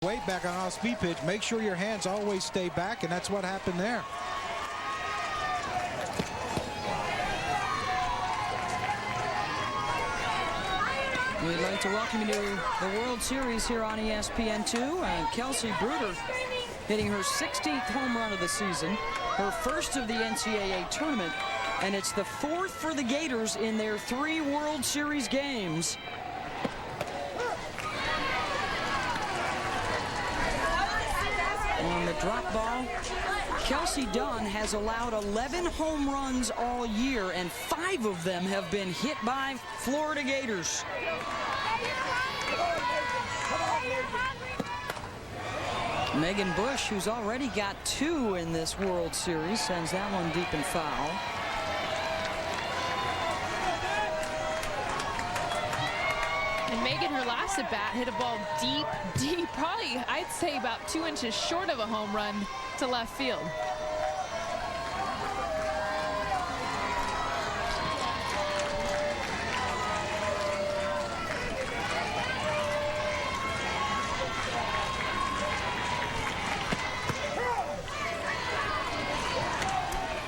weight back on an off-speed pitch. Make sure your hands always stay back, and that's what happened there. We'd like to welcome you to the World Series here on ESPN2. And Kelsey Bruder hitting her 16th home run of the season, her first of the NCAA tournament, and it's the 4th for the Gators in their 3 World Series games. On the drop ball, Kelsey Dunn has allowed 11 home runs all year, and 5 of them have been hit by Florida Gators. Megan Bush, who's already got 2 in this World Series, sends that one deep and foul. And Megan, her last at bat, hit a ball deep, probably, I'd say about 2 inches short of a home run to left field.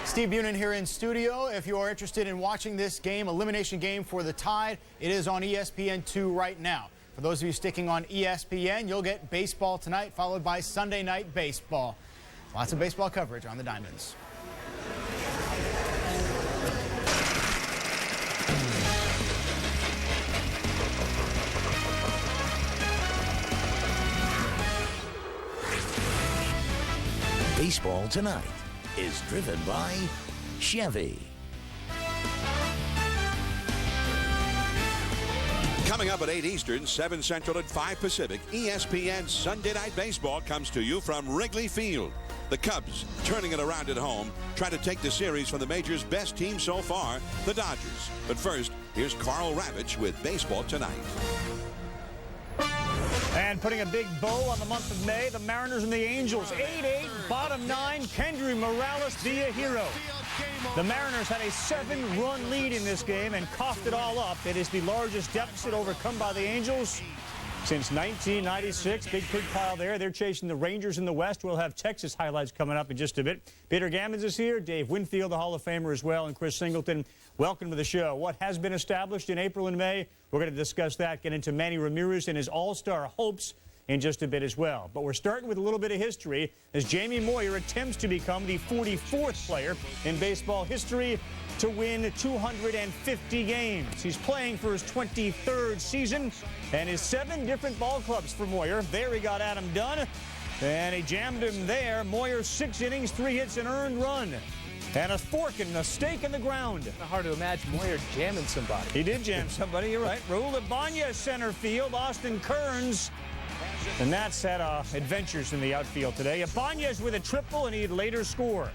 Steve Bunin here in studio. If you are interested in watching this game, elimination game for the Tide, it is on ESPN2 right now. For those of you sticking on ESPN, you'll get baseball tonight, followed by Sunday night baseball. Lots of baseball coverage on the Diamonds. Baseball tonight is driven by Chevy. Coming up at 8 Eastern, 7 Central, and 5 Pacific, ESPN Sunday Night Baseball comes to you from Wrigley Field. The Cubs, turning it around at home, try to take the series from the major's best team so far, the Dodgers. But first, here's Carl Ravitch with Baseball Tonight. And putting a big bow on the month of May, the Mariners and the Angels. 8-8, bottom 9, Kendry Morales be a hero. The Mariners had a 7-run lead in this game and coughed it all up. It is the largest deficit overcome by the Angels since 1996. Big pig pile there. They're chasing the Rangers in the West. We'll have Texas highlights coming up in just a bit. Peter Gammons is here. Dave Winfield, the Hall of Famer as well, and Chris Singleton. Welcome to the show. What has been established in April and May? We're going to discuss that, get into Manny Ramirez and his all-star hopes in just a bit as well. But we're starting with a little bit of history as Jamie Moyer attempts to become the 44th player in baseball history to win 250 games. He's playing for his 23rd season and his 7 different ball clubs for Moyer. There he got Adam Dunn, and he jammed him there. Moyer 6 innings, 3 hits, an earned run. And a fork and a stake in the ground. Hard to imagine Moyer jamming somebody. He did jam somebody, you're right. Raul Ibanez center field, Austin Kearns. And Nats had adventures in the outfield today. Ibanez with a triple, and he'd later score.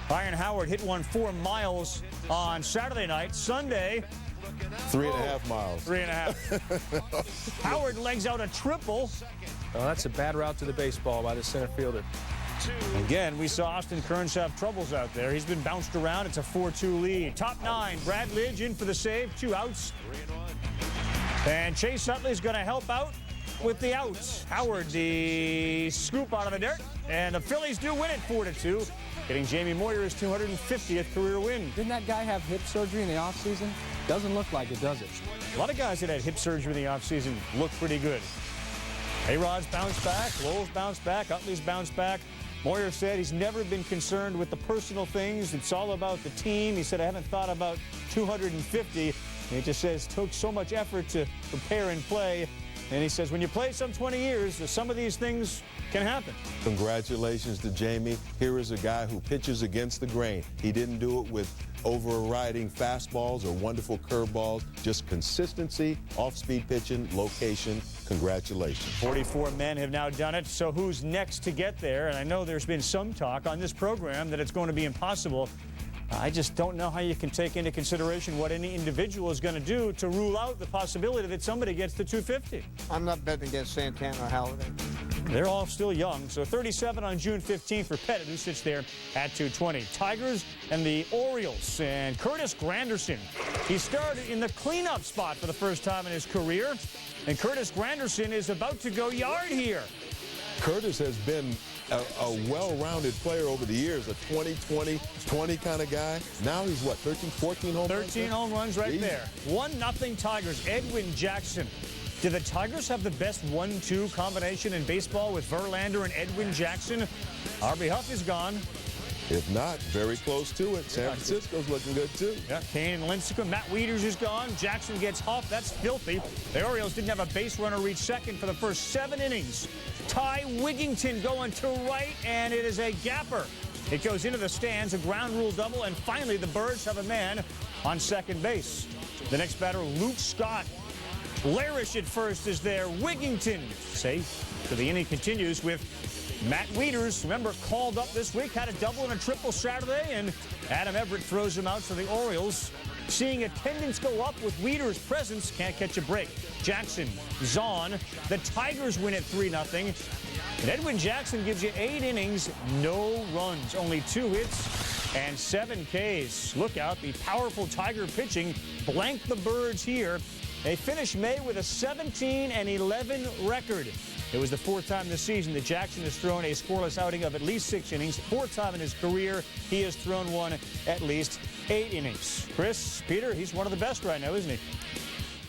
Byron Howard hit one 4 miles on Saturday night. Sunday, 3.5 miles. 3.5. Howard legs out a triple. Oh, that's a bad route to the baseball by the center fielder. Again, we saw Austin Kearns have troubles out there. He's been bounced around. It's a 4-2 lead. Top 9, Brad Lidge in for the save, 2 outs. And Chase Utley's going to help out with the outs. Howard, the scoop out of the dirt. And the Phillies do win it 4-2, getting Jamie Moyer his 250th career win. Didn't that guy have hip surgery in the offseason? Doesn't look like it, does it? A lot of guys that had hip surgery in the offseason look pretty good. A-Rod's bounced back, Lowell's bounced back, Utley's bounced back. Moyer said he's never been concerned with the personal things. It's all about the team. He said, I haven't thought about 250. And he just says it took so much effort to prepare and play. And he says, when you play some 20 years, some of these things can happen. Congratulations to Jamie. Here is a guy who pitches against the grain. He didn't do it with overriding fastballs or wonderful curveballs, just consistency, off-speed pitching, location. Congratulations. 44 men have now done it, so who's next to get there? And I know there's been some talk on this program that it's going to be impossible. I just don't know how you can take into consideration what any individual is going to do to rule out the possibility that somebody gets to 250. I'm not betting against Santana or Halliday. They're all still young. So 37 on June 15th for Pettit, who sits there at 220. Tigers and the Orioles. And Curtis Granderson. He started in the cleanup spot for the first time in his career. And Curtis Granderson is about to go yard here. Curtis has been a well-rounded player over the years, a 20-20-20 kind of guy. Now he's what, 13, 14 home runs? 13 home runs right there. 1-0 Tigers. Edwin Jackson. Do the Tigers have the best 1-2 combination in baseball with Verlander and Edwin Jackson? Arby Huff is gone. If not, very close to it. San Francisco's looking good, too. Yeah, Kane and Lincecum. Matt Wieters is gone. Jackson gets Huff. That's filthy. The Orioles didn't have a base runner reach second for the first 7 innings. Ty Wigington going to right, and it is a gapper. It goes into the stands, a ground rule double, and finally the Birds have a man on second base. The next batter, Luke Scott. Larish at first is there. Wigington safe. So the inning continues with Matt Wieters, remember, called up this week, had a double and a triple Saturday, and Adam Everett throws him out for the Orioles. Seeing attendance go up with Wieters' presence, can't catch a break. Jackson, Zahn, the Tigers win at 3-0. And Edwin Jackson gives you 8 innings, no runs, only 2 hits and 7 Ks. Look out, the powerful Tiger pitching blanked the Birds here. They finished May with a 17-11 record. It was the 4th time this season that Jackson has thrown a scoreless outing of at least 6 innings. 4th time in his career he has thrown one at least 8 innings. Chris, Peter, he's one of the best right now, isn't he?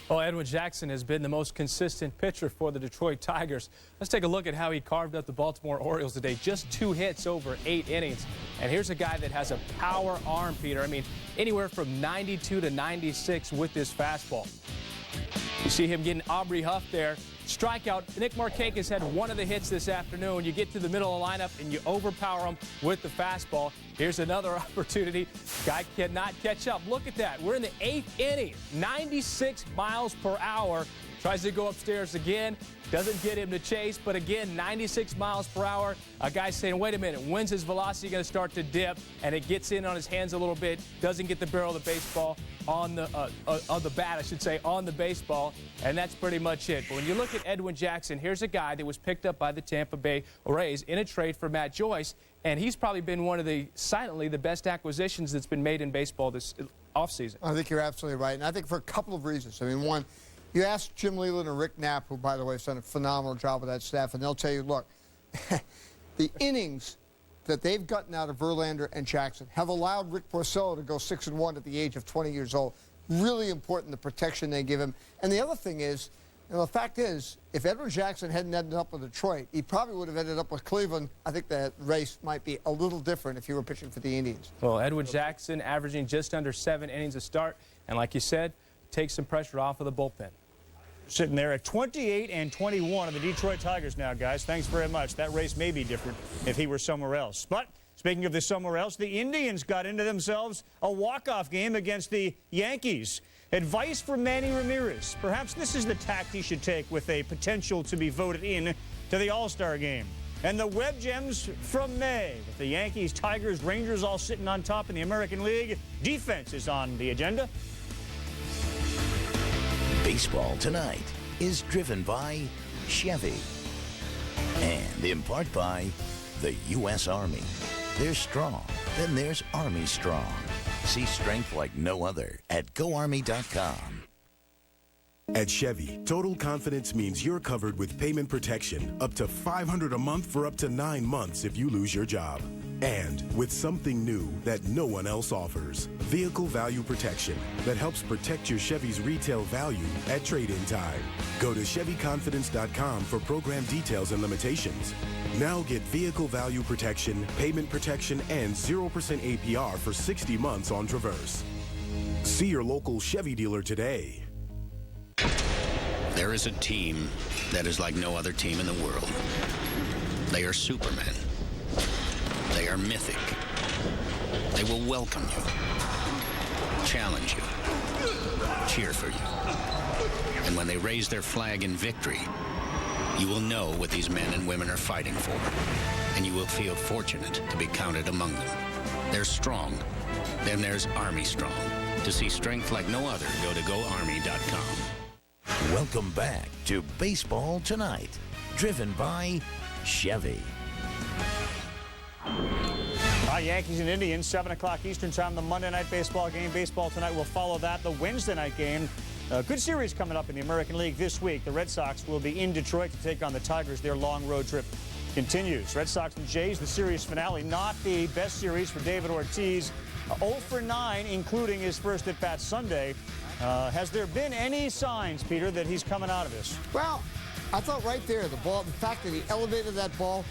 Well, Edwin Jackson has been the most consistent pitcher for the Detroit Tigers. Let's take a look at how he carved up the Baltimore Orioles today. Just 2 hits over 8 innings. And here's a guy that has a power arm, Peter. I mean, anywhere from 92 to 96 with this fastball. You see him getting Aubrey Huff there. Strikeout. Nick Markakis had one of the hits this afternoon. You get to the middle of the lineup and you overpower him with the fastball. Here's another opportunity. Guy cannot catch up. Look at that. We're in the 8th inning. 96 miles per hour. Tries to go upstairs again. Doesn't get him to chase, but again, 96 miles per hour. A guy saying, wait a minute, when's his velocity going to start to dip? And it gets in on his hands a little bit. Doesn't get the barrel of the baseball on the bat, I should say, on the baseball. And that's pretty much it. But when you look at Edwin Jackson, here's a guy that was picked up by the Tampa Bay Rays in a trade for Matt Joyce. And he's probably been one of the, silently, the best acquisitions that's been made in baseball this offseason. I think you're absolutely right. And I think for a couple of reasons. I mean, one, you ask Jim Leland and Rick Knapp, who, by the way, has done a phenomenal job with that staff, and they'll tell you, look, the innings that they've gotten out of Verlander and Jackson have allowed Rick Porcello to go 6-1 at the age of 20 years old. Really important, the protection they give him. And the other thing is, you know, the fact is, if Edwin Jackson hadn't ended up with Detroit, he probably would have ended up with Cleveland. I think the race might be a little different if he were pitching for the Indians. Well, Edwin Jackson averaging just under 7 innings a start. And like you said, takes some pressure off of the bullpen. Sitting there at 28-21 of the Detroit Tigers now, guys. Thanks very much. That race may be different if he were somewhere else. But speaking of the somewhere else, the Indians got into themselves a walk-off game against the Yankees. Advice from Manny Ramirez. Perhaps this is the tact he should take with a potential to be voted in to the All-Star game. And the Web Gems from May. With the Yankees, Tigers, Rangers all sitting on top in the American League. Defense is on the agenda. Baseball Tonight is driven by Chevy and in part by the U.S. Army. There's strong, then there's Army strong. See strength like no other at GoArmy.com. At Chevy, total confidence means you're covered with payment protection up to $500 a month for up to 9 months if you lose your job. And with something new that no one else offers, vehicle value protection that helps protect your Chevy's retail value at trade-in time. Go to ChevyConfidence.com for program details and limitations. Now get vehicle value protection, payment protection, and 0% APR for 60 months on Traverse. See your local Chevy dealer today. There is a team that is like no other team in the world. They are Supermen. They are mythic. They will welcome you, challenge you, cheer for you. And when they raise their flag in victory, you will know what these men and women are fighting for. And you will feel fortunate to be counted among them. They're strong. Then there's Army Strong. To see strength like no other, go to GoArmy.com. Welcome back to Baseball Tonight, driven by Chevy. Yankees and Indians, 7 o'clock Eastern time, the Monday night baseball game. Baseball Tonight will follow that. The Wednesday night game. Good series coming up in the American League this week. The Red Sox will be in Detroit to take on the Tigers, their long road trip continues. Red Sox and Jays, the series finale, not the best series for David Ortiz. 0 for 9, including his first at-bat Sunday. Has there been any signs, Peter, that he's coming out of this? Well, I thought right there, the ball, the fact that he elevated that ball,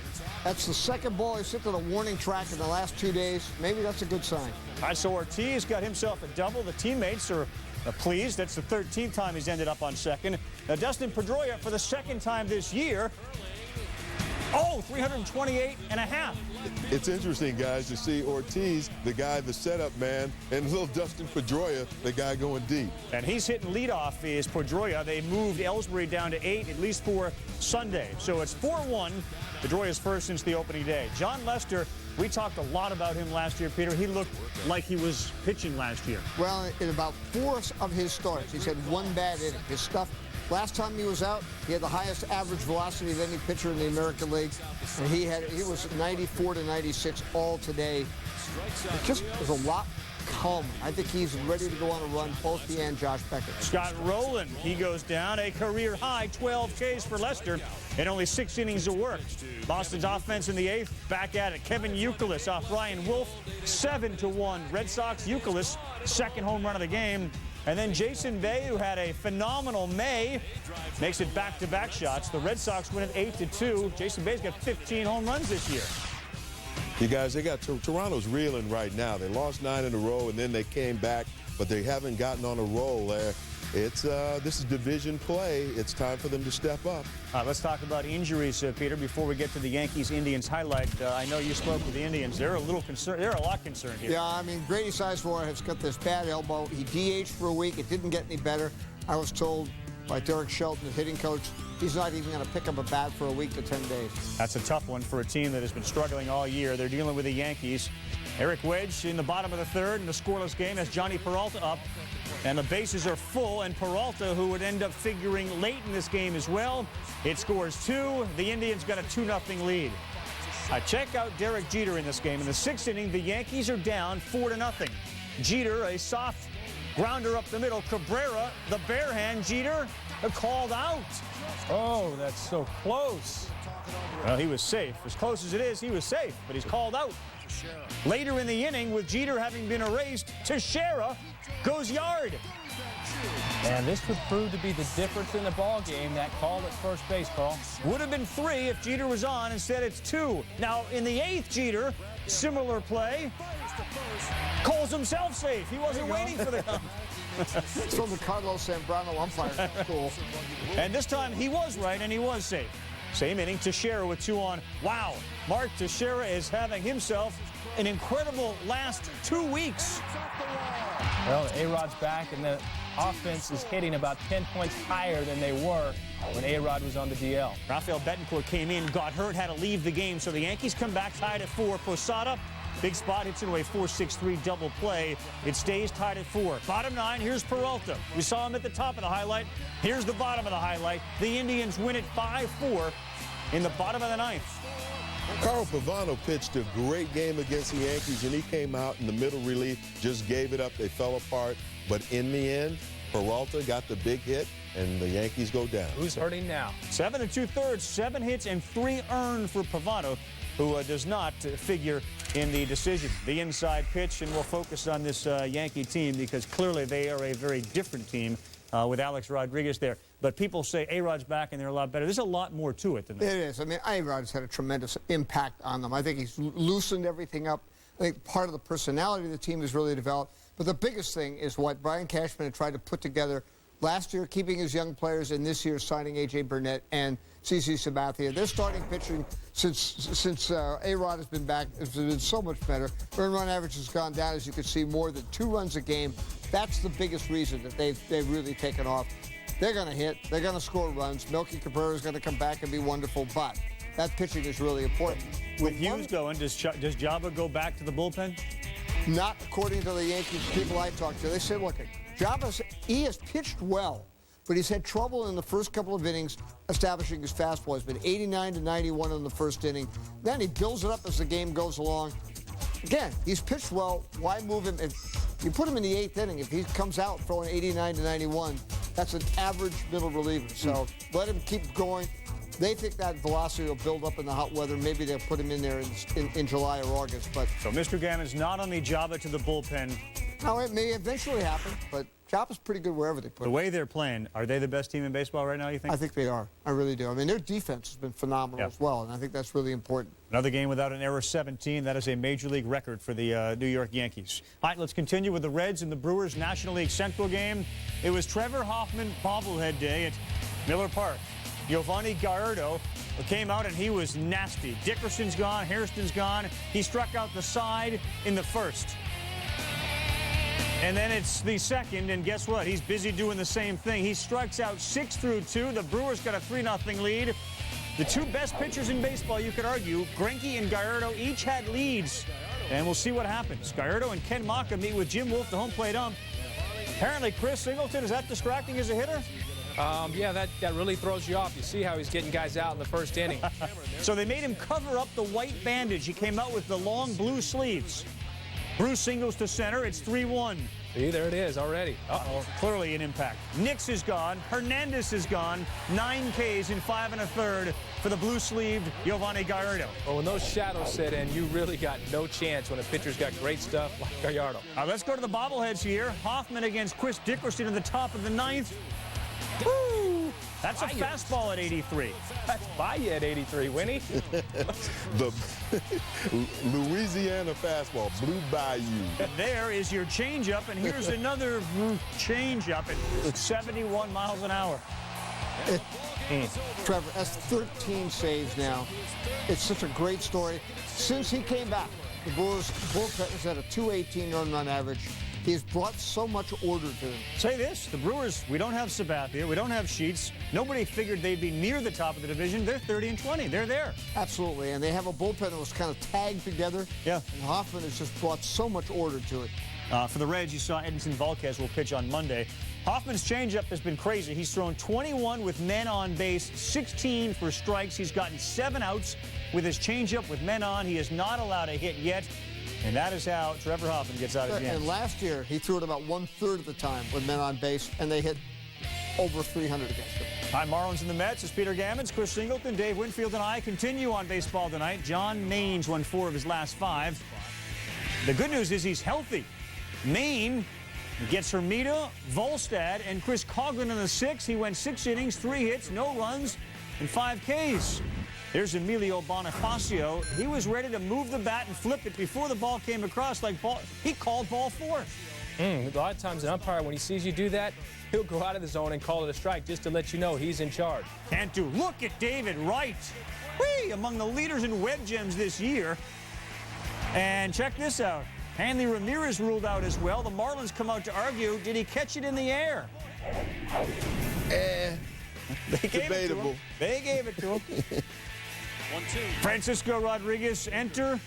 that's the second ball he's hit on a warning track in the last 2 days. Maybe that's a good sign. All right, so Ortiz got himself a double. The teammates are pleased. That's the 13th time he's ended up on second. Now, Dustin Pedroia, for the second time this year, 328 and a half. It's interesting, guys, to see Ortiz, the guy, the setup man, and little Dustin Pedroia, the guy going deep. And he's hitting leadoff is Pedroia. They moved Ellsbury down to 8, at least for Sunday. So it's 4-1. Pedroia's first since the opening day. John Lester, we talked a lot about him last year, Peter. He looked like he was pitching last year. Well, in about 4 of his starts, he's had 1 bad inning. His stuff, last time he was out, he had the highest average velocity of any pitcher in the American League. And he was 94 to 96 all today. It just was a lot calmer. I think he's ready to go on a run, both he and Josh Beckett. Scott Rowland, he goes down. A career high 12 Ks for Lester in only 6 innings of work. Boston's offense in the 8th, back at it. Kevin Youkilis off Ryan Wolf, 7-1. Red Sox, Youkilis, second home run of the game. And then Jason Bay, who had a phenomenal May, makes it back-to-back shots. The Red Sox win it 8-2. Jason Bay's got 15 home runs this year. You guys, they got Toronto's reeling right now. They lost 9 in a row, and then they came back, but they haven't gotten on a roll there. This is division play. It's time for them to step up. Let's talk about injuries, Peter, before we get to the Yankees-Indians highlight. I know you spoke with the Indians. They're a little concerned. They're a lot concerned here. Yeah, I mean, Grady Sizemore has got this bad elbow. He DH'd for a week. It didn't get any better. I was told by Derek Shelton, the hitting coach, he's not even going to pick up a bat for a week to 10 days. That's a tough one for a team that has been struggling all year. They're dealing with the Yankees. Eric Wedge in the bottom of the 3rd in the scoreless game has Johnny Peralta up. And the bases are full, and Peralta, who would end up figuring late in this game as well, it scores 2. The Indians got a 2-0 lead. Check out Derek Jeter in this game. In the 6th inning, the Yankees are down 4-0. Jeter, a soft grounder up the middle. Cabrera, the bare hand. Jeter, called out. Oh, that's so close. Well, he was safe. As close as it is, he was safe, but he's called out. Later in the inning, with Jeter having been erased, Teixeira goes yard. And this would prove to be the difference in the ball game, that call at first base, Carl. Would have been 3 if Jeter was on. Instead, it's 2. Now, in the 8th, Jeter, similar play, calls himself safe. He wasn't waiting for the count. It's from the Carlos Zambrano umpire. Cool. And this time, he was right, and he was safe. Same inning, Teixeira with 2 on. Wow, Mark Teixeira is having himself an incredible last 2 weeks. Well, A-Rod's back, and the offense is hitting about 10 points higher than they were when A-Rod was on the DL. Rafael Betancourt came in, got hurt, had to leave the game, so the Yankees come back tied at 4. Posada, big spot, hits into a 4-6-3 double play. It stays tied at 4. Bottom 9, here's Peralta. We saw him at the top of the highlight. Here's the bottom of the highlight. The Indians win it 5-4 in the bottom of the 9th. Carl Pavano pitched a great game against the Yankees, and he came out in the middle relief, just gave it up. They fell apart. But in the end, Peralta got the big hit, and the Yankees go down. Who's hurting now? 7 2/3, 7 hits and 3 earned for Pavano, who does not figure in the decision. The inside pitch, and we'll focus on this Yankee team because clearly they are a very different team with Alex Rodriguez there. But people say A-Rod's back and they're a lot better. There's a lot more to it than that. It is. I mean, A-Rod's had a tremendous impact on them. I think he's loosened everything up. I think part of the personality of the team has really developed. But the biggest thing is what Brian Cashman had tried to put together last year, keeping his young players, and this year signing A.J. Burnett and CC Sabathia. Their starting pitching since A-Rod has been back has been so much better. Earned run average has gone down, as you can see, more than 2 runs a game. That's the biggest reason that they've really taken off. They're going to hit. They're going to score runs. Melky Cabrera is going to come back and be wonderful, but that pitching is really important. With Hughes going, does Jabba go back to the bullpen? Not according to the Yankees people I talked to. They said, look, he has pitched well, but he's had trouble in the first couple of innings establishing his fastball. He's been 89 to 91 in the first inning. Then he builds it up as the game goes along. Again, he's pitched well. Why move him? If you put him in the 8th inning, if he comes out throwing 89 to 91, that's an average middle reliever. So let him keep going. They think that velocity will build up in the hot weather. Maybe they'll put him in there in July or August. But So Mr. Gammons not on the Jabba to the bullpen. now it may eventually happen, but Jabba's pretty good wherever they put him. The way they're playing, are they the best team in baseball right now, you think? I think they are. I really do. I mean, their defense has been phenomenal as well, and I think that's really important. Another game without an error, 17. That is a Major League record for the New York Yankees. All right, let's continue with the Reds and the Brewers National League Central game. It was Trevor Hoffman bobblehead day at Miller Park. Giovanni Gallardo came out and he was nasty. Dickerson's gone, Hairston's gone. He struck out the side in the first. And then it's the second, and guess what? He's busy doing the same thing. He strikes out 6 through 2. The Brewers got a 3-0 lead. The two best pitchers in baseball, you could argue, Greinke and Gallardo, each had leads. And we'll see what happens. Gallardo and Ken Maka meet with Jim Wolf, the home plate ump. Apparently, Chris Singleton, is that distracting as a hitter? Yeah, that really throws you off. You see how he's getting guys out in the first inning. So they made him cover up the white bandage. He came out with the long blue sleeves. Bruce singles to center. It's 3-1. See, there it is already. Uh-oh. Clearly an impact. Nix is gone. Hernandez is gone. 9 Ks in 5 1/3 for the blue-sleeved Giovanni Gallardo. Well, when those shadows set in, you really got no chance when a pitcher's got great stuff like Gallardo. All right, let's go to the bobbleheads here. Hoffman against Chris Dickerson in the top of the 9th. Woo! That's a fastball at 83. That's by you at 83, Winnie. The Louisiana fastball blew by you. And there is your changeup, and here's another changeup at 71 miles an hour. Trevor, that's 13 saves now. It's such a great story. Since he came back, the Brewers bullpen is at a 218 run average. He's brought so much order to them. Say this, the Brewers, we don't have Sabathia, we don't have Sheets. Nobody figured they'd be near the top of the division. They're 30-20. They're there. Absolutely, and they have a bullpen that was kind of tagged together. Yeah. And Hoffman has just brought so much order to it. For the Reds, you saw Edinson Volquez will pitch on Monday. Hoffman's changeup has been crazy. He's thrown 21 with men on base, 16 for strikes. He's gotten 7 outs with his changeup with men on. He is not allowed a hit yet. And that is how Trevor Hoffman gets out of the game. And last year, he threw it about 1/3 of the time with men on base, and they hit over 300 against him. Hi, Marlins and the Mets. It's Peter Gammons, Chris Singleton, Dave Winfield, and I continue on baseball tonight. John Maines won 4 of his last 5. The good news is he's healthy. Maine gets Hermida, Volstad, and Chris Coughlin in the 6th. He went 6 innings, 3 hits, no runs, and 5 Ks. There's Emilio Bonifacio. He was ready to move the bat and flip it before the ball came across. He called ball 4. A lot of times an umpire, when he sees you do that, he'll go out of the zone and call it a strike just to let you know he's in charge. Can't do. Look at David Wright. Whee! Among the leaders in web gems this year. And check this out. Manny Ramirez ruled out as well. The Marlins come out to argue, did he catch it in the air? Debatable. They gave it to him. 1-2. Francisco Rodriguez enter,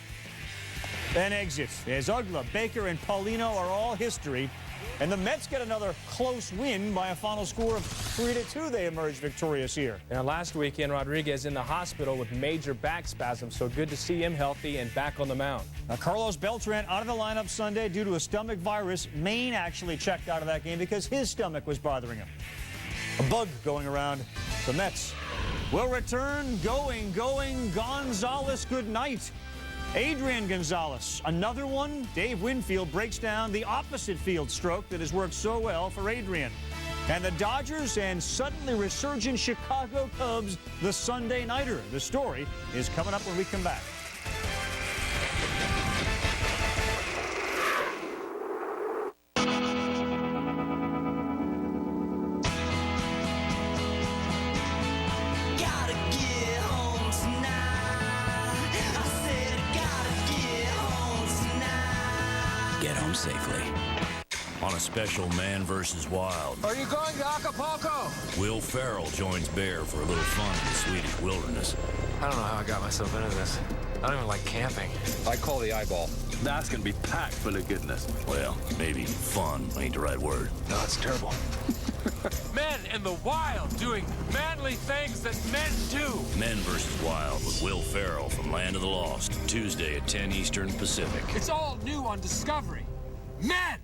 then exit. As Ugla, Baker, and Paulino are all history. And the Mets get another close win by a final score of 3-2. They emerge victorious here. Now, last weekend, Rodriguez in the hospital with major back spasms, so good to see him healthy and back on the mound. Now, Carlos Beltran out of the lineup Sunday due to a stomach virus. Maine actually checked out of that game because his stomach was bothering him. A bug going around. The Mets will return. Going. Gonzalez, good night. Adrian Gonzalez, another one. Dave Winfield breaks down the opposite field stroke that has worked so well for Adrian. And the Dodgers and suddenly resurgent Chicago Cubs, the Sunday Nighter. The story is coming up when we come back. Safely. On a special Man vs. Wild. Are you going to Acapulco? Will Ferrell joins Bear for a little fun in the Swedish wilderness. I don't know how I got myself into this. I don't even like camping. I call the eyeball. That's gonna be packed full of goodness. Well, maybe fun ain't the right word. No, it's terrible. Men in the wild doing manly things that men do. Men vs. Wild with Will Ferrell from Land of the Lost. Tuesday at 10 Eastern Pacific. It's all new on Discovery. Men!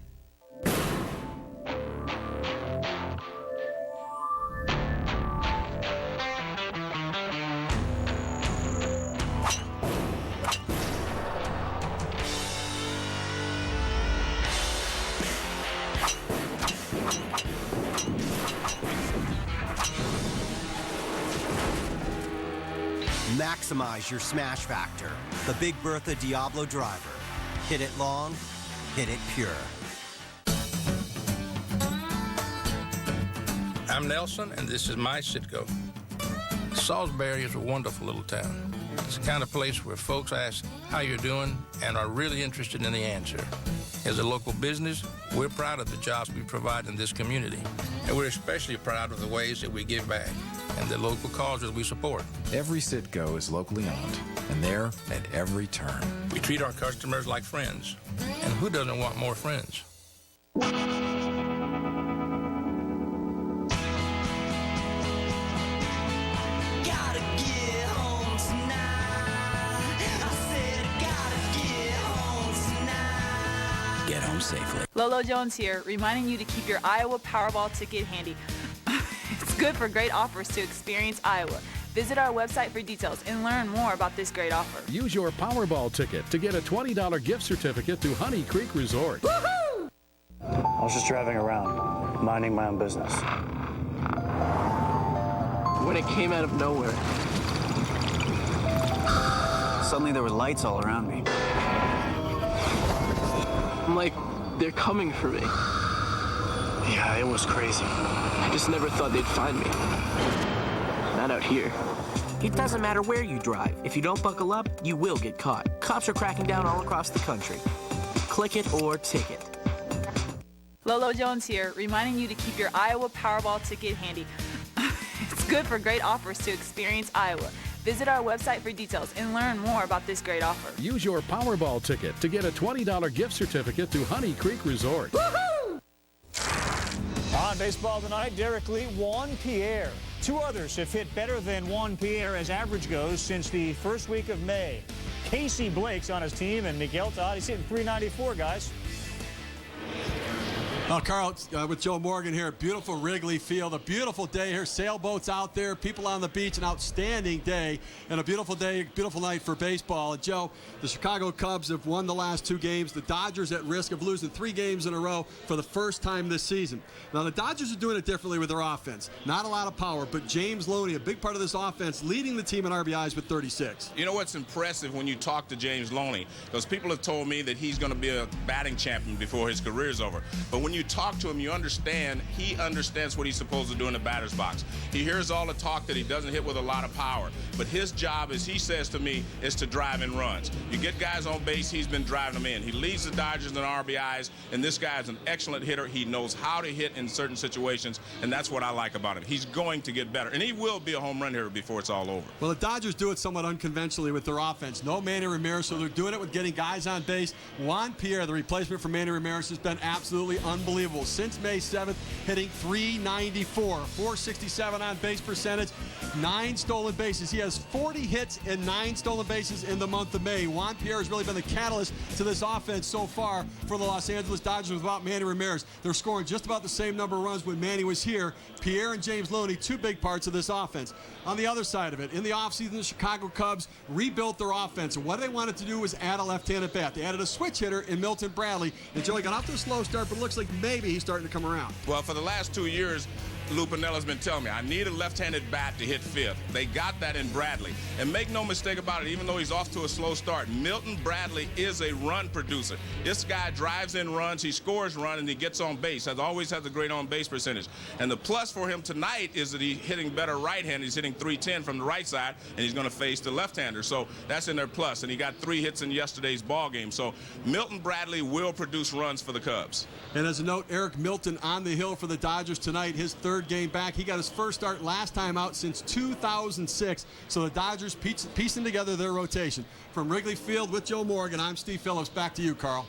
Maximize your smash factor. The Big Bertha Diablo driver. Hit it long, hit it pure. I'm Nelson, and this is my Citgo. Salisbury is a wonderful little town. It's the kind of place where folks ask how you're doing and are really interested in the answer. As a local business, we're proud of the jobs we provide in this community, and we're especially proud of the ways that we give back and the local causes we support. Every Citgo is locally owned, and there at every turn. We treat our customers like friends, and who doesn't want more friends? Get home safely. Lolo Jones here, reminding you to keep your Iowa Powerball ticket handy. It's good for great offers to experience Iowa. Visit our website for details and learn more about this great offer. Use your Powerball ticket to get a $20 gift certificate to Honey Creek Resort. Woohoo! I was just driving around, minding my own business. When it came out of nowhere, suddenly there were lights all around me. I'm like, they're coming for me. Yeah, it was crazy. I just never thought they'd find me. Not out here. It doesn't matter where you drive. If you don't buckle up, you will get caught. Cops are cracking down all across the country. Click it or ticket. Lolo Jones here, reminding you to keep your Iowa Powerball ticket handy. It's good for great offers to experience Iowa. Visit our website for details and learn more about this great offer. Use your Powerball ticket to get a $20 gift certificate to Honey Creek Resort. Woohoo! On baseball tonight, Derek Lee, Juan Pierre. Two others have hit better than Juan Pierre as average goes since the first week of May. Casey Blake's on his team, and Miguel Todd, he's hitting .394, guys. Well, Carl, with Joe Morgan here at beautiful Wrigley Field. A beautiful day here. Sailboats out there, people on the beach, an outstanding day, and a beautiful day, beautiful night for baseball. And Joe, the Chicago Cubs have won the last 2 games. The Dodgers at risk of losing 3 games in a row for the first time this season. Now, the Dodgers are doing it differently with their offense. Not a lot of power, but James Loney, a big part of this offense, leading the team in RBIs with 36. You know what's impressive when you talk to James Loney? Because people have told me that he's going to be a batting champion before his career's over. But when you talk to him, you understand he understands what he's supposed to do in the batter's box. He hears all the talk that he doesn't hit with a lot of power. But his job, as he says to me, is to drive in runs. You get guys on base, he's been driving them in. He leads the Dodgers in RBIs, and this guy is an excellent hitter. He knows how to hit in certain situations, and that's what I like about him. He's going to get better, and he will be a home run hitter before it's all over. Well, the Dodgers do it somewhat unconventionally with their offense. No Manny Ramirez, so they're doing it with getting guys on base. Juan Pierre, the replacement for Manny Ramirez, has been absolutely unbelievable. Since May 7th, hitting .394, .467 on base percentage, 9 stolen bases. He has 40 hits and 9 stolen bases in the month of May. Juan Pierre has really been the catalyst to this offense so far for the Los Angeles Dodgers without Manny Ramirez. They're scoring just about the same number of runs when Manny was here. Pierre and James Loney, 2 big parts of this offense. On the other side of it, in the offseason, the Chicago Cubs rebuilt their offense. And what they wanted to do was add a left-handed bat. They added a switch hitter in Milton Bradley. And Joey got off to a slow start, but it looks like maybe he's starting to come around. Well, for the last 2 years, Lou Piniella's been telling me, I need a left-handed bat to hit fifth. They got that in Bradley. And make no mistake about it, even though he's off to a slow start, Milton Bradley is a run producer. This guy drives in runs, he scores runs, and he gets on base. Always has a great on-base percentage. And the plus for him tonight is that he's hitting better right-handed. He's hitting .310 from the right side, and he's going to face the left-hander. So that's in their plus. And he got 3 hits in yesterday's ball game. So Milton Bradley will produce runs for the Cubs. And as a note, Eric Milton on the hill for the Dodgers tonight, his 3rd game back. He got his first start last time out since 2006. So the Dodgers piecing together their rotation. From Wrigley Field with Joe Morgan, I'm Steve Phillips. Back to you, Carl.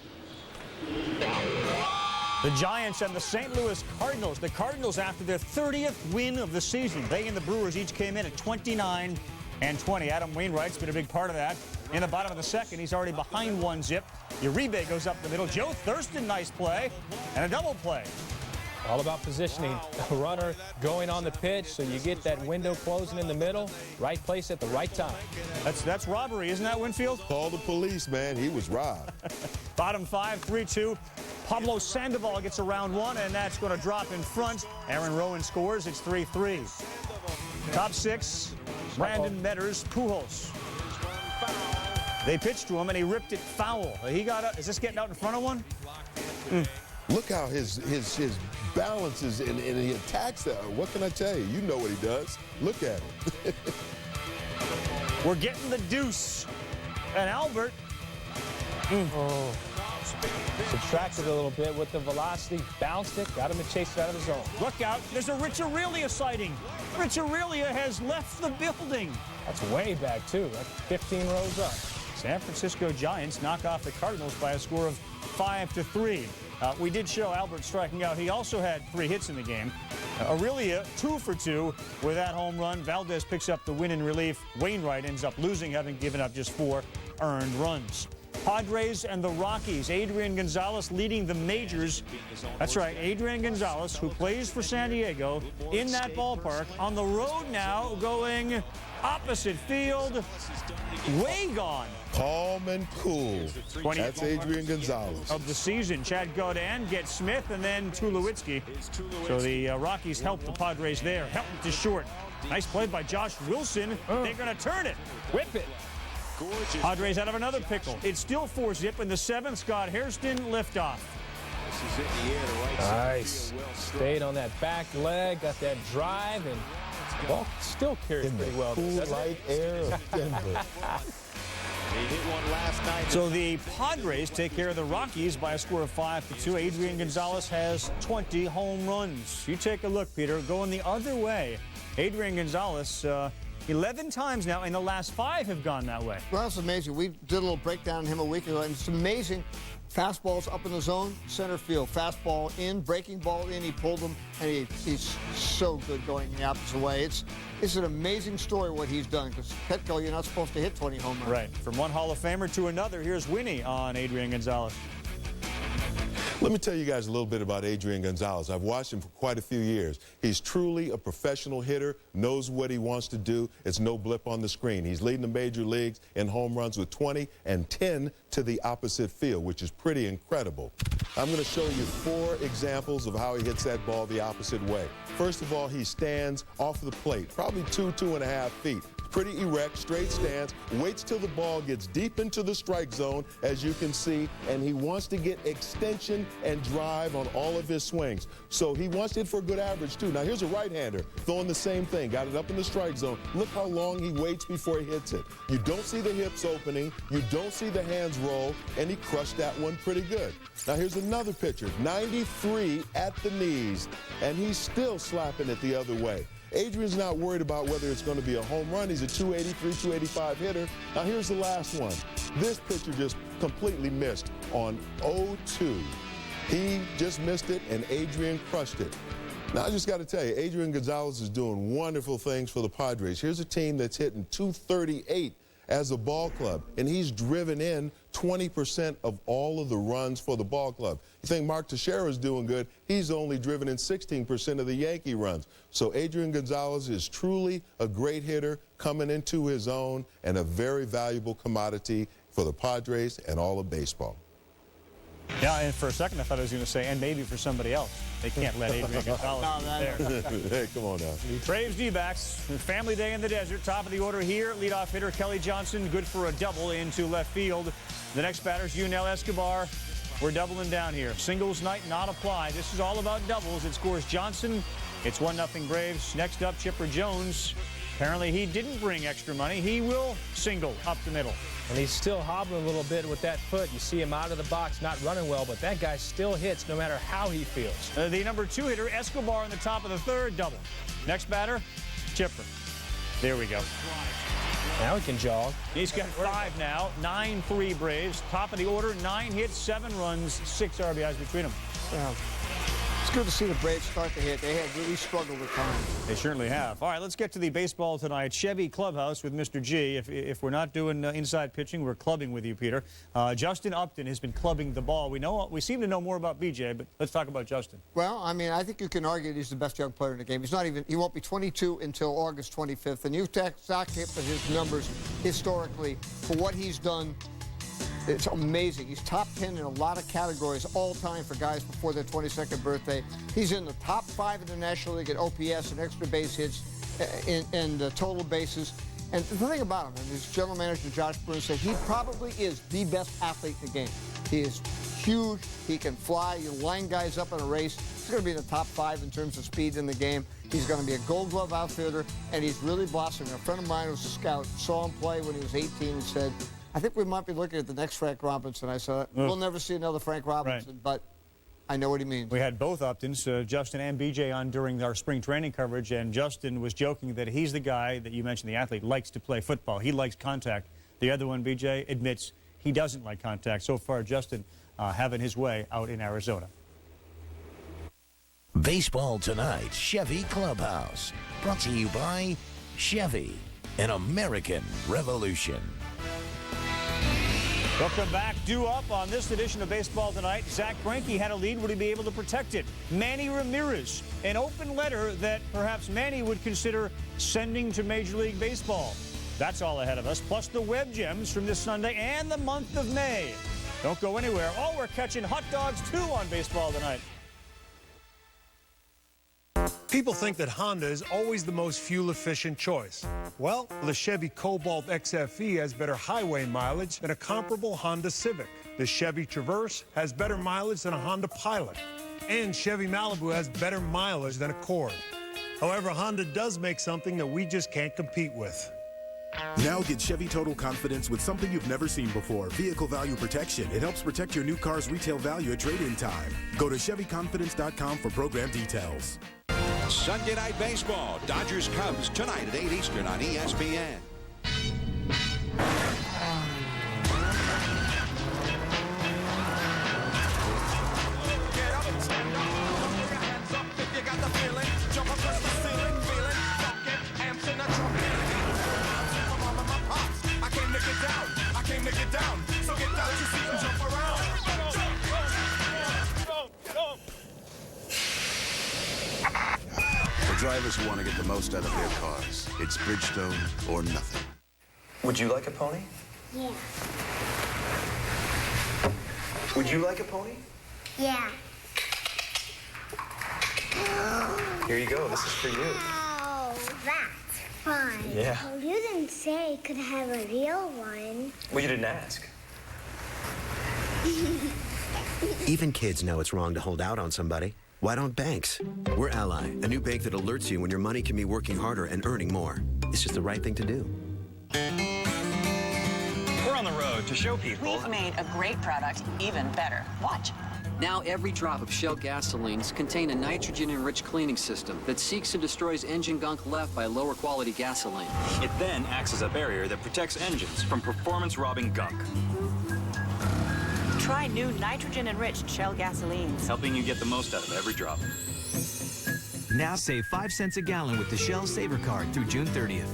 The Giants and the St. Louis Cardinals. The Cardinals after their 30th win of the season. They and the Brewers each came in at 29 and 20. Adam Wainwright's been a big part of that. In the bottom of the 2nd, he's already behind 1-zip. Uribe goes up the middle. Joe Thurston, nice play. And a double play. All about positioning. A runner going on the pitch, so you get that window closing in the middle. Right place at the right time. That's robbery, isn't that, Winfield? Call the police, man. He was robbed. Bottom 5, 3-2. Pablo Sandoval gets a round 1, and that's going to drop in front. Aaron Rowan scores. It's 3-3. Top 6, Brandon Metters, Pujols. They pitched to him, and he ripped it foul. He got up. Is this getting out in front of one? Look how his balance is, and he attacks that. What can I tell you? You know what he does. Look at him. We're getting the deuce. And Albert. Subtracted a little bit with the velocity, bounced it, got him to chase it out of the zone. Look out, there's a Rich Aurelia sighting. Rich Aurelia has left the building. That's way back, too. That's 15 rows up. San Francisco Giants knock off the Cardinals by a score of 5-3. We did show Albert striking out. He also had 3 hits in the game. Aurelia, 2 for 2 with that home run. Valdez picks up the win in relief. Wainwright ends up losing, having given up just 4 earned runs. Padres and the Rockies. Adrian Gonzalez leading the majors. That's right, Adrian Gonzalez, who plays for San Diego, in that ballpark. On the road now, going opposite field. Way gone. Calm and cool. That's Adrian Gonzalez. Of the season. Chad Gaudin gets Smith and then Tulowitzki. So the Rockies help the Padres there. Helton to short. Nice play by Josh Wilson. They're going to turn it. Whip it. Padres out of another pickle. It's still 4-zip in the 7th. Scott Hairston liftoff. Nice. Stayed on that back leg, got that drive, and the ball still carries pretty well. Cool light air of Denver. He hit one last night. So the Padres take care of the Rockies by a score of 5-2. Adrian Gonzalez has 20 home runs. You take a look, Peter. Going the other way. Adrian Gonzalez, 11 times now, and the last 5 have gone that way. Well, that's amazing. We did a little breakdown on him a week ago, and it's amazing. Fastballs up in the zone, center field. Fastball in, breaking ball in. He pulled them, and he's so good going the opposite way. It's an amazing story what he's done, because Petco, you're not supposed to hit 20 home runs. Right. From one Hall of Famer to another, here's Winnie on Adrian Gonzalez. Let me tell you guys a little bit about Adrian Gonzalez. I've watched him for quite a few years. He's truly a professional hitter, knows what he wants to do. It's no blip on the screen. He's leading the major leagues in home runs with 20 and 10 to the opposite field, which is pretty incredible. I'm going to show you 4 examples of how he hits that ball the opposite way. First of all, he stands off the plate, probably 2.5 feet. Pretty erect, straight stance, waits till the ball gets deep into the strike zone, as you can see, and he wants to get extension and drive on all of his swings. So he wants to hit for a good average, too. Now, here's a right-hander throwing the same thing, got it up in the strike zone. Look how long he waits before he hits it. You don't see the hips opening, you don't see the hands roll, and he crushed that one pretty good. Now, here's another pitcher, 93 at the knees, and he's still slapping it the other way. Adrian's not worried about whether it's going to be a home run. He's a 283, 285 hitter. Now, here's the last one. This pitcher just completely missed on 0-2. He just missed it, and Adrian crushed it. Now, I just got to tell you, Adrian Gonzalez is doing wonderful things for the Padres. Here's a team that's hitting 238 as a ball club, and he's driven in 20% of all of the runs for the ball club. You think Mark Teixeira is doing good, he's only driven in 16% of the Yankee runs. So Adrian Gonzalez is truly a great hitter coming into his own and a very valuable commodity for the Padres and all of baseball. Yeah, and for a second I thought I was going to say, and maybe for somebody else. They can't let Adrian Gonzalez there. Hey, come on now. Braves D-backs, family day in the desert. Top of the order here, leadoff hitter Kelly Johnson, good for a double into left field. The next batter's Yunel Escobar. We're doubling down here. Singles night not applied. This is all about doubles. It scores Johnson. It's 1-0 Braves. Next up, Chipper Jones. Apparently he didn't bring extra money. He will single up the middle. And he's still hobbling a little bit with that foot. You see him out of the box, not running well, but that guy still hits no matter how he feels. The number 2 hitter, Escobar, in the top of the 3rd, double. Next batter, Chipper. There we go. Now he can jog. He's got 5 now, 9-3 Braves. Top of the order, 9 hits, 7 runs, 6 RBIs between them. Yeah. It's good to see the Braves start to hit. They have really struggled at times. They certainly have. All right, let's get to the baseball tonight. Chevy Clubhouse with Mr. G. If we're not doing inside pitching, we're clubbing with you, Peter. Justin Upton has been clubbing the ball. We seem to know more about BJ, but let's talk about Justin. Well, I mean, I think you can argue that he's the best young player in the game. He won't be 22 until August 25th. And you stock his numbers historically for what he's done. It's amazing. He's top 10 in a lot of categories all time for guys before their 22nd birthday. He's in the top 5 in the National League at OPS and extra base hits and total bases. And the thing about him, and his general manager, Josh Bruce, said he probably is the best athlete in the game. He is huge. He can fly. You line guys up in a race. He's going to be in the top 5 in terms of speed in the game. He's going to be a Gold Glove outfielder, and he's really blossoming. A friend of mine who was a scout saw him play when he was 18 and said, I think we might be looking at the next Frank Robinson. I said, we'll never see another Frank Robinson, but I know what he means. We had both Uptons, Justin and BJ, on during our spring training coverage, and Justin was joking that he's the guy that you mentioned, the athlete, likes to play football. He likes contact. The other one, BJ, admits he doesn't like contact. So far, Justin having his way out in Arizona. Baseball Tonight, Chevy Clubhouse. Brought to you by Chevy, an American revolution. Welcome back. Due up on this edition of Baseball Tonight. Zach Greinke had a lead. Would he be able to protect it? Manny Ramirez, an open letter that perhaps Manny would consider sending to Major League Baseball. That's all ahead of us, plus the web gems from this Sunday and the month of May. Don't go anywhere. Oh, we're catching hot dogs, too, on Baseball Tonight. People think that Honda is always the most fuel-efficient choice. Well, the Chevy Cobalt XFE has better highway mileage than a comparable Honda Civic. The Chevy Traverse has better mileage than a Honda Pilot. And Chevy Malibu has better mileage than Accord. However, Honda does make something that we just can't compete with. Now get Chevy Total Confidence with something you've never seen before. Vehicle Value Protection. It helps protect your new car's retail value at trade-in time. Go to ChevyConfidence.com for program details. Sunday Night Baseball, Dodgers Cubs, tonight at 8 Eastern on ESPN. Drivers who want to get the most out of their cars. It's Bridgestone or nothing. Would you like a pony? Yeah. Would you like a pony? Yeah. Here you go. This is for you. Oh, that's fun. Yeah. Well, you didn't say you could have a real one. Well, you didn't ask. Even kids know it's wrong to hold out on somebody. Why don't banks? We're Ally, a new bank that alerts you when your money can be working harder and earning more. It's just the right thing to do. We're on the road to show people. We've made a great product even better. Watch. Now every drop of Shell gasolines contain a nitrogen-enriched cleaning system that seeks and destroys engine gunk left by lower quality gasoline. It then acts as a barrier that protects engines from performance-robbing gunk. Try new nitrogen-enriched Shell gasolines. Helping you get the most out of every drop. Now save 5 cents a gallon with the Shell Saver Card through June 30th.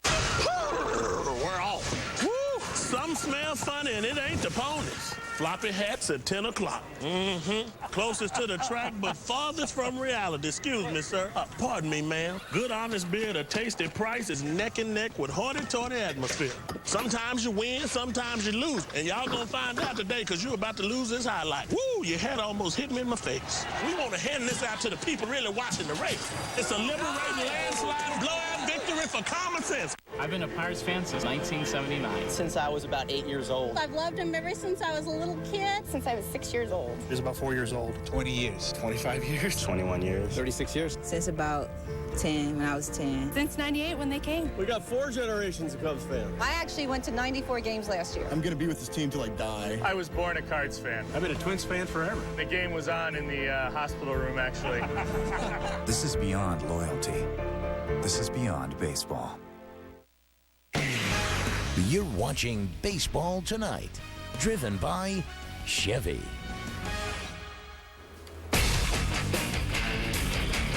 We're off. Woo! Some smell funny, and it ain't the ponies. Floppy hats at 10 o'clock. Closest to the track, but farthest from reality. Excuse me, sir. Pardon me, ma'am. Good, honest beer at a tasty price is neck and neck with hoity-toity atmosphere. Sometimes you win, sometimes you lose. And y'all gonna find out today because you're about to lose this highlight. Woo, your head almost hit me in my face. We want to hand this out to the people really watching the race. It's a liberating landslide blowout victory for common sense. I've been a Pirates fan since 1979. Since I was about 8 years old. I've loved him ever since I was a little kid. Since I was 6 years old. He was about 4 years old. 20 years. 25 years. 21 years. 36 years. Since about 10, when I was 10. Since 98 when they came. We got 4 generations of Cubs fans. I actually went to 94 games last year. I'm going to be with this team till I die. I was born a Cards fan. I've been a Twins fan forever. The game was on in the hospital room, actually. This is beyond loyalty. This is beyond baseball. You're watching Baseball Tonight, driven by Chevy.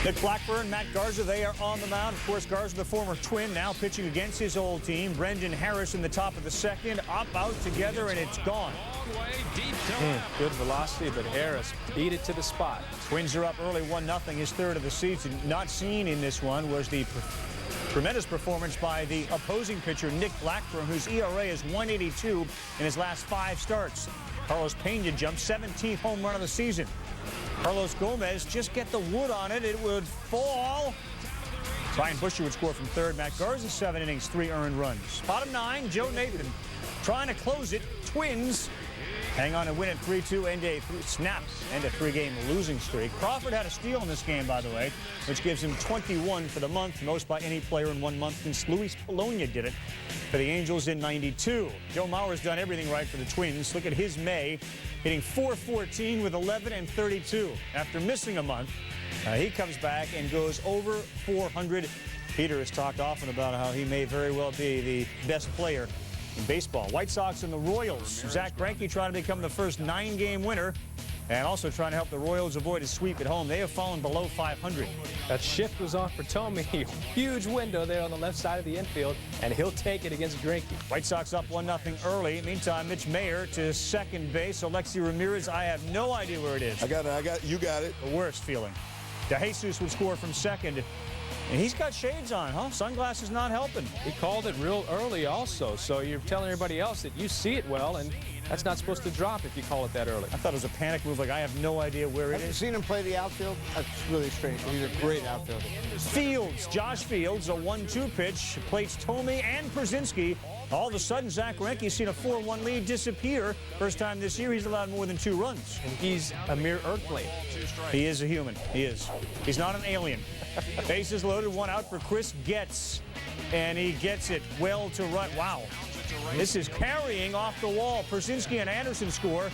Nick Blackburn, Matt Garza, they are on the mound. Of course, Garza, the former Twin, now pitching against his old team. Brendan Harris in the top of the second, up, out together, and it's gone. Good velocity, but Harris beat it to the spot. Twins are up early, 1-0, his third of the season. Not seen in this one was the tremendous performance by the opposing pitcher, Nick Blackburn, whose ERA is 1.82 in his last 5 starts. Carlos Pena jumped 17th home run of the season. Carlos Gomez, just get the wood on it. It would fall. Brian Busher would score from third. Matt Garza, 7 innings, 3 earned runs. Bottom 9, Joe Nathan trying to close it. Twins hang on and win at 3-2, end a 3-game losing streak. Crawford had a steal in this game, by the way, which gives him 21 for the month, most by any player in 1 month since Luis Polonia did it for the Angels in '92. Joe Mauer's done everything right for the Twins. Look at his May, hitting .414 with 11 and 32. After missing a month, he comes back and goes over 400. Peter has talked often about how he may very well be the best player in baseball. White Sox and the Royals. Zach Greinke trying to become the first 9-game winner and also trying to help the Royals avoid a sweep at home. They have fallen below 500. That shift was on for Tomey. Huge window there on the left side of the infield, and he'll take it against Greinke. White Sox up 1-0 early. Meantime, Mitch Moyer to second base. Alexi Ramirez, I have no idea where it is. I got it. You got it. The worst feeling. DeJesus would score from second. And he's got shades on, huh? Sunglasses not helping. He called it real early also, so you're telling everybody else that you see it well, and that's not supposed to drop if you call it that early. I thought it was a panic move, like I have no idea where it is. Have you seen him play the outfield? That's really strange. He's a great outfielder. Fields, Josh Fields, a 1-2 pitch, plates Tomey and Przinsky. All of a sudden, Zach Greinke's seen a 4-1 lead disappear. First time this year he's allowed more than 2 runs. And he's a mere earthling. He is a human. He is. He's not an alien. Bases loaded, 1 out for Chris Getz. And he gets it well to right. Wow. This is carrying off the wall. Przinsky and Anderson score.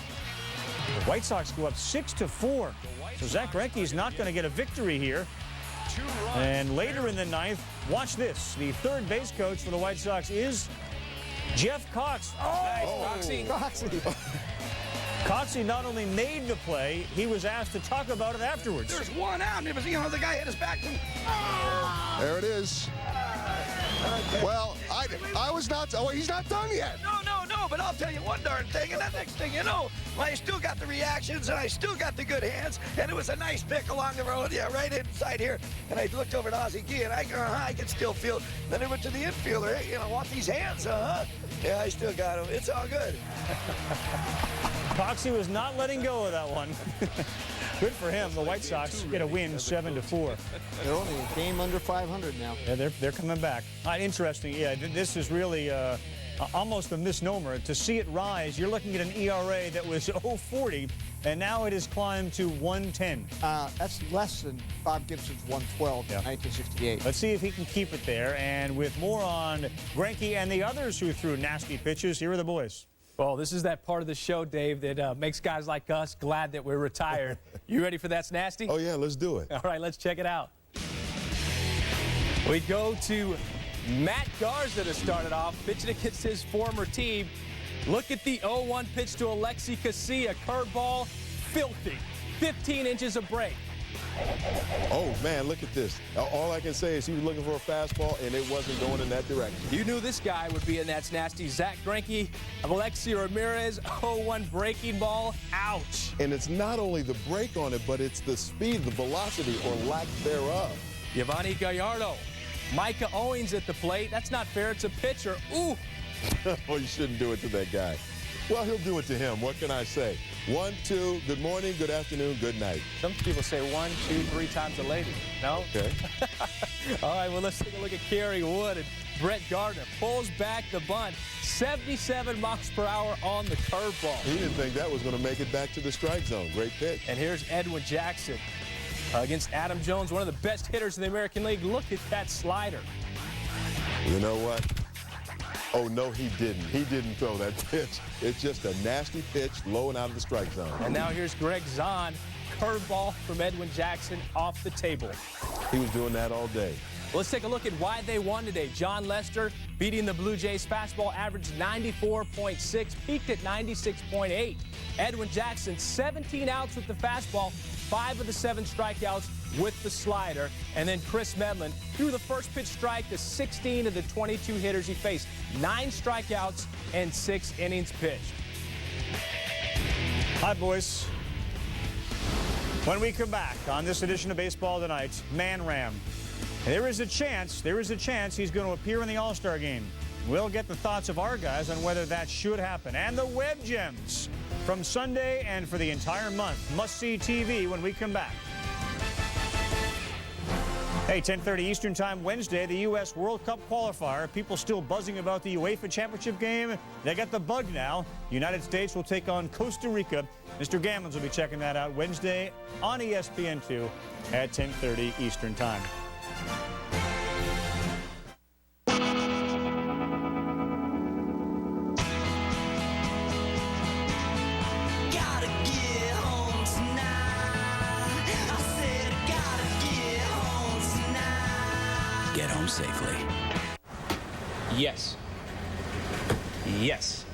The White Sox go up 6-4. So Zach Greinke is not going to get a victory here. And later in the 9th, watch this. The third base coach for the White Sox is Jeff Cox. Coxey not only made the play, he was asked to talk about it afterwards. There's 1 out, and the guy hit his back. There it is. Well, I was not. Oh, he's not done yet. No, but I'll tell you one darn thing, and that next thing you know, I still got the reactions, and I still got the good hands, and it was a nice pick along the road, yeah, right inside here. And I looked over at Ozzie Gee, and I can still feel. Then I went to the infielder. Hey, want these hands, Yeah, I still got them. It's all good. Coxey was not letting go of that one. Good for him. The White Sox get a win 7-4. They're only a game under 500 now. Yeah, they're coming back. Interesting. Yeah, this is really almost a misnomer. To see it rise, you're looking at an ERA that was 0.40, and now it has climbed to 1.10. That's less than Bob Gibson's 1.12 in 1968. Let's see if he can keep it there. And with more on Greinke and the others who threw nasty pitches, here are the boys. Well, this is that part of the show, Dave, that makes guys like us glad that we're retired. You ready for That's Nasty? Oh, yeah, let's do it. All right, let's check it out. We go to Matt Garza to start it off, pitching against his former team. Look at the 0-1 pitch to Alexi Casilla. Curveball, filthy. 15 inches of break. Oh, man, look at this. All I can say is he was looking for a fastball, and it wasn't going in that direction. You knew this guy would be in That's Nasty. Zach Greinke of Alexi Ramirez, 0-1 breaking ball. Ouch. And it's not only the break on it, but it's the speed, the velocity, or lack thereof. Giovanni Gallardo. Micah Owens at the plate. That's not fair. It's a pitcher. Ooh. Oh, you shouldn't do it to that guy. Well, he'll do it to him. What can I say? 1, 2, good morning, good afternoon, good night. Some people say 1, 2, 3 times a lady. No? Okay. All right, well, let's take a look at Kerry Wood. And Brett Gardner pulls back the bunt. 77 miles per hour on the curveball. He didn't think that was going to make it back to the strike zone. Great pitch. And here's Edwin Jackson against Adam Jones, one of the best hitters in the American League. Look at that slider. You know what? Oh, no, he didn't. He didn't throw that pitch. It's just a nasty pitch low and out of the strike zone. And now here's Greg Zahn. Curveball from Edwin Jackson off the table. He was doing that all day. Let's take a look at why they won today. John Lester beating the Blue Jays. Fastball averaged 94.6, peaked at 96.8. Edwin Jackson, 17 outs with the fastball, 5 of the 7 strikeouts with the slider. And then Chris Medlin threw the first pitch strike to 16 of the 22 hitters he faced. 9 strikeouts and 6 innings pitched. Hi, boys. When we come back on this edition of Baseball Tonight, Man Ram. There is a chance he's going to appear in the All-Star game. We'll get the thoughts of our guys on whether that should happen. And the Web Gems from Sunday and for the entire month. Must-see TV when we come back. Hey, 10:30 Eastern Time Wednesday, the U.S. World Cup qualifier. People still buzzing about the UEFA Championship game. They got the bug now. United States will take on Costa Rica. Mr. Gammons will be checking that out Wednesday on ESPN2 at 10:30 Eastern Time. Get home safely. Yes. Yes.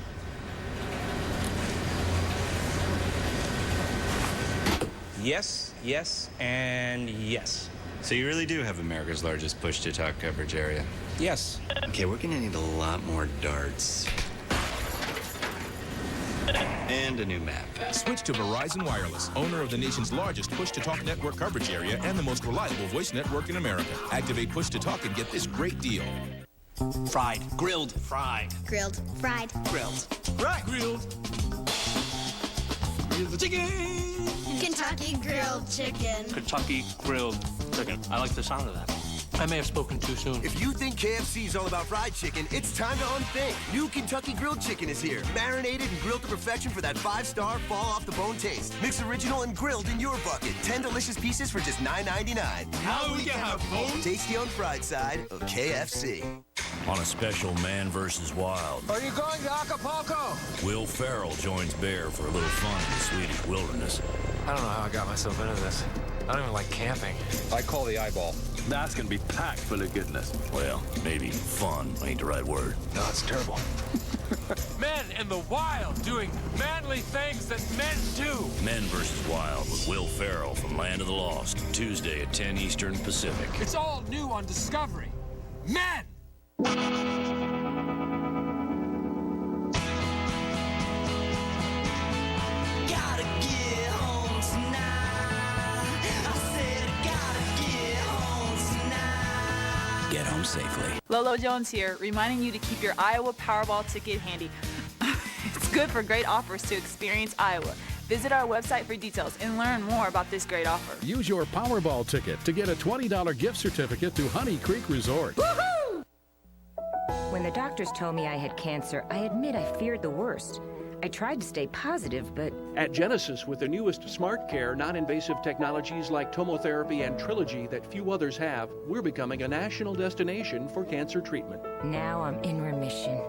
Yes, yes, and yes. So you really do have America's largest push-to-talk coverage area? Yes. Okay, we're gonna need a lot more darts. And a new map. Switch to Verizon Wireless, owner of the nation's largest push-to-talk network coverage area and the most reliable voice network in America. Activate push-to-talk and get this great deal. Fried. Grilled. Fried. Grilled. Fried. Grilled. Right. Grilled. Grilled chicken. Kentucky Grilled Chicken. Kentucky Grilled Chicken. I like the sound of that. I may have spoken too soon. If you think KFC is all about fried chicken, it's time to unthink. New Kentucky Grilled Chicken is here. Marinated and grilled to perfection for that 5-star fall-off-the-bone taste. Mix original and grilled in your bucket. 10 delicious pieces for just $9.99. Now we can have both. Tasty on fried side of KFC. On a special Man vs. Wild, Are you going to Acapulco? Will Ferrell joins Bear for a little fun in the Swedish wilderness. I don't know how I got myself into this. I don't even like camping. I call the eyeball. That's gonna be packed full of goodness. Well, maybe fun ain't the right word. No, it's terrible. Men in the wild doing manly things that men do. Men vs. Wild with Will Ferrell from Land of the Lost, Tuesday at 10 Eastern Pacific. It's all new on Discovery. Men! Get home safely. Lolo Jones here, reminding you to keep your Iowa Powerball ticket handy. It's good for great offers to experience Iowa. Visit our website for details and learn more about this great offer. Use your Powerball ticket to get a $20 gift certificate to Honey Creek Resort. Woohoo! When the doctors told me I had cancer, I admit I feared the worst. I tried to stay positive, but... At Genesis, with the newest smart care, non-invasive technologies like tomotherapy and Trilogy that few others have, we're becoming a national destination for cancer treatment. Now I'm in remission.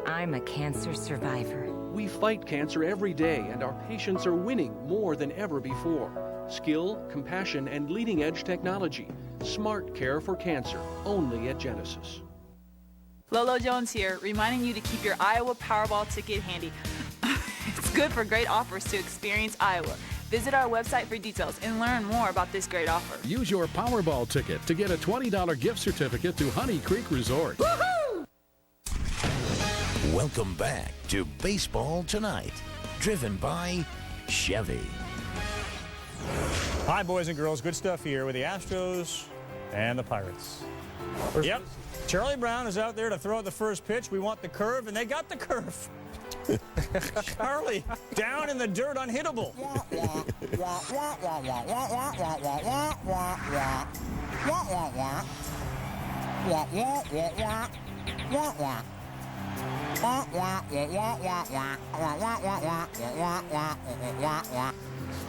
I'm a cancer survivor. We fight cancer every day, and our patients are winning more than ever before. Skill, compassion, and leading-edge technology. Smart care for cancer, only at Genesis. Lolo Jones here, reminding you to keep your Iowa Powerball ticket handy. It's good for great offers to experience Iowa. Visit our website for details and learn more about this great offer. Use your Powerball ticket to get a $20 gift certificate to Honey Creek Resort. Woohoo! Welcome back to Baseball Tonight, driven by Chevy. Hi, boys and girls. Good stuff here with the Astros and the Pirates. Yep. Charlie Brown is out there to throw out the first pitch. We want the curve, and they got the curve. Charlie, down in the dirt, unhittable.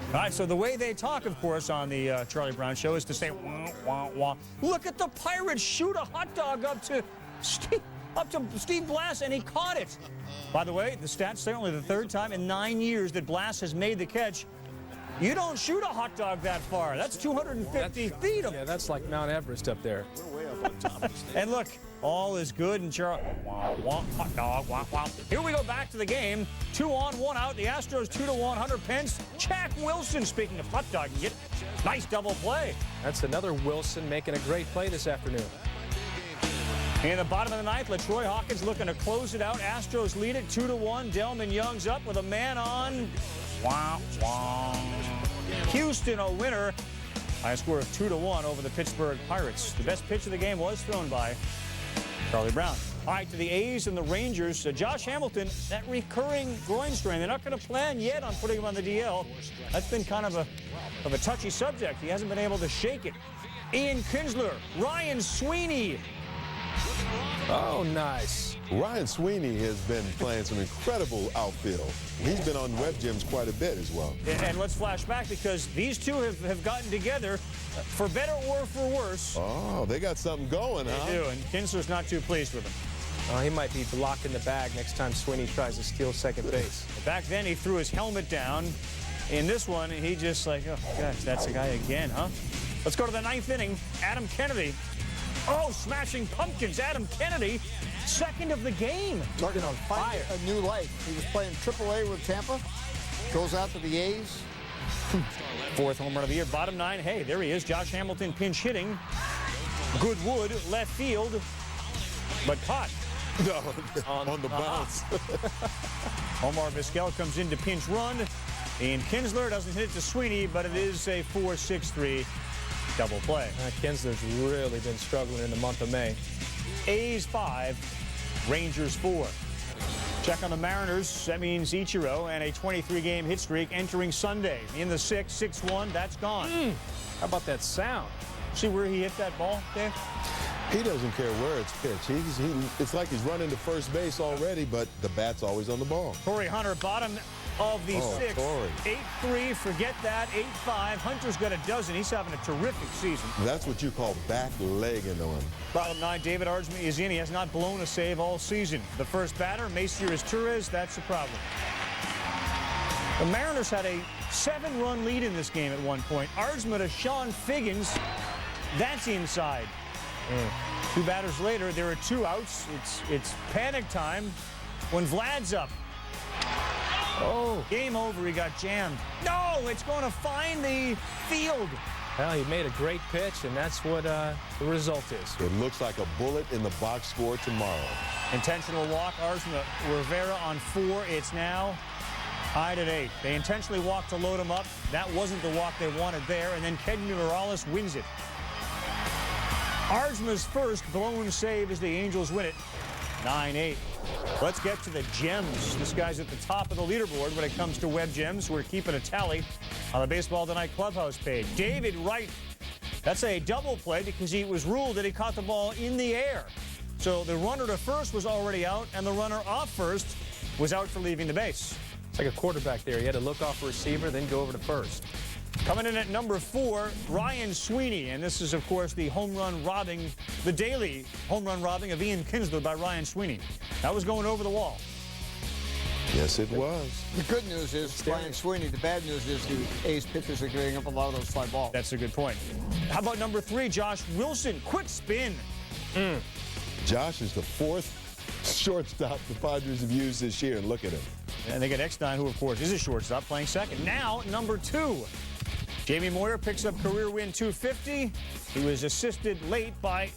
All right, so the way they talk, of course, on the Charlie Brown show is to say, wah, wah, wah. Look at the Pirates shoot a hot dog up to Steve Blass, and he caught it. By the way, the stats say only the third time in 9 years that Blass has made the catch. You don't shoot a hot dog that far. That's 250 feet. Yeah, that's like Mount Everest up there. We're way up on top. And look, all is good in Charlie. Hot dog, wah, wah. Here we go back to the game. 2 on, 1 out. The Astros 2-1. Hunter Pence. Jack Wilson, speaking of hot dog, you get nice double play. That's another Wilson making a great play this afternoon. In the bottom of the ninth, LaTroy Hawkins looking to close it out. Astros lead it 2-1. Delman Young's up with a man on. Wah, wah. Houston a winner by a score of 2-1 over the Pittsburgh Pirates. The best pitch of the game was thrown by Charlie Brown. All right, to the A's and the Rangers. Josh Hamilton, that recurring groin strain. They're not going to plan yet on putting him on the DL. That's been kind of a touchy subject. He hasn't been able to shake it. Ian Kinsler, Ryan Sweeney. Oh, nice. Ryan Sweeney has been playing some incredible outfield. He's been on web gyms quite a bit as well. And let's flash back because these two have gotten together for better or for worse. Oh, they got something going, huh? They do, and Kinsler's not too pleased with him. Oh, he might be blocking the bag next time Sweeney tries to steal second base. Back then, he threw his helmet down. In this one, he just like, oh, gosh, that's the guy again, huh? Let's go to the ninth inning. Adam Kennedy. Oh, smashing pumpkins. Adam Kennedy, second of the game. Looking on fire. A new life. He was playing AAA with Tampa. Goes out to the A's. Fourth home run of the year. Bottom nine. Hey, there he is. Josh Hamilton pinch hitting. Good wood, left field. But caught. No, on the bounce. Omar Vizquel comes in to pinch run. And Kinsler doesn't hit it to Sweeney, but it is a 4-6-3 double play. Kinsler's really been struggling in the month of May. A's 5, Rangers 4. Check on the Mariners. That means Ichiro and a 23-game hit streak entering Sunday. In the 6-1, that's gone. How about that sound? See where he hit that ball, Dave? He doesn't care where it's pitched. It's like he's running to first base already, but the bat's always on the ball. Torre Hunter, bottom of the 6. Torre. 8-3, forget that. 8-5. Hunter's got a dozen. He's having a terrific season. That's what you call back-legging on. Bottom 9, David Ardsman is in. He has not blown a save all season. The first batter, Macias Torres. That's the problem. The Mariners had a 7-run lead in this game at one point. Ardsman to Sean Figgins. That's inside. 2 batters later, there are 2 outs. It's panic time when Vlad's up. Oh, game over. He got jammed. No, it's going to find the field. Well, he made a great pitch, and that's what the result is. It looks like a bullet in the box score tomorrow. Intentional walk. Ardsman Rivera on 4. It's now tied at 8. They intentionally walked to load him up. That wasn't the walk they wanted there, and then Kendry Morales wins it. Ardsman's first blown save as the Angels win it. 9-8. Let's get to the gems. This guy's at the top of the leaderboard when it comes to web gems. We're keeping a tally on the Baseball Tonight Clubhouse page. David Wright. That's a double play because he was ruled that he caught the ball in the air. So the runner to first was already out, and the runner off first was out for leaving the base. It's like a quarterback there. He had to look off a receiver, then go over to first. Coming in at number 4, Ryan Sweeney. And this is, of course, the daily home run robbing of Ian Kinsler by Ryan Sweeney. That was going over the wall. Yes, it was. The good news is Ryan Sweeney. The bad news is the A's pitchers are getting up a lot of those fly balls. That's a good point. How about number 3, Josh Wilson? Quick spin. Josh is the 4th shortstop the Padres have used this year, and look at him. And they get X9, who, of course, is a shortstop, playing second. Now, number 2. Jamie Moyer picks up career win 250. He was assisted late by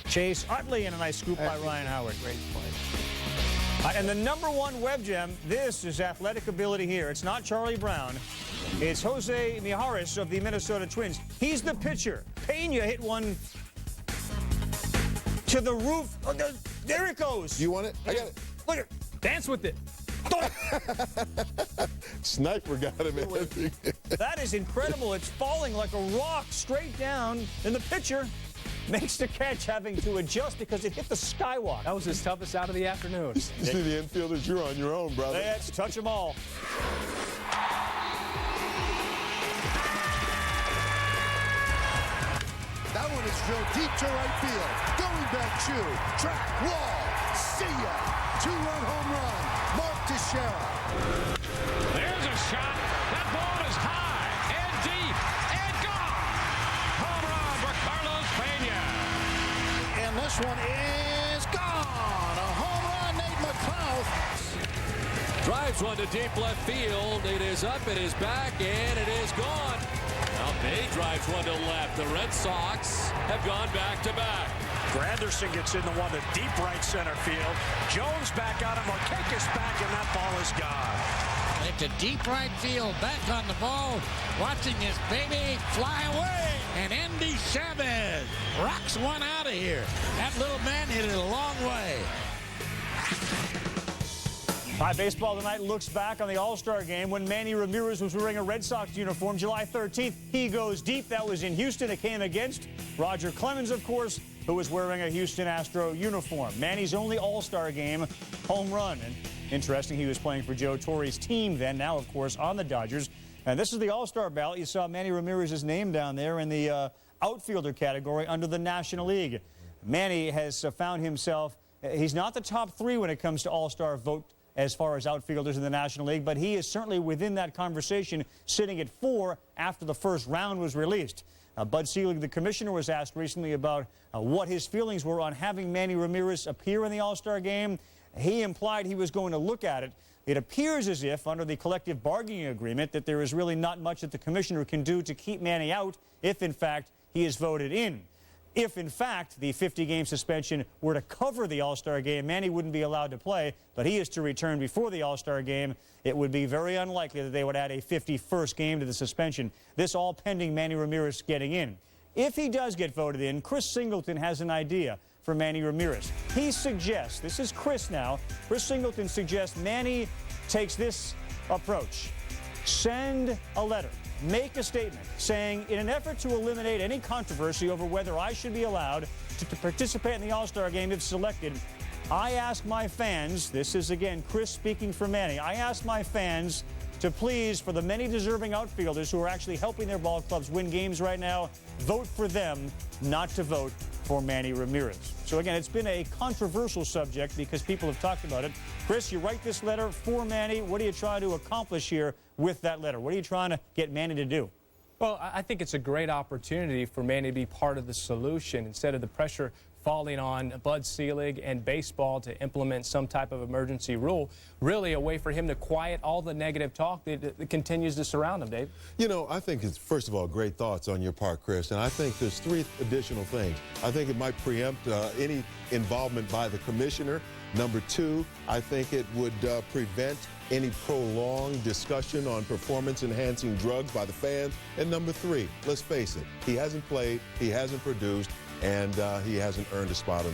Chase Utley and a nice scoop by Ryan Howard. Great play. And the number 1 web gem, this is athletic ability here. It's not Charlie Brown. It's Jose Mijares of the Minnesota Twins. He's the pitcher. Pena hit one to the roof. Oh, there it goes. You want it? I got it. Look at it. Dance with it. Sniper got him. That is incredible. It's falling like a rock straight down, and the pitcher makes the catch, having to adjust because it hit the skywalk. That was his toughest out of the afternoon. You see the infielders, you're on your own, brother. Let's touch them all. That one is drilled deep to right field. Going back, track, wall, see ya. 2-run home run. Mark Teixeira. There's a shot. That ball is high and deep and gone. Home run for Carlos Pena. And this one is gone. A home run, Nate McLeod. Drives one to deep left field. It is up, it is back, and it is gone. Now Bay drives one to left. The Red Sox have gone back-to-back. Granderson gets in the one to deep right center field. Jones back out, and Markakis back, and that ball is gone. Into deep right field, back on the ball, watching this baby fly away. And Andy Chavez rocks one out of here. That little man hit it a long way. High baseball tonight looks back on the All-Star game when Manny Ramirez was wearing a Red Sox uniform July 13th. He goes deep. That was in Houston. It came against Roger Clemens, of course, who was wearing a Houston Astro uniform. Manny's only All-Star game home run. And interesting, he was playing for Joe Torre's team then, now, of course, on the Dodgers. And this is the All-Star ballot. You saw Manny Ramirez's name down there in the outfielder category under the National League. Manny has found himself, he's not the top 3 when it comes to All-Star vote as far as outfielders in the National League, but he is certainly within that conversation, sitting at 4 after the first round was released. Bud Selig, the commissioner, was asked recently about what his feelings were on having Manny Ramirez appear in the All-Star game. He implied he was going to look at it. It appears as if, under the collective bargaining agreement, that there is really not much that the commissioner can do to keep Manny out if, in fact, he is voted in. If, in fact, the 50-game suspension were to cover the All-Star game, Manny wouldn't be allowed to play, but he is to return before the All-Star game. It would be very unlikely that they would add a 51st game to the suspension. This all pending Manny Ramirez getting in. If he does get voted in, Chris Singleton has an idea for Manny Ramirez. He suggests, this is Chris now, Chris Singleton suggests Manny takes this approach. Send a letter. Make a statement saying, in an effort to eliminate any controversy over whether I should be allowed to participate in the All-Star game if selected, I ask my fans, this is again Chris speaking for Manny, I ask my fans to please, for the many deserving outfielders who are actually helping their ball clubs win games right now, vote for them, not to vote for Manny Ramirez. So again, it's been a controversial subject because people have talked about it. Chris, you write this letter for Manny. What are you trying to accomplish here with that letter? What are you trying to get Manny to do? Well, I think it's a great opportunity for Manny to be part of the solution instead of the pressure falling on Bud Selig and baseball to implement some type of emergency rule. Really a way for him to quiet all the negative talk that continues to surround him, Dave. You know, I think it's, first of all, great thoughts on your part, Chris, and I think there's 3 additional things. I think it might preempt any involvement by the commissioner. Number 2, I think it would prevent any prolonged discussion on performance-enhancing drugs by the fans. And number 3, let's face it, he hasn't played, he hasn't produced, and he hasn't earned a spot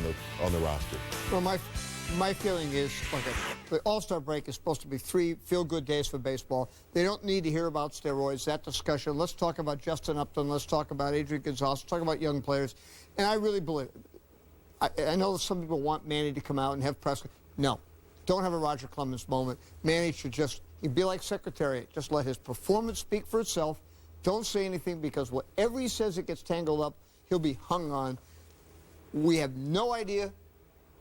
on the roster. Well, my feeling is, okay, the All-Star break is supposed to be 3 feel-good days for baseball. They don't need to hear about steroids, that discussion. Let's talk about Justin Upton. Let's talk about Adrian Gonzalez. Let's talk about young players. And I really believe, I know some people want Manny to come out and have press. No, don't have a Roger Clemens moment. Manny should just, he'd be like Secretariat. Just let his performance speak for itself. Don't say anything, because whatever he says it gets tangled up, he'll be hung on. We have no idea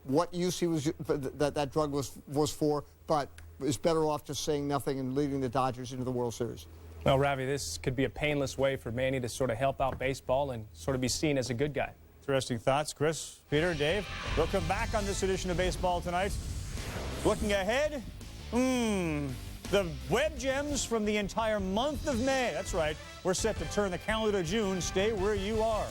what use he was that drug was for, but it's better off just saying nothing and leading the Dodgers into the World Series. Well, Ravi, this could be a painless way for Manny to sort of help out baseball and sort of be seen as a good guy. Interesting thoughts, Chris, Peter, Dave. We'll come back on this edition of Baseball Tonight. Looking ahead, the web gems from the entire month of May. That's right. We're set to turn the calendar to June. Stay where you are.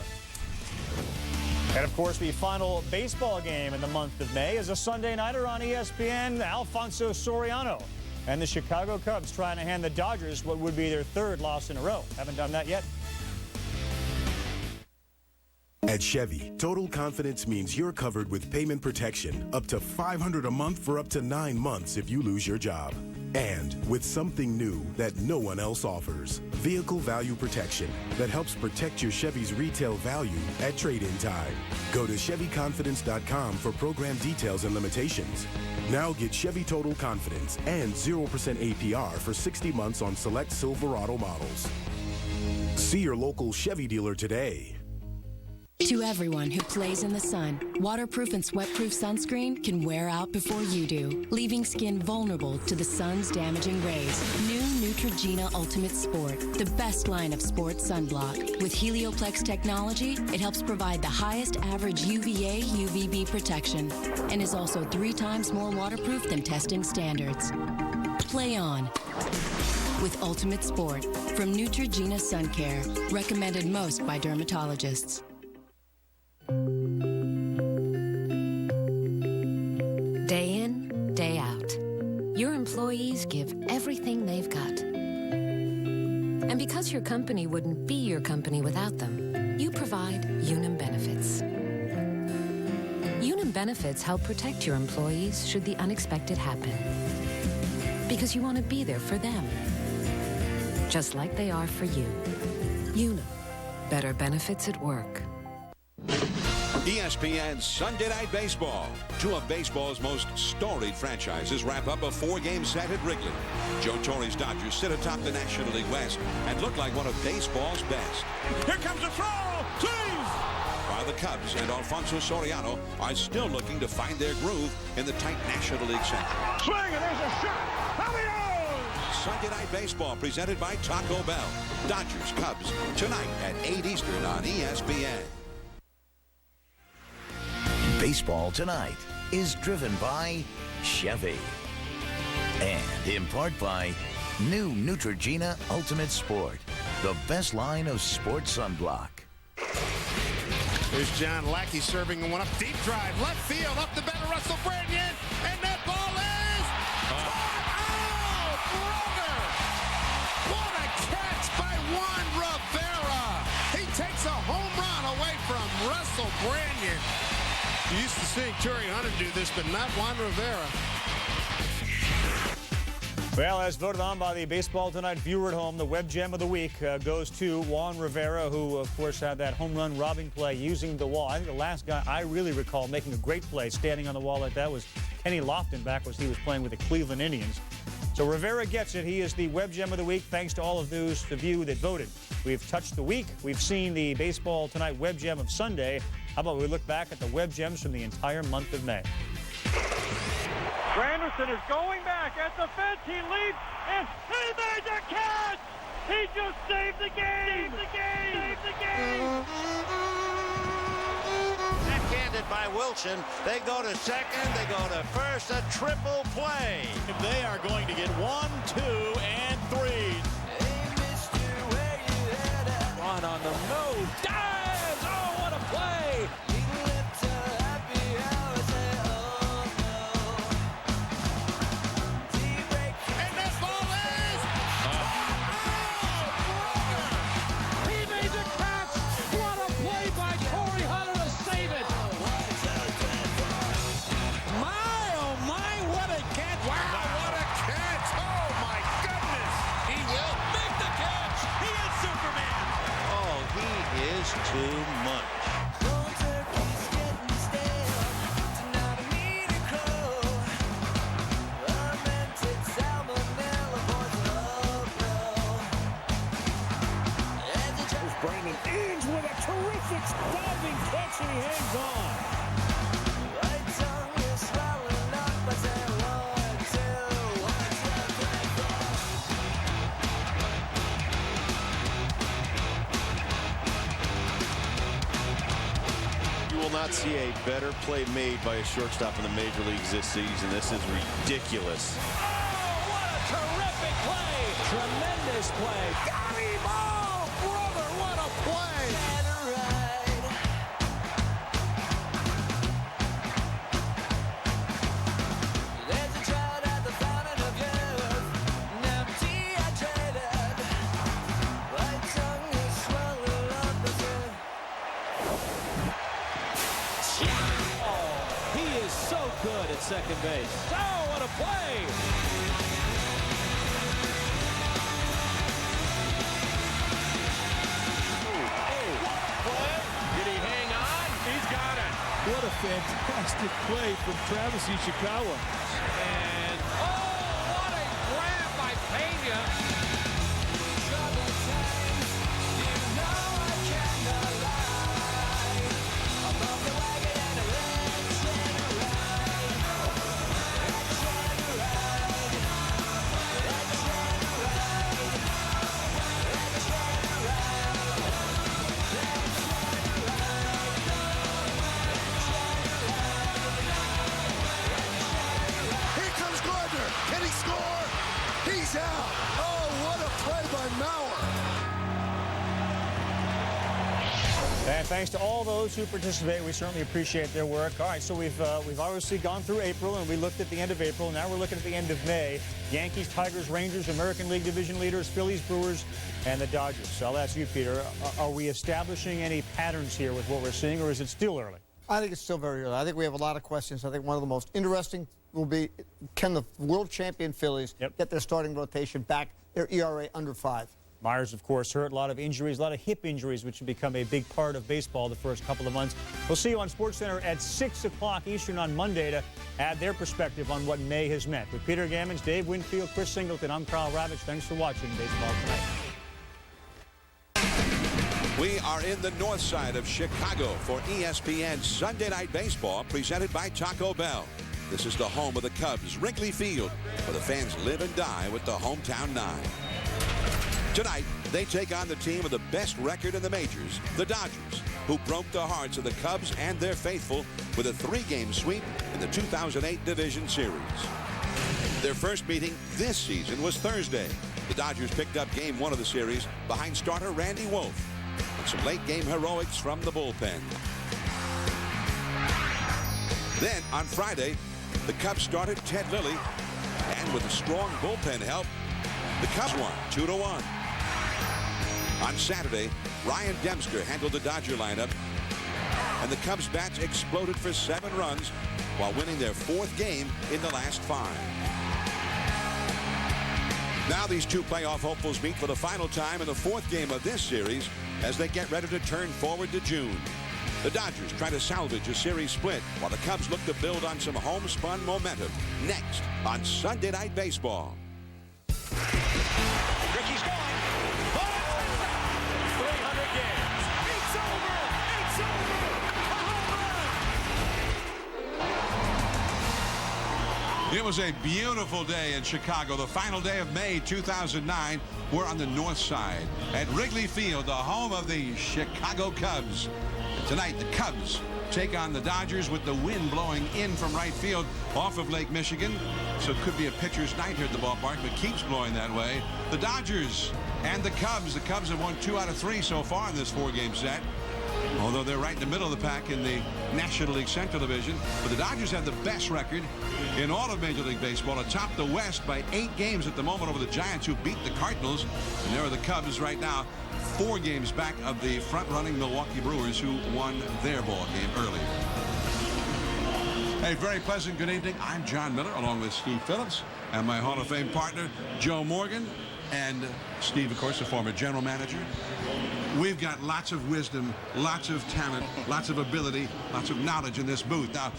And, of course, the final baseball game in the month of May is a Sunday nighter on ESPN. Alfonso Soriano and the Chicago Cubs trying to hand the Dodgers what would be their 3rd loss in a row. Haven't done that yet. At Chevy, total confidence means you're covered with payment protection up to $500 a month for up to 9 months if you lose your job. And with something new that no one else offers, vehicle value protection that helps protect your Chevy's retail value at trade-in time. Go to ChevyConfidence.com for program details and limitations. Now get Chevy Total Confidence and 0% APR for 60 months on select Silverado models. See your local Chevy dealer today. To everyone who plays in the sun, waterproof and sweatproof sunscreen can wear out before you do, leaving skin vulnerable to the sun's damaging rays. New Neutrogena Ultimate Sport, the best line of sports sunblock. With Helioplex technology, it helps provide the highest average UVA, UVB protection, and is also 3 times more waterproof than testing standards. Play on with Ultimate Sport from Neutrogena Sun Care, recommended most by dermatologists. Day in, day out, your employees give everything they've got. And because your company wouldn't be your company without them, you provide Unum Benefits. Unum Benefits help protect your employees should the unexpected happen. because you want to be there for them, just like they are for you. Unum. Better benefits at work. ESPN Sunday Night Baseball. Two of baseball's most storied franchises wrap up a 4-game set at Wrigley. Joe Torre's Dodgers sit atop the National League West and look like one of baseball's best. Here comes a throw! Please! While the Cubs and Alfonso Soriano are still looking to find their groove in the tight National League Central. Swing, and there's a shot. Sunday Night Baseball presented by Taco Bell. Dodgers Cubs tonight at 8 Eastern on ESPN. Baseball Tonight is driven by Chevy and in part by new Neutrogena Ultimate Sport, the best line of sports sunblock. There's John Lackey serving one up, deep drive, left field, up the bat of Russell Branyan, and that ball is caught! Oh, brother! What a catch by Juan Rivera! He takes a home run away from Russell Branyan. You used to see Terry Hunter do this, but not Juan Rivera. Well, as voted on by the Baseball Tonight viewer at home, the web gem of the week goes to Juan Rivera, who, of course, had that home run robbing play using the wall. I think the last guy I really recall making a great play standing on the wall like that was Kenny Lofton back when he was playing with the Cleveland Indians. So Rivera gets it. He is the web gem of the week, thanks to all of those of you that voted. We've touched the week. We've seen the Baseball Tonight web gem of Sunday. How about we look back at the web gems from the entire month of May? Granderson is going back at the fence. He leaps, and he made the catch! He just saved the game! Saved the game! Backhanded by Wilson. They go to second. They go to first. A triple play. They are going to get 1, 2, and 3. One on the move. Dives! Oh, what a play! Too much. Brandon Inge with a terrific diving catch, and he hangs on. Not see a better play made by a shortstop in the major leagues this season. This is ridiculous. Oh, what a terrific play! Tremendous play. Got him! Oh, brother, what a play! Good at second base. Oh, what a play! Did he hang on? He's got it. What a fantastic play from Travis Ishikawa. And, oh, what a grab by Pena. And thanks to all those who participate. We certainly appreciate their work. All right, so we've obviously gone through April, and we looked at the end of April. Now we're looking at the end of May. Yankees, Tigers, Rangers, American League division leaders, Phillies, Brewers, and the Dodgers. So I'll ask you, Peter, are we establishing any patterns here with what we're seeing, or is it still early? I think it's still very early. I think we have a lot of questions. I think one of the most interesting will be, can the world champion Phillies get their starting rotation back, their ERA under 5? Myers, of course, hurt, a lot of injuries, a lot of hip injuries, which have become a big part of baseball the first couple of months. We'll see you on SportsCenter at 6 o'clock Eastern on Monday to add their perspective on what May has meant. With Peter Gammons, Dave Winfield, Chris Singleton, I'm Carl Ravitch. Thanks for watching Baseball Tonight. We are in the north side of Chicago for ESPN Sunday Night Baseball, presented by Taco Bell. This is the home of the Cubs, Wrigley Field, where the fans live and die with the hometown 9. Tonight, they take on the team with the best record in the majors, the Dodgers, who broke the hearts of the Cubs and their faithful with a 3-game sweep in the 2008 Division Series. Their first meeting this season was Thursday. The Dodgers picked up Game 1 of the series behind starter Randy Wolf and some late-game heroics from the bullpen. Then, on Friday, the Cubs started Ted Lilly, and with a strong bullpen help, the Cubs won 2-1. On Saturday, Ryan Dempster handled the Dodger lineup, and the Cubs bats exploded for 7 runs while winning their 4th game in the last 5. Now these two playoff hopefuls meet for the final time in the 4th game of this series as they get ready to turn forward to June. The Dodgers try to salvage a series split while the Cubs look to build on some homespun momentum. Next on Sunday Night Baseball. Ricky's going. 300 games. It's over. It's over. A home run. It was a beautiful day in Chicago. The final day of May 2009. We're on the north side at Wrigley Field, the home of the Chicago Cubs. Tonight, the Cubs take on the Dodgers with the wind blowing in from right field off of Lake Michigan. So it could be a pitcher's night here at the ballpark, but keeps blowing that way. The Dodgers and the Cubs. The Cubs have won 2 out of 3 so far in this 4-game set, although they're right in the middle of the pack in the National League Central Division. But the Dodgers have the best record in all of Major League Baseball, atop the West by 8 games at the moment over the Giants, who beat the Cardinals. And there are the Cubs right now, 4 games back of the front-running Milwaukee Brewers, who won their ball game earlier. Hey, very pleasant good evening. I'm Jon Miller, along with Steve Phillips and my Hall of Fame partner, Joe Morgan. And Steve, of course, the former general manager. We've got lots of wisdom, lots of talent, lots of ability, lots of knowledge in this booth. Now,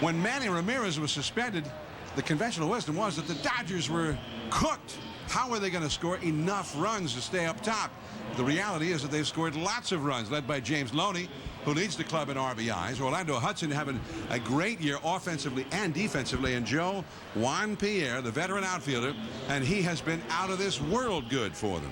when Manny Ramirez was suspended, the conventional wisdom was that the Dodgers were cooked. How are they going to score enough runs to stay up top? The reality is that they've scored lots of runs, led by James Loney, who leads the club in RBIs. Orlando Hudson having a great year offensively and defensively. And Joe, Juan Pierre, the veteran outfielder, and he has been out of this world good for them.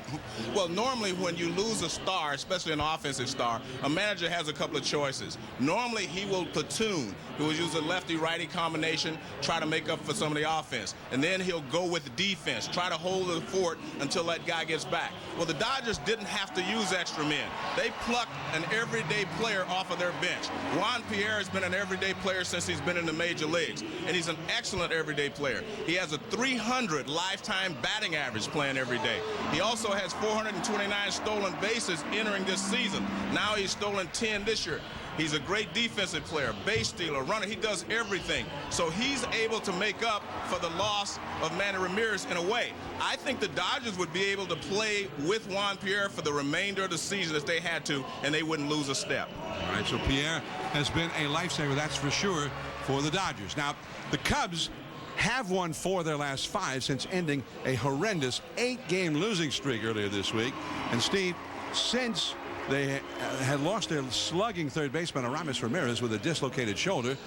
Well, normally when you lose a star, especially an offensive star, a manager has a couple of choices. Normally he will platoon. He will use a lefty-righty combination, try to make up for some of the offense. And then he'll go with the defense, try to hold the fort until that guy gets back. Well, the Dodgers didn't have to use extra men. They plucked an everyday player off of their bench. Juan Pierre has been an everyday player since he's been in the major leagues, and he's an excellent everyday player. He has a 300 lifetime batting average playing every day. He also has 429 stolen bases entering this season. Now he's stolen 10 this year. He's a great defensive player, base stealer, runner. He does everything. So he's able to make up for the loss of Manny Ramirez in a way. I think the Dodgers would be able to play with Juan Pierre for the remainder of the season if they had to, and they wouldn't lose a step. All right, so Pierre has been a lifesaver, that's for sure, for the Dodgers. Now, the Cubs have won 4 of their last 5 since ending a horrendous 8-game losing streak earlier this week. And Steve, since they had lost their slugging third baseman Aramis Ramirez with a dislocated shoulder,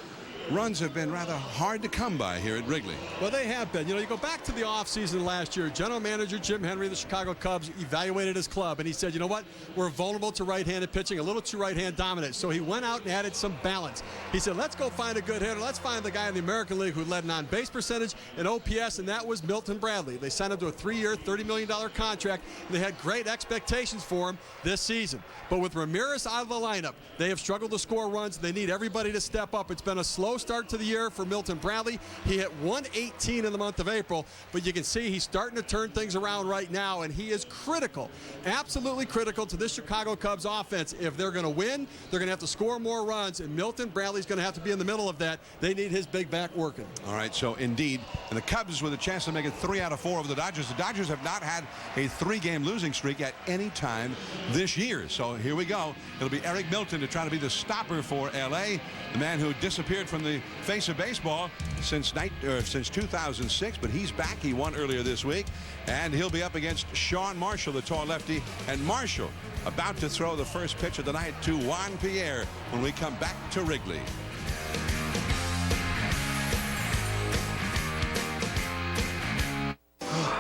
runs have been rather hard to come by here at Wrigley. Well, they have been. You know, you go back to the offseason last year, general manager Jim Henry of the Chicago Cubs evaluated his club, and he said, you know what, we're vulnerable to right-handed pitching, a little too right-hand dominant. So he went out and added some balance. He said, let's go find a good hitter. Let's find the guy in the American League who led an on-base percentage and OPS, and that was Milton Bradley. They signed him to a 3-year, $30 million contract, and they had great expectations for him this season. But with Ramirez out of the lineup, they have struggled to score runs. They need everybody to step up. It's been a slow slow start to the year for Milton Bradley. He hit 118 in the month of April, but you can see he's starting to turn things around right now, and he is critical, absolutely critical to this Chicago Cubs offense. If they're going to win, they're going to have to score more runs, and Milton Bradley's going to have to be in the middle of that. They need his big back working. All right, so indeed, and the Cubs with a chance to make it 3 out of 4 over the Dodgers. The Dodgers have not had a 3-game losing streak at any time this year. So here we go. It'll be Eric Milton to try to be the stopper for L.A., the man who disappeared from the face of baseball since 2006, but he's back. He won earlier this week, and he'll be up against Sean Marshall, the tall lefty, and Marshall about to throw the first pitch of the night to Juan Pierre when we come back to Wrigley.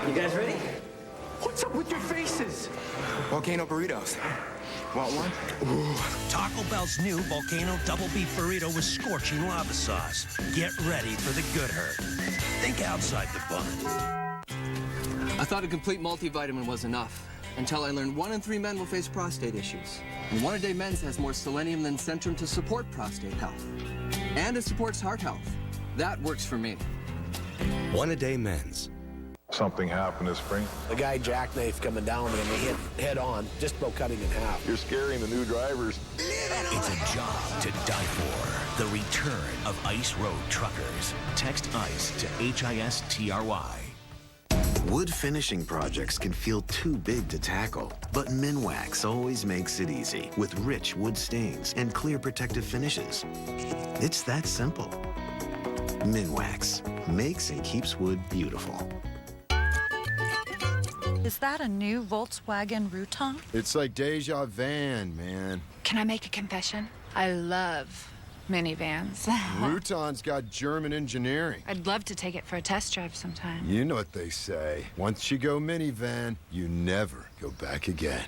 You guys ready? What's up with your faces? Volcano burritos. Want one? Ooh. Taco Bell's new Volcano Double Beef Burrito with scorching lava sauce. Get ready for the good hurt. Think outside the bun. I thought a complete multivitamin was enough until I learned 1 in 3 men will face prostate issues. And One A Day Men's has more selenium than Centrum to support prostate health. And it supports heart health. That works for me. One A Day Men's. Something happened this spring. The guy jackknifed coming down and he hit head on, just about cutting in half. You're scaring the new drivers. It's a job to die for. The return of Ice Road Truckers. Text ICE to HISTRY. Wood finishing projects can feel too big to tackle, but Minwax always makes it easy with rich wood stains and clear protective finishes. It's that simple. Minwax makes and keeps wood beautiful. Is that a new Volkswagen Routan? It's like Deja Van, man. Can I make a confession? I love minivans. Routan's got German engineering. I'd love to take it for a test drive sometime. You know what they say. Once you go minivan, you never go back again.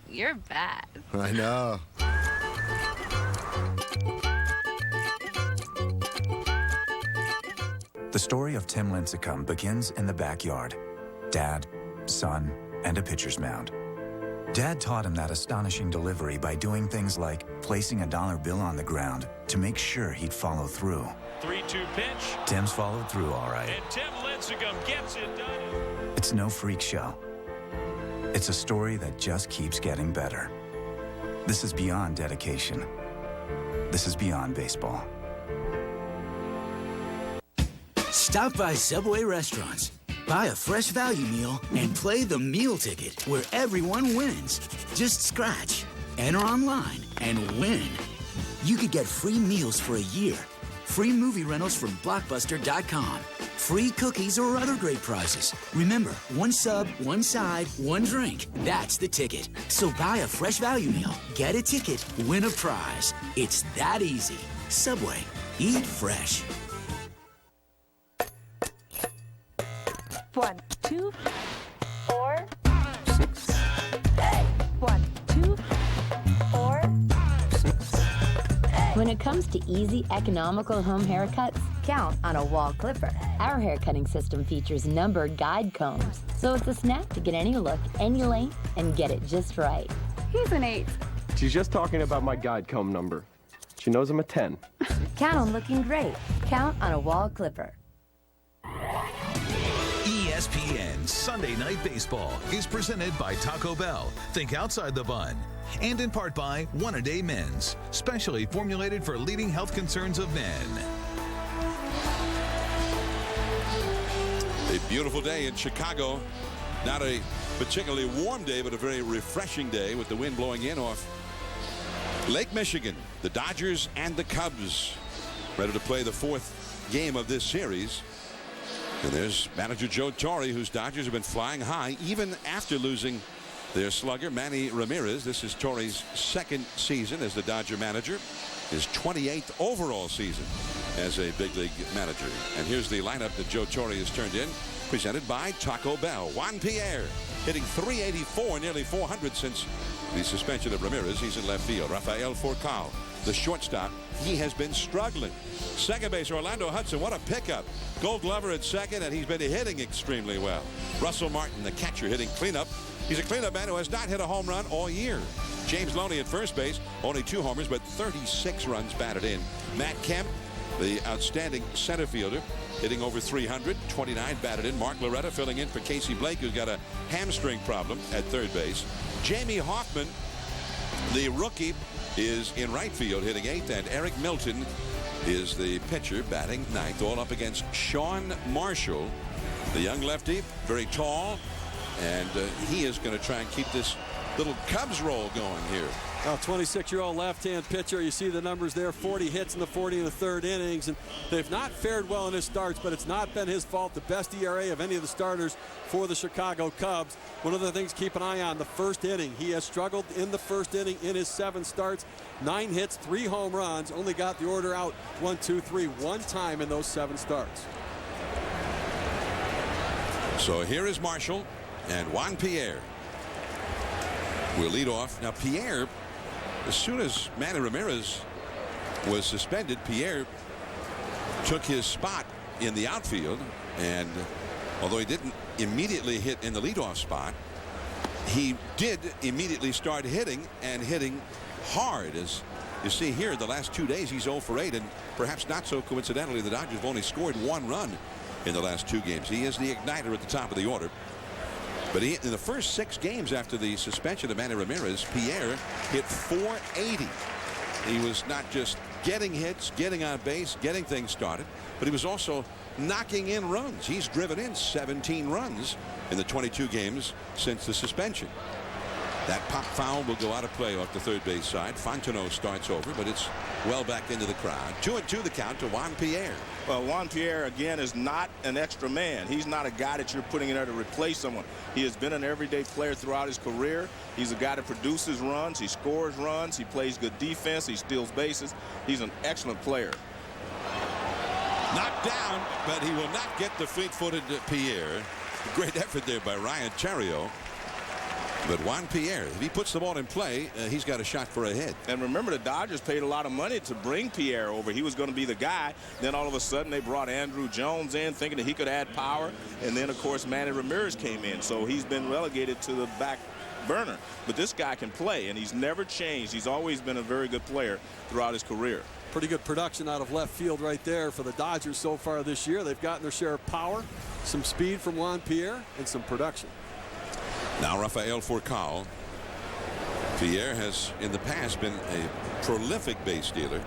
You're bad. I know. The story of Tim Lincecum begins in the backyard. Dad, son, and a pitcher's mound. Dad taught him that astonishing delivery by doing things like placing a dollar bill on the ground to make sure he'd follow through. 3-2 pitch. Tim's followed through all right. And Tim Lincecum gets it done. It's no freak show. It's a story that just keeps getting better. This is beyond dedication. This is beyond baseball. Stop by Subway restaurants, buy a fresh value meal, and play the meal ticket where everyone wins. Just scratch, enter online, and win. You could get free meals for a year, free movie rentals from Blockbuster.com, free cookies or other great prizes. Remember, 1 sub, 1 side, 1 drink. That's the ticket. So buy a fresh value meal, get a ticket, win a prize. It's that easy. Subway. Eat fresh. 1, 2, 4, 6, 8. 1, 2, 4, 6, 8. When it comes to easy, economical home haircuts, count on a wall clipper. Our hair cutting system features numbered guide combs, so it's a snap to get any look, any length, and get it just right. He's an 8. She's just talking about my guide comb number. She knows I'm a 10. Count on looking great. Count on a wall clipper. ESPN Sunday Night Baseball is presented by Taco Bell. Think outside the bun. And in part by One A Day Men's, specially formulated for leading health concerns of men. A beautiful day in Chicago. Not a particularly warm day, but a very refreshing day with the wind blowing in off Lake Michigan. The Dodgers and the Cubs ready to play the 4th game of this series. And there's manager Joe Torre, whose Dodgers have been flying high even after losing their slugger Manny Ramirez. This is Torre's 2nd season as the Dodger manager, his 28th overall season as a big league manager. And here's the lineup that Joe Torre has turned in, presented by Taco Bell. Juan Pierre hitting .384, nearly .400 since the suspension of Ramirez. He's in left field. Rafael Furcal, the shortstop, he has been struggling. Second base, Orlando Hudson, what a pickup. Gold Glover at second, and he's been hitting extremely well. Russell Martin, the catcher, hitting cleanup. He's a cleanup man who has not hit a home run all year. James Loney at first base, only 2 homers, but 36 runs batted in. Matt Kemp, the outstanding center fielder, hitting over 300, 29 batted in. Mark Loretta filling in for Casey Blake, who's got a hamstring problem at third base. Jamie Hoffman, the rookie, is in right field hitting 8th, and Eric Milton is the pitcher batting 9th, all up against Sean Marshall, the young lefty, very tall, and he is going to try and keep this little Cubs roll going here. Well, 26-year-old left-hand pitcher. You see the numbers there, 40 hits in the 40 and the third innings, and they've not fared well in his starts, but it's not been his fault. The best ERA of any of the starters for the Chicago Cubs. One of the things to keep an eye on, the first inning. He has struggled in the first inning in his 7 starts. 9 hits, 3 home runs, only got the order out 1, 2, 3 one time in those 7 starts. So here is Marshall, and Juan Pierre will lead off. Now Pierre, as soon as Manny Ramirez was suspended, Pierre took his spot in the outfield, and although he didn't immediately hit in the leadoff spot, he did immediately start hitting, and hitting hard. As you see here, the last 2 days he's 0 for 8, and perhaps not so coincidentally, the Dodgers have only scored 1 run in the last 2 games. He is the igniter at the top of the order. But in the first 6 games after the suspension of Manny Ramirez, Pierre hit .480. He was not just getting hits, getting on base, getting things started, but he was also knocking in runs. He's driven in 17 runs in the 22 games since the suspension. That pop foul will go out of play off the third base side. Fontenot starts over, but it's well back into the crowd. 2-2 the count to Juan Pierre. Well, Juan Pierre, again, is not an extra man. He's not a guy that you're putting in there to replace someone. He has been an everyday player throughout his career. He's a guy that produces runs. He scores runs. He plays good defense. He steals bases. He's an excellent player. Knocked down, but he will not get the fleet-footed Pierre. Great effort there by Ryan Theriot. But Juan Pierre, if he puts the ball in play, he's got a shot for a hit. And remember, the Dodgers paid a lot of money to bring Pierre over. He was going to be the guy. Then all of a sudden they brought Andrew Jones in, thinking that he could add power. And then, of course, Manny Ramirez came in. So he's been relegated to the back burner. But this guy can play, and he's never changed. He's always been a very good player throughout his career. Pretty good production out of left field right there for the Dodgers so far this year. They've gotten their share of power, some speed from Juan Pierre, and some production. Now Rafael Furcal. Pierre has in the past been a prolific base stealer.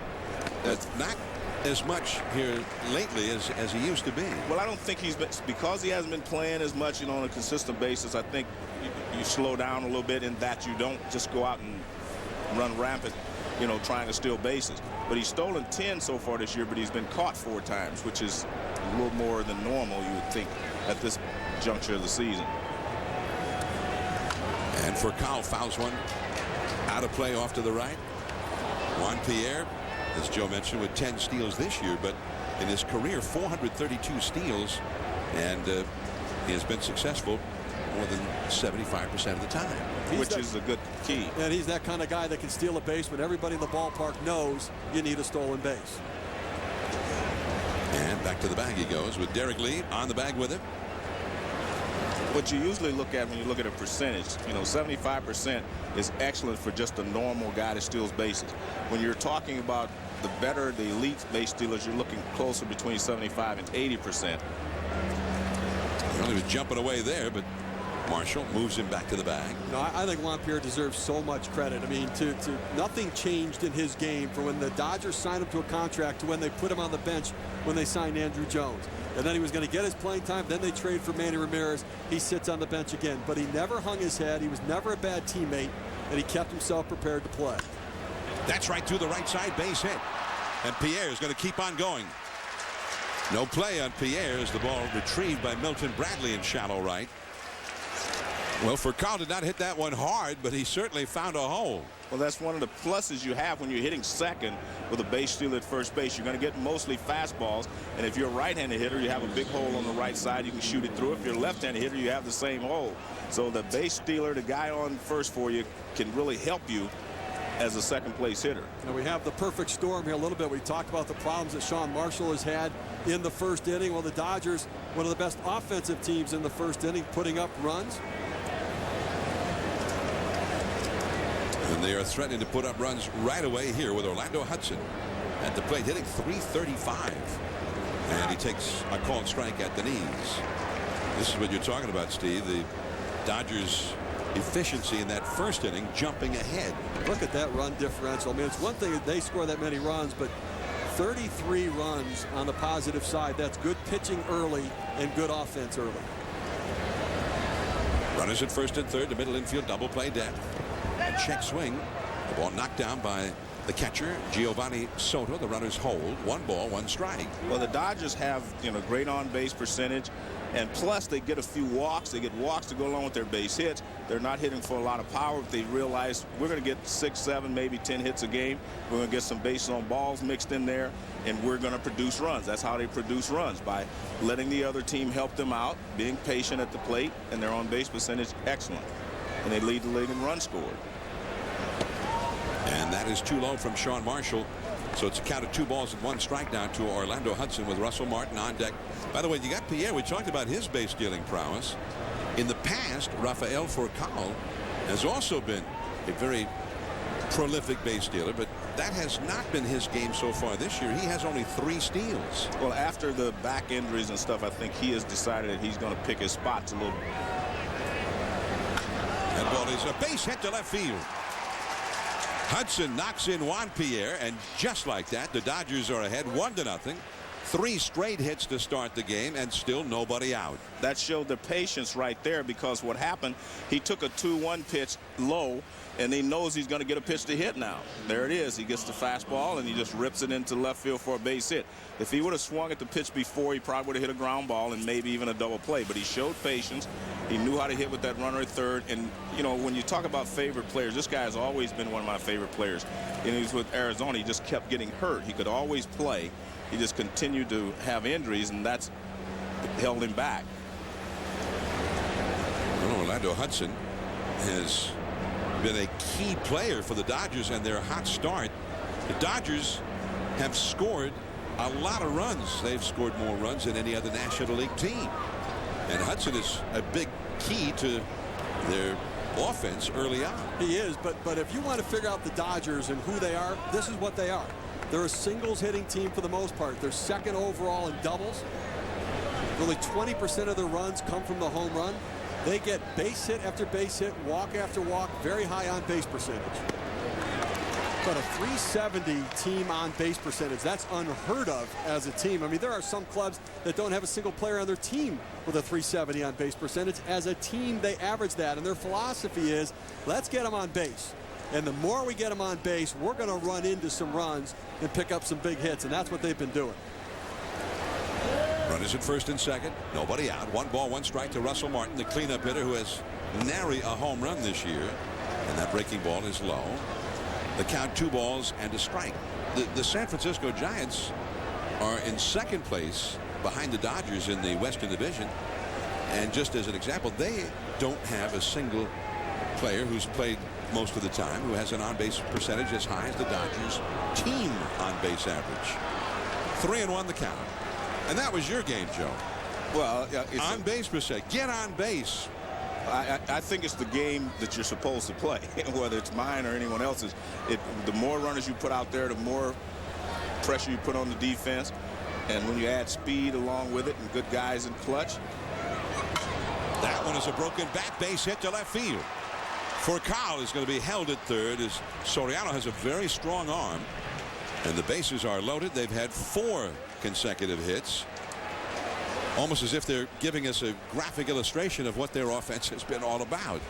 That's not as much here lately as he used to be. Well, I don't think he's been, because he hasn't been playing as much, on a consistent basis. I think you slow down a little bit in that you don't just go out and run rampant, trying to steal bases. But he's stolen 10 so far this year, but he's been caught 4 times, which is a little more than normal, you would think, at this juncture of the season. And Furcal fouls one out of play off to the right. Juan Pierre, as Joe mentioned, with 10 steals this year, but in his career 432 steals, and he has been successful more than 75% of the time. Which is a good key. And he's that kind of guy that can steal a base when everybody in the ballpark knows you need a stolen base. And back to the bag he goes with Derek Lee on the bag with him. What you usually look at when you look at a percentage, 75% is excellent for just a normal guy that steals bases. When you're talking about the better, the elite base stealers, you're looking closer between 75 and 80%. Well, he was jumping away there, but Marshall moves him back to the bag. I think Juan Pierre deserves so much credit. I mean, nothing changed in his game from when the Dodgers signed him to a contract to when they put him on the bench when they signed Andrew Jones. And then he was going to get his playing time. Then they trade for Manny Ramirez. He sits on the bench again. But he never hung his head. He was never a bad teammate. And he kept himself prepared to play. That's right through the right side, base hit. And Pierre is going to keep on going. No play on Pierre as the ball retrieved by Milton Bradley in shallow right. Well, Furcal did not hit that one hard, but he certainly found a hole. Well, that's one of the pluses you have when you're hitting second with a base stealer at first base. You're going to get mostly fastballs, and if you're a right-handed hitter, you have a big hole on the right side. You can shoot it through. If you're a left-handed hitter, you have the same hole. So the base stealer, the guy on first for you, can really help you as a second-place hitter. We have the perfect storm here a little bit. We talked about the problems that Sean Marshall has had in the first inning. Well, the Dodgers, one of the best offensive teams in the first inning, putting up runs. And they are threatening to put up runs right away here with Orlando Hudson at the plate, hitting .335. And he takes a called strike at the knees. This is what you're talking about, Steve. The Dodgers' efficiency in that first inning, jumping ahead. Look at that run differential. I mean, it's one thing that they score that many runs, but 33 runs on the positive side. That's good pitching early and good offense early. Runners at first and third, the middle infield double play depth. And check swing. The ball knocked down by the catcher, Giovanni Soto. The runners hold. 1 ball, 1 strike. Well, the Dodgers have, great on-base percentage, and plus they get a few walks. They get walks to go along with their base hits. They're not hitting for a lot of power, but they realize we're going to get 6, 7, maybe 10 hits a game. We're going to get some bases on balls mixed in there, and we're going to produce runs. That's how they produce runs, by letting the other team help them out, being patient at the plate, and their on-base percentage excellent. And they lead the league in runs scored. And that is too low from Sean Marshall. So it's a count of 2 balls and 1 strike down to Orlando Hudson with Russell Martin on deck. By the way, you got Pierre. We talked about his base stealing prowess. In the past, Rafael Furcal has also been a very prolific base stealer, but that has not been his game so far this year. He has only 3 steals. Well, after the back injuries and stuff, I think he has decided that he's going to pick his spots a little. That ball is a base hit to left field. Hudson knocks in Juan Pierre, and just like that, the Dodgers are ahead 1-0. 3 straight hits to start the game, and still nobody out. That showed the patience right there, because what happened, he took a 2-1 pitch low, and he knows he's going to get a pitch to hit now. There it is. He gets the fastball, and he just rips it into left field for a base hit. If he would have swung at the pitch before, he probably would have hit a ground ball and maybe even a double play. But he showed patience. He knew how to hit with that runner at third. And, when you talk about favorite players, this guy has always been one of my favorite players. And he was with Arizona. He just kept getting hurt. He could always play. He just continued to have injuries, and that's held him back. Well, Orlando Hudson has been a key player for the Dodgers and their hot start. The Dodgers have scored a lot of runs. They've scored more runs than any other National League team. And Hudson is a big key to their offense early on. He is, but if you want to figure out the Dodgers and who they are, this is what they are. They're a singles hitting team for the most part. They're second overall in doubles. Only 20% of their runs come from the home run. They get base hit after base hit, walk after walk, very high on base percentage. But a .370 team on base percentage, that's unheard of as a team. I mean, there are some clubs that don't have a single player on their team with a .370 on base percentage. As a team, they average that, and their philosophy is, let's get them on base. And the more we get them on base, we're going to run into some runs and pick up some big hits, and that's what they've been doing. Runners at first and second, nobody out. 1 ball, 1 strike to Russell Martin, the cleanup hitter who has nary a home run this year. And that breaking ball is low. The count 2 balls and a strike. The San Francisco Giants are in second place behind the Dodgers in the Western Division. And just as an example, they don't have a single player who's played most of the time who has an on-base percentage as high as the Dodgers team on-base average. 3-1 the count. And that was your game, Joe. Well, on base percentage. Get on base. I think it's the game that you're supposed to play, whether it's mine or anyone else's. The more runners you put out there, the more pressure you put on the defense. And when you add speed along with it and good guys in clutch. That one is a broken back base hit to left field. Furcal is going to be held at third as Soriano has a very strong arm. And the bases are loaded. They've had 4 consecutive hits. Almost as if they're giving us a graphic illustration of what their offense has been all about.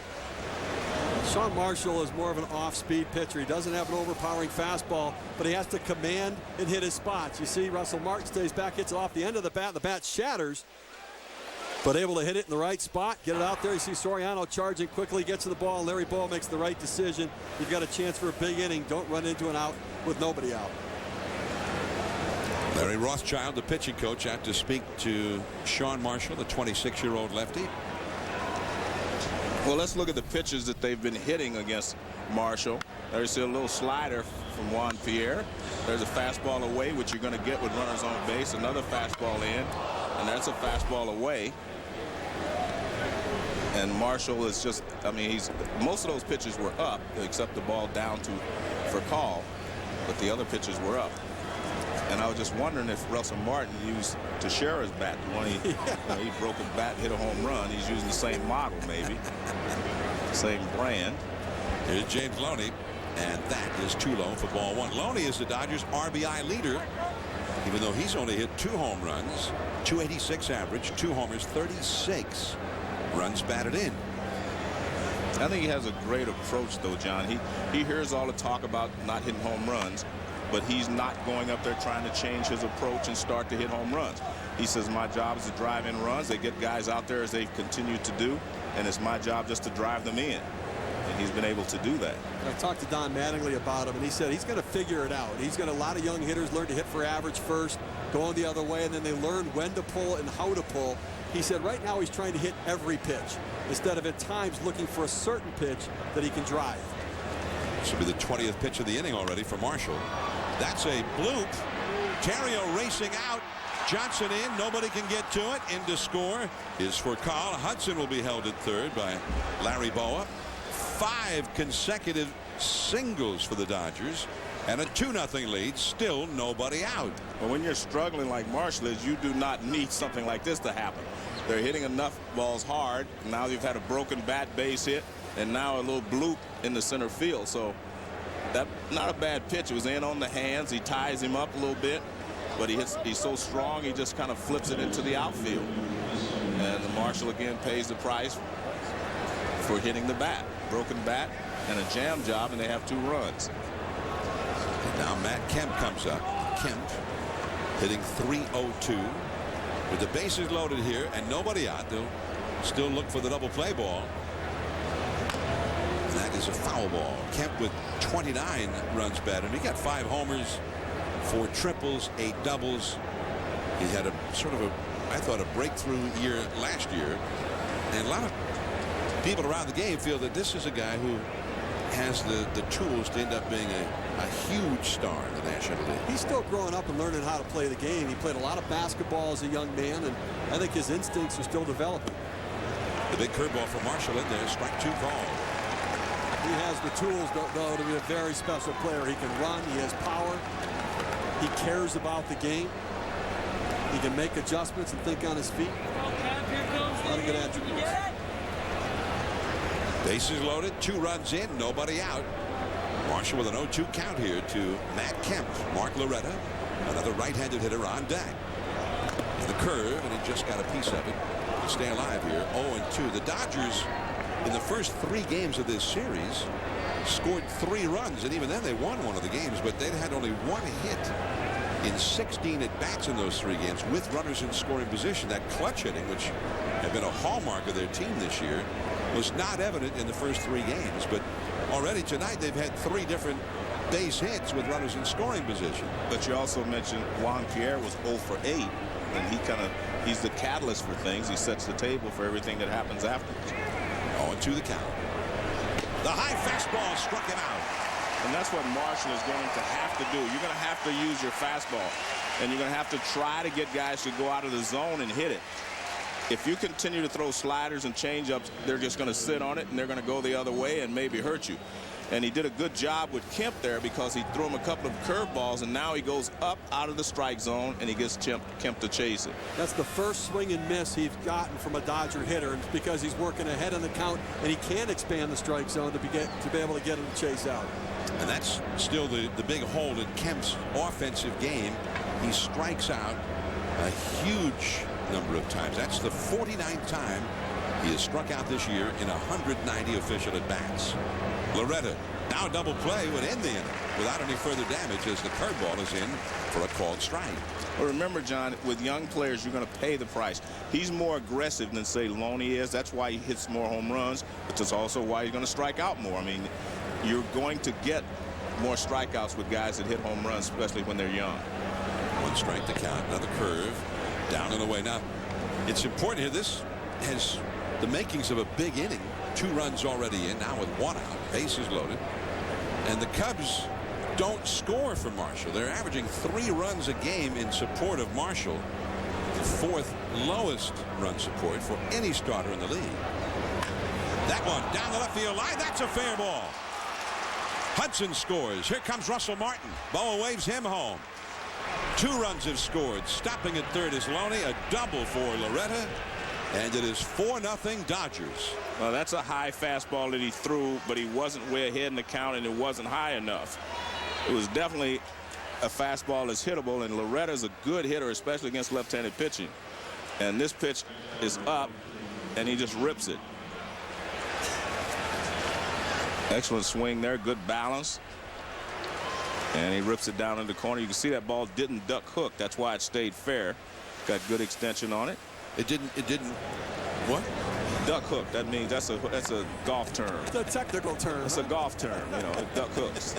Sean Marshall is more of an off-speed pitcher. He doesn't have an overpowering fastball, but he has to command and hit his spots. You see Russell Martin stays back, hits it off the end of the bat. The bat shatters, but able to hit it in the right spot, get it out there. You see Soriano charging quickly, gets to the ball, and Larry Bowa makes the right decision. You've got a chance for a big inning. Don't run into an out with nobody out. Larry Rothschild, the pitching coach, out to speak to Sean Marshall, the 26-year-old lefty. Well, let's look at the pitches that they've been hitting against Marshall. There's a little slider from Juan Pierre. There's a fastball away, which you're going to get with runners on base. Another fastball in, and that's a fastball away. And Marshall is just, I mean, most of those pitches were up, except the ball down for call, but the other pitches were up. And I was just wondering if Russell Martin used Teixeira's bat, the one he broke his bat and hit a home run. He's using the same model, maybe, same brand. Here's James Loney, and that is too low for ball one. Loney is the Dodgers' RBI leader, even though he's only hit 2 home runs, 286 average, 2 homers, 36 runs batted in. I think he has a great approach, though, John. He hears all the talk about not hitting home runs, but he's not going up there trying to change his approach and start to hit home runs. He says, my job is to drive in runs. They get guys out there as they've continued to do, and it's my job just to drive them in. And he's been able to do that. I talked to Don Mattingly about him, and he said he's going to figure it out. He's got a lot of young hitters learn to hit for average first, going the other way, and then they learn when to pull and how to pull. He said right now he's trying to hit every pitch instead of at times looking for a certain pitch that he can drive. This will be the 20th pitch of the inning already for Marshall. That's a bloop. Terrio racing out. Johnson in. Nobody can get to it. In to score is for Carl. Hudson will be held at third by Larry Boa. 5 consecutive singles for the Dodgers. And a 2-0 lead. Still nobody out. But when you're struggling like Marshall is, you do not need something like this to happen. They're hitting enough balls hard. Now you've had a broken bat base hit, and now a little bloop in the center field. So that not a bad pitch. It was in on the hands. He ties him up a little bit, but he's so strong he just kind of flips it into the outfield. And the Marshall again pays the price for hitting the bat. Broken bat and a jam job, and they have 2 runs. And now Matt Kemp comes up. Kemp hitting .302 with the bases loaded here and nobody out. They'll still look for the double play ball. And that is a foul ball. Kemp with 29 runs batted. He got 5 homers, 4 triples, 8 doubles. He had a sort of I thought, a breakthrough year last year. And a lot of people around the game feel that this is a guy who has the tools to end up being a huge star in the National League. He's still growing up and learning how to play the game. He played a lot of basketball as a young man, and I think his instincts are still developing. The big curveball for Marshall in there, strike 2 call. He has the tools, though, to be a very special player. He can run, he has power, he cares about the game, he can make adjustments and think on his feet. A lot of good attributes. Bases loaded, 2 runs in, nobody out. Marshall with an 0-2 count here to Matt Kemp. Mark Loretta, another right-handed hitter on deck. And the curve, and he just got a piece of it to stay alive here. 0-2. The Dodgers, in the first 3 games of this series, scored 3 runs, and even then they won one of the games, but they'd had only 1 hit in 16 at-bats in those 3 games with runners in scoring position. That clutch hitting, which had been a hallmark of their team this year, was not evident in the first 3 games, but already tonight they've had 3 different base hits with runners in scoring position. But you also mentioned Juan Pierre was 0 for 8, and he's the catalyst for things. He sets the table for everything that happens afterwards. 0-2 the count. The high fastball struck him out. And that's what Marshall is going to have to do. You're going to have to use your fastball, and you're going to have to try to get guys to go out of the zone and hit it. If you continue to throw sliders and changeups, they're just going to sit on it, and they're going to go the other way and maybe hurt you. And he did a good job with Kemp there because he threw him a couple of curveballs, and now he goes up out of the strike zone, and he gets Kemp to chase it. That's the first swing and miss he's gotten from a Dodger hitter, and it's because he's working ahead on the count, and he can expand the strike zone to be able to get him to chase out. And that's still the big hole in Kemp's offensive game. He strikes out a huge number of times. That's the 49th time he has struck out this year in 190 official at-bats. Loretta now double play would end the inning without any further damage as the curveball is in for a called strike. Well, remember, John, with young players, you're going to pay the price. He's more aggressive than, say, Loney is. That's why he hits more home runs, but that's also why he's going to strike out more. I mean, you're going to get more strikeouts with guys that hit home runs, especially when they're young. 1 strike to count. Another curve down and away. Now, it's important here. This has the makings of a big inning. 2 runs already in, now with 1 out, bases loaded. And the Cubs don't score for Marshall. They're averaging 3 runs a game in support of Marshall, the 4th lowest run support for any starter in the league. That one down the left field line. That's a fair ball. Hudson scores. Here comes Russell Martin. Boa waves him home. 2 runs have scored. Stopping at third is Loney. A double for Loretta. And it is 4-0 Dodgers. Well, that's a high fastball that he threw, but he wasn't way ahead in the count, and it wasn't high enough. It was definitely a fastball that's hittable, and Loretta's a good hitter, especially against left-handed pitching. And this pitch is up, and he just rips it. Excellent swing there, good balance. And he rips it down in the corner. You can see that ball didn't duck hook. That's why it stayed fair. Got good extension on it. It didn't what? Duck hook. That means that's a golf term. It's a technical term. It's a golf term, you know, duck hooks.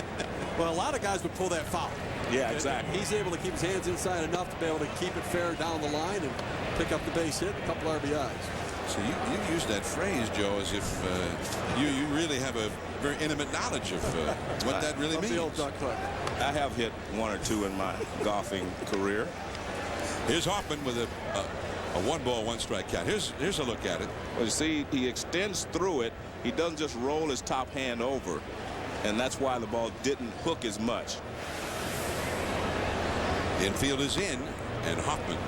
Well, a lot of guys would pull that foul. Yeah, exactly. He's able to keep his hands inside enough to be able to keep it fair down the line and pick up the base hit, a couple RBIs. So you use that phrase, Joe, as if you really have a very intimate knowledge of what that really means. The old duck hook. I have hit 1 or 2 in my golfing career. Here's Hoffman with a 1-ball, 1-strike count. Here's a look at it. Well, you see, he extends through it. He doesn't just roll his top hand over, and that's why the ball didn't hook as much. Infield is in, and Hoffman,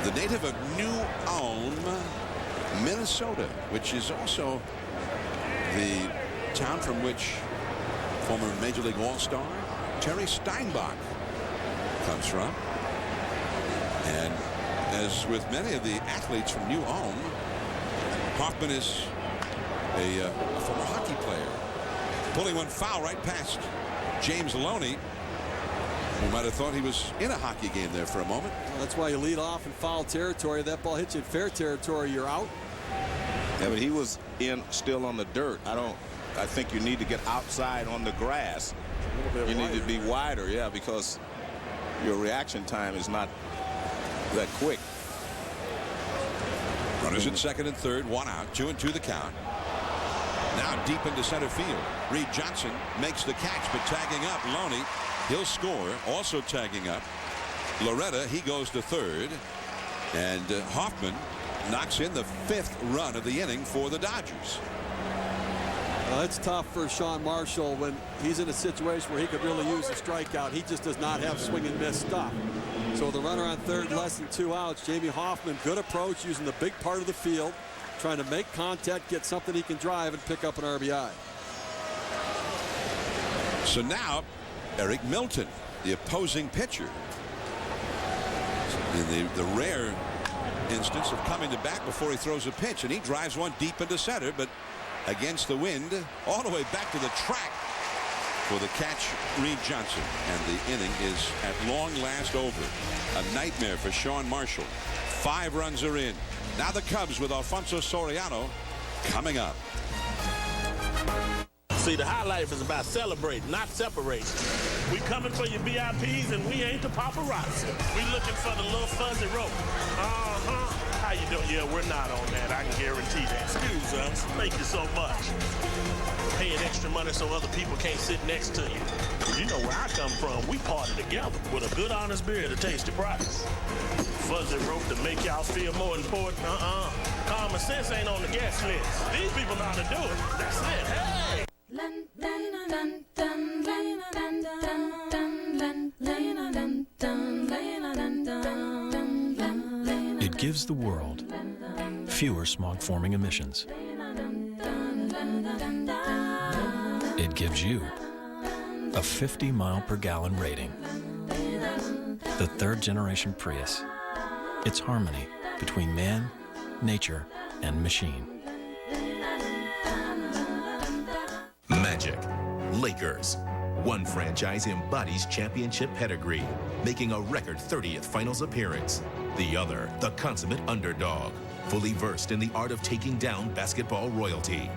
the native of New Ulm, Minnesota, which is also the town from which former Major League All-Star Terry Steinbach comes from. And as with many of the athletes from New Ulm, Hoffman is a former hockey player. Pulling one foul right past James Loney, who might have thought he was in a hockey game there for a moment. Well, that's why you lead off in foul territory. That ball hits you in fair territory, you're out. Yeah, but he was still on the dirt. I think you need to get outside on the grass. You need to be wider, yeah, because your reaction time is not that quick. Runners at second and third, 1 out, 2-2 the count. Now deep into center field. Reed Johnson makes the catch, but tagging up Loney. He'll score. Also tagging up Loretta. He goes to third. And Hoffman knocks in the 5th run of the inning for the Dodgers. Well, it's tough for Sean Marshall when he's in a situation where he could really use a strikeout. He just does not have swing and miss stuff. So the runner on third, less than 2 outs. Jamie Hoffman, good approach, using the big part of the field, trying to make contact, get something he can drive, and pick up an RBI. So now Eric Milton, the opposing pitcher, in the rare instance of coming to bat before he throws a pitch, and he drives one deep into center, but against the wind all the way back to the track for the catch, Reed Johnson. And the inning is at long last over. A nightmare for Sean Marshall. 5 runs are in. Now the Cubs with Alfonso Soriano coming up. See, the high life is about celebrating, not separating. We coming for your VIPs, and we ain't the paparazzi. We looking for the little fuzzy rope. How you doing? Yeah, we're not on that. I can guarantee that. Excuse us. Thank you so much. Paying extra money so other people can't sit next to you. You know where I come from. We party together with a good, honest beer at a tasty price. Fuzzy rope to make y'all feel more important. Common sense ain't on the guest list. These people know how to do it. That's it. Hey! It gives the world fewer smog-forming emissions. It gives you a 50-mile-per-gallon rating. The 3rd-generation Prius. It's harmony between man, nature, and machine. Magic. Lakers. One franchise embodies championship pedigree, making a record 30th finals appearance. The other, the consummate underdog, fully versed in the art of taking down basketball royalty.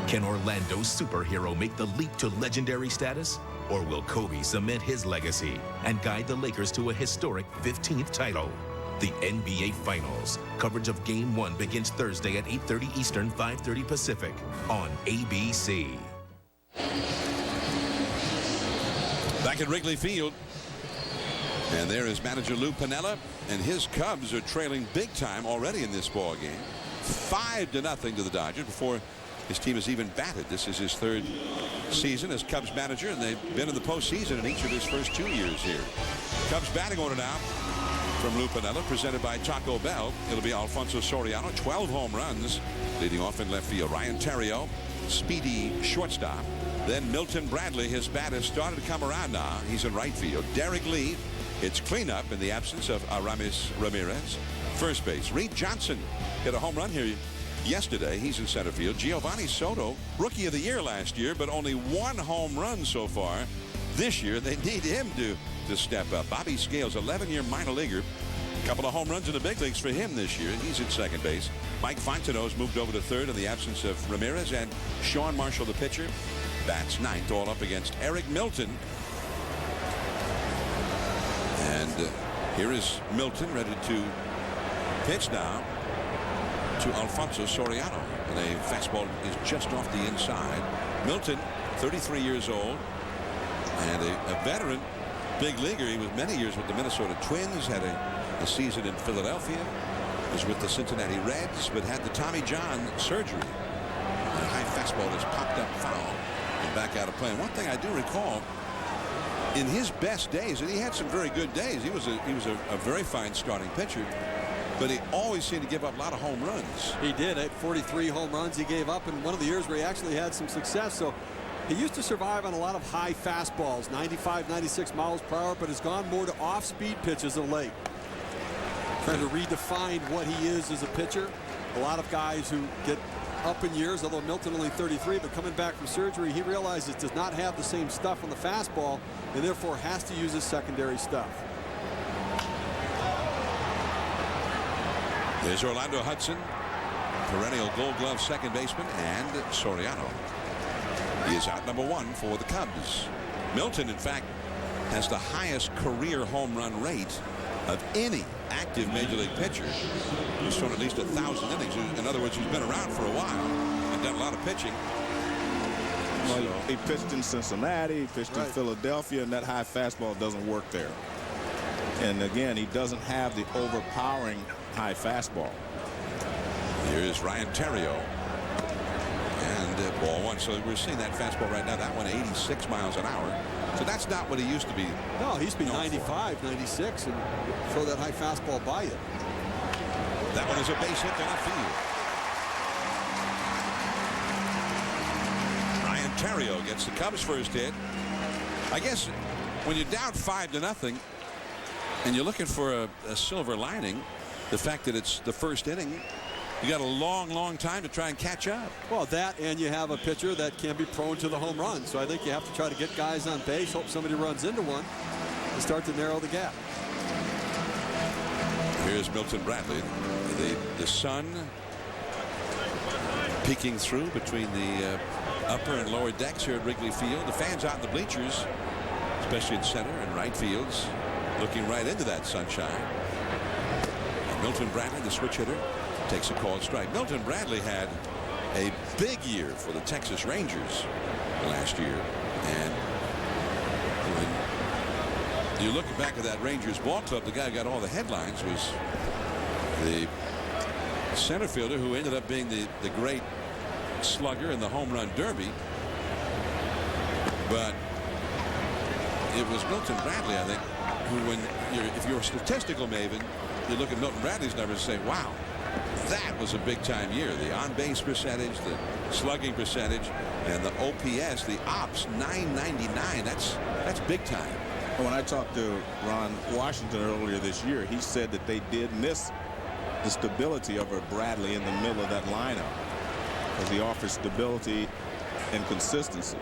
Can Orlando's superhero make the leap to legendary status? Or will Kobe cement his legacy and guide the Lakers to a historic 15th title? The NBA Finals. Coverage of Game 1 begins Thursday at 8:30 Eastern, 5:30 Pacific on ABC. Back at Wrigley Field. And there is manager Lou Piniella, and his Cubs are trailing big time already in this ball game. 5-0 to the Dodgers before his team has even batted. This is his 3rd season as Cubs manager, and they've been in the postseason in each of his first 2 years here. Cubs batting order now from Lou Piniella, presented by Taco Bell. It'll be Alfonso Soriano, 12 home runs, leading off in left field. Ryan Theriot, speedy shortstop. Then Milton Bradley, his bat has started to come around now. He's in right field. Derek Lee, it's cleanup in the absence of Aramis Ramirez. First base. Reed Johnson hit a home run here yesterday. He's in center field. Giovanni Soto, rookie of the year last year, but only 1 home run so far this year. They need him to step up. Bobby Scales, 11-year minor leaguer. A couple of home runs in the big leagues for him this year. He's at second base. Mike Fontenot's moved over to third in the absence of Ramirez, and Sean Marshall, the pitcher, bats ninth, all up against Eric Milton. And here is Milton ready to pitch now to Alfonso Soriano. And a fastball is just off the inside. Milton, 33 years old, and a veteran big leaguer. He was many years with the Minnesota Twins, had a season in Philadelphia, was with the Cincinnati Reds, but had the Tommy John surgery. The high fastball is popped up foul and back out of play. And one thing I do recall, in his best days, and he had some very good days, he was a very fine starting pitcher, but he always seemed to give up a lot of home runs. He did. At 43 home runs he gave up in one of the years where he actually had some success. So he used to survive on a lot of high fastballs, 95, 96 miles per hour, but has gone more to off-speed pitches of late. Trying to redefine what he is as a pitcher. A lot of guys who get up in years, although Milton only 33, but coming back from surgery, he realizes does not have the same stuff on the fastball and therefore has to use his secondary stuff. There's Orlando Hudson, perennial Gold Glove second baseman, and Soriano. He is out number 1 for the Cubs. Milton, in fact, has the highest career home run rate of any active major league pitcher. He's thrown at least 1,000 innings. In other words, he's been around for a while and done a lot of pitching. Well, he pitched in Cincinnati, he pitched in Philadelphia, and that high fastball doesn't work there. And again, he doesn't have the overpowering high fastball. Here is Ryan Theriot. And ball 1. So we're seeing that fastball right now. That one 86 miles an hour. So that's not what he used to be. No, he used to be 95, 96, and throw that high fastball by you. That one is a base hit to left field. Ryan Theriot gets the Cubs' first hit. I guess when you're down 5-0 and you're looking for a silver lining, the fact that it's the first inning, you got a long time to try and catch up. Well, that, and you have a pitcher that can be prone to the home run. So I think you have to try to get guys on base, hope somebody runs into one, and start to narrow the gap. Here's Milton Bradley. The sun peeking through between the upper and lower decks here at Wrigley Field. The fans out in the bleachers, especially in center and right fields, looking right into that sunshine. And Milton Bradley, the switch hitter, takes a called strike. Milton Bradley had a big year for the Texas Rangers last year. And when you look back at that Rangers ball club, the guy who got all the headlines was the center fielder who ended up being the great slugger in the home run derby. But it was Milton Bradley, I think, who, if you're a statistical maven, you look at Milton Bradley's numbers and say, wow, that was a big-time year. The on-base percentage, the slugging percentage, and the OPS, the ops, 999. That's big time. When I talked to Ron Washington earlier this year, he said that they did miss the stability of a Bradley in the middle of that lineup, because he offers stability and consistency.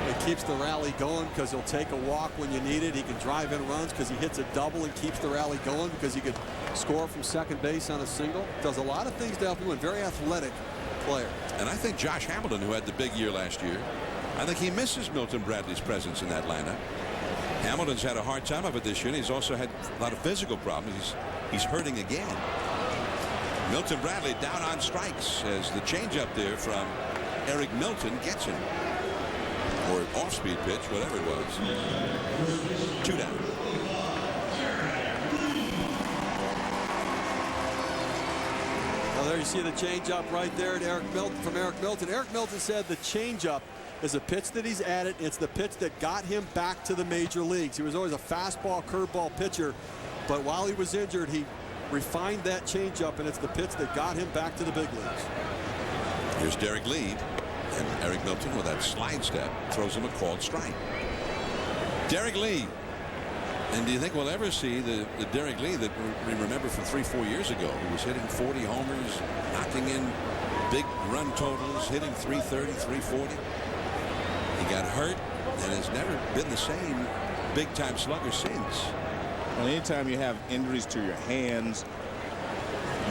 It keeps the rally going because he'll take a walk when you need it. He can drive in runs because he hits a double and keeps the rally going because he could score from second base on a single. Does a lot of things to help you win. Very athletic player. And I think Josh Hamilton, who had the big year last year, I think he misses Milton Bradley's presence in that lineup. Hamilton's had a hard time of it this year, and he's also had a lot of physical problems. He's hurting again. Milton Bradley down on strikes as the changeup there from Eric Milton gets him. Or off-speed pitch, whatever it was. 2 down. Well, there you see the changeup right there from Eric Milton. Eric Milton said the changeup is a pitch that he's added. It's the pitch that got him back to the major leagues. He was always a fastball, curveball pitcher, but while he was injured, he refined that changeup, and it's the pitch that got him back to the big leagues. Here's Derek Lee, and Eric Milton with that slide step throws him a called strike. Derek Lee. And do you think we'll ever see the Derek Lee that we remember from 3-4 years ago, who was hitting 40 homers, knocking in big run totals, hitting 330, 340? He got hurt and has never been the same big-time slugger since. Well, anytime you have injuries to your hands,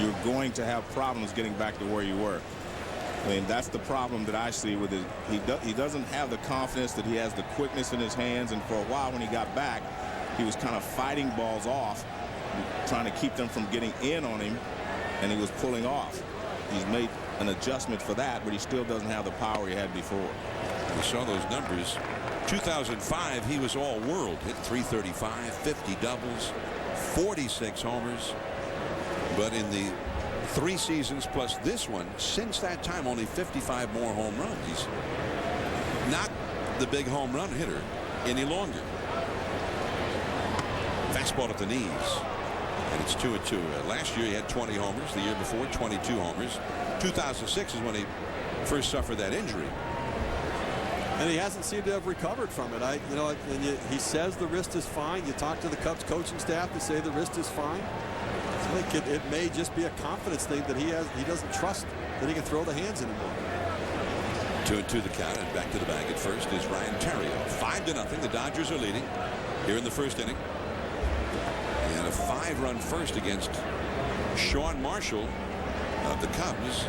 you're going to have problems getting back to where you were. I mean, that's the problem that I see with it. He doesn't have the confidence that he has the quickness in his hands, and for a while when he got back, he was kind of fighting balls off, trying to keep them from getting in on him, and he was pulling off. He's made an adjustment for that, but he still doesn't have the power he had before. We saw those numbers. 2005, he was all world. Hit 335, 50 doubles, 46 homers. But in the 3 seasons plus this one, since that time, only 55 more home runs. He's not the big home run hitter any longer. Fastball at the knees, and it's 2-2. Last year he had 20 homers. The year before, 22 homers. 2006 is when he first suffered that injury. And he hasn't seemed to have recovered from it. He says the wrist is fine. You talk to the Cubs coaching staff, they say the wrist is fine. So I think it may just be a confidence thing that he doesn't trust that he can throw the hands anymore. 2-2 the count, and back to the bag at first is Ryan Terrio. 5-0. The Dodgers are leading here in the first inning. And a 5-run first against Sean Marshall of the Cubs.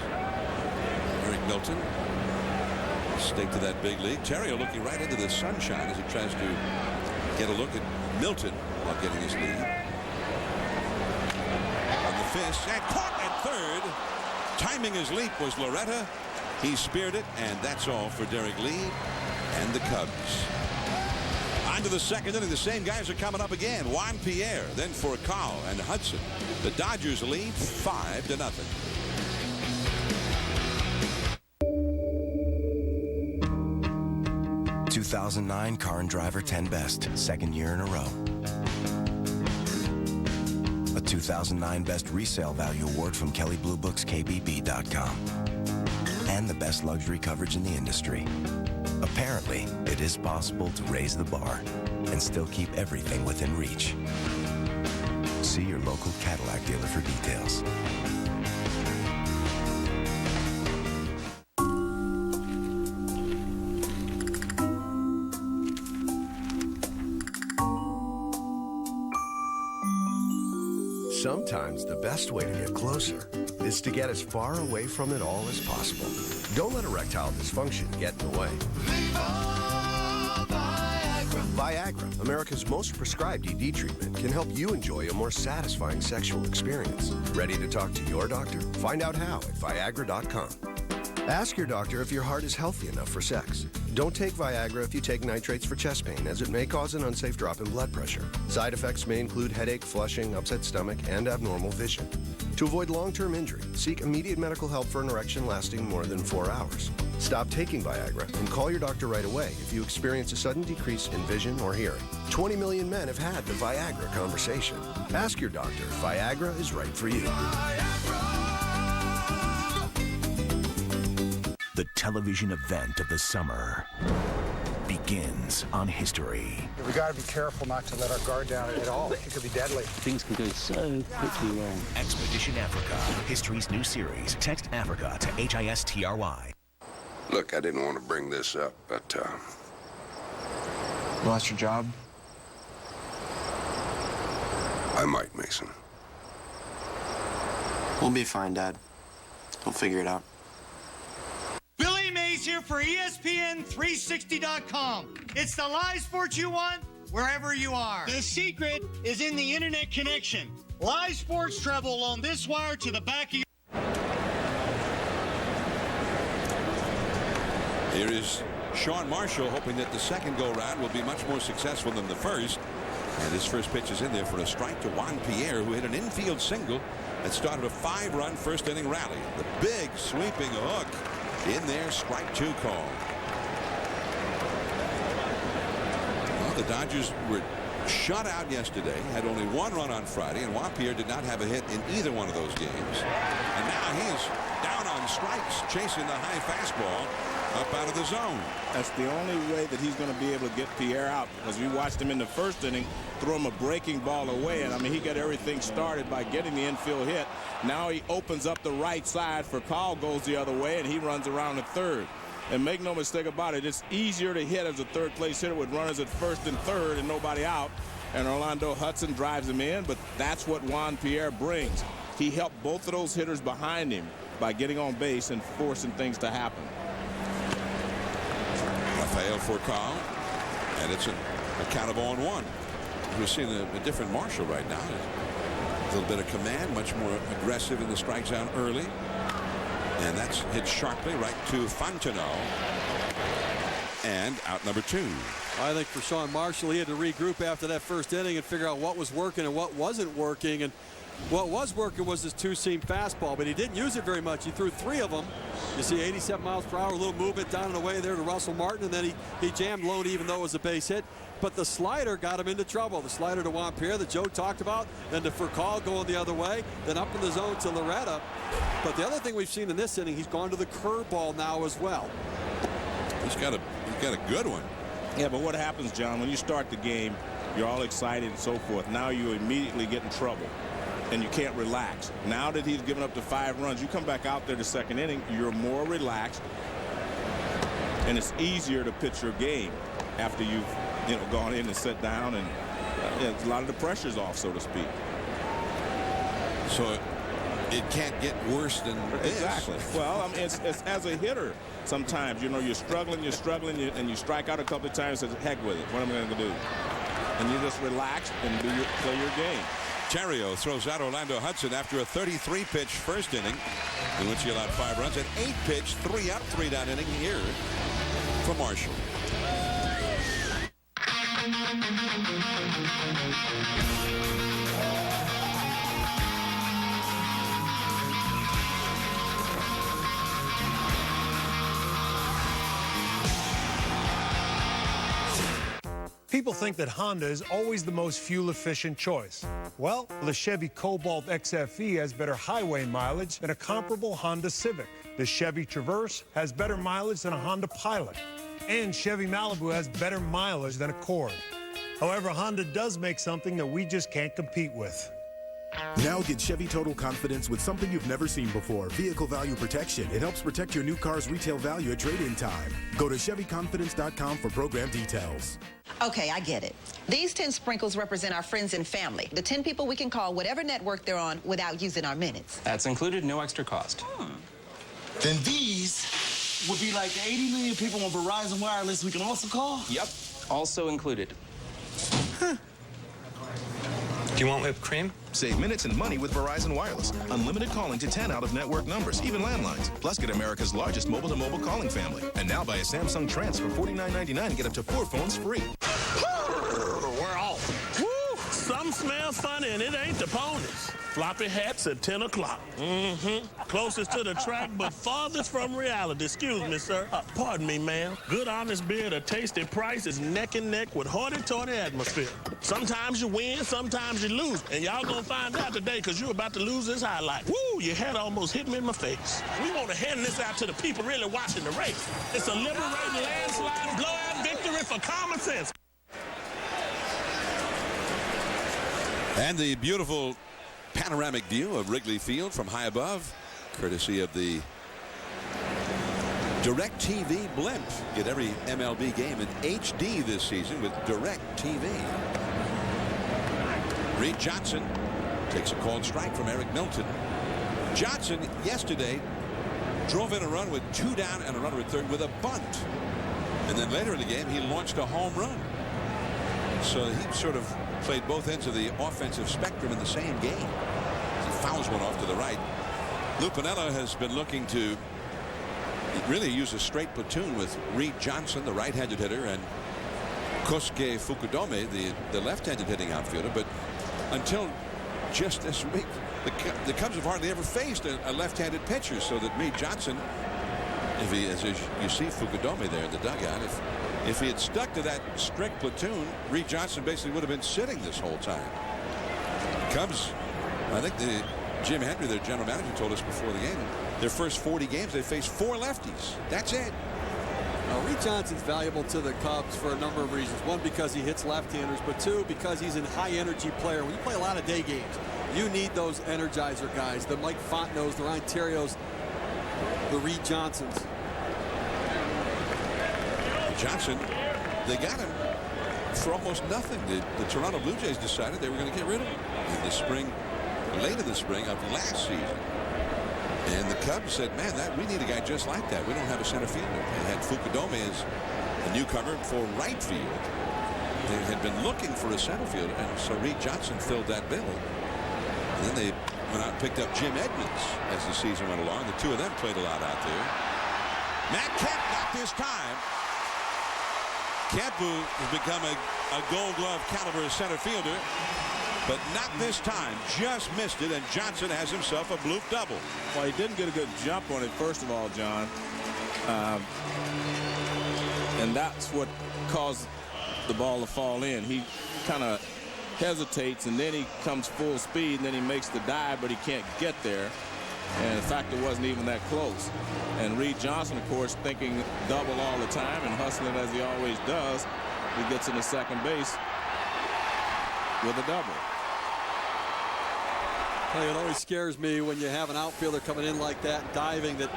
Eric Milton stake to that big league. Terrio looking right into the sunshine as he tries to get a look at Milton while getting his lead. On the fist, and caught at third. Timing his leap was Loretta. He speared it, and that's all for Derek Lee and the Cubs. On to the second inning. The same guys are coming up again. Juan Pierre, then Furcal and Hudson. The Dodgers lead 5-0. 2009 Car and Driver 10 Best, second year in a row. A 2009 Best Resale Value Award from Kelley Blue Book's KBB.com. And the best luxury coverage in the industry. Apparently, it is possible to raise the bar and still keep everything within reach. See your local Cadillac dealer for details. Sometimes the best way to get closer is to get as far away from it all as possible. Don't let erectile dysfunction get in the way. Viagra, America's most prescribed ED treatment, can help you enjoy a more satisfying sexual experience. Ready to talk to your doctor? Find out how at Viagra.com. Ask your doctor if your heart is healthy enough for sex. Don't take Viagra if you take nitrates for chest pain, as it may cause an unsafe drop in blood pressure. Side effects may include headache, flushing, upset stomach, and abnormal vision. To avoid long-term injury, seek immediate medical help for an erection lasting more than 4 hours. Stop taking Viagra and call your doctor right away if you experience a sudden decrease in vision or hearing. 20 million men have had the Viagra conversation. Ask your doctor if Viagra is right for you. The television event of the summer begins on History. We got to be careful not to let our guard down at all. It could be deadly. Things can go so quickly wrong. Expedition Africa, History's new series. Text Africa to HISTRY. Look, I didn't want to bring this up, but, You lost your job? I might, Mason. We'll be fine, Dad. We'll figure it out. Billy Mays here for ESPN360.com. It's the live sports you want wherever you are. The secret is in the internet connection. Live sports travel on this wire to the back of your... Here is Sean Marshall hoping that the second go-round will be much more successful than the first. And his first pitch is in there for a strike to Juan Pierre, who hit an infield single that started a 5-run first inning rally. The big sweeping hook in there, strike 2 call. Well, the Dodgers were shut out yesterday, had only 1 run on Friday, and Juan Pierre did not have a hit in either one of those games. And now he is down on strikes, chasing the high fastball up out of the zone. That's the only way that he's going to be able to get Pierre out, because we watched him in the first inning throw him a breaking ball away, and I mean, he got everything started by getting the infield hit. Now he opens up the right side for Call, goes the other way, and he runs around the third. And make no mistake about it, it's easier to hit as a third place hitter with runners at first and third and nobody out. And Orlando Hudson drives him in, but that's what Juan Pierre brings. He helped both of those hitters behind him by getting on base and forcing things to happen. Rafael for Call, and it's a count of 0-1. We're seeing a different Marshall right now. A little bit of command, much more aggressive in the strike zone early. And that's hit sharply right to Fontenot. And out number 2. I think for Sean Marshall, he had to regroup after that first inning and figure out what was working and what wasn't working. And what was working was his 2-seam fastball, but he didn't use it very much. He threw 3 of them. You see 87 miles per hour, a little movement down and away there to Russell Martin, and then he jammed Lone even though it was a base hit. But the slider got him into trouble. The slider to Juan Pierre that Joe talked about, then to Furcal going the other way, then up in the zone to Loretta. But the other thing we've seen in this inning, he's gone to the curveball now as well. He's got a good one. Yeah, but what happens, John, when you start the game, you're all excited and so forth. Now you immediately get in trouble, and you can't relax. Now that he's given up the 5 runs, you come back out there the second inning, you're more relaxed, and it's easier to pitch your game after you've gone in and sat down, and a lot of the pressure's off, so to speak. So it can't get worse than this. Exactly. Well, I mean, it's as a hitter, sometimes you're struggling, and you strike out a couple of times and say, heck with it, what am I going to do? And you just relax and play your game. Terrio throws out Orlando Hudson after a 33-pitch first inning in which he allowed 5 runs. An 8-pitch, 3-up, 3-down inning here for Marshall. People think that Honda is always the most fuel-efficient choice. Well, the Chevy Cobalt XFE has better highway mileage than a comparable Honda Civic. The Chevy Traverse has better mileage than a Honda Pilot. And Chevy Malibu has better mileage than Accord. However, Honda does make something that we just can't compete with. Now get Chevy Total Confidence with something you've never seen before. Vehicle Value Protection. It helps protect your new car's retail value at trade-in time. Go to ChevyConfidence.com for program details. Okay, I get it. These 10 sprinkles represent our friends and family. The 10 people we can call whatever network they're on without using our minutes. That's included, no extra cost. Then these would be like 80 million people on Verizon Wireless we can also call? Yep, also included. Huh. Do you want whipped cream? Save minutes and money with Verizon Wireless. Unlimited calling to 10 out-of-network numbers, even landlines. Plus, get America's largest mobile-to-mobile calling family. And now buy a Samsung Trans for $49.99 and get up to 4 phones free. We're off. Woo! Some smell funny, and it ain't the ponies. Floppy hats at 10 o'clock. Closest to the track, but farthest from reality. Excuse me, sir. Pardon me, ma'am. Good, honest beer at a tasty price is neck and neck with hoity-toity atmosphere. Sometimes you win, sometimes you lose. And y'all gonna find out today, because you're about to lose this highlight. Woo, your head almost hit me in my face. We want to hand this out to the people really watching the race. It's a liberating landslide blowout victory for common sense. And the beautiful panoramic view of Wrigley Field from high above, courtesy of the DirecTV blimp. Get every MLB game in HD this season with DirecTV. Reed Johnson takes a called strike from Eric Milton. Johnson yesterday drove in a run with 2 down and a runner at third with a bunt. And then later in the game, he launched a home run. So he sort of played both ends of the offensive spectrum in the same game. He fouls one off to the right. Lou Piniella has been looking to really use a straight platoon with Reed Johnson, the right-handed hitter, and Kosuke Fukudome, the left-handed hitting outfielder. But until just this week, the Cubs have hardly ever faced a left-handed pitcher, so that Reed Johnson, if he, as you see Fukudome there in the dugout, if he had stuck to that strict platoon, Reed Johnson basically would have been sitting this whole time. Cubs, I think Jim Hendry, their general manager, told us before the game, their first 40 games they faced 4 lefties. That's it. Reed Johnson's valuable to the Cubs for a number of reasons. One, because he hits left-handers, but two, because he's a high-energy player. When you play a lot of day games, you need those energizer guys, the Mike Fontenot's, the Ryan Terrios, the Reed Johnsons. Johnson, they got him for almost nothing. The Toronto Blue Jays decided they were going to get rid of him in the spring, late in the spring of last season. And the Cubs said, man, we need a guy just like that. We don't have a center fielder. They had Fukudome as a newcomer for right field. They had been looking for a center fielder, and so Reed Johnson filled that bill. And then they went out and picked up Jim Edmonds as the season went along. The two of them played a lot out there. Matt Kemp got this time. Kemp, who has become a Gold Glove caliber center fielder, but not this time. Just missed it, and Johnson has himself a bloop double. Well, he didn't get a good jump on it, first of all, John. And that's what caused the ball to fall in. He kind of hesitates, and then he comes full speed, and then he makes the dive, but he can't get there. And in fact, it wasn't even that close. And Reed Johnson, of course, thinking double all the time and hustling as he always does, he gets into second base with a double. It always scares me when you have an outfielder coming in like that, diving, that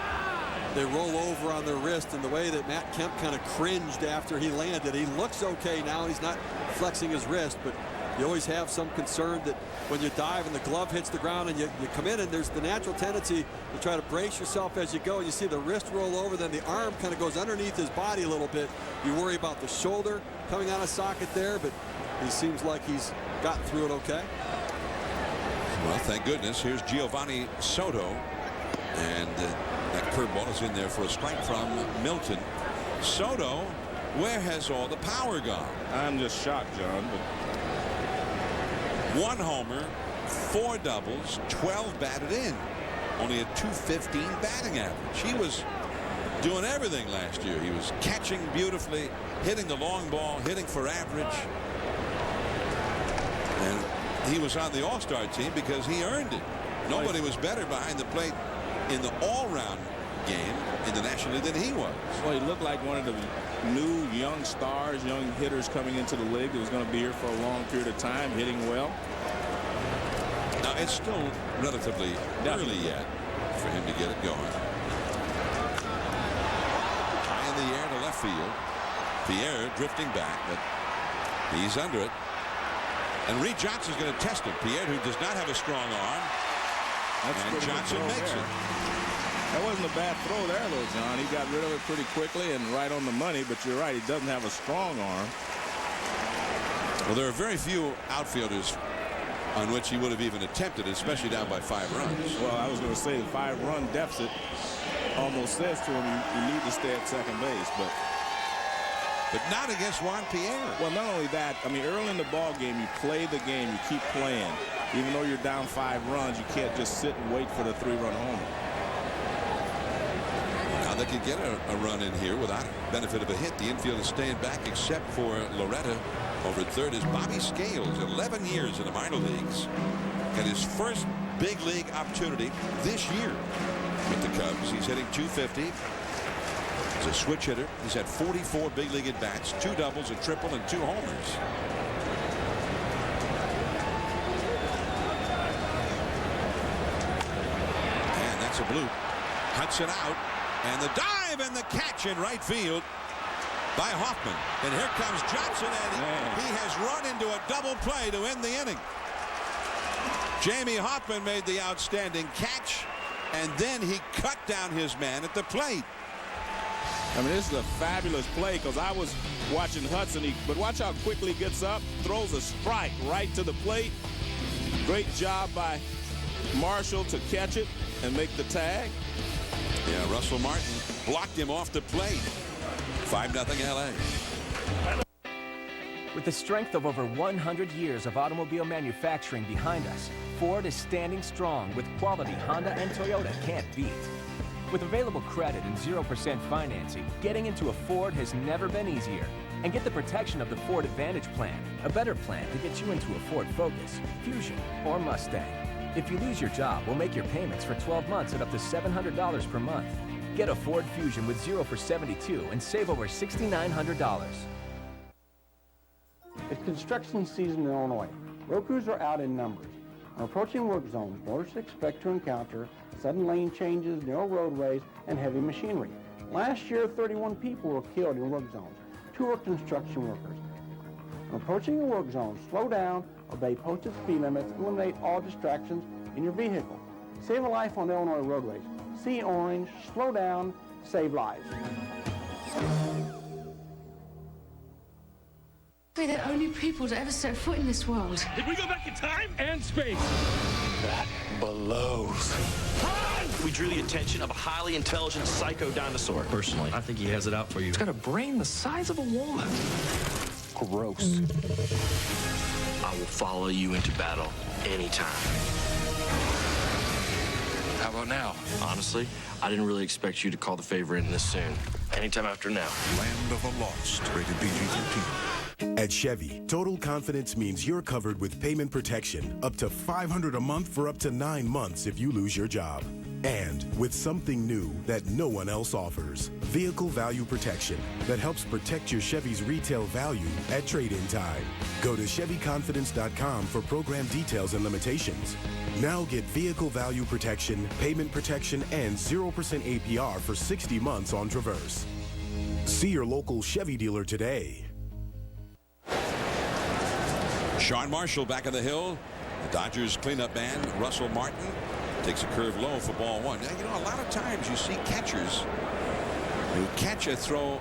they roll over on their wrist, and the way that Matt Kemp kind of cringed after he landed. He looks okay now. He's not flexing his wrist, but you always have some concern that when you dive and the glove hits the ground and you come in, and there's the natural tendency to try to brace yourself as you go. You see the wrist roll over, then the arm kind of goes underneath his body a little bit. You worry about the shoulder coming out of socket there, but he seems like he's gotten through it okay. Well, thank goodness. Here's Giovanni Soto, and that curveball is in there for a strike from Milton. Soto, where has all the power gone? I'm just shocked, John. But 1 homer, 4 doubles, 12 batted in. Only a .215 batting average. He was doing everything last year. He was catching beautifully, hitting the long ball, hitting for average. And he was on the All-Star team because he earned it. Nobody was better behind the plate in the all-round game in the National League than he was. Well, he looked like one of the new young stars, young hitters coming into the league that was going to be here for a long period of time, hitting well. Now, it's still relatively early yet for him to get it going. High in the air to left field. Pierre drifting back, but he's under it. And Reed Johnson's going to test him. Pierre, who does not have a strong arm. And Johnson makes it. That wasn't a bad throw there, though, John. He got rid of it pretty quickly and right on the money, but you're right, he doesn't have a strong arm. Well, there are very few outfielders on which he would have even attempted, especially down by 5 runs. Well, I was going to say the 5-run deficit almost says to him you need to stay at second base, but not against Juan Pierre. Well, not only that, I mean, early in the ball game, you play the game, you keep playing. Even though you're down 5 runs, you can't just sit and wait for the 3-run homer. Now they could get a run in here without benefit of a hit. The infield is staying back except for Loretta. Over at third is Bobby Scales, 11 years in the minor leagues. And his first big league opportunity this year with the Cubs. He's hitting .250. He's a switch hitter. He's had 44 big league at bats, 2 doubles, a triple, and 2 homers. And that's a bloop. Hudson out, and the dive and the catch in right field by Hoffman. And here comes Johnson, and he has run into a double play to end the inning. Jamie Hoffman made the outstanding catch, and then he cut down his man at the plate. I mean, this is a fabulous play because I was watching Hudson, but watch how quickly he gets up, throws a strike right to the plate. Great job by Marshall to catch it and make the tag. Yeah, Russell Martin blocked him off the plate. 5-0 LA. With the strength of over 100 years of automobile manufacturing behind us, Ford is standing strong with quality Honda and Toyota can't beat. With available credit and 0% financing, getting into a Ford has never been easier. And get the protection of the Ford Advantage Plan, a better plan to get you into a Ford Focus, Fusion, or Mustang. If you lose your job, we'll make your payments for 12 months at up to $700 per month. Get a Ford Fusion with 0 for 72 and save over $6,900. It's construction season in Illinois. Road crews are out in numbers. When approaching work zones, motorists expect to encounter sudden lane changes, narrow roadways, and heavy machinery. Last year, 31 people were killed in work zones. 2 were construction workers. When approaching a work zone, slow down, obey posted speed limits, and eliminate all distractions in your vehicle. Save a life on Illinois roadways. See orange, slow down, save lives. We're the only people to ever set foot in this world. Did we go back in time and space? That blows. We drew the attention of a highly intelligent psycho dinosaur. Personally, I think he has it out for you. It's got a brain the size of a woman. Gross. I will follow you into battle anytime. How about now? Honestly, I didn't really expect you to call the favor in this soon. Anytime after now. Land of the Lost, rated PG-13. At Chevy, total confidence means you're covered with payment protection up to $500 a month for up to 9 months if you lose your job. And with something new that no one else offers, vehicle value protection that helps protect your Chevy's retail value at trade-in time. Go to ChevyConfidence.com for program details and limitations. Now get vehicle value protection, payment protection, and 0% APR for 60 months on Traverse. See your local Chevy dealer today. Sean Marshall back on the hill. The Dodgers cleanup man, Russell Martin, takes a curve low for ball 1. Now, you know, a lot of times you see catchers who catch a throw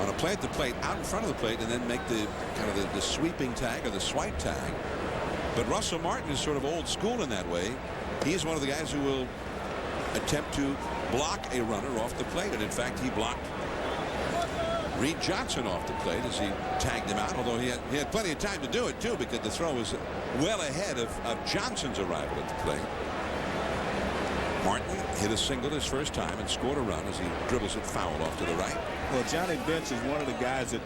on a play at the plate out in front of the plate and then make the kind of the sweeping tag or the swipe tag. But Russell Martin is sort of old school in that way. He's one of the guys who will attempt to block a runner off the plate. And in fact, he blocked Reed Johnson off the plate as he tagged him out, although he had plenty of time to do it too, because the throw was well ahead of Johnson's arrival at the plate. Martin hit a single his first time and scored a run as he dribbles it foul off to the right. Well, Johnny Bench is one of the guys that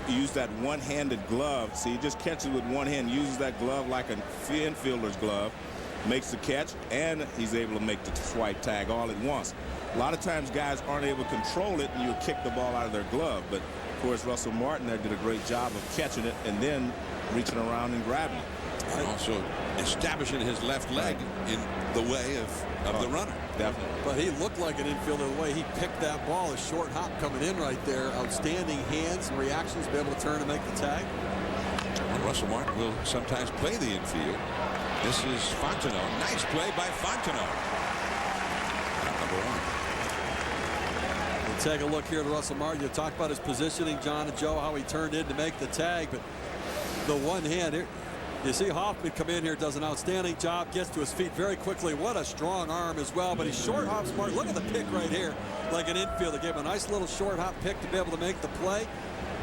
use that one-handed glove. So he just catches with one hand, uses that glove like an infielder's glove, makes the catch, and he's able to make the swipe tag all at once. A lot of times guys aren't able to control it and you kick the ball out of their glove. But, of course, Russell Martin there did a great job of catching it and then reaching around and grabbing it. And also establishing his left leg in the way of the runner. Definitely. But he looked like an infielder the way he picked that ball. A short hop coming in right there. Outstanding hands and reactions to be able to turn and make the tag. Well, Russell Martin will sometimes play the infield. This is Fontenot. Nice play by Fontenot. Number 1. Take a look here at Russell Martin. You talk about his positioning, John and Joe, how he turned in to make the tag, but the one hand here, you see Hoffman come in here, does an outstanding job, gets to his feet very quickly. What a strong arm as well, but he short hops Martin. Look at the pick right here, like an infielder. Gave him a nice little short hop pick to be able to make the play.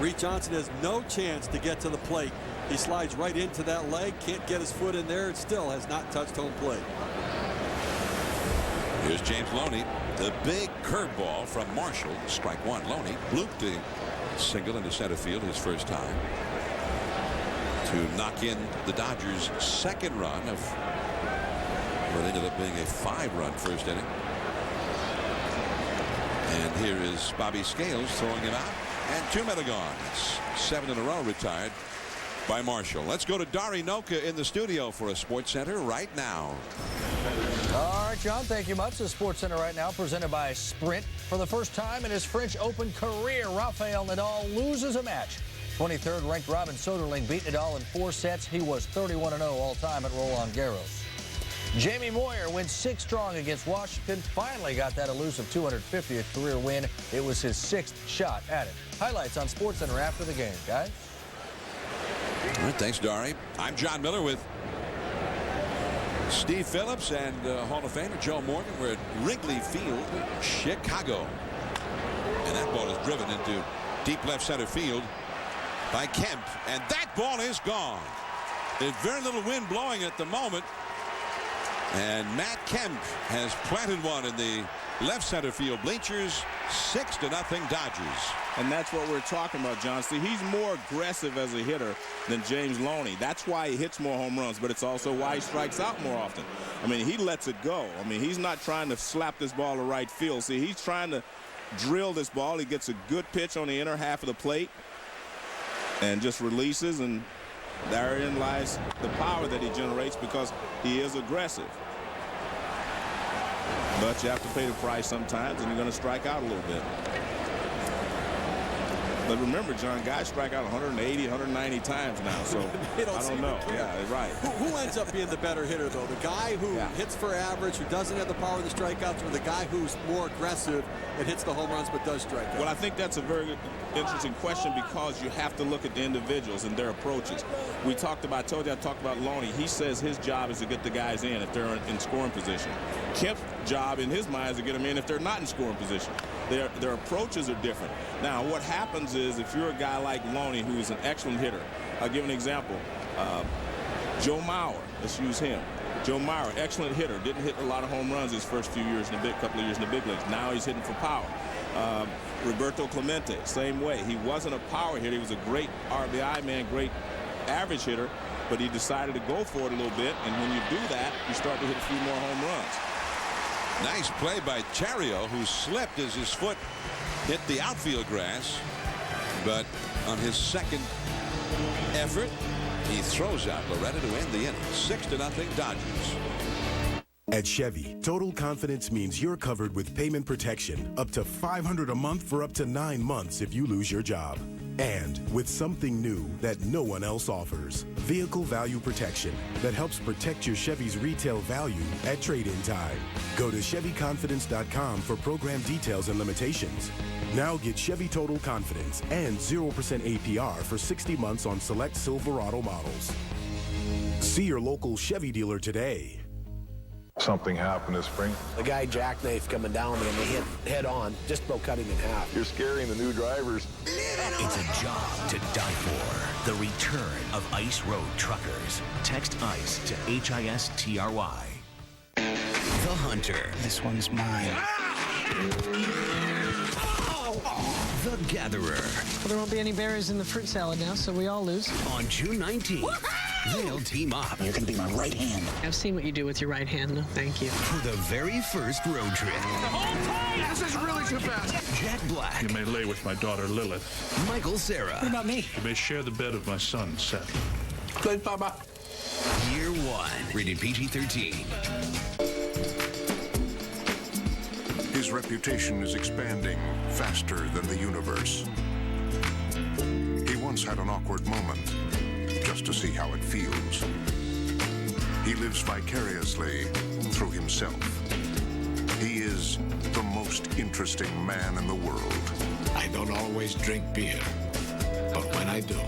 Reed Johnson has no chance to get to the plate. He slides right into that leg, can't get his foot in there, and still has not touched home plate. Here's James Loney. The big curveball from Marshall. Strike 1. Loney looped a single into center field his first time to knock in the Dodgers' second run of what ended up being a 5-run first inning. And here is Bobby Scales throwing him out, and 2 men are gone. It's 7 in a row retired by Marshall. Let's go to Dari Noka in the studio for a Sports Center right now. All right, John, thank you much. The Sports Center right now presented by Sprint. For the first time in his French Open career, Rafael Nadal loses a match. 23rd ranked Robin Soderling beat Nadal in 4 sets. He was 31-0 all-time at Roland Garros. Jamie Moyer wins 6 strong against Washington. Finally got that elusive 250th career win. It was his 6th shot at it. Highlights on Sports Center after the game, guys. All right, thanks, Dari. I'm Jon Miller with Steve Phillips and Hall of Famer Joe Morgan. We're at Wrigley Field, Chicago. And that ball is driven into deep left center field. by Kemp, and that ball is gone. There's very little wind blowing at the moment, and Matt Kemp has planted one in the left center field bleachers. 6-0 Dodgers. And that's what we're talking about, John. See, he's more aggressive as a hitter than James Loney. That's why he hits more home runs, but it's also why he strikes out more often. I mean, he lets it go. I mean, he's not trying to slap this ball to right field. See, he's trying to drill this ball. He gets a good pitch on the inner half of the plate and just releases, and therein lies the power that he generates because he is aggressive. But you have to pay the price sometimes, and you're going to strike out a little bit. But remember, John, guys strike out 180, 190 times now, so I don't know. Yeah, right. Who ends up being the better hitter, though? The guy who hits for average, who doesn't have the power of the strikeouts, or the guy who's more aggressive and hits the home runs but does strike out? Well, I think that's a very interesting question because you have to look at the individuals and their approaches. I told you I talked about Loney. He says his job is to get the guys in if they're in scoring position. Kemp's job in his mind is to get them in if they're not in scoring position. Their approaches are different. Now, what happens is if you're a guy like Loney, who's an excellent hitter, I'll give an example. Joe Moyer, let's use him. Joe Moyer, excellent hitter, didn't hit a lot of home runs his first few years couple of years in the big leagues. Now he's hitting for power. Roberto Clemente, same way. He wasn't a power hitter. He was a great RBI man, great average hitter, but he decided to go for it a little bit, and when you do that, you start to hit a few more home runs. Nice play by Chario, who slipped as his foot hit the outfield grass. But on his second effort, he throws out Loretta to end the inning. 6-0 Dodgers. At Chevy, total confidence means you're covered with payment protection up to $500 a month for up to 9 months if you lose your job. And with something new that no one else offers, vehicle value protection that helps protect your Chevy's retail value at trade-in time. Go to ChevyConfidence.com for program details and limitations. Now get Chevy Total Confidence and 0% APR for 60 months on select Silverado models. See your local Chevy dealer today. Something happened this spring. The guy jackknifed coming down and they hit head on, just about cut him in half. You're scaring the new drivers. It's a job to die for. The return of Ice Road Truckers. Text ICE to HISTRY. The Hunter. This one's mine. The Gatherer. Well, there won't be any berries in the fruit salad now, so we all lose. On June 19th, they'll team up. You're going to be my right hand. I've seen what you do with your right hand. No, thank you. For the very first road trip. This is really too fast. Jack Black. You may lay with my daughter, Lilith. Michael Cera. What about me? You may share the bed of my son, Seth. Good, Baba. Year 1. Rated PG-13. His reputation is expanding faster than the universe. He once had an awkward moment just to see how it feels. He lives vicariously through himself. He is the most interesting man in the world. I don't always drink beer, but when I do,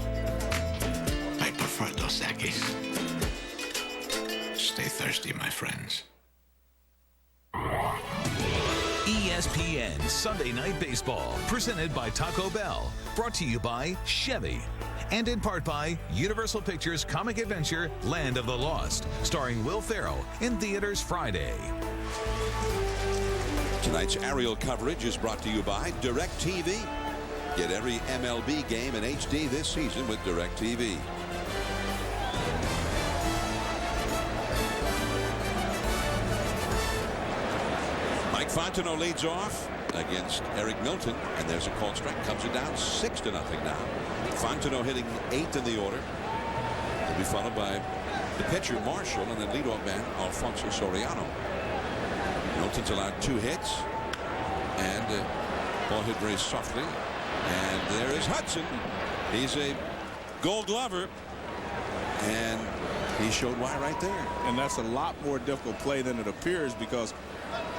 I prefer Dos Equis. Stay thirsty, my friends. ESPN Sunday Night Baseball, presented by Taco Bell, brought to you by Chevy, and in part by Universal Pictures comic adventure Land of the Lost, starring Will Ferrell, in theaters Friday. Tonight's aerial coverage is brought to you by DirecTV. Get every MLB game in HD this season with DirecTV. Mike Fontenot leads off against Eric Milton, and there's a called strike. Comes it down 6-0 now. Fontenot hitting 8th in the order. He'll be followed by the pitcher Marshall and then leadoff man Alfonso Soriano. Milton's allowed 2 hits, and ball hit very softly. And there is Hudson. He's a Gold Glover, and he showed why right there. And that's a lot more difficult play than it appears because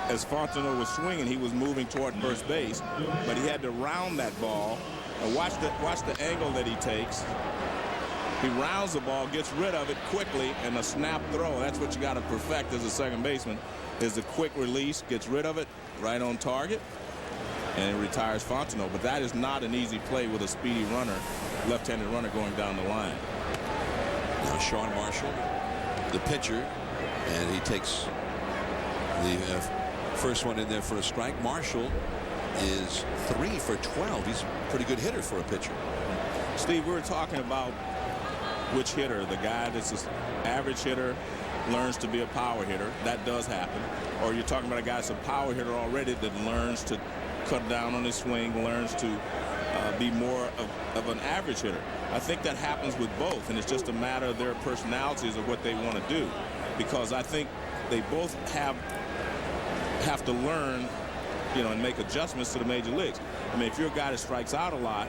as Fontenot was swinging, he was moving toward first base, but he had to round that ball. And watch the angle that he takes. He rounds the ball, gets rid of it quickly, and a snap throw. That's what you got to perfect as a second baseman, is a quick release, gets rid of it right on target, and he retires Fontenot. But that is not an easy play with a speedy runner, left-handed runner going down the line. Now Sean Marshall, the pitcher, and he takes the first one in there for a strike. Marshall is 3 for 12. He's a pretty good hitter for a pitcher. Steve, we were talking about which hitter, the guy that's an average hitter learns to be a power hitter. That does happen. Or you're talking about a guy that's a power hitter already that learns to cut down on his swing, learns to be more of an average hitter. I think that happens with both, and it's just a matter of their personalities of what they want to do. Because I think they both have to learn, you know, and make adjustments to the major leagues. I mean, if you're a guy that strikes out a lot,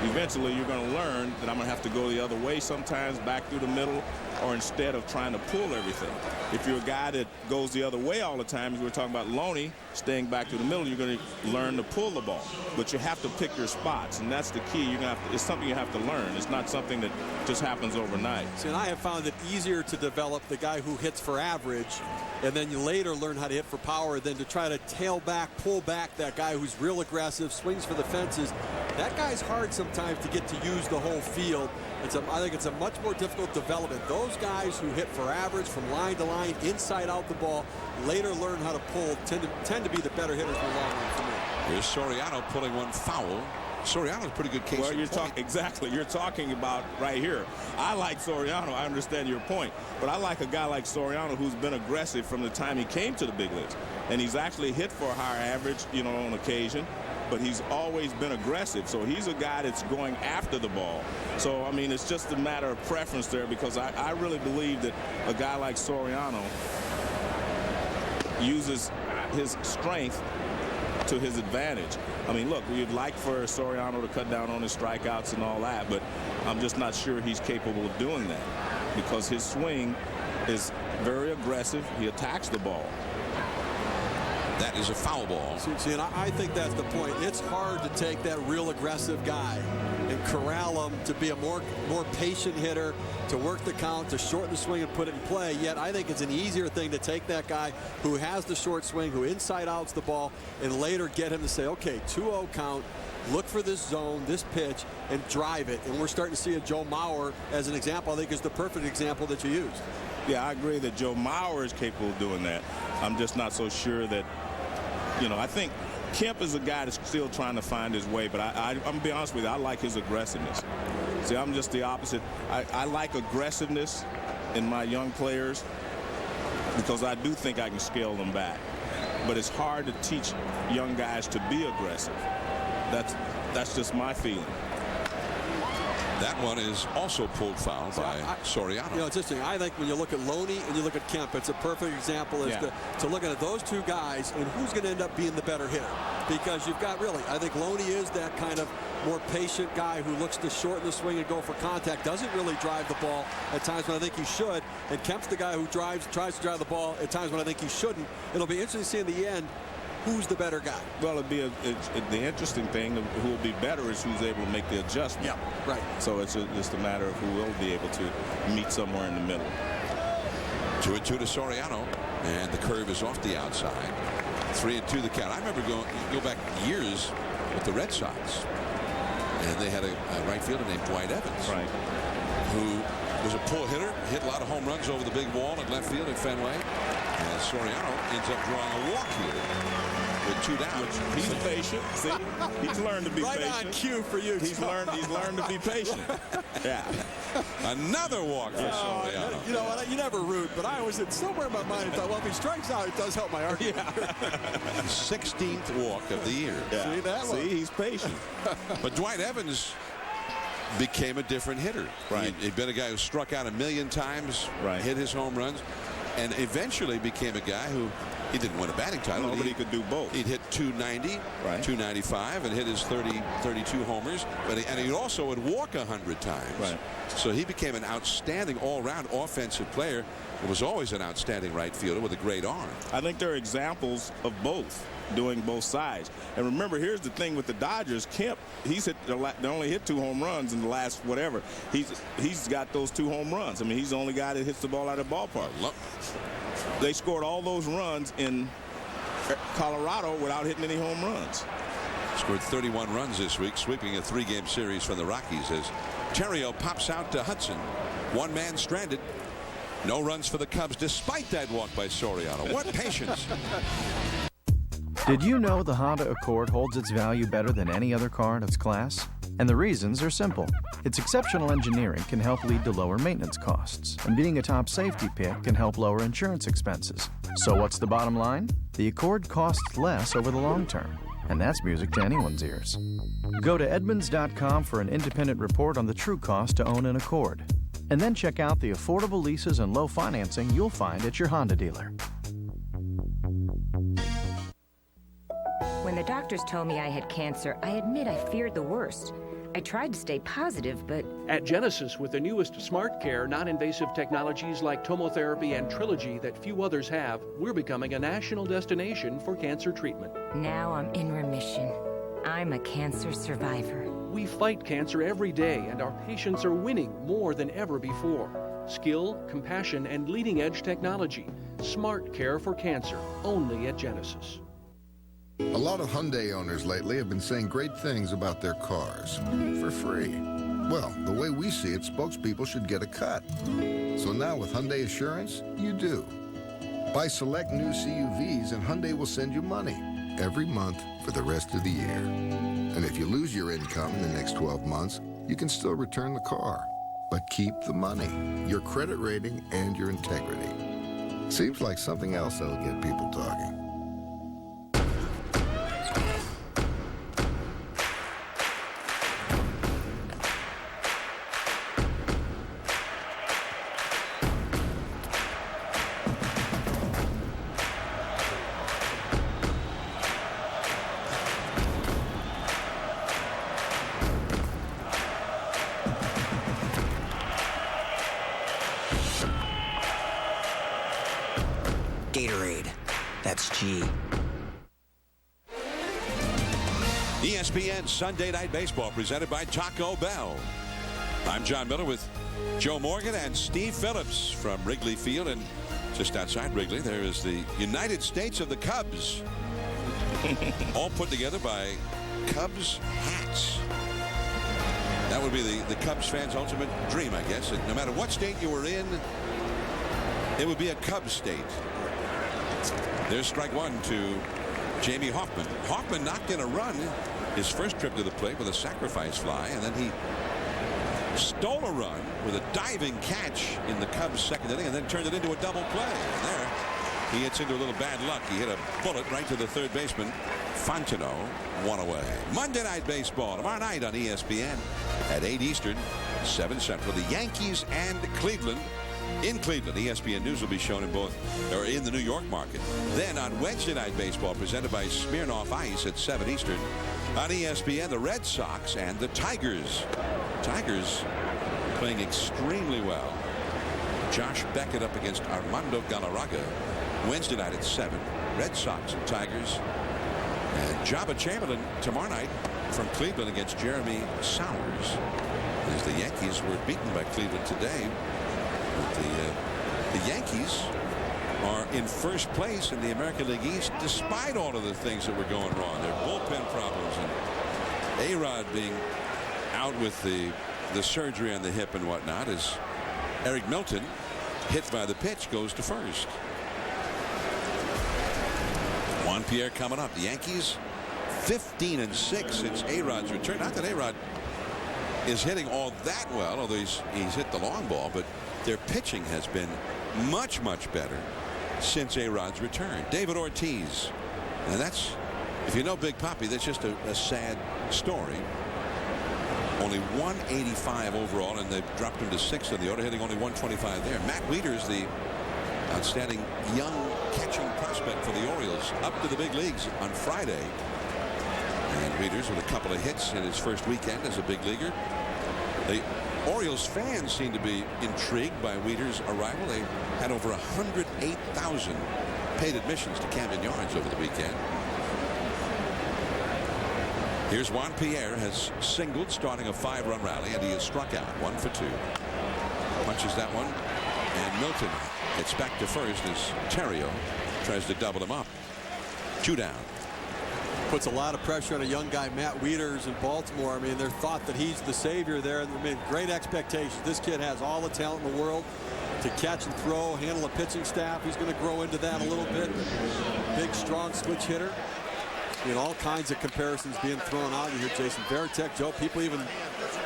eventually you're going to learn that I'm going to have to go the other way sometimes, back through the middle, or instead of trying to pull everything. If you're a guy that goes the other way all the time, as we were talking about Loney, staying back through the middle, you're going to learn to pull the ball. But you have to pick your spots, and that's the key. You're going to have to, it's something you have to learn. It's not something that just happens overnight. See, and I have found it easier to develop the guy who hits for average, and then you later learn how to hit for power, than to try to tail back, pull back that guy who's real aggressive, swings for the fences. That guy's hard sometimes to get to use the whole field. I think it's a much more difficult development. Those guys who hit for average from line to line, inside out the ball, later learn how to pull, tend to be the better hitters in the long run for me. Here's Soriano pulling one foul. Soriano's a pretty good case. Well, you're talking exactly. You're talking about right here. I like Soriano. I understand your point, but I like a guy like Soriano who's been aggressive from the time he came to the big leagues, and he's actually hit for a higher average, you know, on occasion. But he's always been aggressive, so he's a guy that's going after the ball. So I mean, it's just a matter of preference there, because I really believe that a guy like Soriano uses his strength to his advantage. I mean, look, we'd like for Soriano to cut down on his strikeouts and all that, but I'm just not sure he's capable of doing that, because his swing is very aggressive. He attacks the ball. That is a foul ball. See, and I think that's the point. It's hard to take that real aggressive guy and corral him to be a more patient hitter, to work the count, to shorten the swing and put it in play. Yet I think it's an easier thing to take that guy who has the short swing, who inside outs the ball, and later get him to say, okay, 2-0 count, look for this zone, this pitch, and drive it. And we're starting to see a Joe Moyer as an example. I think is the perfect example that you used. Yeah, I agree that Joe Moyer is capable of doing that. I'm just not so sure that, you know, I think Kemp is a guy that's still trying to find his way, but I'm going to be honest with you, I like his aggressiveness. See, I'm just the opposite. I like aggressiveness in my young players because I do think I can scale them back. But it's hard to teach young guys to be aggressive. That's just my feeling. That one is also pulled foul by Soriano. You know, it's interesting. I think when you look at Loney and you look at Kemp, it's a perfect example as to looking at those two guys and who's going to end up being the better hitter. Because you've got really, I think Loney is that kind of more patient guy who looks to shorten the swing and go for contact, doesn't really drive the ball at times when I think he should. And Kemp's the guy who tries to drive the ball at times when I think he shouldn't. It'll be interesting to see in the end who's the better guy. Well, the interesting thing, who will be better is who's able to make the adjustment. Yeah, right. So it's just a matter of who will be able to meet somewhere in the middle. 2-2 to Soriano, and the curve is off the outside. 3-2 the count. I remember go back years with the Red Sox, and they had a right fielder named Dwight Evans, right, who was a pull hitter, hit a lot of home runs over the big wall at left field at Fenway. And Soriano ends up drawing a walk here with 2 down. He's patient. See, he's learned to be right patient. On cue for you. He's learned to be patient. Yeah. Another walk for Soriano. You know what? You never root, but I was somewhere in my mind. I thought, well, if he strikes out, it does help my argument. Yeah. 16th walk of the year. Yeah. See that one? See, he's patient. But Dwight Evans became a different hitter. Right. He'd been a guy who struck out 1,000,000 times, right, hit his home runs, and eventually became a guy who he didn't win a batting title. No, but he could do both. He'd hit 290, right, 295, and hit his 32 homers. But he also would walk 100 times. Right. So he became an outstanding all-round offensive player. He was always an outstanding right fielder with a great arm. I think there are examples of both, doing both sides. And remember, here's the thing with the Dodgers. Kemp, they only hit 2 home runs in the last whatever. He's got those 2 home runs. I mean, he's the only guy that hits the ball out of the ballpark. They scored all those runs in Colorado without hitting any home runs. Scored 31 runs this week, sweeping a 3-game series from the Rockies as Terrio pops out to Hudson. One man stranded. No runs for the Cubs despite that walk by Soriano. What patience. Did you know the Honda Accord holds its value better than any other car in its class? And the reasons are simple. Its exceptional engineering can help lead to lower maintenance costs, and being a top safety pick can help lower insurance expenses. So what's the bottom line? The Accord costs less over the long term, and that's music to anyone's ears. Go to Edmunds.com for an independent report on the true cost to own an Accord. And then check out the affordable leases and low financing you'll find at your Honda dealer. When the doctors told me I had cancer, I admit I feared the worst. I tried to stay positive, but... At Genesis, with the newest smart care, non-invasive technologies like tomotherapy and Trilogy that few others have, we're becoming a national destination for cancer treatment. Now I'm in remission. I'm a cancer survivor. We fight cancer every day, and our patients are winning more than ever before. Skill, compassion, and leading-edge technology. Smart care for cancer, only at Genesis. A lot of Hyundai owners lately have been saying great things about their cars for free. Well, the way we see it, spokespeople should get a cut. So now with Hyundai Assurance, you do. Buy select new CUVs and Hyundai will send you money every month for the rest of the year. And if you lose your income in the next 12 months, you can still return the car, but keep the money, your credit rating, and your integrity. Seems like something else that'll get people talking. Gatorade. That's G. ESPN Sunday Night Baseball presented by Taco Bell. I'm Jon Miller with Joe Morgan and Steve Phillips from Wrigley Field. And just outside Wrigley, there is the United States of the Cubs. All put together by Cubs hats. That would be the Cubs fans' ultimate dream, I guess. No matter what state you were in, it would be a Cubs state. There's strike one to Jamie Hoffman. Hoffman knocked in a run his first trip to the plate with a sacrifice fly, and then he stole a run with a diving catch in the Cubs' second inning and then turned it into a double play. And there he hits into a little bad luck. He hit a bullet right to the third baseman. Fontenot, one away. Monday Night Baseball tomorrow night on ESPN at 8 Eastern, 7 Central. The Yankees and Cleveland. In Cleveland, ESPN News will be shown in in the New York market. Then on Wednesday Night Baseball, presented by Smirnoff Ice at 7 Eastern, on ESPN, the Red Sox and the Tigers. Tigers playing extremely well. Josh Beckett up against Armando Galarraga. Wednesday night at 7. Red Sox and Tigers. And Jabba Chamberlain tomorrow night from Cleveland against Jeremy Sowers. As the Yankees were beaten by Cleveland today. The Yankees are in first place in the American League East despite all of the things that were going wrong. Their bullpen problems and A-Rod being out with the surgery on the hip and whatnot, as Eric Milton, hit by the pitch, goes to first. Juan Pierre coming up. The Yankees 15-6 since A-Rod's return. Not that A-Rod is hitting all that well, although he's hit the long ball, but their pitching has been much, much better since A-Rod's return. David Ortiz. And that's, if you know Big Papi, that's just a sad story. Only 185 overall, and they've dropped him to 6th in the order, hitting only 125 there. Matt Wieters, the outstanding young catching prospect for the Orioles, up to the big leagues on Friday. And Wieters with a couple of hits in his first weekend as a big leaguer. The Orioles fans seem to be intrigued by Wieters' arrival. They had over 108,000 paid admissions to Camden Yards over the weekend. Here's Juan Pierre, has singled, starting a 5-run rally, and he is struck out 1 for 2. Punches that one, and Milton gets back to first as Terrio tries to double him up. 2 down. Puts a lot of pressure on a young guy, Matt Wieters in Baltimore. I mean, they're thought that he's the savior there. I mean, great expectations. This kid has all the talent in the world to catch and throw, handle a pitching staff. He's going to grow into that a little bit. Big, strong switch hitter. I mean, all kinds of comparisons being thrown out. You hear Jason Varitek, Joe. People even,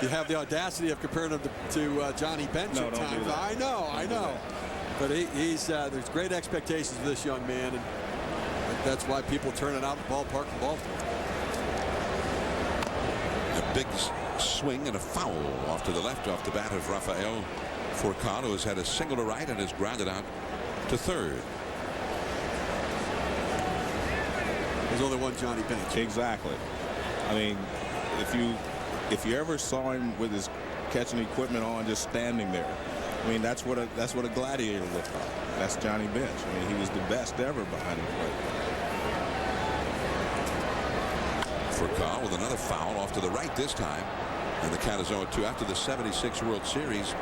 you have the audacity of comparing him to Johnny Bench at times. I know. But there's great expectations for this young man, and that's why people turn it out in the ballpark in Baltimore. A big swing and a foul off to the left off the bat of Rafael Furcal, who has had a single to right and has grounded out to third. There's only one Johnny Bench. Exactly. I mean, if you ever saw him with his catching equipment on, just standing there, I mean, that's what a gladiator looked like. That's Johnny Bench. I mean, he was the best ever behind the plate. Furcal with another foul off to the right this time, and the count is 0-2 after the '76 World Series.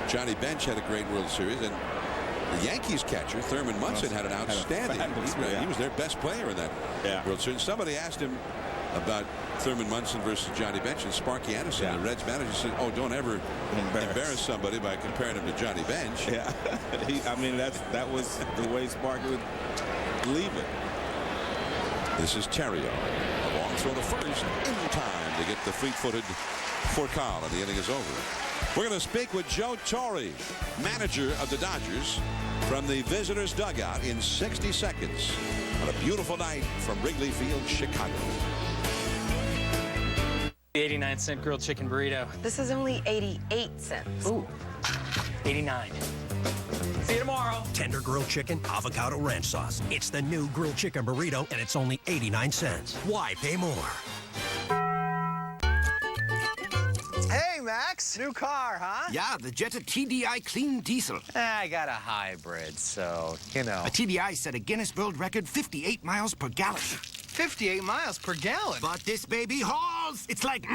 Johnny Bench had a great World Series, and the Yankees catcher Thurman Munson had an outstanding. He was their best player in that World Series. Somebody asked him about Thurman Munson versus Johnny Bench, and Sparky Anderson, the Reds manager, said, "Oh, don't ever embarrass somebody by comparing him to Johnny Bench." Yeah, I mean that was the way Sparky would leave it. This is Terrio. A long throw to first in time to get the fleet-footed Furcal, and the inning is over. We're going to speak with Joe Torre, manager of the Dodgers, from the visitors' dugout in 60 seconds on a beautiful night from Wrigley Field, Chicago. The 89-cent grilled chicken burrito. This is only 88 cents. Ooh, 89. See you tomorrow. Tender grilled chicken, avocado ranch sauce. It's the new grilled chicken burrito, and it's only 89 cents. Why pay more? Hey, Max. New car, huh? Yeah, the Jetta TDI Clean Diesel. I got a hybrid, so, you know. A TDI set a Guinness World Record 58 miles per gallon. 58 miles per gallon? But this baby hauls. It's like...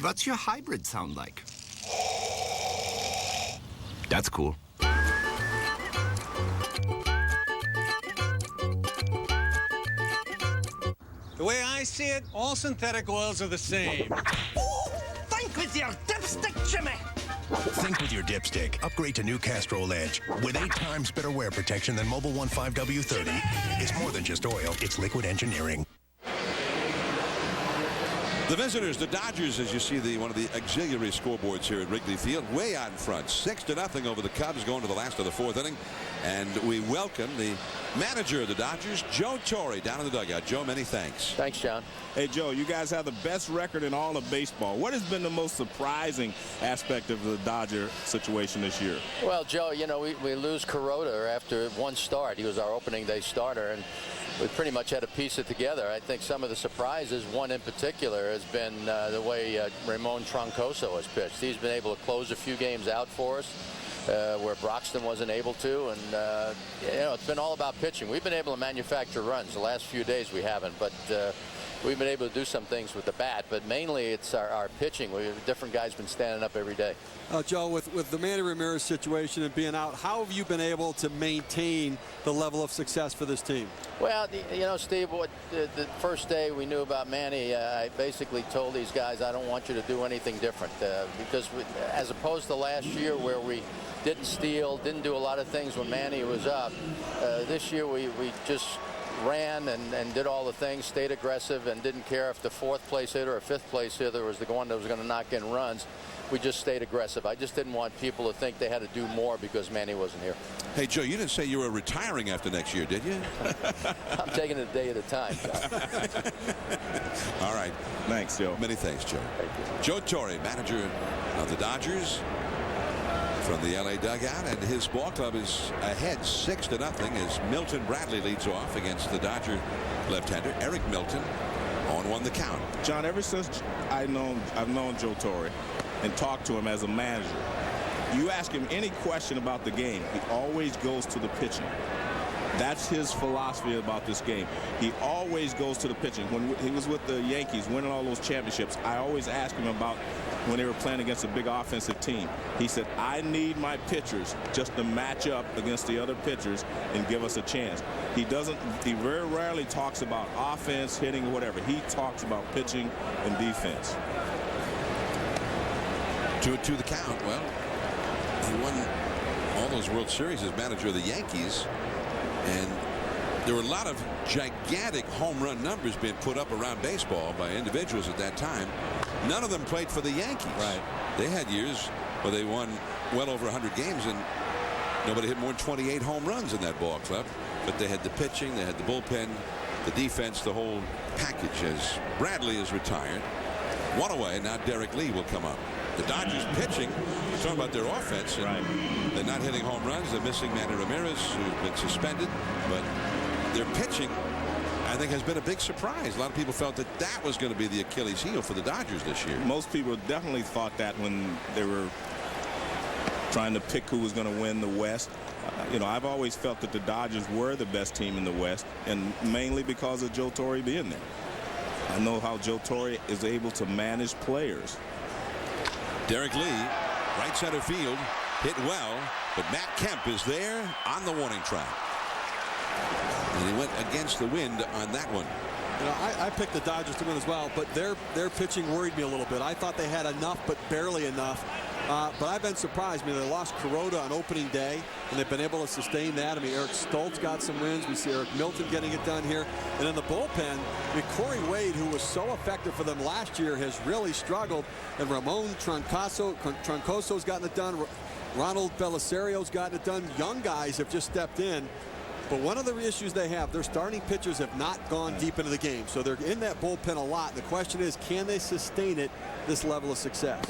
What's your hybrid sound like? That's cool. The way I see it, all synthetic oils are the same. Think with your dipstick, Jimmy! Think with your dipstick. Upgrade to new Castrol Edge. With 8 times better wear protection than Mobil 1.5 W30. It's more than just oil, it's liquid engineering. The visitors, the Dodgers, as you see one of the auxiliary scoreboards here at Wrigley Field, way out in front, 6-0 over the Cubs, going to the last of the 4th inning. And we welcome the manager of the Dodgers, Joe Torre, down in the dugout. Joe, many thanks. Thanks, John. Hey, Joe, you guys have the best record in all of baseball. What has been the most surprising aspect of the Dodger situation this year? Well, Joe, you know, we lose Kuroda after one start. He was our opening day starter, and we pretty much had to piece it together. I think some of the surprises, one in particular, has been the way Ramon Troncoso has pitched. He's been able to close a few games out for us where Broxton wasn't able to, and you know, it's been all about pitching. We've been able to manufacture runs. The last few days we haven't, but we've been able to do some things with the bat, but mainly it's our pitching. Different guys been standing up every day. Joe, with the Manny Ramirez situation and being out, how have you been able to maintain the level of success for this team? Well, you know, Steve, the first day we knew about Manny, I basically told these guys, I don't want you to do anything different because as opposed to last year where we didn't steal, didn't do a lot of things when Manny was up, this year we just ran and did all the things, stayed aggressive, and didn't care if the 4th place hitter or 5th place hitter was the one that was going to knock in runs. We just stayed aggressive. I just didn't want people to think they had to do more because Manny wasn't here. Hey, Joe, you didn't say you were retiring after next year, did you? I'm taking it a day at a time. All right. Thanks, Joe. Many thanks, Joe. Thank you. Joe Torre, manager of the Dodgers, from the LA dugout, and his ball club is ahead 6-0 as Milton Bradley leads off against the Dodger left-hander Eric Milton. 0-1 the count. John, ever since I've known Joe Torre and talked to him as a manager, you ask him any question about the game, he always goes to the pitching. That's his philosophy about this game. He always goes to the pitching. When he was with the Yankees winning all those championships, I always ask him about when they were playing against a big offensive team. He said, I need my pitchers just to match up against the other pitchers and give us a chance. He very rarely talks about offense, hitting, whatever. He talks about pitching and defense. 2-2 the count. Well, he won all those World Series as manager of the Yankees, and there were a lot of gigantic home run numbers being put up around baseball by individuals at that time. None of them played for the Yankees. Right. They had years where they won well over 100 games and nobody hit more than 28 home runs in that ball club. But they had the pitching, they had the bullpen, the defense, the whole package. As Bradley is retired, one away, now Derek Lee will come up. The Dodgers pitching, you're talking about their offense. Right. They're not hitting home runs. They're missing Manny Ramirez, who's been suspended. But their pitching, I think, has been a big surprise. A lot of people felt that that was going to be the Achilles heel for the Dodgers this year. Most people definitely thought that when they were trying to pick who was going to win the West. You know, I've always felt that the Dodgers were the best team in the West, and mainly because of Joe Torre being there. I know how Joe Torre is able to manage players. Derek Lee, right center field, hit well, but Matt Kemp is there on the warning track. And he went against the wind on that one. You know, I picked the Dodgers to win as well, but their pitching worried me a little bit. I thought they had enough, but barely enough. But I've been surprised. I mean, they lost Kuroda on opening day, and they've been able to sustain that. I mean, Eric Stoltz got some wins. We see Eric Milton getting it done here. And in the bullpen, I mean, Corey Wade, who was so effective for them last year, has really struggled. And Ramon Troncoso's gotten it done. Ronald Belisario gotten it done. Young guys have just stepped in. But one of the issues they have, their starting pitchers have not gone deep into the game. So they're in that bullpen a lot. The question is, can they sustain it, this level of success?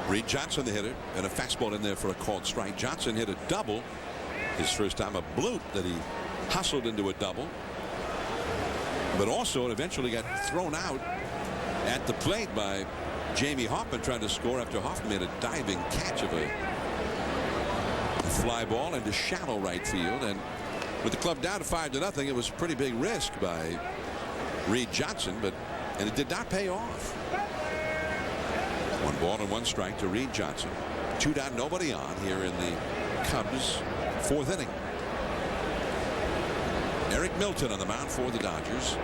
Reed Johnson, the hitter, and a fastball in there for a called strike. Johnson hit a double his first time, a bloop that he hustled into a double. But also it eventually got thrown out at the plate by Jamie Hoffman, trying to score after Hoffman made a diving catch of a fly ball into shallow right field. And with the club down to 5-0, it was a pretty big risk by Reed Johnson, and it did not pay off. 1 ball and 1 strike to Reed Johnson. 2 down, nobody on here in the Cubs' 4th inning. Eric Milton on the mound for the Dodgers,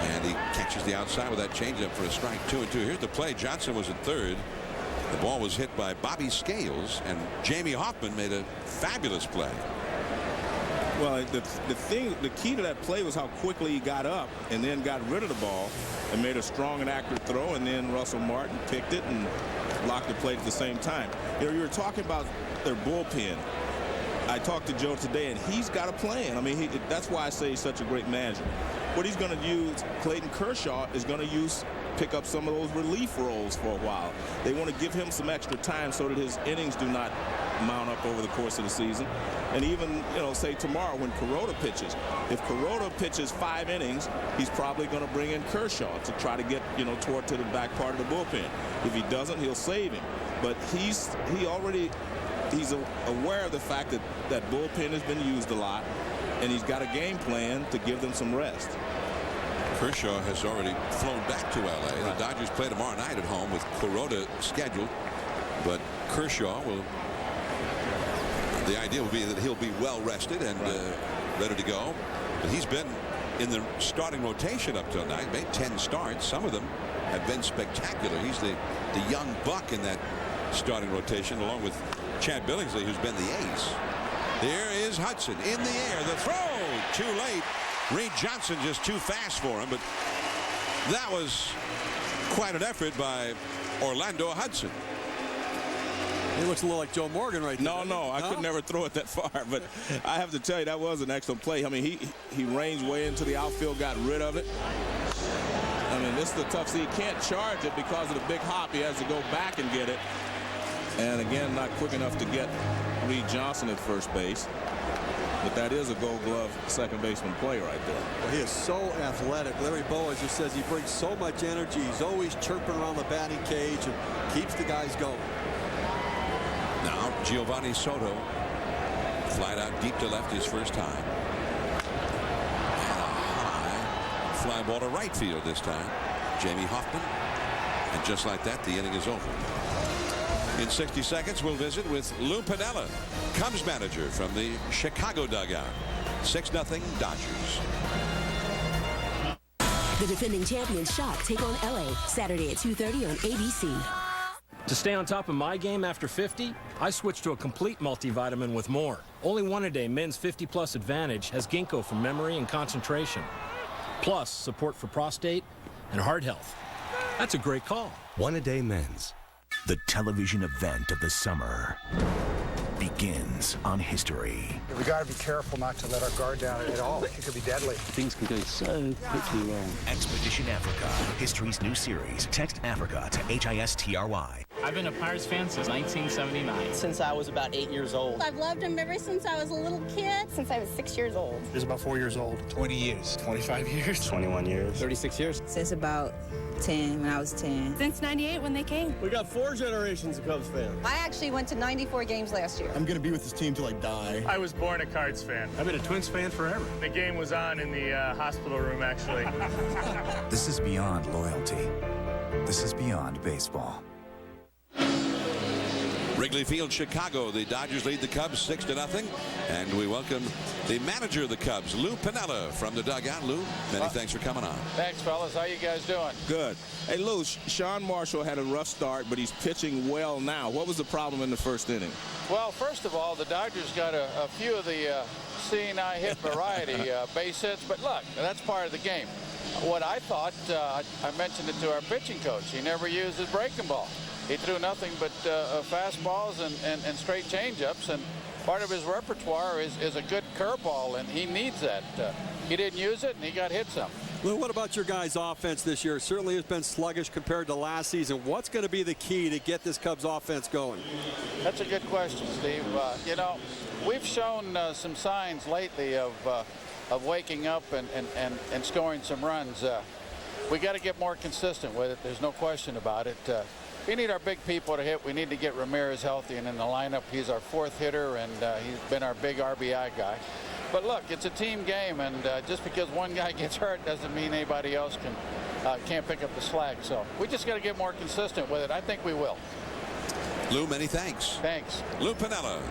and he catches the outside with that changeup for a strike. 2-2. Here's the play. Johnson was at third. The ball was hit by Bobby Scales, and Jamie Hoffman made a fabulous play. Well, the key to that play was how quickly he got up and then got rid of the ball and made a strong and accurate throw, and then Russell Martin picked it and blocked the plate at the same time. You know, you were talking about their bullpen. I talked to Joe today, and he's got a plan. I mean, that's why I say he's such a great manager. What he's going to use, Clayton Kershaw is going to pick up some of those relief roles for a while. They want to give him some extra time so that his innings do not mount up over the course of the season. And even, you know, say tomorrow when Kuroda pitches, if Kuroda pitches 5 innings, he's probably going to bring in Kershaw to try to get, you know, toward to the back part of the bullpen. If he doesn't, he'll save him. But he's aware of the fact that that bullpen has been used a lot, and he's got a game plan to give them some rest. Kershaw has already flown back to L.A. Right. The Dodgers play tomorrow night at home with Kuroda scheduled, but Kershaw will. The idea will be that he'll be well rested and ready to go. But he's been in the starting rotation up till tonight, made 10 starts. Some of them have been spectacular. He's the young buck in that starting rotation, along with Chad Billingsley, who's been the ace. There is Hudson in the air. The throw too late. Reed Johnson just too fast for him, but that was quite an effort by Orlando Hudson. He looks a little like Joe Morgan right there. No, I could never throw it that far, but I have to tell you, that was an excellent play. I mean, he ranged way into the outfield, got rid of it. I mean, this is the tough see. He can't charge it because of the big hop. He has to go back and get it. And again, not quick enough to get Reed Johnson at first base. But that is a Gold Glove second baseman play right there. Well, he is so athletic. Larry Boas just says he brings so much energy. He's always chirping around the batting cage and keeps the guys going. Now Giovanni Soto flied out deep to left his first time. And a high fly ball to right field this time. Jamie Hoffman And just like that, the inning is over. In 60 seconds, we'll visit with Lou Piniella, Cubs manager from the Chicago dugout. 6-0 Dodgers. The defending champions Shock take on LA Saturday at 2:30 on ABC. To stay on top of my game after 50, I switched to a complete multivitamin with more. Only one a day men's 50+ advantage has ginkgo for memory and concentration. Plus support for prostate and heart health. That's a great call. One a day men's. The television event of the summer begins on history. We got to be careful not to let our guard down at all. It could be deadly. Things can go so quickly wrong. Expedition Africa, history's new series. Text Africa to HISTRY. I've been a Pirates fan since 1979. Since I was about 8 years old. I've loved him ever since I was a little kid. Since I was 6 years old. He was about 4 years old. 20 years. 25 years. 21 years. 36 years. Since about 10, when I was 10. Since 98 when they came. We got 4 generations of Cubs fans. I actually went to 94 games last year. I'm going to be with this team till I die. I was born a Cards fan. I've been a Twins fan forever. The game was on in the hospital room, actually. This is beyond loyalty. This is beyond baseball. Wrigley Field, Chicago. The Dodgers lead the Cubs 6-0. And we welcome the manager of the Cubs, Lou Piniella, from the dugout. Lou, many thanks for coming on. Thanks, fellas. How you guys doing? Good. Hey, Lou, Sean Marshall had a rough start, but he's pitching well now. What was the problem in the first inning? Well, first of all, the Dodgers got a few of the seeing eye hit variety base hits, but look, that's part of the game. What I thought, I mentioned it to our pitching coach, he never used his breaking ball. He threw nothing but fastballs and straight changeups, and part of his repertoire is a good curveball, and he needs that. He didn't use it, and he got hit some. Lou, what about your guys' offense this year? Certainly has been sluggish compared to last season. What's going to be the key to get this Cubs offense going? That's a good question, Steve. You know, we've shown some signs lately of waking up and scoring some runs. We got to get more consistent with it. There's no question about it. We need our big people to hit. We need to get Ramirez healthy and in the lineup. He's our 4th hitter, and he's been our big RBI guy. But look, it's a team game, and just because one guy gets hurt doesn't mean anybody else can't pick up the slack. So we just got to get more consistent with it. I think we will. Lou, many thanks. Thanks. Lou Piniella,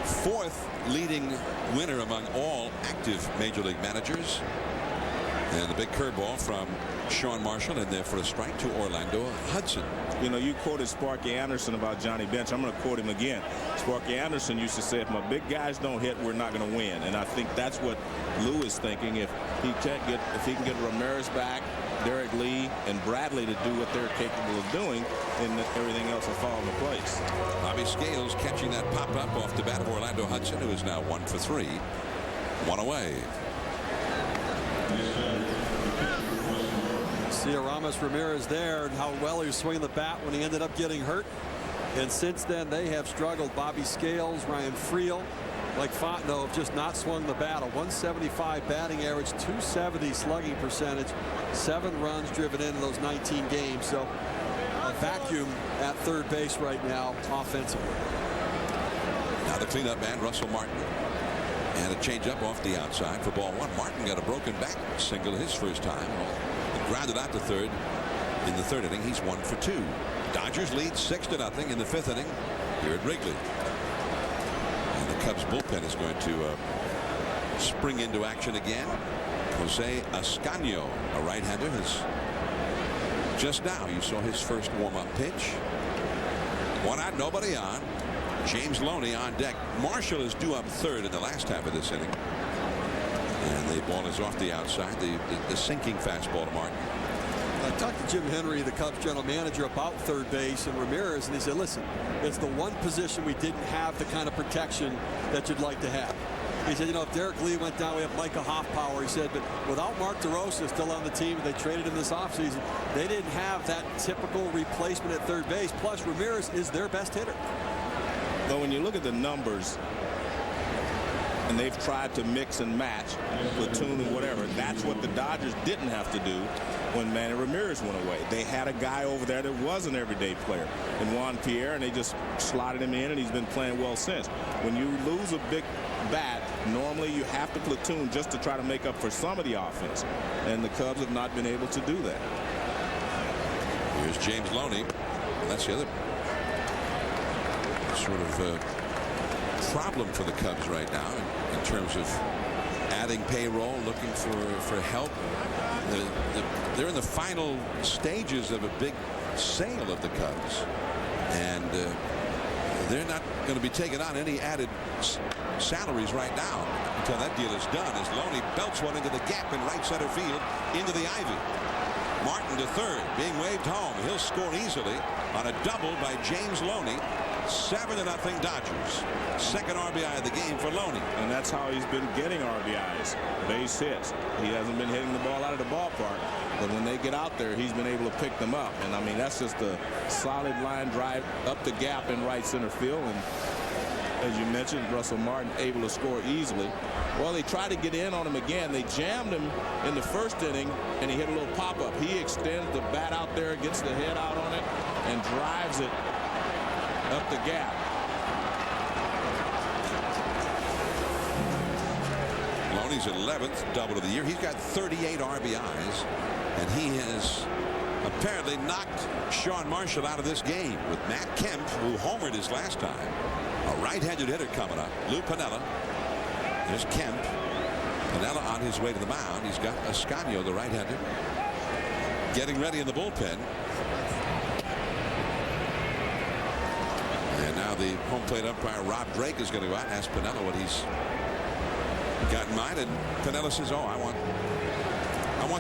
4th leading winner among all active Major League managers. And the big curveball from Sean Marshall in there for a strike to Orlando Hudson. You know, you quoted Sparky Anderson about Johnny Bench. I'm going to quote him again. Sparky Anderson used to say, if my big guys don't hit, we're not going to win. And I think that's what Lou is thinking. If he can get Ramirez back, Derek Lee, and Bradley to do what they're capable of doing, then everything else will fall into place. Bobby Scales catching that pop-up off the bat of Orlando Hudson, who is now 1 for 3. 1 away. See Aramis Ramirez there and how well he was swinging the bat when he ended up getting hurt. And since then, they have struggled. Bobby Scales, Ryan Friel, like Fontenot have just not swung the bat. A 175 batting average, 270 slugging percentage, 7 runs driven in those 19 games. So a vacuum at third base right now offensively. Now the cleanup man, Russell Martin. And a changeup off the outside for ball 1. Martin got a broken back single his first time. Grounded out to third in the 3rd inning. He's 1 for 2. Dodgers lead 6-0 in the 5th inning here at Wrigley. And the Cubs bullpen is going to spring into action again. Jose Ascanio, a right-hander, has just now, you saw his first warm-up pitch. 1 out, nobody on. James Loney on deck. Marshall is due up 3rd in the last half of this inning. And the ball is off the outside. The sinking fastball to Martin. I talked to Jim Henry, the Cubs general manager, about third base and Ramirez, and he said, listen, it's the one position we didn't have the kind of protection that you'd like to have. He said, you know, if Derek Lee went down, we have Micah Hoffpower. He said, but without Mark DeRosa still on the team, they traded him this offseason, they didn't have that typical replacement at third base. Plus, Ramirez is their best hitter. But when you look at the numbers, and they've tried to mix and match platoon and whatever. That's what the Dodgers didn't have to do when Manny Ramirez went away. They had a guy over there that was an everyday player in Juan Pierre, and they just slotted him in, and he's been playing well since. When you lose a big bat, normally you have to platoon just to try to make up for some of the offense, and the Cubs have not been able to do that. Here's James Loney. And that's the other sort of problem for the Cubs right now in terms of adding payroll, looking for help. They're in the final stages of a big sale of the Cubs, and they're not going to be taking on any added salaries right now until that deal is done, as Loney belts one into the gap in right center field into the ivy. Martin to third, being waved home. He'll score easily on a double by James Loney. 7-0 Dodgers. Second RBI of the game for Loney. And that's how he's been getting RBIs. Base hits. He hasn't been hitting the ball out of the ballpark, but when they get out there, he's been able to pick them up. And I mean, that's just a solid line drive up the gap in right center field. And as you mentioned, Russell Martin able to score easily. Well, they tried to get in on him again. They jammed him in the first inning, and he hit a little pop-up. He extends the bat out there, gets the head out on it, and drives it up the gap. Loney's 11th double of the year. He's got 38 RBIs, and he has apparently knocked Sean Marshall out of this game with Matt Kemp, who homered his last time. A right-handed hitter coming up. Lou Piniella. There's Kemp. Piniella on his way to the mound. He's got Ascanio, the right-hander, getting ready in the bullpen. And now the home plate umpire, Rob Drake, is going to go out and ask Piniella what he's got in mind. And Piniella says, oh, I want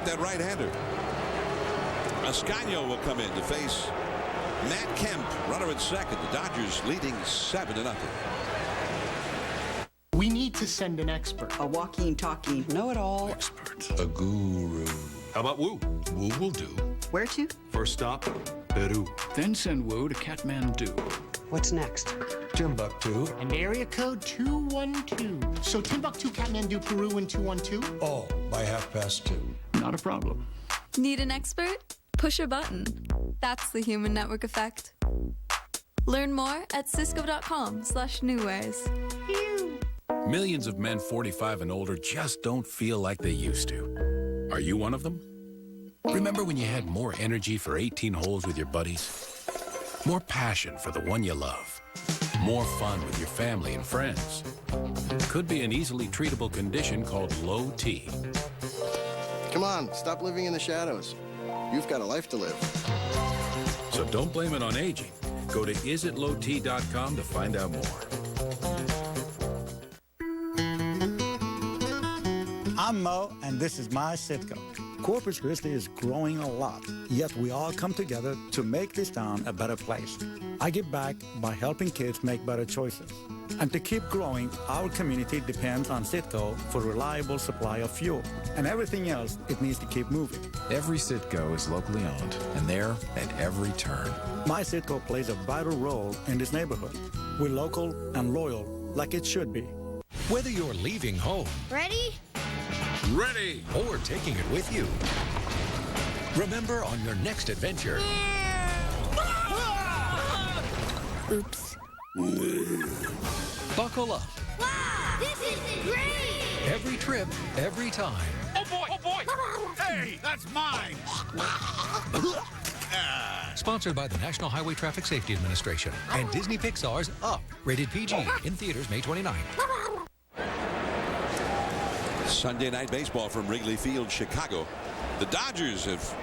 that right-hander. Ascanio will come in to face Matt Kemp, runner at second. The Dodgers leading 7-0. We need to send an expert. A walking, talking, know-it-all. Expert. A guru. How about Wu? Wu will do. Where to? First stop, Peru. Then send Wu to Kathmandu. What's next? Timbuktu. And area code 212. So Timbuktu, Kathmandu, Peru, and 212? All by 2:30. Not a problem. Need an expert? Push a button. That's the Human Network Effect. Learn more at cisco.com/newways. Millions of men 45 and older just don't feel like they used to. Are you one of them? Remember when you had more energy for 18 holes with your buddies? More passion for the one you love? More fun with your family and friends? Could be an easily treatable condition called low T. Come on, stop living in the shadows. You've got a life to live. So don't blame it on aging. Go to isitlowt.com to find out more. I'm Mo, and this is my Citgo. Corpus Christi is growing a lot, yet we all come together to make this town a better place. I give back by helping kids make better choices. And to keep growing, our community depends on Citgo for reliable supply of fuel. And everything else, it needs to keep moving. Every Citgo is locally owned, and there at every turn. My Citgo plays a vital role in this neighborhood. We're local and loyal, like it should be. Whether you're leaving home... Ready? Ready! Or taking it with you. Remember, on your next adventure... Oops. Buckle up. Wow! This is great! Every trip, every time. Oh, boy! Oh, boy! Hey, that's mine! Sponsored by the National Highway Traffic Safety Administration and Disney Pixar's Up, rated PG, in theaters May 29th. Sunday night baseball from Wrigley Field, Chicago. The Dodgers have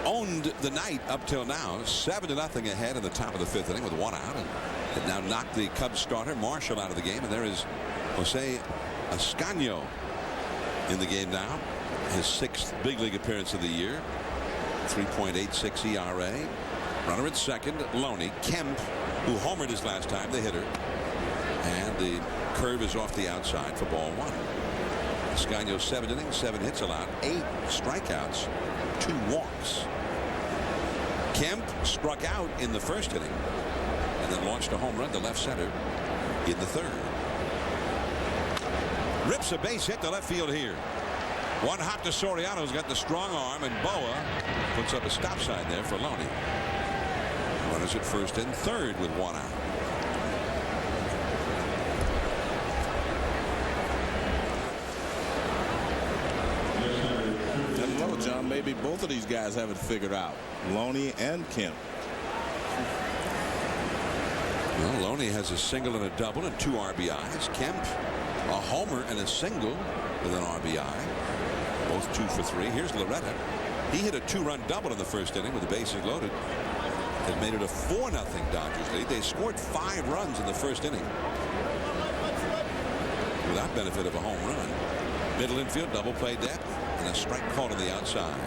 owned the night up till now, 7-0 ahead in the top of the fifth inning with one out, and have now knocked the Cubs starter Marshall out of the game, and there is Jose Ascanio in the game now, his 6th big league appearance of the year. 3.86 ERA. Runner at second, Loney. Kemp, who homered his last time, the hitter, and the curve is off the outside for ball one. Ascanio 7 innings, 7 hits allowed, 8 strikeouts, 2 walks. Kemp struck out in the first inning and then launched a home run to left center in the third. Rips a base hit to left field here. One hop to Soriano's got the strong arm, and Boa puts up a stop sign there for Loney. Runners at first and third with one out. John, maybe both of these guys have it figured out. Loney and Kemp. Well, Loney has a single and a double and 2 RBIs. Kemp, a homer and a single with an RBI. Both 2 for 3. Here's Loretta. He hit a 2-run double in the first inning with the bases loaded. It made it a 4-0 Dodgers lead. They scored 5 runs in the first inning without benefit of a home run. Middle infield, double play depth, and a strike called on the outside.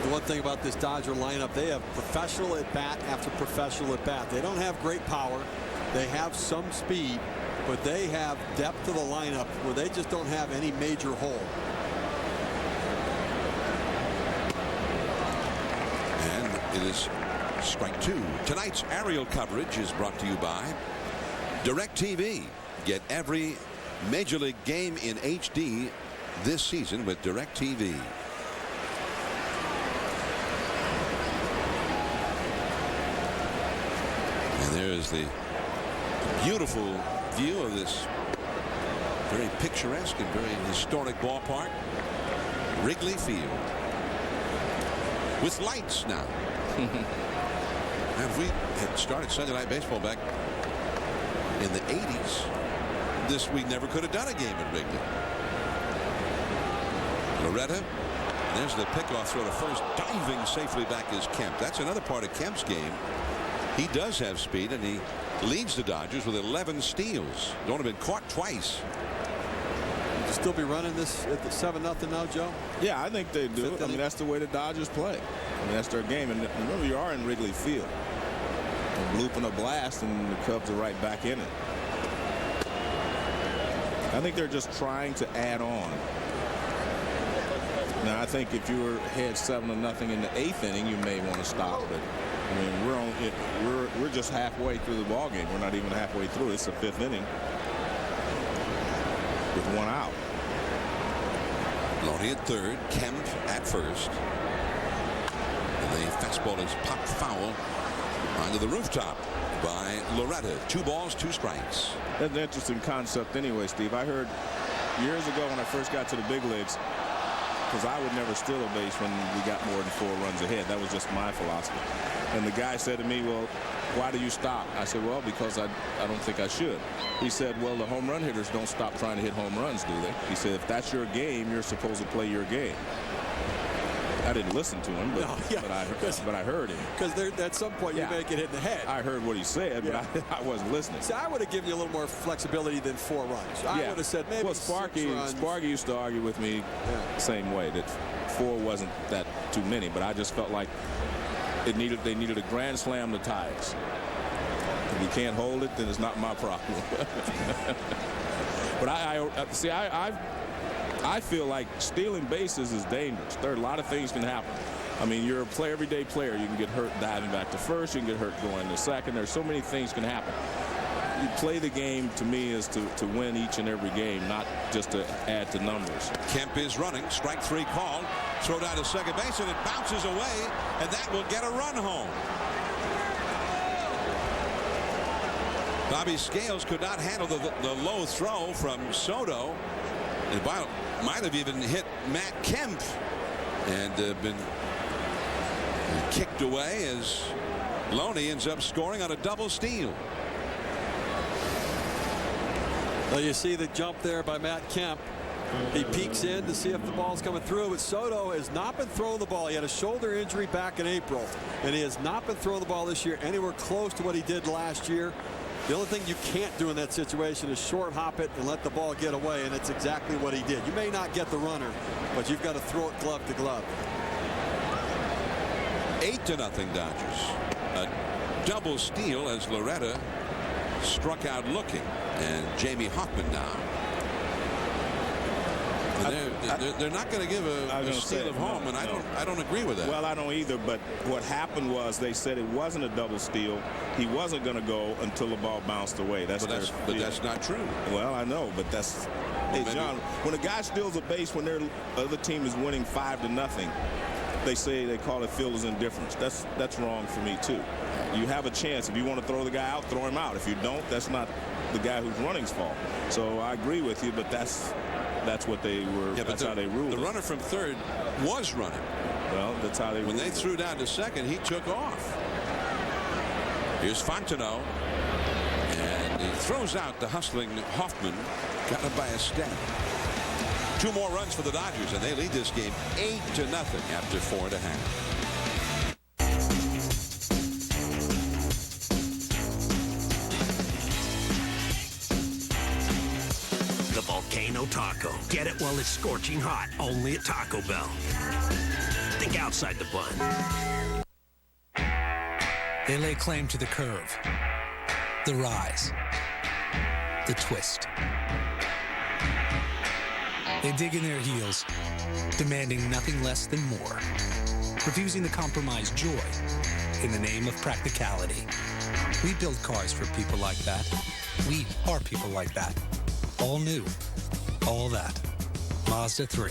The one thing about this Dodger lineup, they have professional at bat after professional at bat. They don't have great power. They have some speed, but they have depth to the lineup where they just don't have any major hole. And it is strike 2. Tonight's aerial coverage is brought to you by DirecTV. Get every Major League game in HD this season with DirecTV. And there is the beautiful view of this very picturesque and very historic ballpark, Wrigley Field, with lights now. And if we had started Sunday Night Baseball back in the 80s, we never could have done a game at Wrigley. Loretta, there's the pickoff throw to first. Diving safely back is Kemp. That's another part of Kemp's game. He does have speed, and he leads the Dodgers with 11 steals. Don't have been caught twice. You'll still be running this at the 7-0 now, Joe? Yeah, I think they do. I mean, that's the way the Dodgers play. I mean, that's their game. And remember, you are in Wrigley Field. A bloop and a blast, and the Cubs are right back in it. I think they're just trying to add on. Now, I think if you were ahead 7-0 in the 8th inning, you may want to stop. But I mean, we're just halfway through the ball game. We're not even halfway through. It's the 5th inning with 1 out. Loney at third, Kemp at first. And the fastball is popped foul onto the rooftop by Loretta. 2 balls, 2 strikes. That's an interesting concept anyway, Steve. I heard years ago when I first got to the big leagues, because I would never steal a base when we got more than 4 runs ahead. That was just my philosophy. And the guy said to me, well, why do you stop? I said, well, because I don't think I should. He said, well, the home run hitters don't stop trying to hit home runs, do they? He said, if that's your game, you're supposed to play your game. I didn't listen to him, but, but I heard him. Because at some point you may get hit in the head. I heard what he said, but I wasn't listening. See, I would have given you a little more flexibility than 4 runs. I would have said maybe Sparky used to argue with me the same way, that 4 wasn't that too many, but I just felt like they needed a grand slam to tie us. If you can't hold it, then it's not my problem. But I feel like stealing bases is dangerous. There are a lot of things can happen. I mean, you're a everyday player. You can get hurt diving back to first. You can get hurt going to second. There's so many things can happen. You play the game, to me, is to win each and every game, not just to add to numbers. Kemp is running. Strike 3 called. Throw down to second base, and it bounces away, and that will get a run home. Bobby Scales could not handle the low throw from Soto. It might have even hit Matt Kemp and been kicked away as Loney ends up scoring on a double steal. Well, you see the jump there by Matt Kemp. He peeks in to see if the ball's coming through, but Soto has not been throwing the ball. He had a shoulder injury back in April, and he has not been throwing the ball this year anywhere close to what he did last year. The only thing you can't do in that situation is short hop it and let the ball get away, and it's exactly what he did. You may not get the runner, but you've got to throw it glove to glove. 8-0 Dodgers. A double steal as Loretta struck out looking, and Jamie Hoffman now. They're not going to give a steal of home, and I don't agree with that. Well, I don't either, but what happened was they said it wasn't a double steal. He wasn't going to go until the ball bounced away. But that's not true. Well, I know, but that's... Hey, John, when a guy steals a base when their other team is winning 5-0, they call it fielder's indifference. That's wrong for me, too. You have a chance. If you want to throw the guy out, throw him out. If you don't, that's not the guy who's running's fault. So I agree with you, but that's that's what they were. Yeah, that's but how they ruled. The runner from third was running. Well, that's how they. When they threw down to second, he took off. Here's Fontenot, and he throws out the hustling Hoffman. Got him by a step. 2 more runs for the Dodgers, and they lead this game 8-0 after 4.5. The Volcano Taco. Get it while it's scorching hot. Only at Taco Bell. Think outside the bun. They lay claim to the curve, the rise, the twist. They dig in their heels, demanding nothing less than more, refusing to compromise joy in the name of practicality. We build cars for people like that. We are people like that. All new, all that. Mazda 3.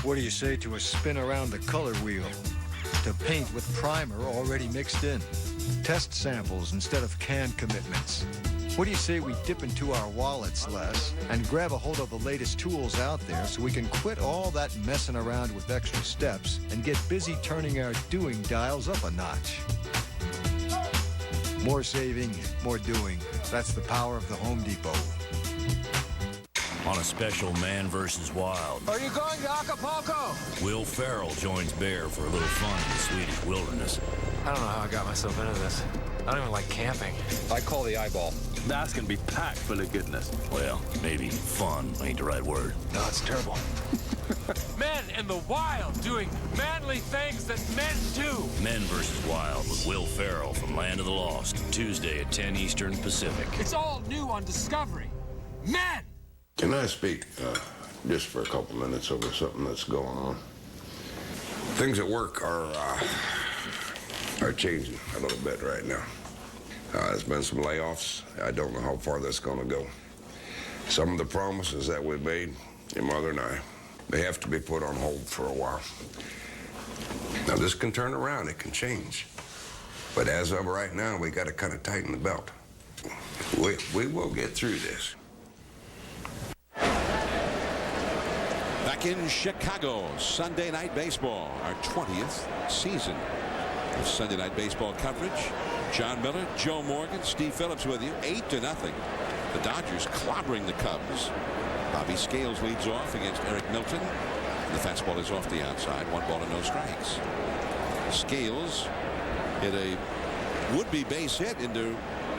What do you say to a spin around the color wheel? To paint with primer already mixed in. Test samples instead of canned commitments. What do you say we dip into our wallets less and grab a hold of the latest tools out there so we can quit all that messing around with extra steps and get busy turning our doing dials up a notch? More saving, more doing. That's the power of the Home Depot. On a special Man vs. Wild, Are you going to Acapulco? Will Ferrell joins Bear for a little fun in the Swedish wilderness. I don't know how I got myself into this. I don't even like camping. I call the eyeball. That's gonna be packed full of goodness. Well, maybe fun ain't the right word. No, it's terrible. Men in the wild doing manly things that men do. Men vs. Wild with Will Ferrell from Land of the Lost, Tuesday at 10 Eastern Pacific. It's all new on Discovery. Men! Can I speak just for a couple minutes over something that's going on? Things at work are changing a little bit right now. There's been some layoffs. I don't know how far that's going to go. Some of the promises that we made, your mother and I, they have to be put on hold for a while. Now, this can turn around. It can change. But as of right now, we got to kind of tighten the belt. We will get through this. Back in Chicago, Sunday Night Baseball, our 20th season of Sunday Night Baseball coverage. Jon Miller, Joe Morgan, Steve Phillips with you. 8-0. The Dodgers clobbering the Cubs. Bobby Scales leads off against Eric Milton. And the fastball is off the outside. 1 ball and no strikes. Scales hit a would-be base hit into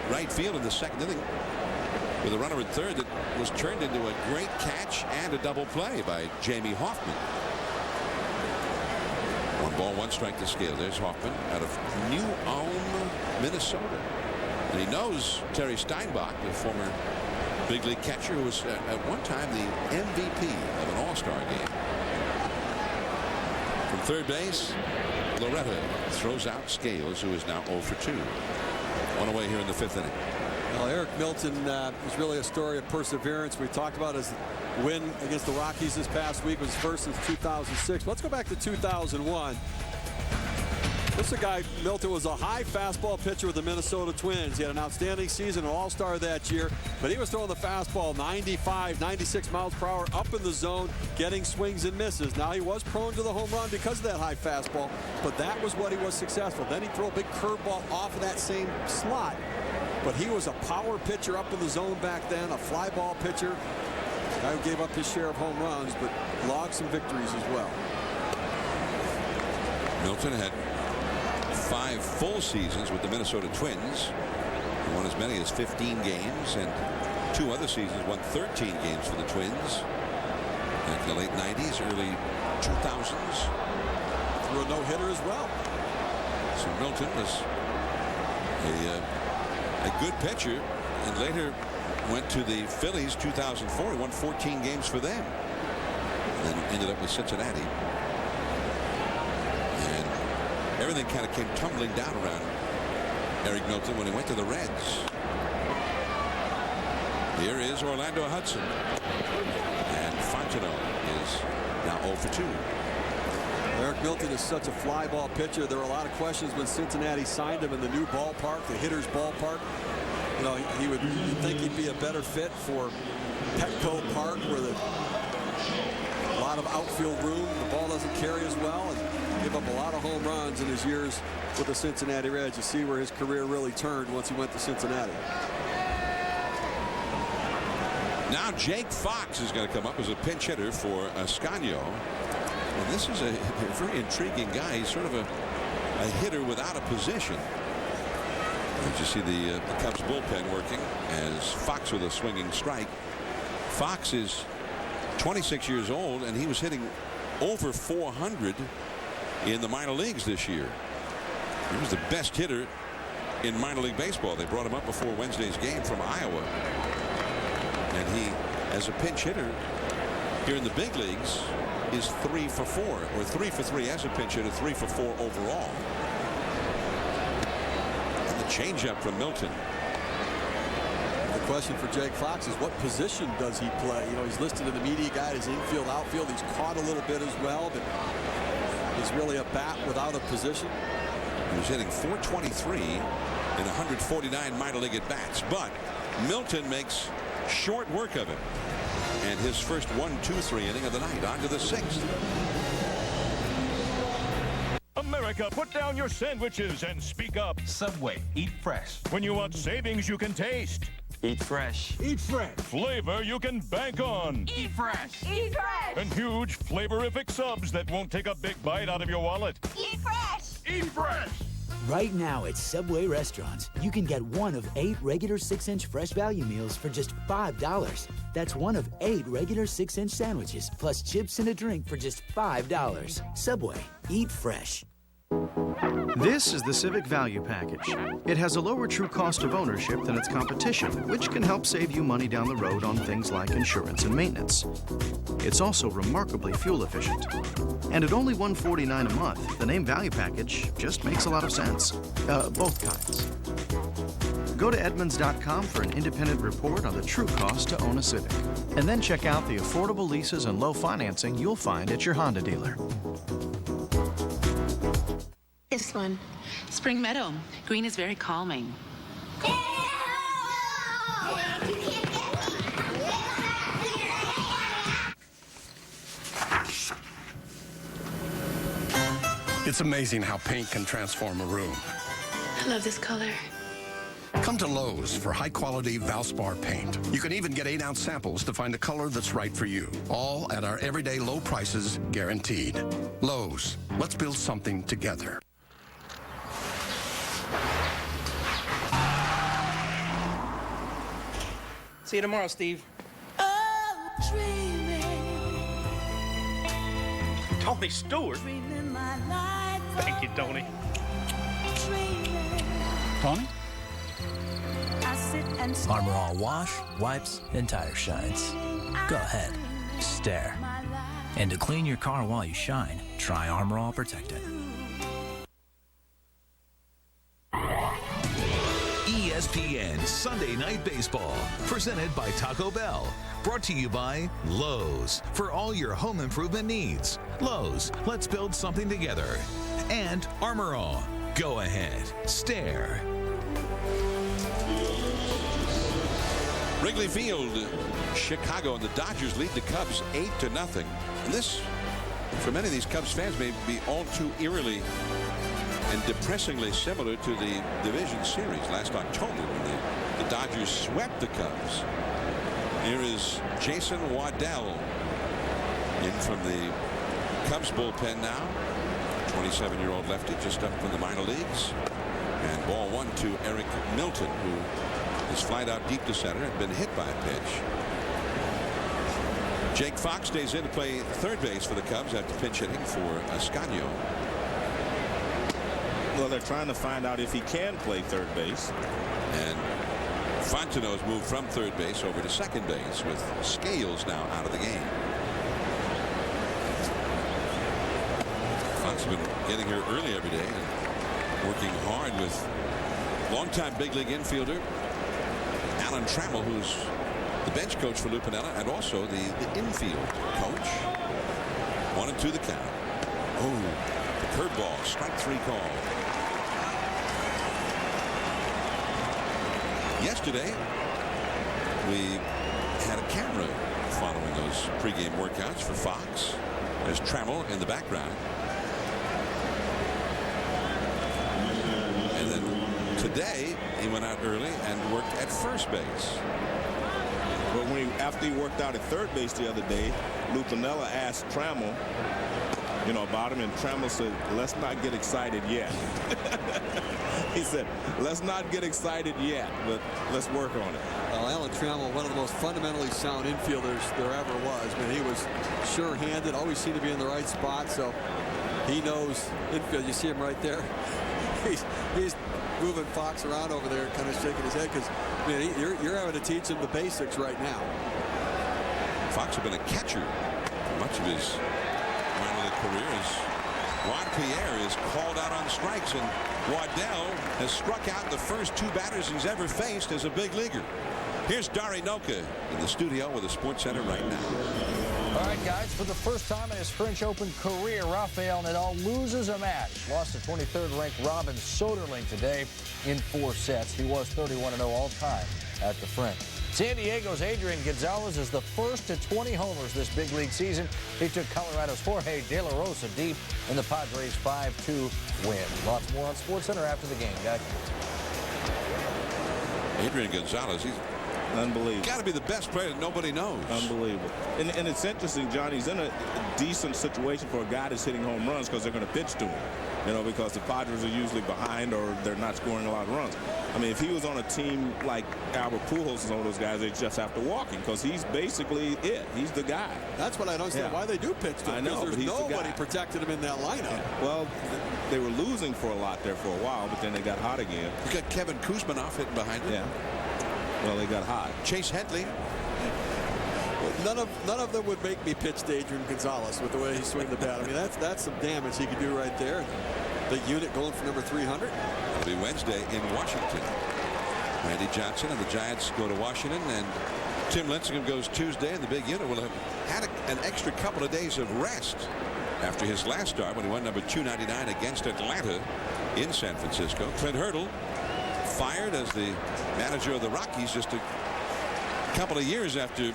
right field in the second inning with a runner at third that was turned into a great catch and a double play by Jamie Hoffman. 1 ball, 1 strike to Scales. There's Hoffman out of New Ulm, Minnesota. And he knows Terry Steinbach, the former big league catcher who was at one time the MVP of an all-star game. From third base, Loretta throws out Scales, who is now 0 for 2. 1 away here in the 5th inning. Well, Eric Milton is really a story of perseverance. We talked about his win against the Rockies this past week. It was his first since 2006. Let's go back to 2001. This is a guy, Milton was a high fastball pitcher with the Minnesota Twins. He had an outstanding season, an all-star that year, but he was throwing the fastball 95, 96 miles per hour up in the zone, getting swings and misses. Now, he was prone to the home run because of that high fastball, but that was what he was successful. Then he'd throw a big curveball off of that same slot, but he was a power pitcher up in the zone back then, a fly ball pitcher. Guy who gave up his share of home runs, but logged some victories as well. Milton had 5 full seasons with the Minnesota Twins. He won as many as 15 games, and 2 other seasons won 13 games for the Twins. In the late 90s, early 2000s. Threw a no-hitter as well. So Milton was a good pitcher, and later went to the Phillies 2004. He won 14 games for them. And then ended up with Cincinnati. And everything kind of came tumbling down around Eric Milton when he went to the Reds. Here is Orlando Hudson. And Fontenot is now 0 for 2. Eric Milton is such a fly ball pitcher. There were a lot of questions when Cincinnati signed him in the new ballpark, the hitter's ballpark. You know, you'd think he'd be a better fit for Petco Park, where a lot of outfield room. The ball doesn't carry as well, and give up a lot of home runs in his years with the Cincinnati Reds. You see where his career really turned once he went to Cincinnati. Now Jake Fox is going to come up as a pinch hitter for Ascanio. And this is a very intriguing guy. He's sort of a hitter without a position. As you see the Cubs bullpen working as Fox with a swinging strike. Fox is 26 years old, and he was hitting over 400 in the minor leagues this year. He was the best hitter in minor league baseball. They brought him up before Wednesday's game from Iowa. And he, as a pinch hitter here in the big leagues, is 3 for 4, or 3 for 3 as a pinch hitter, 3 for 4 overall. And the changeup from Milton. The question for Jake Fox is, what position does he play? You know, he's listed in the media guide as infield, outfield. He's caught a little bit as well, but he's really a bat without a position. He was hitting 423 in 149 minor league at bats, but Milton makes short work of it. And his first 1-2-3 inning of the night. On to the 6th. America, put down your sandwiches and speak up. Subway, eat fresh. When you want savings you can taste. Eat fresh. Eat fresh. Flavor you can bank on. Eat fresh. Eat fresh. And huge flavorific subs that won't take a big bite out of your wallet. Eat fresh. Eat fresh. Right now at Subway restaurants, you can get one of 8 regular 6-inch fresh value meals for just $5. That's one of 8 regular 6-inch sandwiches, plus chips and a drink for just $5. Subway, eat fresh. This is the Civic Value Package. It has a lower true cost of ownership than its competition, which can help save you money down the road on things like insurance and maintenance. It's also remarkably fuel efficient. And at only $149 a month, the name Value Package just makes a lot of sense. Both kinds. Go to Edmunds.com for an independent report on the true cost to own a Civic. And then check out the affordable leases and low financing you'll find at your Honda dealer. This one. Spring Meadow. Green is very calming. It's amazing how paint can transform a room. I love this color. Come to Lowe's for high-quality Valspar paint. You can even get 8-ounce samples to find a color that's right for you. All at our everyday low prices, guaranteed. Lowe's. Let's build something together. See you tomorrow, Steve. Tony Stewart. Thank you, Tony. Tony? Armor All wash, wipes, and tire shines. Go ahead, stare. And to clean your car while you shine, try Armor All Protect It. ESPN Sunday Night Baseball, presented by Taco Bell. Brought to you by Lowe's, for all your home improvement needs. Lowe's, let's build something together. And Armor All, go ahead, stare. Wrigley Field, Chicago, and the Dodgers lead the Cubs 8-0. And this, for many of these Cubs fans, may be all too eerily and depressingly similar to the division series last October when the Dodgers swept the Cubs. Here is Jason Waddell in from the Cubs bullpen now. 27-year-old lefty, just up from the minor leagues. And ball 1 to Eric Milton, who is flied out deep to center, had been hit by a pitch. Jake Fox stays in to play third base for the Cubs after pinch hitting for Ascanio. Well, they're trying to find out if he can play third base. And Fontenot's moved from third base over to second base with Scales now out of the game. Fox has been getting here early every day and working hard with longtime big league infielder Alan Trammell, who's the bench coach for Lou Piniella and also the infield coach. 1-2 the count. Oh, the curveball, strike 3 call. Yesterday, we had a camera following those pregame workouts for Fox. There's Trammell in the background. And then today, he went out early and worked at first base. But after he worked out at third base the other day, Lou Piniella asked Trammell, about him, and Trammell said, "Let's not get excited yet." He said, "Let's not get excited yet, but let's work on it." Well, Alan Trammell, one of the most fundamentally sound infielders there ever was. He was sure-handed, always seemed to be in the right spot, so he knows infield. You see him right there. He's moving Fox around over there, kind of shaking his head, because you're having to teach him the basics right now. Fox had been a catcher for much of his minor league career. As Juan Pierre is called out on strikes, and Waddell has struck out the first 2 batters he's ever faced as a big leaguer. Here's Dari Noka in the studio with the Sports Center right now. All right, guys, for the first time in his French Open career, Rafael Nadal loses a match. Lost to 23rd-ranked Robin Soderling today in 4 sets. He was 31-0 all-time at the French. San Diego's Adrian Gonzalez is the first to 20 homers this big league season. He took Colorado's Jorge De La Rosa deep in the Padres' 5-2 win. Lots more on SportsCenter after the game, guys. Adrian Gonzalez, he's unbelievable. Got to be the best player that nobody knows. Unbelievable. And it's interesting, John, he's in a decent situation for a guy that's hitting home runs because they're going to pitch to him. Because the Padres are usually behind or they're not scoring a lot of runs. I mean, if he was on a team like Albert Pujols and all those guys, they just have to walk him because he's basically it. He's the guy. That's what I don't understand why they do pitch to him. I know, because there's nobody protected him in that lineup. Yeah. Well, they were losing for a lot there for a while, but then they got hot again. You got Kevin Kuzmanoff hitting behind him. Yeah. Well, they got hot. Chase Headley. None of them would make me pitch to Adrian Gonzalez with the way he swings the bat. I mean, that's some damage he could do right there. The unit going for number 300. It'll be Wednesday in Washington. Randy Johnson and the Giants go to Washington, and Tim Lincecum goes Tuesday, and the big unit will have had an extra couple of days of rest after his last start when he won number 299 against Atlanta in San Francisco. Clint Hurdle fired as the manager of the Rockies just a couple of years after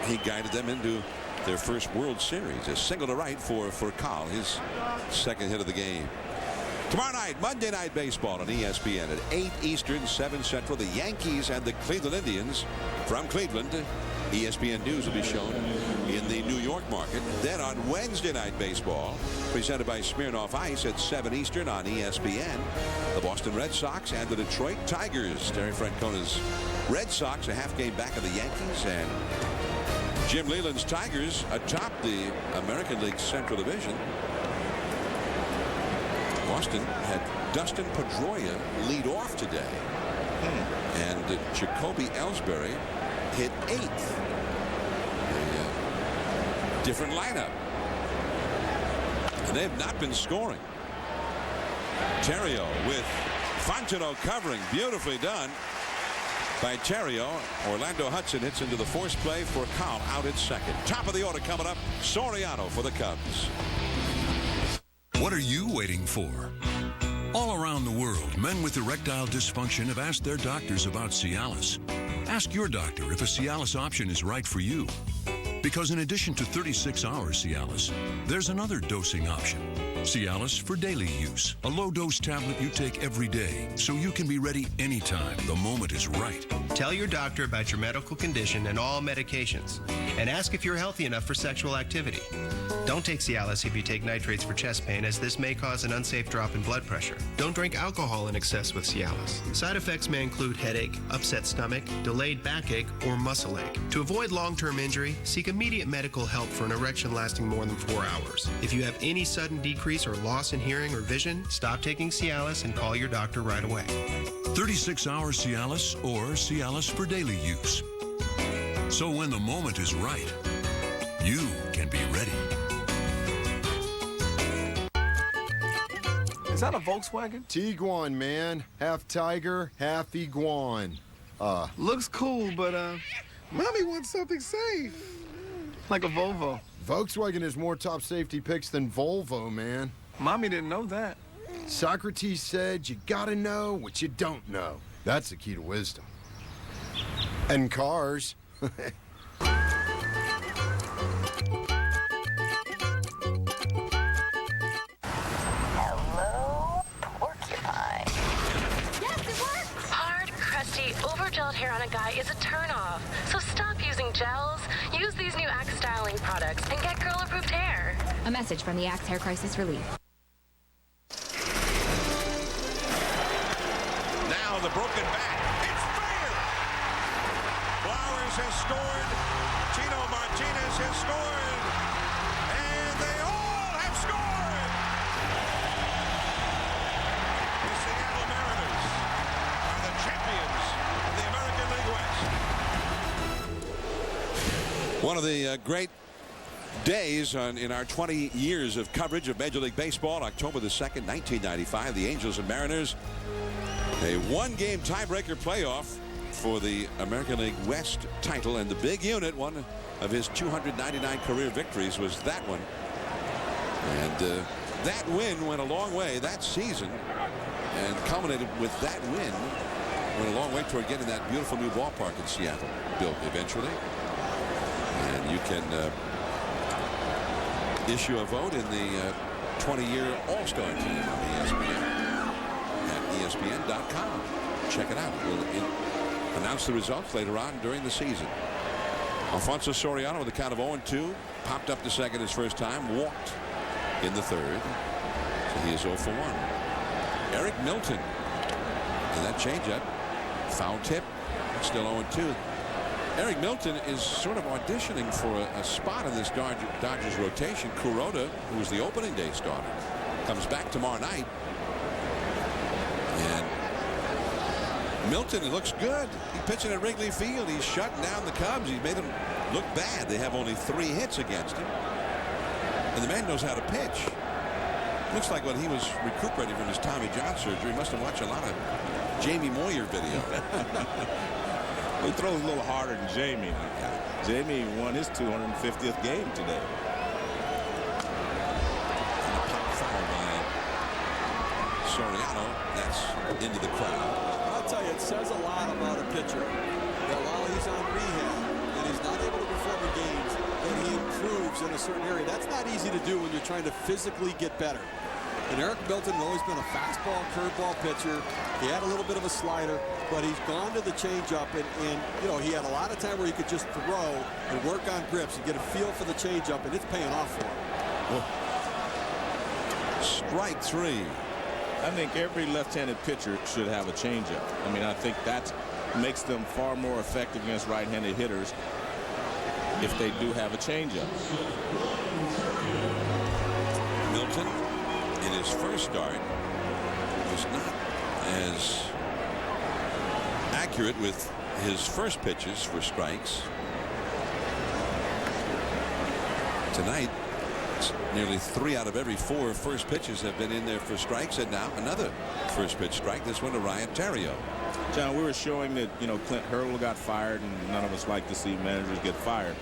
he guided them into their first World Series. A single to right for Carl, his second hit of the game. Tomorrow night, Monday Night Baseball on ESPN at 8 Eastern, 7 Central. The Yankees and the Cleveland Indians from Cleveland. ESPN News will be shown in the New York market. Then on Wednesday Night Baseball, presented by Smirnoff Ice at 7 Eastern on ESPN, the Boston Red Sox and the Detroit Tigers. Terry Francona's Red Sox a half game back of the Yankees, and Jim Leyland's Tigers atop the American League Central Division. Boston had Dustin Pedroia lead off today, and Jacoby Ellsbury hit 8th. A different lineup, and they have not been scoring. Terrio with Fontenot covering, beautifully done by Terrio. Orlando Hudson hits into the force play for Carl out at second. Top of the order coming up, Soriano for the Cubs. What are you waiting for? All around the world, men with erectile dysfunction have asked their doctors about Cialis. Ask your doctor if a Cialis option is right for you. Because in addition to 36-hour Cialis, there's another dosing option. Cialis for daily use, a low-dose tablet you take every day so you can be ready anytime the moment is right. Tell your doctor about your medical condition and all medications, and ask if you're healthy enough for sexual activity. Don't take Cialis if you take nitrates for chest pain, as this may cause an unsafe drop in blood pressure. Don't drink alcohol in excess with Cialis. Side effects may include headache, upset stomach, delayed backache, or muscle ache. To avoid long-term injury, seek immediate medical help for an erection lasting more than 4 hours. If you have any sudden decrease or loss in hearing or vision, stop taking Cialis and call your doctor right away. 36-hour Cialis or Cialis for daily use. So when the moment is right, you can be ready. Is that a Volkswagen? Tiguan, man. Half tiger, half iguan. Looks cool, but Mommy wants something safe. Like a Volvo. Volkswagen has more top safety picks than Volvo, man. Mommy didn't know that. Socrates said you gotta know what you don't know. That's the key to wisdom. And cars. Hello, porcupine. Yes, it works! Hard, crusty, overgelled hair on a guy is a turnoff. So stop using gels, use these new Axe styling products, and get girl-approved hair. A message from the Axe Hair Crisis Relief. Now the broken bat. It's fair. Flowers has scored. Tino Martinez has scored. And they all have scored. The Seattle Mariners are the champions of the American League West. One of the great days in our 20 years of coverage of Major League Baseball, October the 2nd, 1995, the Angels and Mariners, a one-game tiebreaker playoff for the American League West title, and the big unit, one of his 299 career victories, was that one. And that win went a long way that season, and culminated with that win, went a long way toward getting that beautiful new ballpark in Seattle built eventually. And you can issue a vote in the 20-year All-Star team on ESPN at ESPN.com. Check it out. We'll announce the results later on during the season. Alfonso Soriano with a count of 0-2. Popped up to second his first time. Walked in the third. So he is 0 for 1. Eric Milton. And that changeup. Foul tip. Still 0-2. Eric Milton is sort of auditioning for a spot in this Dodgers rotation. Kuroda, who was the opening day starter, comes back tomorrow night. And Milton looks good. He's pitching at Wrigley Field. He's shutting down the Cubs. He's made them look bad. They have only 3 hits against him. And the man knows how to pitch. Looks like when he was recuperating from his Tommy John surgery, he must have watched a lot of Jamie Moyer video. He throws a little harder than Jamie. Jamie won his 250th game today. And a pop foul by Soriano. That's into the crowd. I'll tell you, it says a lot about a pitcher that while he's on rehab and he's not able to perform in games, that he improves in a certain area. That's not easy to do when you're trying to physically get better. And Eric Milton has always been a fastball, curveball pitcher. He had a little bit of a slider, but he's gone to the changeup, and you know, he had a lot of time where he could just throw and work on grips and get a feel for the changeup, and it's paying off for him. Strike 3. I think every left-handed pitcher should have a changeup. I mean, I think that makes them far more effective against right-handed hitters if they do have a changeup. Milton, in his first start, was not as accurate with his first pitches for strikes. Tonight, nearly 3 out of every 4 first pitches have been in there for strikes, and now another first pitch strike, this one to Ryan Theriot. John, we were showing that, you know, Clint Hurdle got fired, and none of us like to see managers get fired.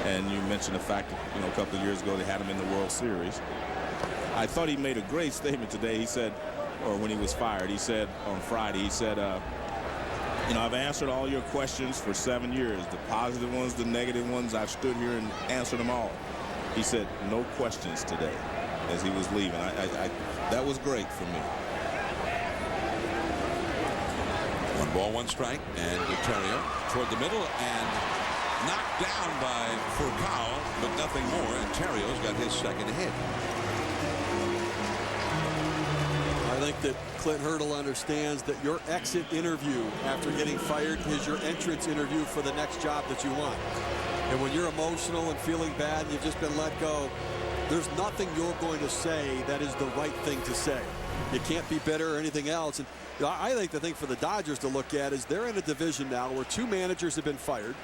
And you mentioned the fact that, you know, a couple of years ago they had him in the World Series. I thought he made a great statement today. He said, or when he was fired, he said on Friday, he said, you know, I've answered all your questions for 7 years, the positive ones, the negative ones. I've stood here and answered them all. He said, no questions today, as he was leaving. That was great for me. 1 ball, 1 strike, and Theriot toward the middle and knocked down by Furcal, but nothing more. And Theriot's got his second hit. I think that Clint Hurdle understands that your exit interview after getting fired is your entrance interview for the next job that you want. And when you're emotional and feeling bad and you've just been let go, there's nothing you're going to say that is the right thing to say. You can't be bitter or anything else. And I think the thing for the Dodgers to look at is they're in a division now where 2 managers have been fired.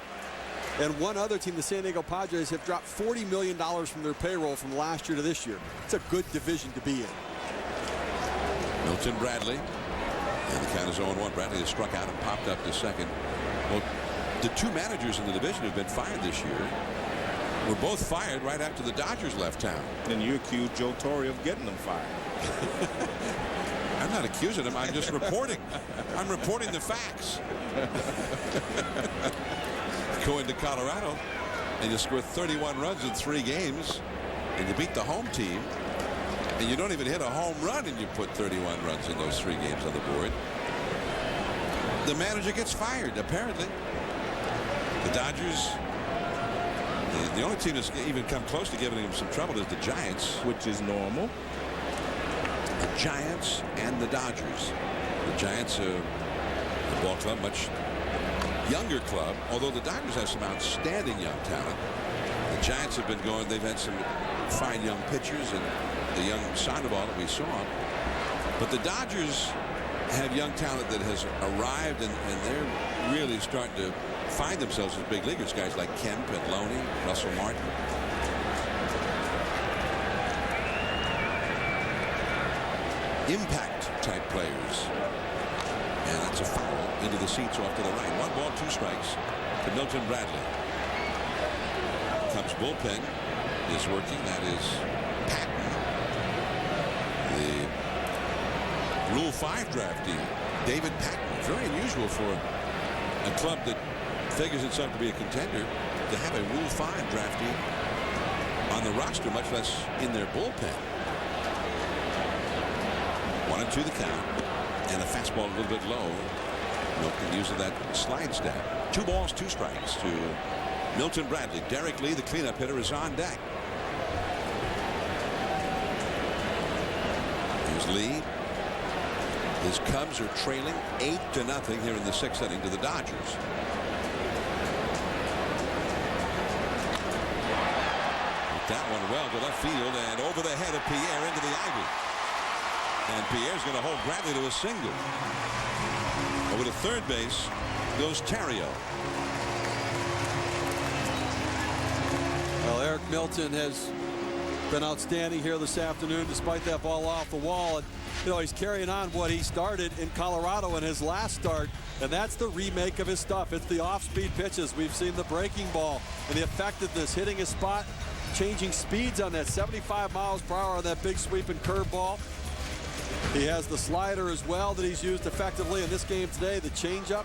And one other team, the San Diego Padres, have dropped $40 million from their payroll from last year to this year. It's a good division to be in. Milton Bradley. And the count is 0-1. Bradley has struck out and popped up to second. Well, the 2 managers in the division have been fired this year. were both fired right after the Dodgers left town. And you accused Joe Torre of getting them fired. I'm not accusing him. I'm just reporting. I'm reporting the facts. Go into Colorado and you score 31 runs in 3 games and you beat the home team and you don't even hit a home run and you put 31 runs in those 3 games on the board. The manager gets fired, apparently. The Dodgers, the only team that's even come close to giving him some trouble is the Giants. Which is normal. The Giants and the Dodgers. The Giants are the ball club, much younger club, although the Dodgers have some outstanding young talent. The Giants have been going, they've had some fine young pitchers and the young Sandoval that we saw. But the Dodgers have young talent that has arrived and they're really starting to find themselves as big leaguers. Guys like Kemp and Loney, Russell Martin. Impact type players. And that's a foul into the seats off to the right. 1 ball, 2 strikes to Milton Bradley. Cubs bullpen is working. That is Patton. The Rule 5 draftee, David Patton. Very unusual for a club that figures itself to be a contender to have a Rule 5 draftee on the roster, much less in their bullpen. 1-2 the count, and a fastball a little bit low. Milton using that slide step. 2 balls, 2 strikes to Milton Bradley. Derek Lee, the cleanup hitter, is on deck. Here's Lee. His Cubs are trailing 8-0 here in the 6th inning to the Dodgers. That one well to left field and over the head of Pierre into the ivy. And Pierre's going to hold Bradley to a single. Over to third base goes Terrio. Well, Eric Milton has been outstanding here this afternoon despite that ball off the wall. And, you know, he's carrying on what he started in Colorado in his last start, and that's the remake of his stuff. It's the off-speed pitches. We've seen the breaking ball and the effectiveness, hitting his spot, changing speeds on that 75 miles per hour on that big sweeping curveball. He has the slider as well that he's used effectively in this game today, the changeup.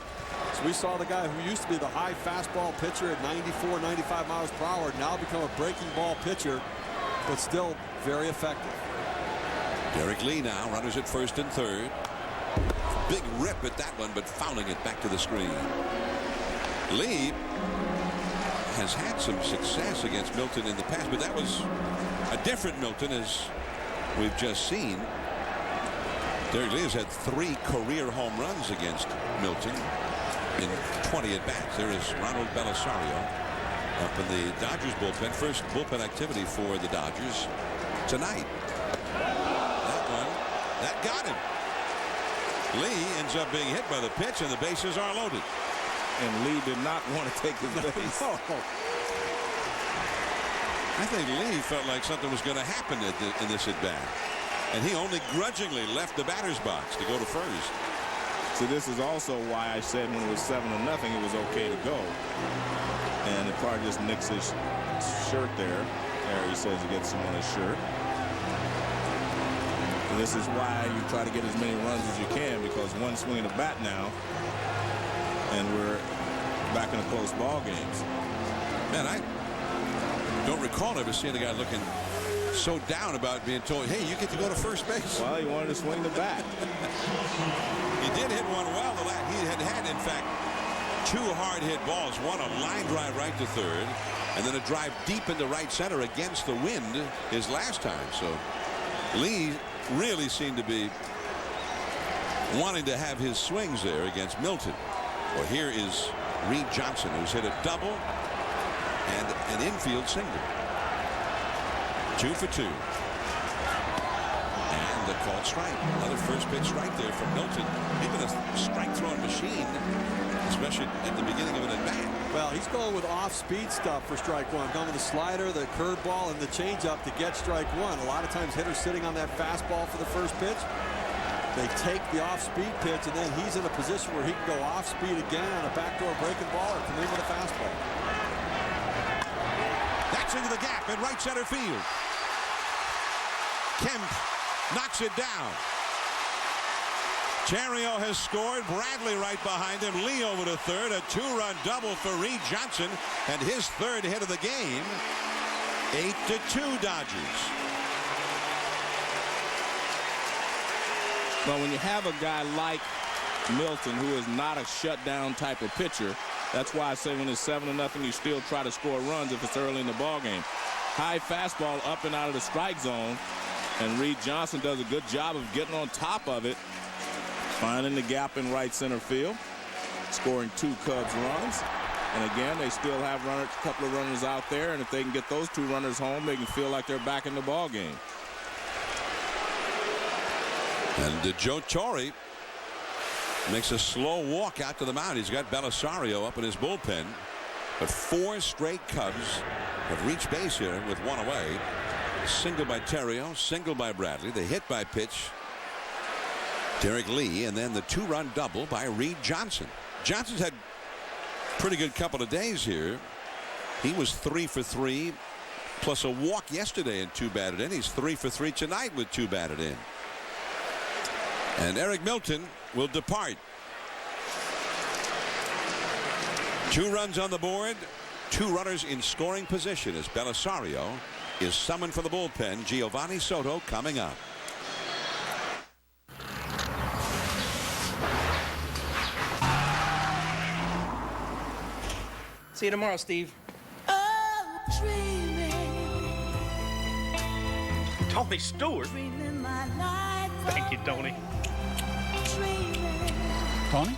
So we saw the guy who used to be the high fastball pitcher at 94, 95 miles per hour now become a breaking ball pitcher, but still very effective. Derek Lee now, runners at first and third. Big rip at that one, but fouling it back to the screen. Lee has had some success against Milton in the past, but that was a different Milton, as we've just seen. Derek Lee has had 3 career home runs against Milton in 20 at-bats. There is Ronald Belisario up in the Dodgers bullpen. First bullpen activity for the Dodgers tonight. That got him. Lee ends up being hit by the pitch, and the bases are loaded. And Lee did not want to take his base. No. I think Lee felt like something was going to happen in this at-bat. And he only grudgingly left the batter's box to go to first. So this is also why I said when it was 7-0, it was okay to go. And the car just nicks his shirt there. There he says he gets some on his shirt. And this is why you try to get as many runs as you can, because one swing of the bat now, and we're back in the close ball games. Man, I don't recall ever seeing a guy looking so down about being told, hey, you get to go to first base. Well, he wanted to swing the bat. He did hit one well. He had, in fact, 2 hard hit balls. One a line drive right to third, and then a drive deep into right center against the wind his last time. So Lee really seemed to be wanting to have his swings there against Milton. Well, here is Reed Johnson, who's hit a double and an infield single. 2 for 2. And the called strike. Another first pitch strike there from Milton. He's been a strike throwing machine, especially at the beginning of an at-bat. Well, he's going with off-speed stuff for strike one. Going with the slider, the curveball, and the changeup to get strike one. A lot of times hitters sitting on that fastball for the first pitch. They take the off-speed pitch, and then he's in a position where he can go off-speed again on a backdoor breaking ball or come in with a fastball. That's into the gap in right center field. Kemp knocks it down. Theriot has scored. Bradley right behind him. Lee over to third. A 2-run double for Reed Johnson and his third hit of the game. 8-2 Dodgers. Well, when you have a guy like Milton, who is not a shutdown type of pitcher, that's why I say when it's 7-0, you still try to score runs if it's early in the ball game. High fastball up and out of the strike zone, and Reed Johnson does a good job of getting on top of it, finding the gap in right center field, scoring 2 Cubs runs. And again, they still have a couple of runners out there, and if they can get those 2 runners home, they can feel like they're back in the ball game. And Joe Torre makes a slow walk out to the mound. He's got Belisario up in his bullpen. But 4 straight Cubs have reached base here with 1 away. Single by Theriot, single by Bradley. The hit by pitch, Derek Lee, and then the 2-run double by Reed Johnson. Johnson's had a pretty good couple of days here. He was 3 for 3, plus a walk yesterday and 2 batted in. He's 3 for 3 tonight with 2 batted in. And Eric Milton will depart. 2 runs on the board, 2 runners in scoring position as Belisario is summoned for the bullpen. Giovanni Soto coming up. See you tomorrow, Steve. Tony Stewart. Thank you, Tony. Tony?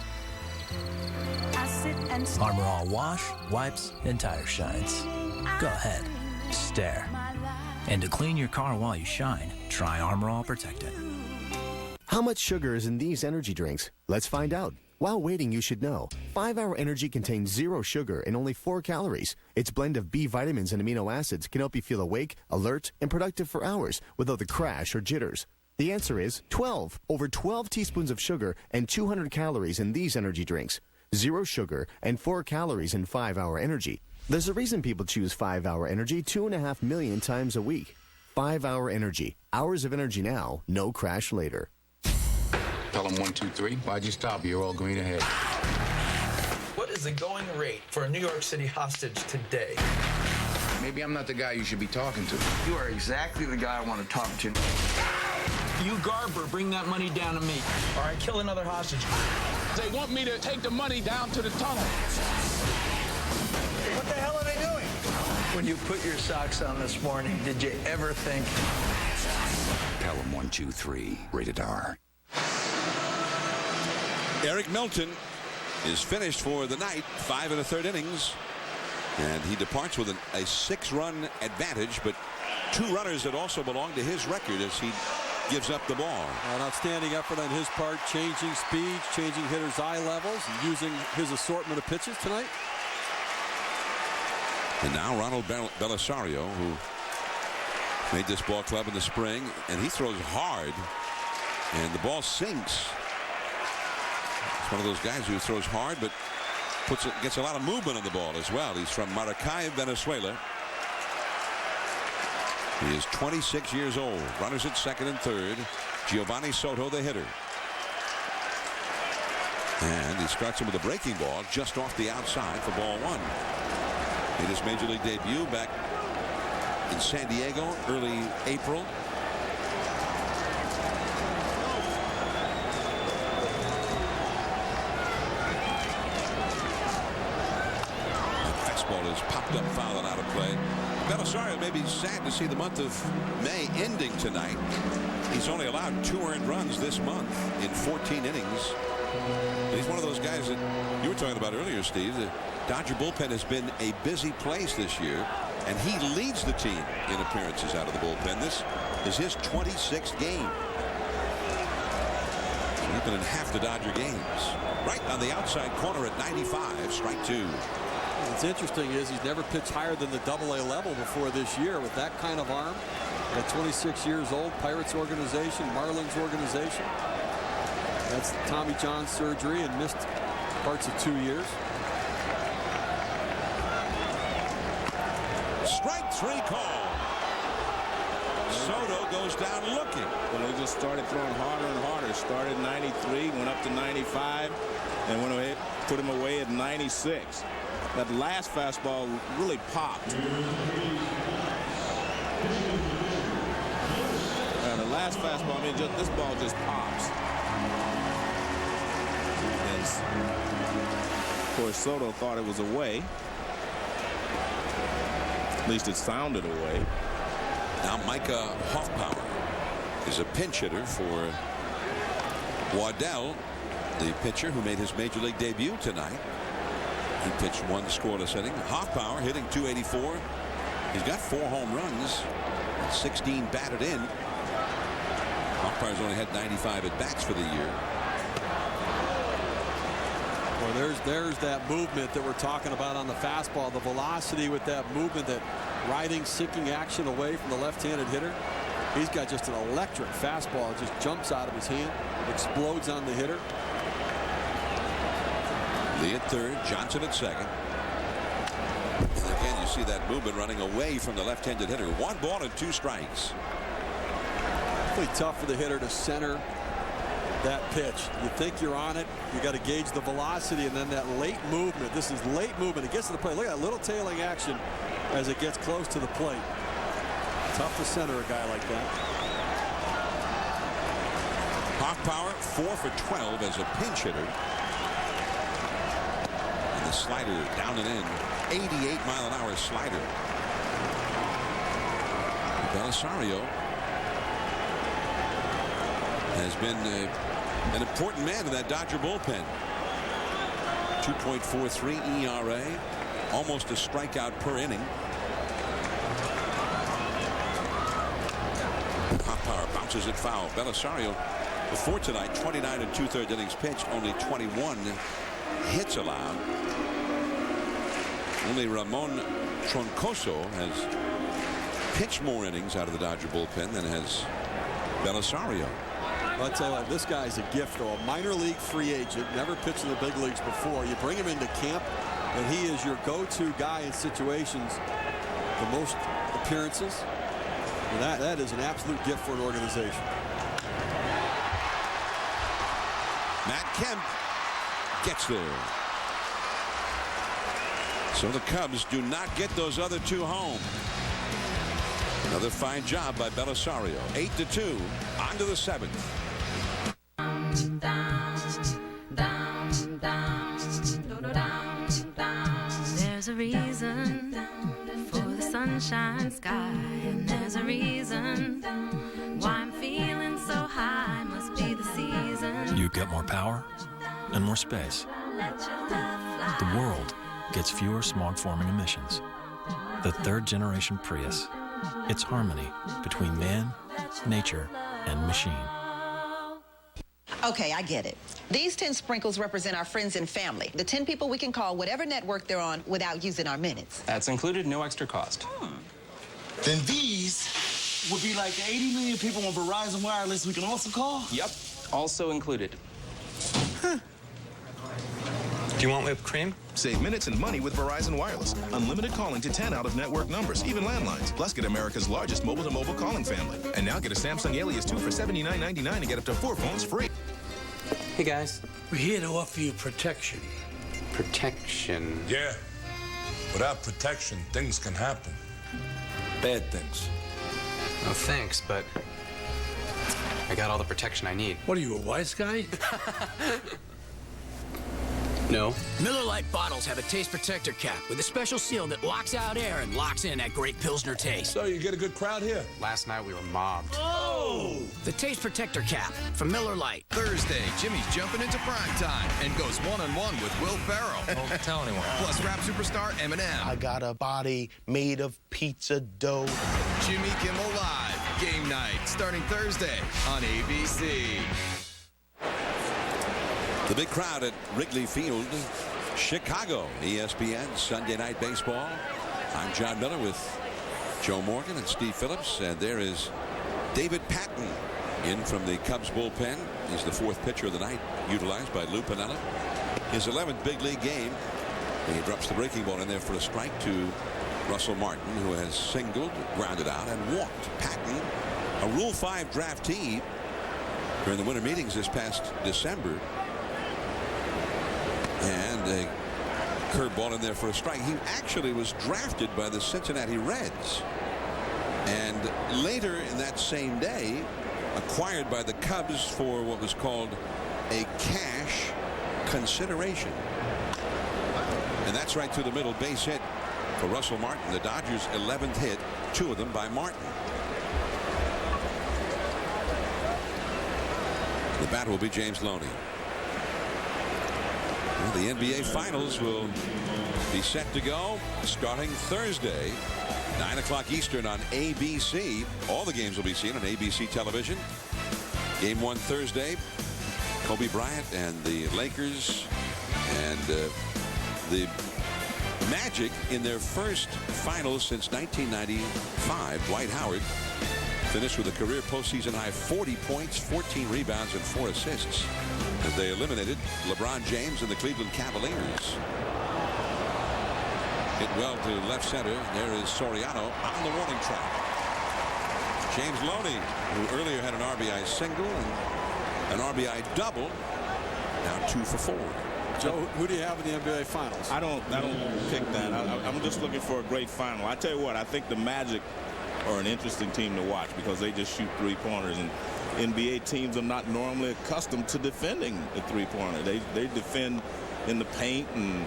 Armor All wash, wipes, and tire shines. Go ahead, stare. And to clean your car while you shine, try Armor All Protectant. How much sugar is in these energy drinks? Let's find out. While waiting, you should know. 5-Hour Energy contains 0 sugar and only 4 calories. Its blend of B vitamins and amino acids can help you feel awake, alert, and productive for hours without the crash or jitters. The answer is 12. Over 12 teaspoons of sugar and 200 calories in these energy drinks. 0 sugar and 4 calories in 5-Hour Energy. There's a reason people choose 5-Hour Energy 2.5 million times a week. 5-Hour Energy. Hours of energy now, no crash later. Tell them 1, 2, 3. Why'd you stop? You're all green ahead. What is the going rate for a New York City hostage today? Maybe I'm not the guy you should be talking to. You are exactly the guy I want to talk to. You, Garber, bring that money down to me, or I kill another hostage. They want me to take the money down to the tunnel. What the hell are they doing? When you put your socks on this morning, did you ever think? Pelham 1, 2, 3. Rated R. Eric Milton is finished for the night, 5 1/3 innings, and he departs with a 6-run advantage, but 2 runners that also belong to his record as he gives up the ball. An outstanding effort on his part, changing speeds, changing hitters' eye levels, and using his assortment of pitches tonight. And now Ronald Belisario, who made this ball club in the spring, and he throws hard, and the ball sinks. He's one of those guys who throws hard, but gets a lot of movement on the ball as well. He's from Maracay, Venezuela. He is 26 years old. Runners at second and third. Giovanni Soto, the hitter. And he starts him with a breaking ball just off the outside for ball 1. Made his major league debut back in San Diego early April. Fastball is popped up, foul and out of play. Belisario may be sad to see the month of May ending tonight. He's only allowed 2 earned runs this month in 14 innings. He's one of those guys that you were talking about earlier, Steve. The Dodger bullpen has been a busy place this year, and he leads the team in appearances out of the bullpen. This is his 26th game. He's been in half the Dodger games. Right on the outside corner at 95, strike 2. What's interesting is he's never pitched higher than the AA level before this year with that kind of arm. At 26 years old, Pirates organization, Marlins organization. That's Tommy John surgery and missed parts of 2 years. Strike 3 call. Soto goes down looking. Well, they just started throwing harder and harder. Started 93, went up to 95, and went away, put him away at 96. That last fastball really popped. And the last fastball, I mean, this ball just pops. And of course, Soto thought it was away. At least it sounded away. Now Micah Hoffpower is a pinch hitter for Waddell, the pitcher who made his major league debut tonight. He pitched 1 scoreless inning. Hoffpower hitting .284. He's got 4 home runs, 16 batted in. Hoffpower's only had 95 at bats for the year. Well, there's that movement that we're talking about on the fastball. The velocity with that movement, that riding, sinking action away from the left-handed hitter. He's got just an electric fastball. It just jumps out of his hand, explodes on the hitter. Lee at third, Johnson at second. And again, you see that movement running away from the left-handed hitter. 1 ball and 2 strikes. Really tough for the hitter to center that pitch. You think you're on it. You got to gauge the velocity, and then that late movement. This is late movement. It gets to the plate. Look at that little tailing action as it gets close to the plate. Tough to center a guy like that. Hoffpower 4 for 12 as a pinch hitter. And the slider down and in. 88-mile-an-hour slider. Belisario has been an important man in that Dodger bullpen. 2.43 ERA. Almost a strikeout per inning. Hoffpower bounces it foul. Belisario before tonight 29 2/3 innings pitched, only 21 hits allowed. Only Ramon Troncoso has pitched more innings out of the Dodger bullpen than has Belisario. I'll tell you what, this guy's a gift, though. A minor league free agent, never pitched in the big leagues before. You bring him into camp, and he is your go-to guy in situations, the most appearances. And that is an absolute gift for an organization. Matt Kemp gets there. So the Cubs do not get those other 2 home. Another fine job by Belisario. 8-2. On to the 7th. There's a reason for the sunshine sky, and there's a reason why I'm feeling so high. Must be the season. You get more power and more space. The world gets fewer smog-forming emissions. The 3rd generation Prius. It's harmony between man, nature, and machine. Okay, I get it. These 10 sprinkles represent our friends and family. The 10 people we can call whatever network they're on without using our minutes. That's included, no extra cost. Then these would be like 80 million people on Verizon Wireless we can also call? Yep, also included. Huh. Do you want whipped cream? Save minutes and money with Verizon Wireless. Unlimited calling to 10 out-of-network numbers, even landlines. Plus, get America's largest mobile-to-mobile calling family. And now get a Samsung Alias 2 for $79.99 and get up to 4 phones free. Hey, guys. We're here to offer you protection. Protection? Yeah. Without protection, things can happen. Bad things. Oh, thanks, but I got all the protection I need. What are you, a wise guy? No. Miller Lite bottles have a taste protector cap with a special seal that locks out air and locks in that great Pilsner taste. So you get a good crowd here. Last night we were mobbed. Oh! The taste protector cap from Miller Lite. Thursday, Jimmy's jumping into prime time and goes one-on-one with Will Ferrell. Don't tell anyone. Plus rap superstar Eminem. I got a body made of pizza dough. Jimmy Kimmel Live. Game night starting Thursday on ABC. The big crowd at Wrigley Field, Chicago. ESPN Sunday Night Baseball. I'm Jon Miller with Joe Morgan and Steve Phillips, and there is David Patton in from the Cubs bullpen. He's the 4th pitcher of the night, utilized by Lou Piniella. His 11th big league game. He drops the breaking ball in there for a strike to Russell Martin, who has singled, grounded out, and walked. Patton, a Rule 5 draftee during the winter meetings this past December. And a curveball in there for a strike. He actually was drafted by the Cincinnati Reds. And later in that same day, acquired by the Cubs for what was called a cash consideration. And that's right through the middle, base hit for Russell Martin. The Dodgers' 11th hit, 2 of them by Martin. The bat will be James Loney. Well, the NBA Finals will be set to go starting Thursday, 9 o'clock Eastern on ABC. All the games will be seen on ABC television. Game 1 Thursday, Kobe Bryant and the Lakers, and the Magic in their first finals since 1995. Dwight Howard finished with a career postseason high 40 points, 14 rebounds, and 4 assists as they eliminated LeBron James and the Cleveland Cavaliers. Hit well to left center. There is Soriano on the warning track. James Loney, who earlier had an RBI single and an RBI double, now 2 for 4. Joe, who do you have in the NBA Finals? I don't pick that. I'm just looking for a great final. I tell you what, I think the Magic are an interesting team to watch because they just shoot 3-pointers, and NBA teams are not normally accustomed to defending the 3-pointer. They defend in the paint and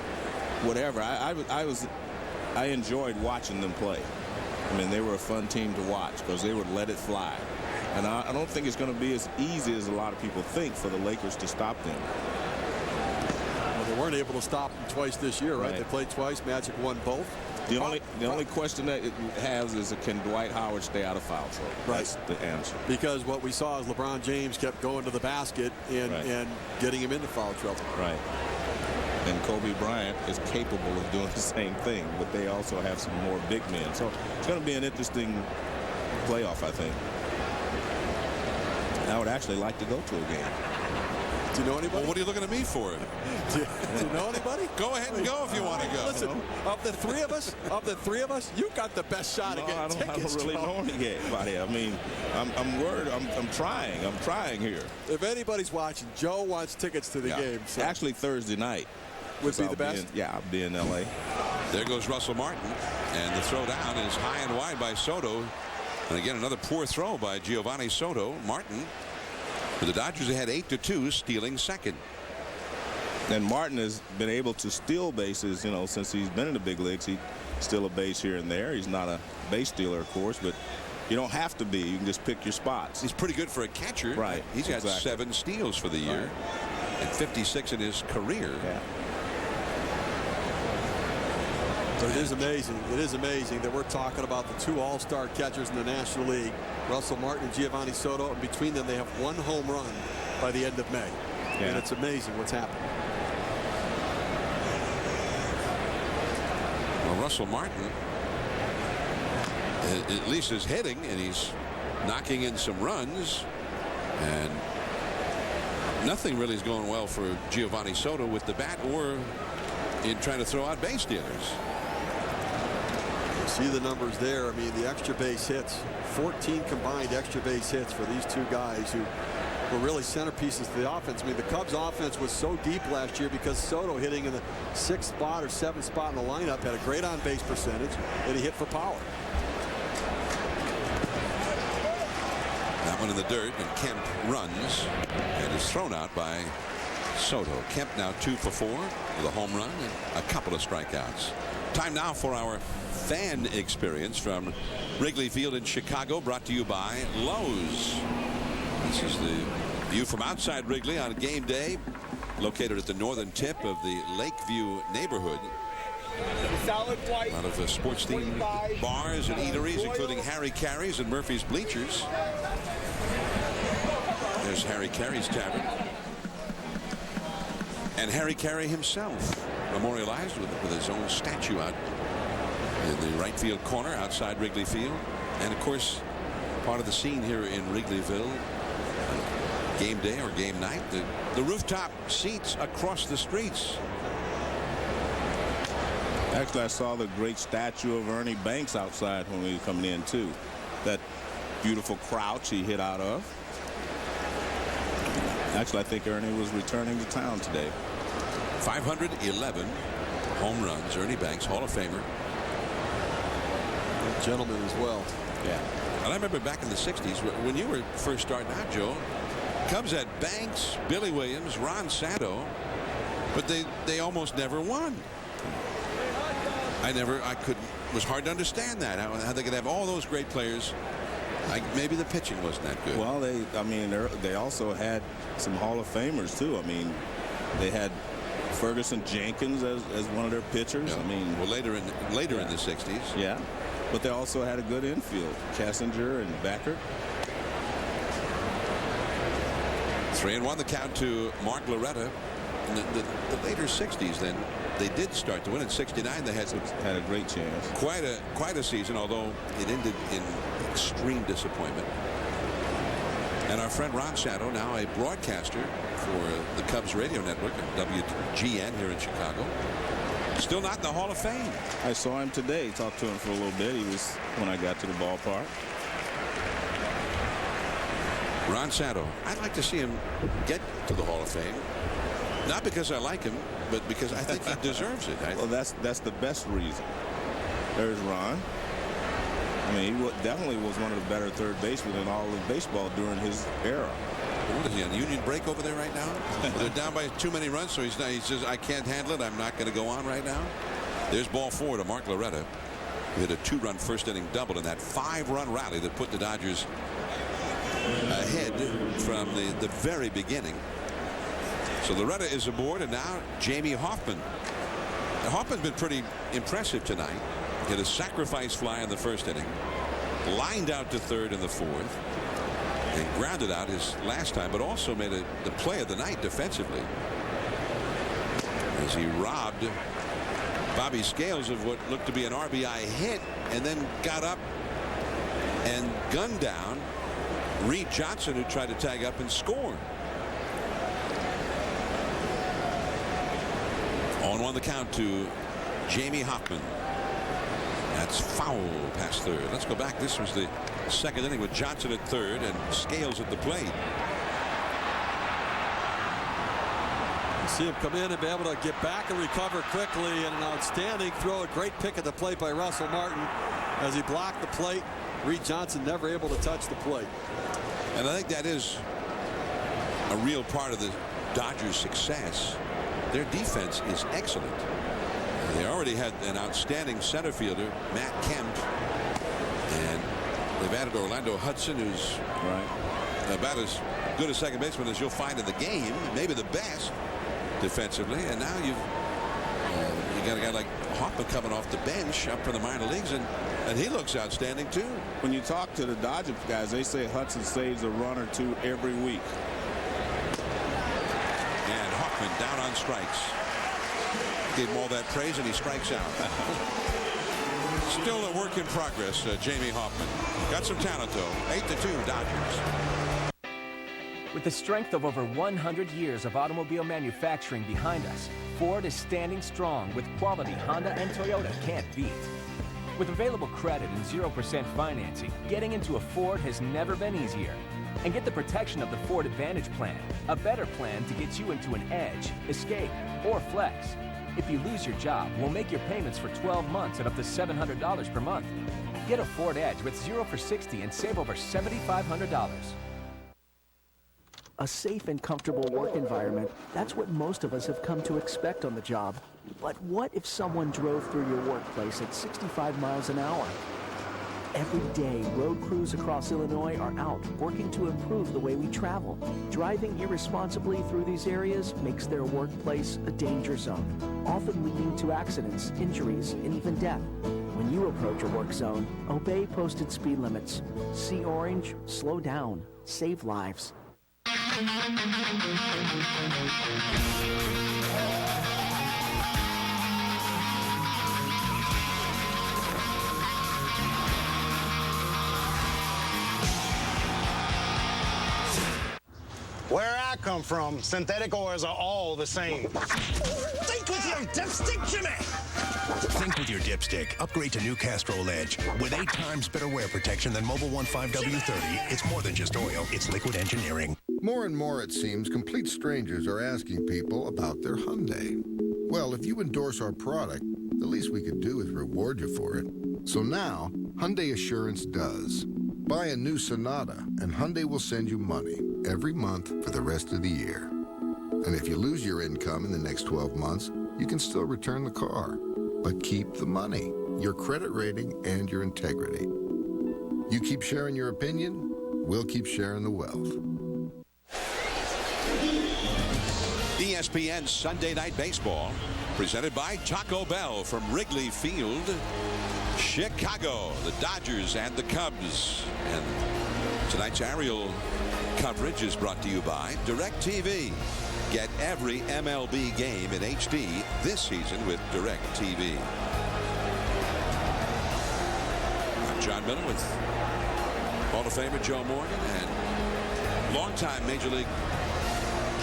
whatever. I enjoyed watching them play. I mean, they were a fun team to watch because they would let it fly. And I don't think it's going to be as easy as a lot of people think for the Lakers to stop them. Well, they weren't able to stop them twice this year, right? They played twice. Magic won both. The only question that it has is, can Dwight Howard stay out of foul trouble? Right. That's the answer. Because what we saw is LeBron James kept going to the basket and getting him into foul trouble. Right. And Kobe Bryant is capable of doing the same thing, but they also have some more big men. So it's going to be an interesting playoff, I think. I would actually like to go to a game. Do you know anybody? Well, what are you looking at me for? Do you know anybody? Go ahead and go if you want to go. Listen, of the three of us, you got the best shot at getting tickets. I don't really know anybody. I mean, I'm worried. I'm trying. I'm trying here. If anybody's watching, Joe wants tickets to the game. So. Actually, Thursday night would be the best. I'll be in L.A. There goes Russell Martin, and the throw down is high and wide by Soto. And again, another poor throw by Giovanni Soto. Martin, with the Dodgers ahead 8-2, stealing second. And Martin has been able to steal bases, you know, since he's been in the big leagues. He steal a base here and there. He's not a base stealer, of course, but you don't have to be. You can just pick your spots. He's pretty good for a catcher. Right. He's got 7 steals for the year and 56 in his career. Yeah. So it is amazing. It is amazing that we're talking about the 2 all-star catchers in the National League, Russell Martin and Giovanni Soto, and between them they have 1 home run by the end of May. Yeah. And it's amazing what's happening. Well, Russell Martin at least is hitting, and he's knocking in some runs, and nothing really is going well for Giovanni Soto with the bat or in trying to throw out base stealers. See the numbers there. I mean, the extra base hits, 14 combined extra base hits for these 2 guys who were really centerpieces to the offense. I mean, the Cubs offense was so deep last year because Soto, hitting in the 6th spot or 7th spot in the lineup, had a great on-base percentage, and he hit for power. That one in the dirt, and Kemp runs and is thrown out by Soto. Kemp now 2 for 4 with a home run and a couple of strikeouts. Time now for our fan experience from Wrigley Field in Chicago, brought to you by Lowe's. This is the view from outside Wrigley on game day, located at the northern tip of the Lakeview neighborhood. A lot of sports-themed bars and eateries, including Harry Carey's and Murphy's Bleachers. There's Harry Carey's Tavern. And Harry Carey himself, memorialized with his own statue out in the right field corner outside Wrigley Field. And, of course, part of the scene here in Wrigleyville, game day or game night, the rooftop seats across the streets. Actually, I saw the great statue of Ernie Banks outside when we were coming in, too. That beautiful crouch he hit out of. Actually, I think Ernie was returning to town today. 511 home runs. Ernie Banks, Hall of Famer. A gentleman as well. Yeah. And I remember back in the 60s when you were first starting out, Joe, Cubs had Banks, Billy Williams, Ron Santo, but they almost never won. It was hard to understand that, how they could have all those great players. Maybe the pitching wasn't that good. Well, they also had some Hall of Famers too. I mean, they had Ferguson Jenkins as one of their pitchers. Yeah. I mean, well, later in the 60s. Yeah, but they also had a good infield, Kessinger and Becker. 3-1 the count to Mark Loretta. In the later 60s, then they did start to win. In '69, they had a great chance. Quite a season, although it ended in extreme disappointment. And our friend Ron Santo, now a broadcaster for the Cubs radio network at WGN here in Chicago, still not in the Hall of Fame. I saw him today. Talked to him for a little bit. He was when I got to the ballpark. Ron Santo, I'd like to see him get to the Hall of Fame. Not because I like him, but because I think he deserves it. Well, that's the best reason. There's Ron. I mean, he definitely was one of the better third basemen in all of baseball during his era. What is he on union break over there right now? They're down by too many runs, so he says, I can't handle it. I'm not going to go on right now. There's ball 4 to Mark Loretta. He hit a 2-run first inning double in that 5-run rally that put the Dodgers ahead from the very beginning. So Loretta is aboard, and now Jamie Hoffman. Now, Hoffman's been pretty impressive tonight. Hit a sacrifice fly in the first inning, lined out to third in the fourth, and grounded out his last time, but also made the play of the night defensively as he robbed Bobby Scales of what looked to be an RBI hit, and then got up and gunned down Reed Johnson, who tried to tag up and score. On 1 the count to Jamie Hoffman. That's foul past third. Let's go back. This was the second inning with Johnson at third and Scales at the plate. You see him come in and be able to get back and recover quickly, and an outstanding throw. A great pick at the plate by Russell Martin as he blocked the plate. Reed Johnson never able to touch the plate. And I think that is a real part of the Dodgers' success. Their defense is excellent. They already had an outstanding center fielder, Matt Kemp, and they've added Orlando Hudson, who's about as good a second baseman as you'll find in the game, maybe the best defensively. And now you got a guy like Hoffman coming off the bench up from the minor leagues, and he looks outstanding too. When you talk to the Dodgers guys, they say Hudson saves a run or two every week. And Hoffman down on strikes. Gave him all that praise, and he strikes out. Still a work in progress, Jamie Hoffman. Got some talent, though. 8-2 Dodgers. With the strength of over 100 years of automobile manufacturing behind us, Ford is standing strong with quality Honda and Toyota can't beat. With available credit and 0% financing, getting into a Ford has never been easier. And get the protection of the Ford Advantage Plan, a better plan to get you into an Edge, Escape, or Flex. If you lose your job, we'll make your payments for 12 months at up to $700 per month. Get a Ford Edge with 0 for 60 and save over $7,500. A safe and comfortable work environment, that's what most of us have come to expect on the job. But what if someone drove through your workplace at 65 miles an hour? Every day, road crews across Illinois are out working to improve the way we travel. Driving irresponsibly through these areas makes their workplace a danger zone, often leading to accidents, injuries, and even death. When you approach a work zone, obey posted speed limits. See orange, slow down, save lives. Where I come come from. Synthetic oils are all the same. Think with your dipstick, Jimmy! Think with your dipstick. Upgrade to new Castrol Edge. With 8 times better wear protection than Mobile One 5W30, it's more than just oil, it's liquid engineering. More and more, it seems, complete strangers are asking people about their Hyundai. Well, if you endorse our product, the least we could do is reward you for it. So now, Hyundai Assurance does. Buy a new Sonata, and Hyundai will send you money every month for the rest of the year. And if you lose your income in the next 12 months, you can still return the car. But keep the money, your credit rating, and your integrity. You keep sharing your opinion, we'll keep sharing the wealth. ESPN Sunday Night Baseball, presented by Taco Bell from Wrigley Field, Chicago, the Dodgers and the Cubs. And tonight's aerial coverage is brought to you by DirecTV. Get every MLB game in HD this season with DirecTV. I'm Jon Miller with Hall of Famer Joe Morgan and longtime Major League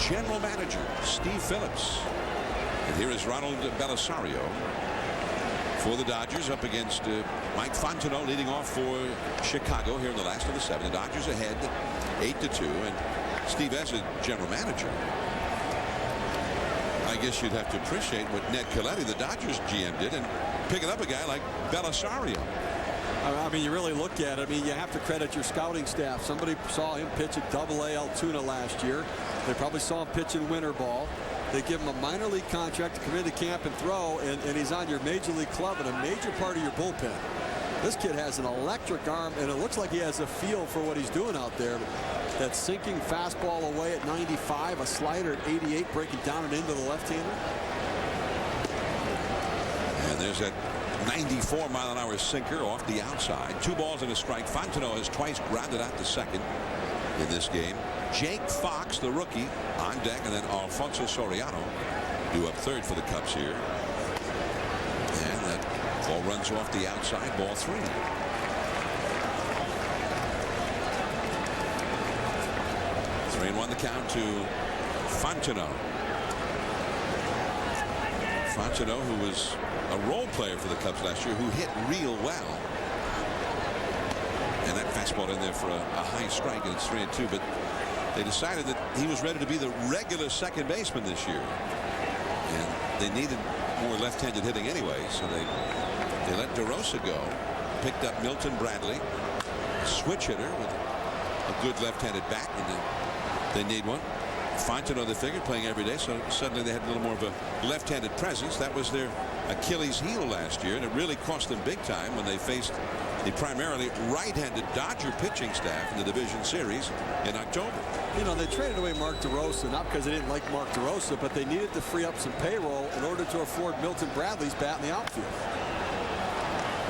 General Manager Steve Phillips. And here is Ronald Belisario for the Dodgers up against Mike Fontenot leading off for Chicago here in the last of the 7. The Dodgers ahead 8-2, and Steve, as a general manager, I guess you'd have to appreciate what Ned Colletti, the Dodgers GM, did in picking up a guy like Belisario. I mean, you really look at it. I mean, you have to credit your scouting staff. Somebody saw him pitch at Double-A Altoona last year. They probably saw him pitch in winter ball. They give him a minor league contract to come into camp and throw, and he's on your major league club and a major part of your bullpen. This kid has an electric arm, and it looks like he has a feel for what he's doing out there. That sinking fastball away at 95, a slider at 88, breaking down and into the left-hander. And there's that 94-mile-an-hour sinker off the outside. 2 balls and a strike. Fontenot has twice grounded out to second in this game. Jake Fox, the rookie, on deck, and then Alfonso Soriano due up third for the Cubs here. And that ball runs off the outside, ball 3. 3-1 the count to Fontenot. Fontenot, who was a role player for the Cubs last year, who hit real well. And that fastball in there for a high strike, and it's 3-2. But they decided that he was ready to be the regular second baseman this year. And they needed more left-handed hitting anyway, so they let DeRosa go. Picked up Milton Bradley, switch hitter with a good left-handed bat when they need one. Fontenot, they figured, playing every day, so suddenly they had a little more of a left-handed presence. That was their Achilles heel last year, and it really cost them big time when they faced the primarily right-handed Dodger pitching staff in the division series in October. You know, they traded away Mark DeRosa, not because they didn't like Mark DeRosa, but they needed to free up some payroll in order to afford Milton Bradley's bat in the outfield.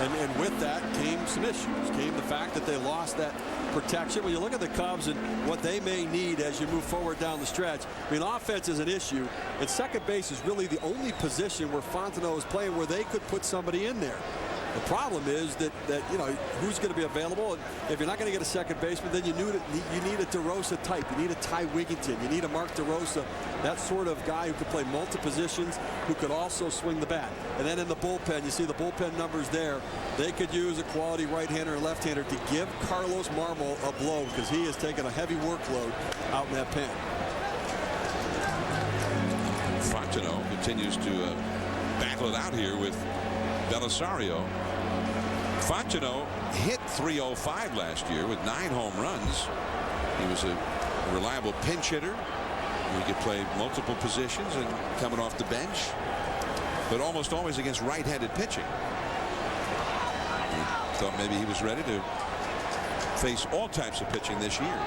And with that came some issues. Came the fact that they lost that protection. When you look at the Cubs and what they may need as you move forward down the stretch, I mean, offense is an issue, and second base is really the only position where Fontenot is playing where they could put somebody in there. The problem is that you know, who's going to be available, and if you're not going to get a second baseman, then you need a DeRosa type. You need a Ty Wigginton. You need a Mark DeRosa, that sort of guy who could play multiple positions, who could also swing the bat. And then in the bullpen, you see the bullpen numbers there. They could use a quality right-hander and left-hander to give Carlos Marmol a blow, because he has taken a heavy workload out in that pen. Fontenot continues to battle it out here with Belisario. Fontenot hit .305 last year with 9 home runs. He was a reliable pinch hitter. He could play multiple positions and coming off the bench, but almost always against right-handed pitching. He thought maybe he was ready to face all types of pitching this year.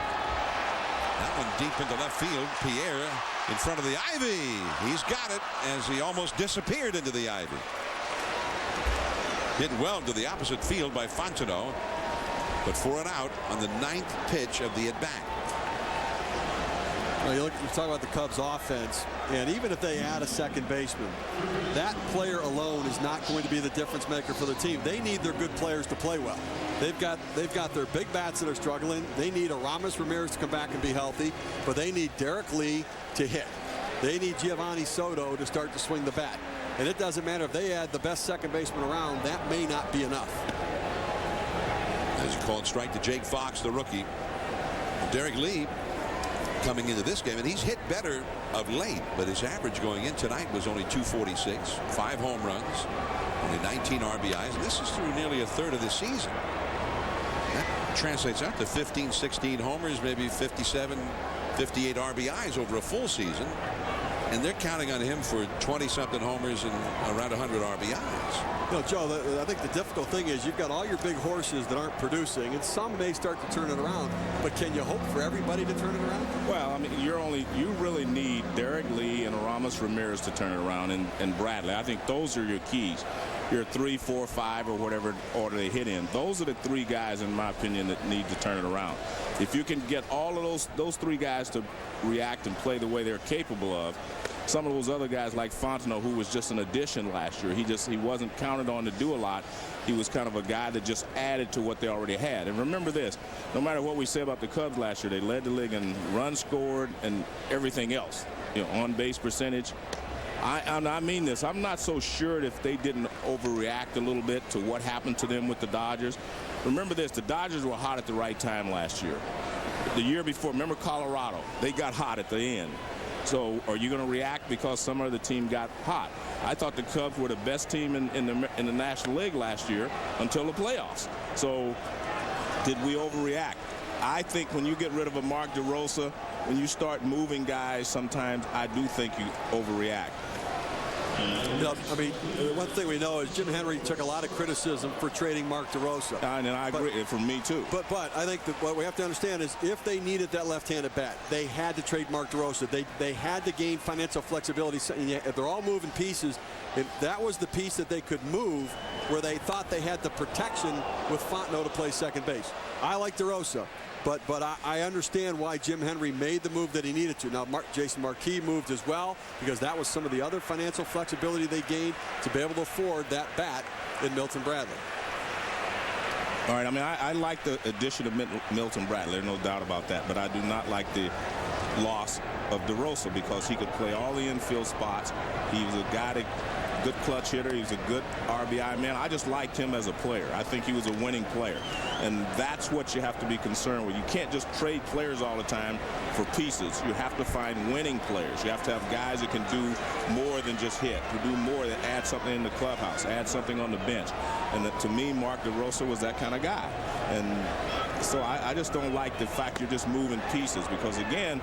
That one deep into left field. Pierre in front of the ivy. He's got it as he almost disappeared into the ivy. Hit well into the opposite field by Fontenot, but for an out on the 9th pitch of the at-bat. Well, you talk about the Cubs offense, and even if they add a second baseman, that player alone is not going to be the difference maker for the team. They need their good players to play well. They've got their big bats that are struggling. They need Ramirez to come back and be healthy, but they need Derek Lee to hit. They need Giovanni Soto to start to swing the bat. And it doesn't matter if they add the best second baseman around, that may not be enough. As he called strike to Jake Fox, the rookie. Derek Lee coming into this game, and he's hit better of late, but his average going in tonight was only 246, 5 home runs, only 19 RBIs, and this is through nearly a third of the season. That translates out to 15, 16 homers, maybe 57, 58 RBIs over a full season. And they're counting on him for 20-something homers and around 100 RBIs. You know, Joe, I think the difficult thing is you've got all your big horses that aren't producing, and some may start to turn it around. But can you hope for everybody to turn it around? Well, I mean, you really need Derek Lee and Ramirez to turn it around, and Bradley. I think those are your keys. Your 3, 4, 5, or whatever order they hit in. Those are the 3 guys, in my opinion, that need to turn it around. If you can get all of those 3 guys to react and play the way they're capable of, some of those other guys like Fontenot, who was just an addition last year, he wasn't counted on to do a lot. He was kind of a guy that just added to what they already had. And remember this, no matter what we say about the Cubs last year, they led the league in runs scored and everything else. You know, on base percentage. I mean this. I'm not so sure if they didn't overreact a little bit to what happened to them with the Dodgers. Remember this, the Dodgers were hot at the right time last year. The year before, remember Colorado, they got hot at the end. So are you going to react because some other team got hot? I thought the Cubs were the best team in the National League last year until the playoffs. So did we overreact? I think when you get rid of a Mark DeRosa, when you start moving guys, sometimes I do think you overreact. You know, I mean, one thing we know is Jim Henry took a lot of criticism for trading Mark DeRosa. And I agree, from me too. But I think that what we have to understand is if they needed that left-handed bat, they had to trade Mark DeRosa. They had to gain financial flexibility. If they're all moving pieces, if that was the piece that they could move where they thought they had the protection with Fontenot to play second base. I like DeRosa. But I understand why Jim Henry made the move that he needed to. Now, Jason Marquis moved as well because that was some of the other financial flexibility they gained to be able to afford that bat in Milton Bradley. All right, I mean, I like the addition of Milton Bradley, there's no doubt about that, but I do not like the loss of DeRosa because he could play all the infield spots. He was a guy that good clutch hitter. He was a good RBI man. I just liked him as a player. I think he was a winning player. And that's what you have to be concerned with. You can't just trade players all the time for pieces. You have to find winning players. You have to have guys that can do more than just hit, to do more than add something in the clubhouse, add something on the bench. And to me, Mark DeRosa was that kind of guy. And so I just don't like the fact you're just moving pieces because, again,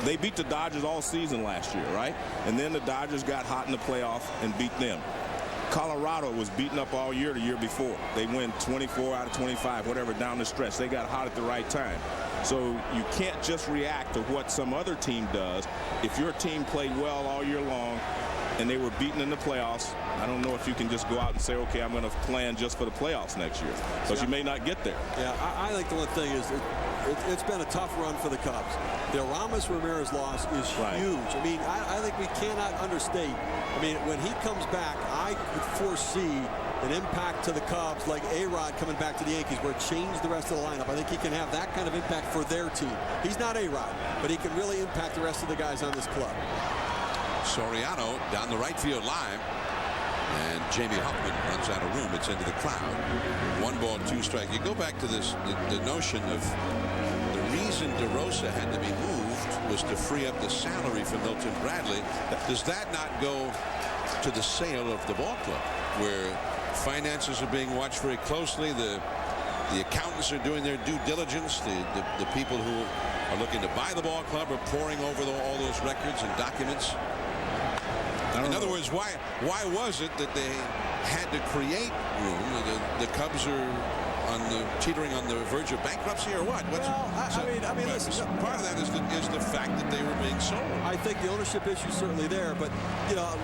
they beat the Dodgers all season last year, right? And then the Dodgers got hot in the playoffs and beat them. Colorado was beaten up all year the year before. They win 24 out of 25, whatever, down the stretch. They got hot at the right time. So you can't just react to what some other team does. If your team played well all year long and they were beaten in the playoffs, I don't know if you can just go out and say, okay, I'm going to plan just for the playoffs next year, because you may not get there. Yeah, I think the one thing is it's been a tough run for the Cubs. The Ramirez loss is huge. I mean, I think we cannot understate. I mean, when he comes back, I could foresee an impact to the Cubs like A-Rod coming back to the Yankees where it changed the rest of the lineup. I think he can have that kind of impact for their team. He's not A-Rod, but he can really impact the rest of the guys on this club. Soriano down the right field line. And Jamie Hoffman runs out of room. It's into the crowd. 1 ball, 2 strikes. You go back to this, the notion of the reason DeRosa had to be moved was to free up the salary for Milton Bradley. Does that not go to the sale of the ball club, where finances are being watched very closely? The accountants are doing their due diligence. The people who are looking to buy the ball club are poring over all those records and documents. In other words, why was it that they had to create room? The Cubs are teetering on the verge of bankruptcy, or what? I mean, listen, part of that is the fact that they were being sold. I think the ownership issue is certainly there, but you know,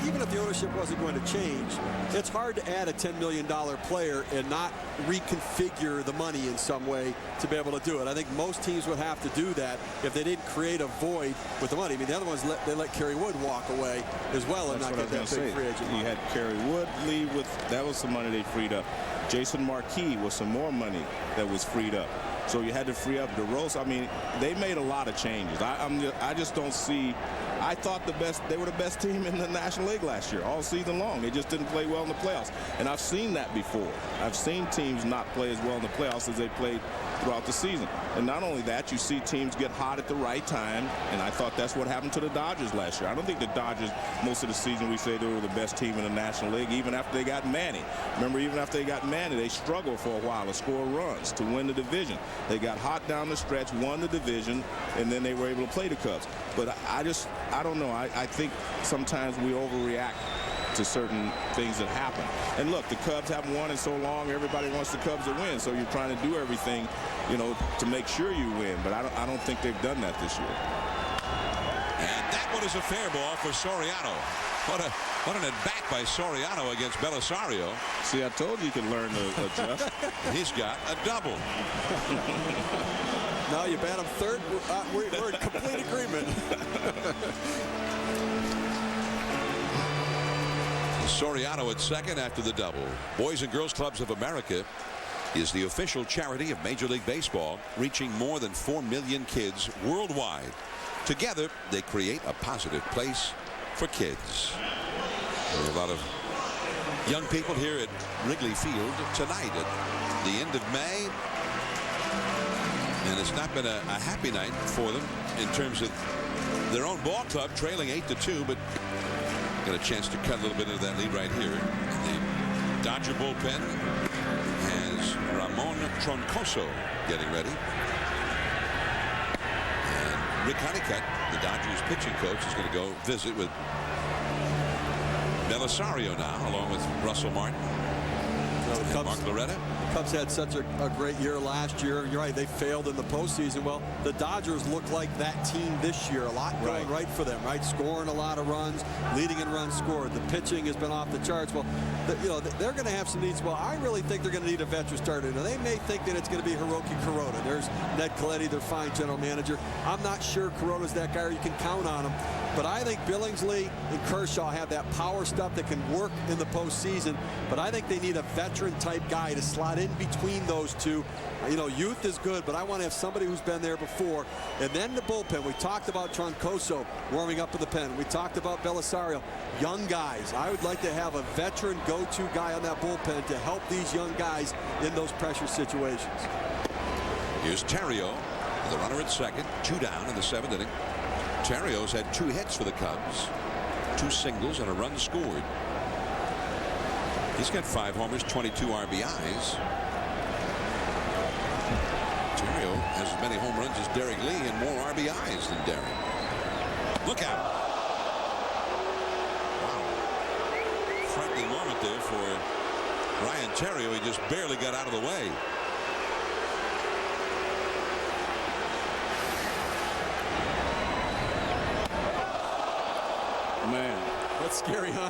even if the ownership wasn't going to change, it's hard to add a $10 million player and not reconfigure the money in some way to be able to do it. I think most teams would have to do that if they didn't create a void with the money. I mean, the other ones they let Kerry Wood walk away as well and not get that big free agent. You had Kerry Wood leave with that was some money they freed up. Jason Marquis was some more money that was freed up. So you had to free up DeRosa. I mean, they made a lot of changes. I just don't see. I thought they were the best team in the National League last year, all season long. They just didn't play well in the playoffs. And I've seen that before. I've seen teams not play as well in the playoffs as they played throughout the season. And not only that, you see teams get hot at the right time, and I thought that's what happened to the Dodgers last year. I don't think the Dodgers, most of the season, we say they were the best team in the National League, even after they got Manny. Remember, even after they got Manny, they struggled for a while to score runs, to win the division. They got hot down the stretch, won the division, and then they were able to play the Cubs. But I don't know. I think sometimes we overreact to certain things that happen. And look, the Cubs haven't won in so long. Everybody wants the Cubs to win, so you're trying to do everything, you know, to make sure you win. But I don't think they've done that this year. And that one is a fair ball for Soriano. What an at-bat by Soriano against Belisario. See, I told you could learn to adjust. He's got a double. Now you bat him third. We're in complete agreement. Soriano at second after the double. Boys and Girls Clubs of America is the official charity of Major League Baseball, reaching more than 4 million kids worldwide. Together, they create a positive place for kids. There are a lot of young people here at Wrigley Field tonight at the end of May. And it's not been a happy night for them in terms of their own ball club trailing 8-2, but got a chance to cut a little bit of that lead right here. The Dodger bullpen has Ramon Troncoso getting ready. And Rick Honeycutt, the Dodgers pitching coach, is going to go visit with Belisario now, along with Russell Martin and Mark Loretta. Cubs had such a great year last year. You're right, they failed in the postseason. Well, the Dodgers look like that team this year. A lot going right for them, right? Scoring a lot of runs, leading in runs scored. The pitching has been off the charts. Well, they're going to have some needs. Well, I really think they're going to need a veteran starter. Now, they may think that it's going to be Hiroki Kuroda. There's Ned Colletti, their fine general manager. I'm not sure Kuroda's that guy, or you can count on him. But I think Billingsley and Kershaw have that power stuff that can work in the postseason. But I think they need a veteran-type guy to slot in between those two. You know, youth is good, but I want to have somebody who's been there before. And then the bullpen. We talked about Troncoso warming up in the pen. We talked about Belisario. Young guys. I would like to have a veteran go-to guy on that bullpen to help these young guys in those pressure situations. Here's Terrio, the runner at second, 2 down in the 7th inning. Terrio's had 2 hits for the Cubs, 2 singles and a run scored. He's got 5 homers, 22 RBIs. Terrio has as many home runs as Derek Lee and more RBIs than Derek. Look out. Wow. Frightening moment there for Ryan Terrio. He just barely got out of the way. Man, that's scary, huh?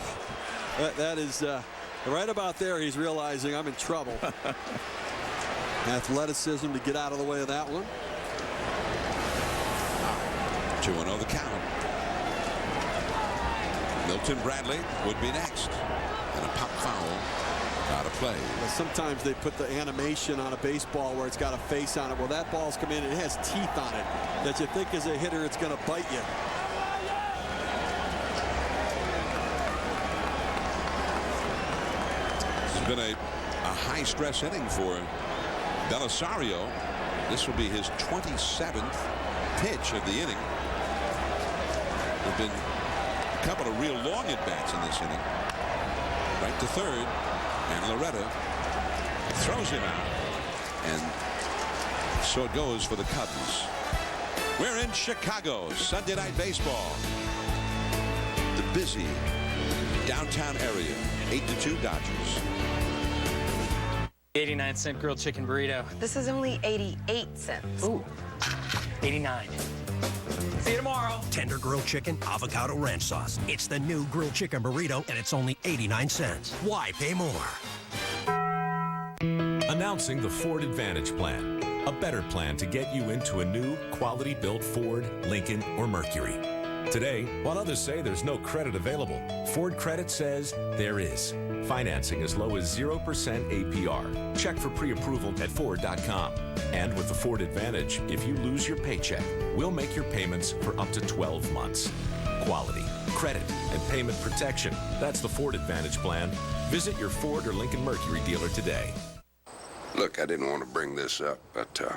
That is right about there. He's realizing I'm in trouble. Athleticism to get out of the way of that one. 2-0 the count. Milton Bradley would be next. And a pop foul out of play. Well, sometimes they put the animation on a baseball where it's got a face on it. Well, that ball's come in and it has teeth on it that you think as a hitter it's going to bite you. Been a high-stress inning for Belisario. This will be his 27th pitch of the inning. There have been a couple of real long at-bats in this inning. Right to third, and Loretta throws him out. And so it goes for the Cubs. We're in Chicago, Sunday Night Baseball. The busy downtown area, 8-2 Dodgers. 89-cent grilled chicken burrito. This is only 88 cents. Ooh, 89. See you tomorrow. Tender grilled chicken, avocado ranch sauce. It's the new grilled chicken burrito, and it's only 89 cents. Why pay more? Announcing the Ford Advantage Plan, a better plan to get you into a new, quality-built Ford, Lincoln, or Mercury. Today, while others say there's no credit available, Ford Credit says there is. Financing as low as 0% APR. Check for pre-approval at Ford.com. And with the Ford Advantage, if you lose your paycheck, we'll make your payments for up to 12 months. Quality, credit, and payment protection. That's the Ford Advantage plan. Visit your Ford or Lincoln Mercury dealer today. Look, I didn't want to bring this up, but, You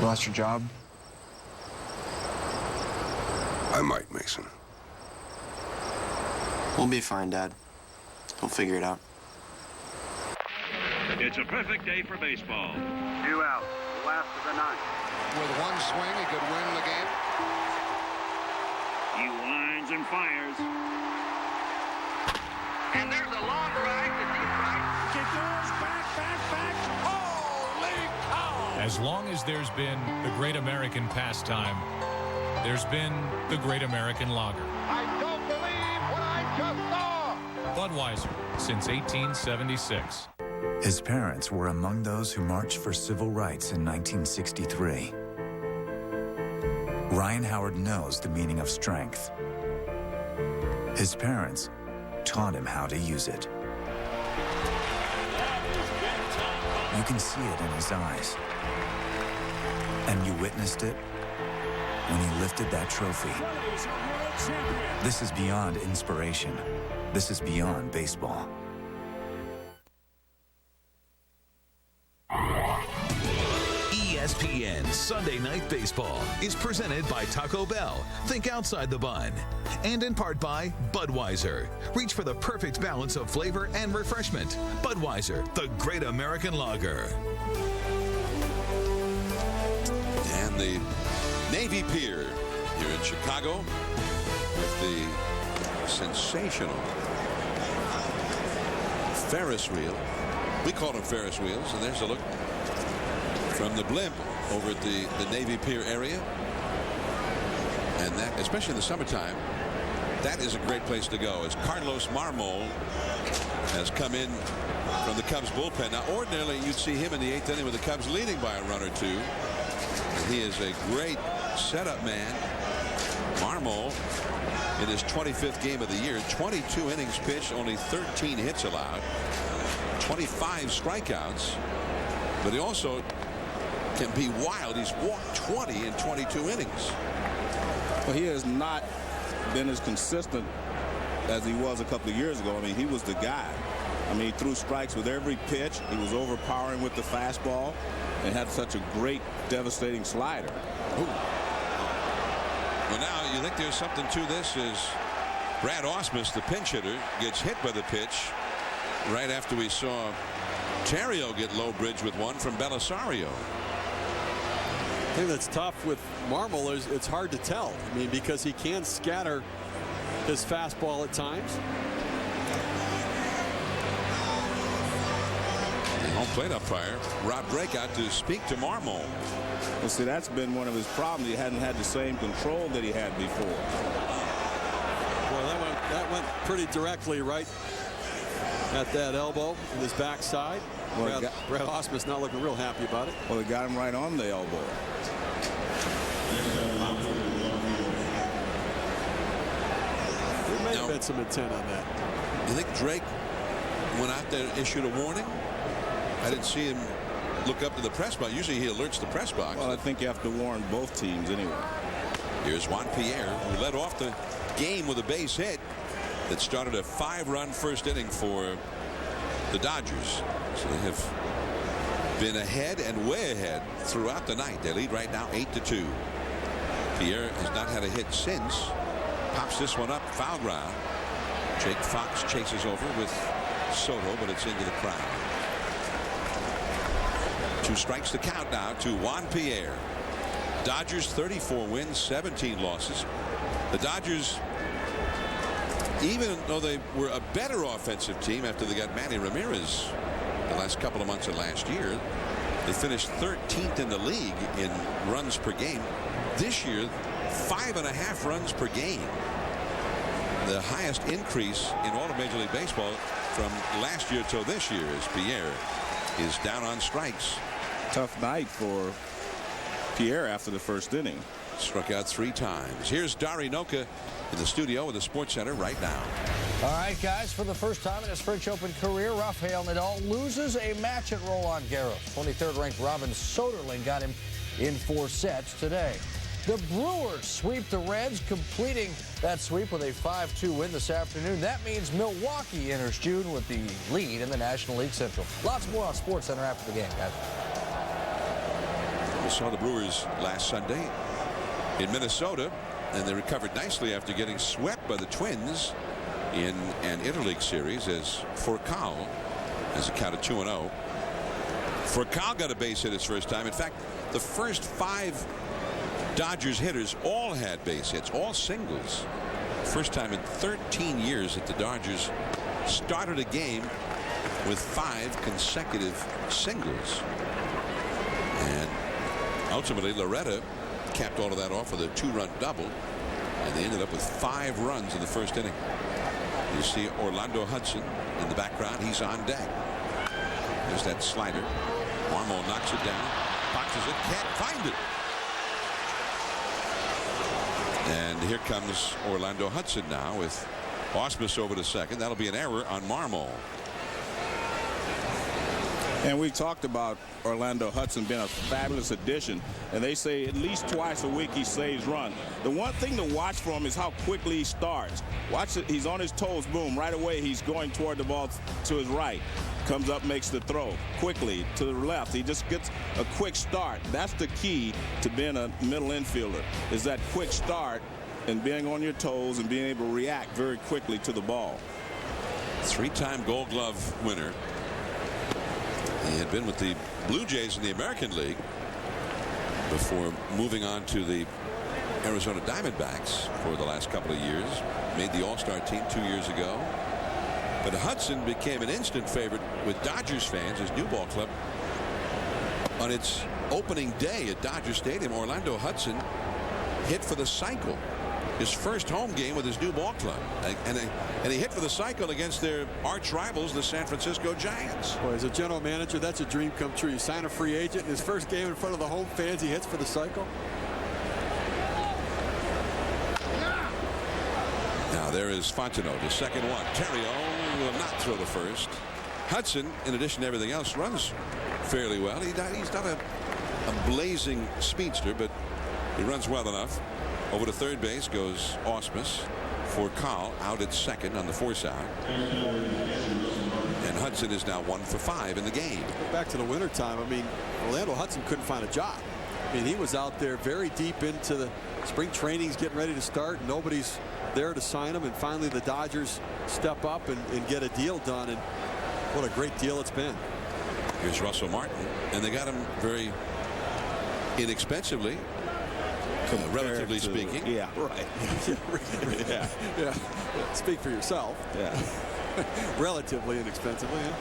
lost your job? I might, Mason. We'll be fine, Dad. We'll figure it out. It's a perfect day for baseball. 2 outs, last of the ninth. With one swing, he could win the game. He winds and fires. And there's a long drive to deep right. It goes back. Holy cow! As long as there's been the great American pastime, there's been the great American lager. I don't believe what I just saw! Budweiser, since 1876. His parents were among those who marched for civil rights in 1963. Ryan Howard knows the meaning of strength. His parents taught him how to use it. You can see it in his eyes. And you witnessed it when he lifted that trophy. This is beyond inspiration. This is beyond baseball. ESPN Sunday Night Baseball is presented by Taco Bell. Think outside the bun. And in part by Budweiser. Reach for the perfect balance of flavor and refreshment. Budweiser, the great American lager. And the Navy Pier here in Chicago with the sensational Ferris wheel. We call them Ferris wheels, and there's a look from the blimp over at the Navy Pier area. And that, especially in the summertime, that is a great place to go, as Carlos Marmol has come in from the Cubs bullpen. Now, ordinarily, you'd see him in the 8th inning with the Cubs leading by a run or two. And he is a great setup man. Marmol, in his 25th game of the year, 22 innings pitched, only 13 hits allowed, 25 strikeouts. But he also can be wild. He's walked 20 in 22 innings. Well, he has not been as consistent as he was a couple of years ago. I mean, he was the guy. I mean, he threw strikes with every pitch. He was overpowering with the fastball and had such a great, devastating slider. Ooh. Well, now you think there's something to this, as Brad Ausmus, the pinch hitter, gets hit by the pitch right after we saw Terrio get low bridge with one from Belisario. The thing that's tough with Marmol is it's hard to tell. I mean, because he can scatter his fastball at times. The home plate umpire, Rob Breakout, to speak to Marmol. Well, see, that's been one of his problems. He hadn't had the same control that he had before. Well, that went pretty directly right at that elbow in his backside. Well, Brad Ausmus not looking real happy about it. Well, it got him right on the elbow. There may have been some intent on that. You think Drake went out there and issued a warning? I didn't see him look up to the press box. Usually he alerts the press box. Well, I think you have to warn both teams anyway. Here's Juan Pierre, who led off the game with a base hit that started a 5-run first inning for the Dodgers. So they have been ahead and way ahead throughout the night. They lead right now 8-2. Pierre has not had a hit since. Pops this one up, foul ground. Jake Fox chases over with Soto, but it's into the crowd. 2 strikes to count now to Juan Pierre. Dodgers 34 wins, 17 losses. The Dodgers, even though they were a better offensive team after they got Manny Ramirez the last couple of months of last year, they finished 13th in the league in runs per game. This year, 5.5 runs per game. The highest increase in all of Major League Baseball from last year till this year, as Pierre is down on strikes. Tough night for Pierre after the first inning. Struck out 3 times. Here's Dari Noka in the studio with the Sports Center right now. All right, guys, for the first time in his French Open career, Rafael Nadal loses a match at Roland Garros. 23rd-ranked Robin Soderling got him in 4 sets today. The Brewers sweep the Reds, completing that sweep with a 5-2 win this afternoon. That means Milwaukee enters June with the lead in the National League Central. Lots more on Sports Center after the game, guys. We saw the Brewers last Sunday in Minnesota, and they recovered nicely after getting swept by the Twins in an interleague series as Furcal has a count of 2-0. Furcal got a base hit his first time. In fact, the first 5 Dodgers hitters all had base hits, all singles. First time in 13 years that the Dodgers started a game with 5 consecutive singles. And ultimately, Loretta capped all of that off with a 2-run double, and they ended up with 5 runs in the first inning. You see Orlando Hudson in the background. He's on deck. There's that slider. Marmol knocks it down, boxes it, can't find it. And here comes Orlando Hudson now with Ausmus over to second. That'll be an error on Marmol. And we talked about Orlando Hudson being a fabulous addition, and they say at least twice a week he saves runs. The one thing to watch for him is how quickly he starts. Watch it. He's on his toes. Boom. Right away he's going toward the ball to his right. Comes up, makes the throw quickly to the left. He just gets a quick start. That's the key to being a middle infielder, is that quick start and being on your toes and being able to react very quickly to the ball. 3-time Gold Glove winner. He had been with the Blue Jays in the American League before moving on to the Arizona Diamondbacks for the last couple of years. Made the All-Star team 2 years ago. But Hudson became an instant favorite with Dodgers fans, his new ball club. On its opening day at Dodger Stadium, Orlando Hudson hit for the cycle. His first home game with his new ball club. And he hit for the cycle against their arch rivals, the San Francisco Giants. Well, as a general manager, that's a dream come true. You sign a free agent, in his first game in front of the home fans, he hits for the cycle. Now there is Fontenot, the second one. Terrio will not throw the first. Hudson, in addition to everything else, runs fairly well. He's not a blazing speedster, but he runs well enough. Over to third base goes Ausmus. Furcal out at second on the force out. And Hudson is now 1 for 5 in the game. Back to the wintertime, I mean, Orlando Hudson couldn't find a job. I mean, he was out there very deep into the spring trainings, getting ready to start. Nobody's there to sign him, and finally the Dodgers step up and get a deal done, and what a great deal it's been. Here's Russell Martin, and they got him very inexpensively. Relatively speaking. Yeah, right. Yeah. Speak for yourself. Yeah. Relatively inexpensively. Yeah.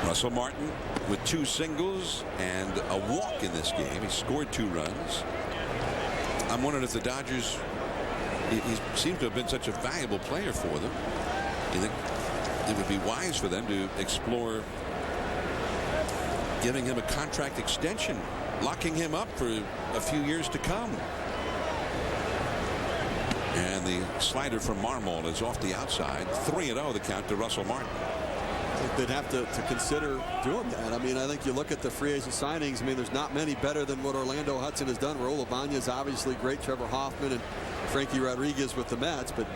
Russell Martin with 2 singles and a walk in this game. He scored 2 runs. I'm wondering if the Dodgers, he seems to have been such a valuable player for them. You think it would be wise for them to explore giving him a contract extension, locking him up for a few years to come. And the slider from Marmol is off the outside. 3-0 the count to Russell Martin. They'd have to consider doing that. I mean, I think you look at the free agent signings. I mean, there's not many better than what Orlando Hudson has done. Raul Ibanez is obviously great. Trevor Hoffman and Frankie Rodriguez with the Mets. But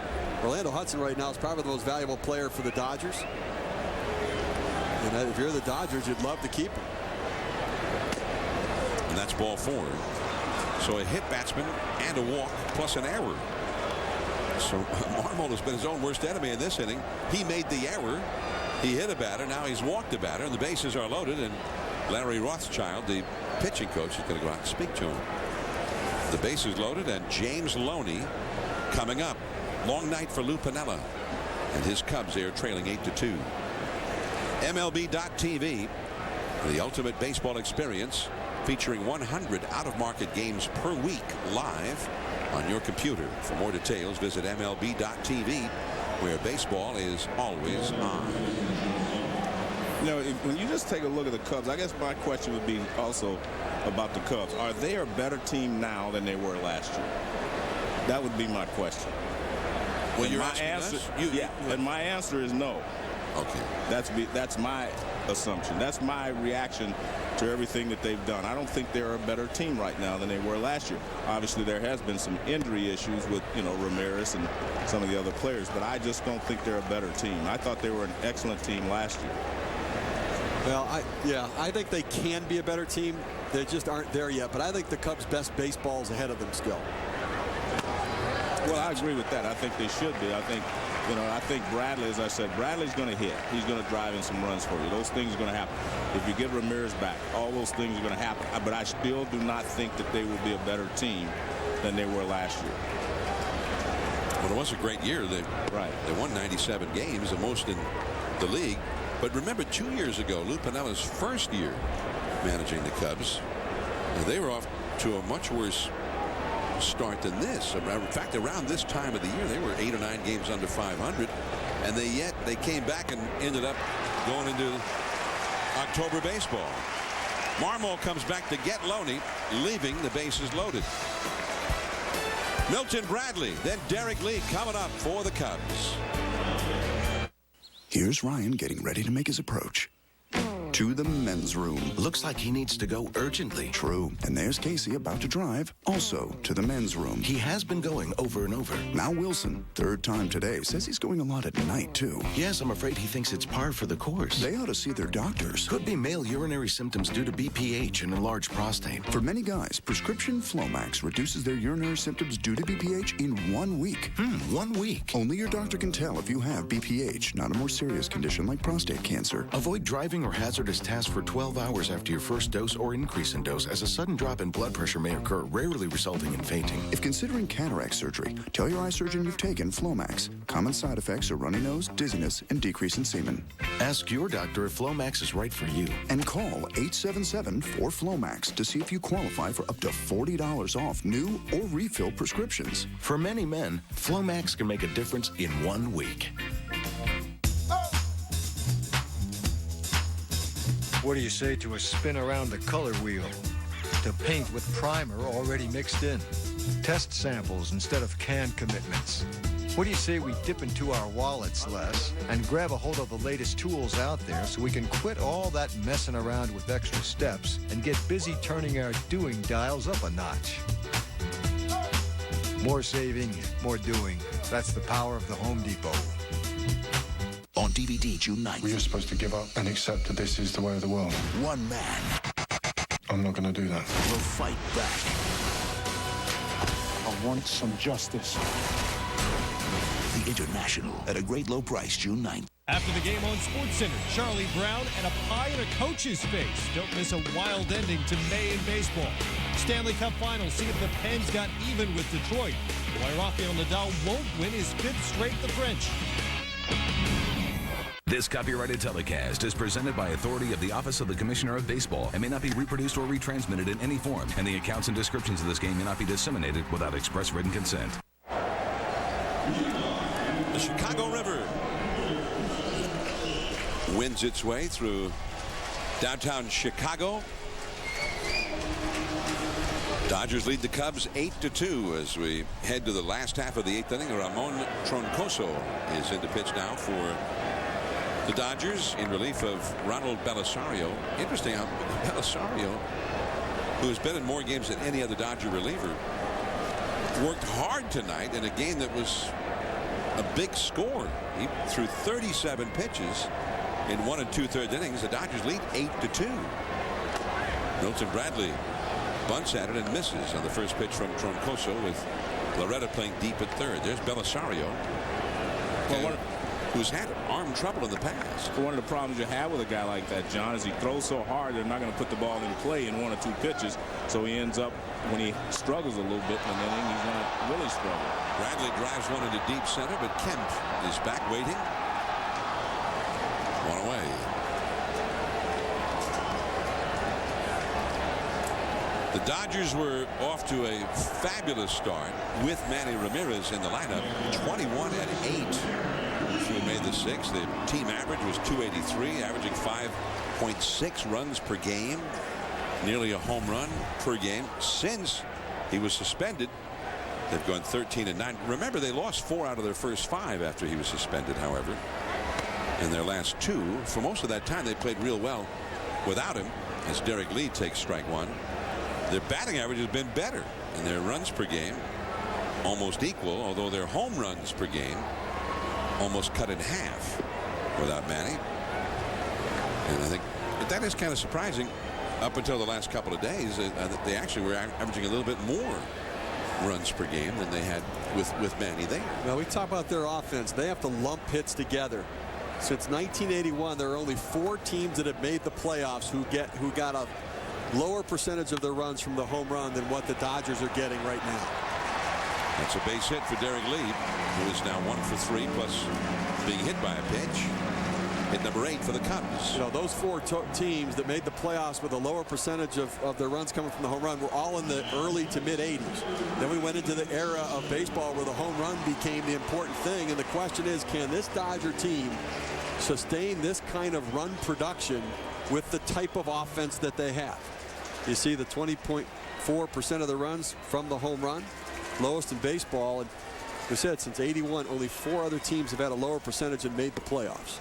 Orlando Hudson right now is probably the most valuable player for the Dodgers. And if you're the Dodgers, you'd love to keep him. And that's ball 4. So a hit batsman and a walk plus an error. So Marmol has been his own worst enemy in this inning. He made the error. He hit a batter. Now he's walked a batter, and the bases are loaded. And Larry Rothschild, the pitching coach, is going to go out and speak to him. The bases loaded, and James Loney coming up. Long night for Lou Piniella and his Cubs. They are trailing 8-2. MLB.TV, the ultimate baseball experience, featuring 100 out-of-market games per week live on your computer. For more details, visit MLB.TV, where baseball is always on. You know, when you just take a look at the Cubs, I guess my question would be also about the Cubs. Are they a better team now than they were last year? That would be my question. Well, and my answer, and my answer is no. Okay. That's my assumption. That's my reaction to everything that they've done. I don't think they're a better team right now than they were last year. Obviously, there has been some injury issues with, you know, Ramirez and some of the other players, but I just don't think they're a better team. I thought they were an excellent team last year. Well, I think they can be a better team. They just aren't there yet, but I think the Cubs' best baseball is ahead of them still. Well, I agree with that. I think they should be. I think Bradley, as I said, Bradley's going to hit. He's going to drive in some runs for you. Those things are going to happen. If you get Ramirez back, all those things are going to happen. But I still do not think that they will be a better team than they were last year. Well, it was a great year. They won 97 games, the most in the league. But remember, 2 years ago, Lou Piniella's first year managing the Cubs, they were off to a much worse start than this. In fact, around this time of the year, they were 8 or 9 games under 500, and they came back and ended up going into October baseball. Marmol comes back to get Loney, leaving the bases loaded. Milton Bradley, then Derek Lee coming up for the Cubs. Here's Ryan getting ready to make his approach to the men's room. Looks like he needs to go urgently. True. And there's Casey about to drive, also to the men's room. He has been going over and over. Now Wilson, third time today, says he's going a lot at night, too. Yes, I'm afraid he thinks it's par for the course. They ought to see their doctors. Could be male urinary symptoms due to BPH and enlarged prostate. For many guys, prescription Flomax reduces their urinary symptoms due to BPH in 1 week. 1 week? Only your doctor can tell if you have BPH, not a more serious condition like prostate cancer. Avoid driving or hazardous tasks for 12 hours after your first dose or increase in dose, as a sudden drop in blood pressure may occur, rarely resulting in fainting. If considering cataract surgery, tell your eye surgeon you've taken Flomax. Common side effects are runny nose, dizziness, and decrease in semen. Ask your doctor if Flomax is right for you. And call 877-4FLOMAX to see if you qualify for up to $40 off new or refill prescriptions. For many men, Flomax can make a difference in 1 week. What do you say to a spin around the color wheel? To paint with primer already mixed in. Test samples instead of canned commitments. What do you say we dip into our wallets less and grab a hold of the latest tools out there so we can quit all that messing around with extra steps and get busy turning our doing dials up a notch? More saving, more doing. That's the power of the Home Depot. On DVD, June 9th. We're supposed to give up and accept that this is the way of the world. One man. I'm not going to do that. Will fight back. I want some justice. The International at a great low price, June 9th. After the game on SportsCenter, Charlie Brown and a pie in a coach's face. Don't miss a wild ending to May in baseball. Stanley Cup Finals, see if the Pens got even with Detroit. Why Rafael Nadal won't win his 5th straight the French. This copyrighted telecast is presented by authority of the Office of the Commissioner of Baseball and may not be reproduced or retransmitted in any form, and the accounts and descriptions of this game may not be disseminated without express written consent. The Chicago River winds its way through downtown Chicago. Dodgers lead the Cubs 8-2 as we head to the last half of the 8th inning. Ramon Troncoso is in the pitch now for the Dodgers in relief of Ronald Belisario. Interesting how Belisario, who has been in more games than any other Dodger reliever, worked hard tonight in a game that was a big score. He threw 37 pitches in 1 2/3 innings. The Dodgers lead 8-2. Milton Bradley bunts at it and misses on the first pitch from Troncoso, with Loretta playing deep at third. There's Belisario, who's had arm trouble in the past. One of the problems you have with a guy like that, John, is he throws so hard they're not going to put the ball in play in 1 or 2 pitches. So he ends up, when he struggles a little bit in an inning, he's going to really struggle. Bradley drives one into deep center, but Kemp is back waiting. One away. The Dodgers were off to a fabulous start with Manny Ramirez in the lineup. 21-8. actually made the 6. The team average was 283, averaging 5.6 runs per game, nearly a home run per game. Since he was suspended, they've gone 13-9. Remember, they lost 4 out of their first 5 after he was suspended, however. In their last 2, for most of that time, they played real well without him, as Derek Lee takes strike 1. Their batting average has been better, and their runs per game almost equal, although their home runs per game almost cut in half without Manny. And I think that is kind of surprising. Up until the last couple of days, they actually were averaging a little bit more runs per game than they had with Manny there. Well, we talk about their offense. They have to lump hits together. Since 1981, there are only 4 teams that have made the playoffs who got a lower percentage of their runs from the home run than what the Dodgers are getting right now. That's a base hit for Derek Lee, who is now 1 for 3, plus being hit by a pitch. Hit number 8 for the Cubs. You know, those 4 teams that made the playoffs with a lower percentage of their runs coming from the home run were all in the early to mid 80s. Then we went into the era of baseball where the home run became the important thing. And the question is, can this Dodger team sustain this kind of run production with the type of offense that they have? You see the 20.4% of the runs from the home run, lowest in baseball. And we said since 81, only 4 other teams have had a lower percentage and made the playoffs.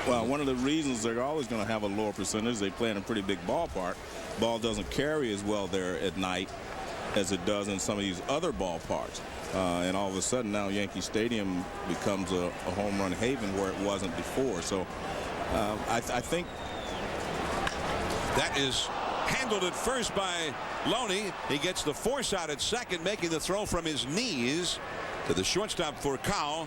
Well, one of the reasons they're always going to have a lower percentage, they play in a pretty big ballpark. Ball doesn't carry as well there at night as it does in some of these other ballparks. And all of a sudden now Yankee Stadium becomes a home run haven where it wasn't before. So I think that is handled at first by Loney. He gets the force out at second, making the throw from his knees to the shortstop for Cowell.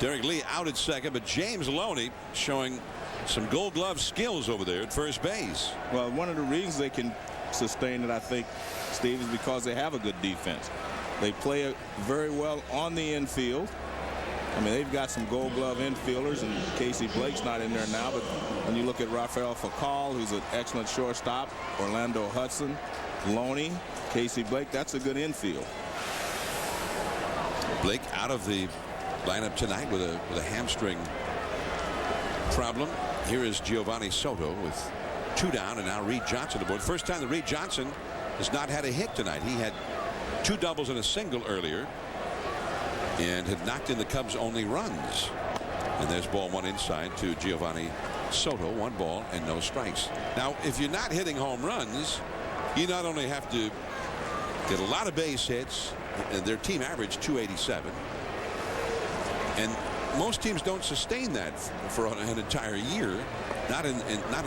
Derek Lee out at second, but James Loney showing some Gold Glove skills over there at first base. Well, one of the reasons they can sustain it, I think, Steve, is because they have a good defense. They play very well on the infield. I mean, they've got some Gold Glove infielders, and Casey Blake's not in there now, but when you look at Rafael Furcal, who's an excellent shortstop, Orlando Hudson, Loney, Casey Blake, that's a good infield. Blake out of the lineup tonight with a hamstring problem. Here is Giovanni Soto with 2 down, and now Reed Johnson aboard. First time that Reed Johnson has not had a hit tonight. He had 2 doubles and a single earlier and had knocked in the Cubs' only runs. And there's ball 1 inside to Giovanni Soto. 1 ball and no strikes. Now, if you're not hitting home runs, you not only have to get a lot of base hits, and their team average 287. And most teams don't sustain that for an entire year. Not in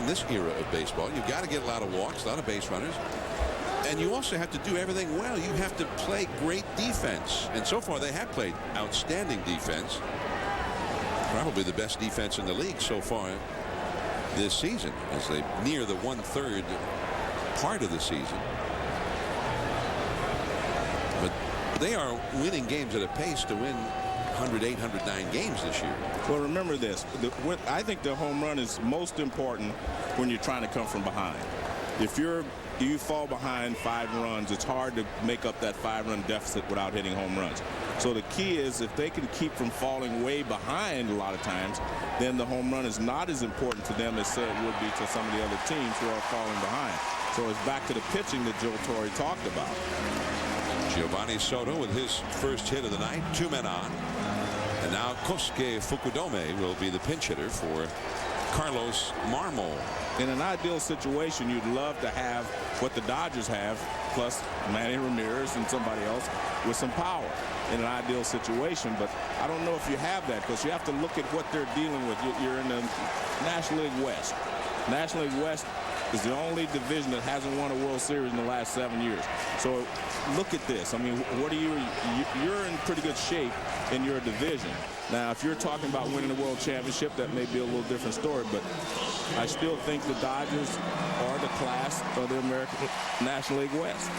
this era of baseball. You've got to get a lot of walks, a lot of base runners. And you also have to do everything well. You have to play great defense. And so far they have played outstanding defense. Probably the best defense in the league so far this season as they near the 1/3 part of the season. But they are winning games at a pace to win 108, 109 games this year. Well, remember this. I think the home run is most important when you're trying to come from behind. If you fall behind 5 runs, it's hard to make up that 5-run deficit without hitting home runs. So the key is if they can keep from falling way behind a lot of times, then the home run is not as important to them as say it would be to some of the other teams who are falling behind. So it's back to the pitching that Joe Torre talked about. Giovanni Soto with his first hit of the night. 2 men on. And now Kosuke Fukudome will be the pinch hitter for Carlos Marmol. In an ideal situation, you'd love to have what the Dodgers have, plus Manny Ramirez and somebody else with some power in an ideal situation. But I don't know if you have that, because you have to look at what they're dealing with. You're in the National League West. National League West is the only division that hasn't won a World Series in the last 7 years. So look at this. I mean, you're in pretty good shape in your division. Now, if you're talking about winning a world championship, that may be a little different story, but I still think the Dodgers are the class of the American National League West,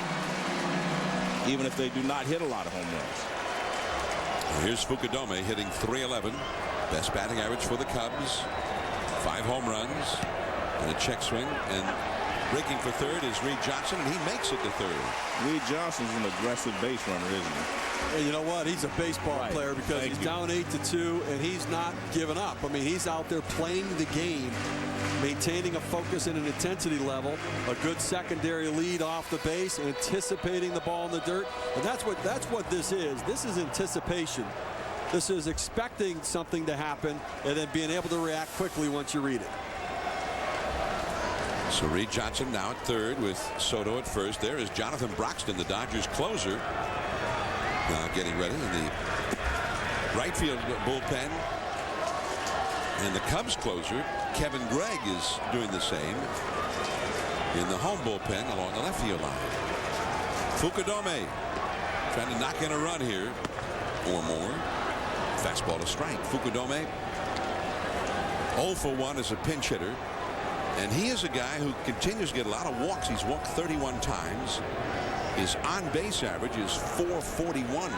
even if they do not hit a lot of home runs. Here's Fukudome hitting .311. Best batting average for the Cubs. 5 home runs and a check swing. And breaking for third is Reed Johnson, and he makes it to third. Reed Johnson's an aggressive base runner, isn't he? And you know what? He's a baseball player because he's down 8-2, and he's not giving up. I mean, he's out there playing the game, maintaining a focus and an intensity level, a good secondary lead off the base, anticipating the ball in the dirt. And that's what this is. This is anticipation. This is expecting something to happen and then being able to react quickly once you read it. So Reed Johnson now at third with Soto at first. There is Jonathan Broxton, the Dodgers closer. Now getting ready in the right field bullpen. And the Cubs closer, Kevin Gregg, is doing the same in the home bullpen along the left field line. Fukudome trying to knock in a run here or more. Fastball to strike. Fukudome 0 for 1 as a pinch hitter. And he is a guy who continues to get a lot of walks. He's walked 31 times. His on-base average is .441.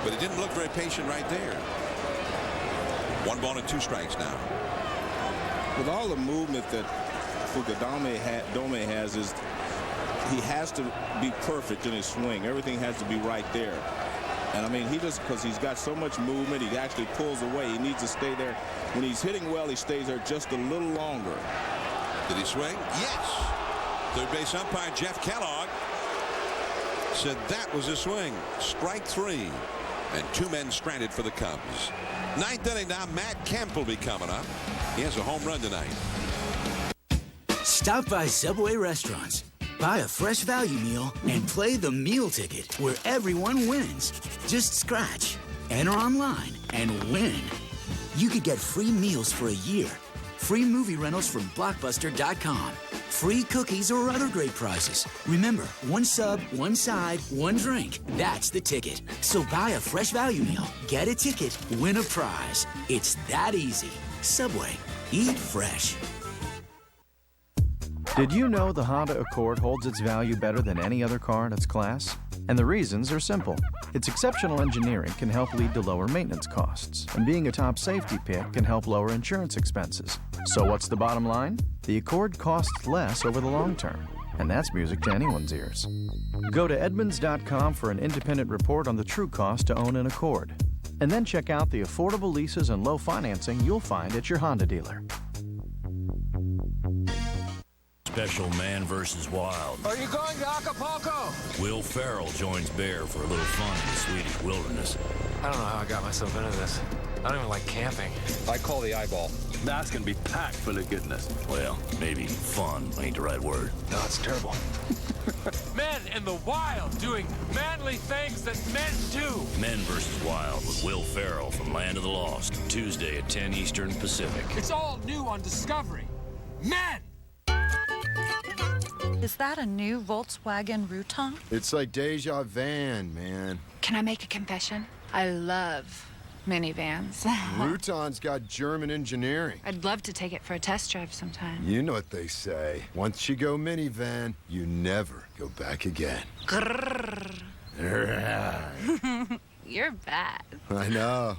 But he didn't look very patient right there. 1 ball and 2 strikes now. With all the movement that Fukudome has, is he has to be perfect in his swing. Everything has to be right there. And I mean, because he's got so much movement, he actually pulls away. He needs to stay there. When he's hitting well, he stays there just a little longer. Did he swing? Yes. Third base umpire Jeff Kellogg said that was a swing. Strike 3. And 2 men stranded for the Cubs. 9th inning now. Matt Kemp will be coming up. He has a home run tonight. Stop by Subway restaurants. Buy a fresh value meal and play the meal ticket where everyone wins. Just scratch, enter online, and win. You could get free meals for a year, free movie rentals from Blockbuster.com, free cookies or other great prizes. Remember, 1 sub, 1 side, 1 drink. That's the ticket. So buy a fresh value meal, get a ticket, win a prize. It's that easy. Subway. Eat fresh. Did you know the Honda Accord holds its value better than any other car in its class? And the reasons are simple. Its exceptional engineering can help lead to lower maintenance costs, and being a top safety pick can help lower insurance expenses. So what's the bottom line? The Accord costs less over the long term, and that's music to anyone's ears. Go to Edmunds.com for an independent report on the true cost to own an Accord, and then check out the affordable leases and low financing you'll find at your Honda dealer. Special Man vs. Wild. Are you going to Acapulco? Will Ferrell joins Bear for a little fun in the Swedish wilderness. I don't know how I got myself into this. I don't even like camping. I call the eyeball. That's gonna be packed full of goodness. Well, maybe fun ain't the right word. No, it's terrible. Men in the wild doing manly things that men do. Men vs. Wild with Will Ferrell from Land of the Lost. Tuesday at 10 Eastern Pacific. It's all new on Discovery. Men! Is that a new Volkswagen Routan? It's like Deja Van, man. Can I make a confession? I love minivans. Routan's got German engineering. I'd love to take it for a test drive sometime. You know what they say. Once you go minivan, you never go back again. You're bad. I know.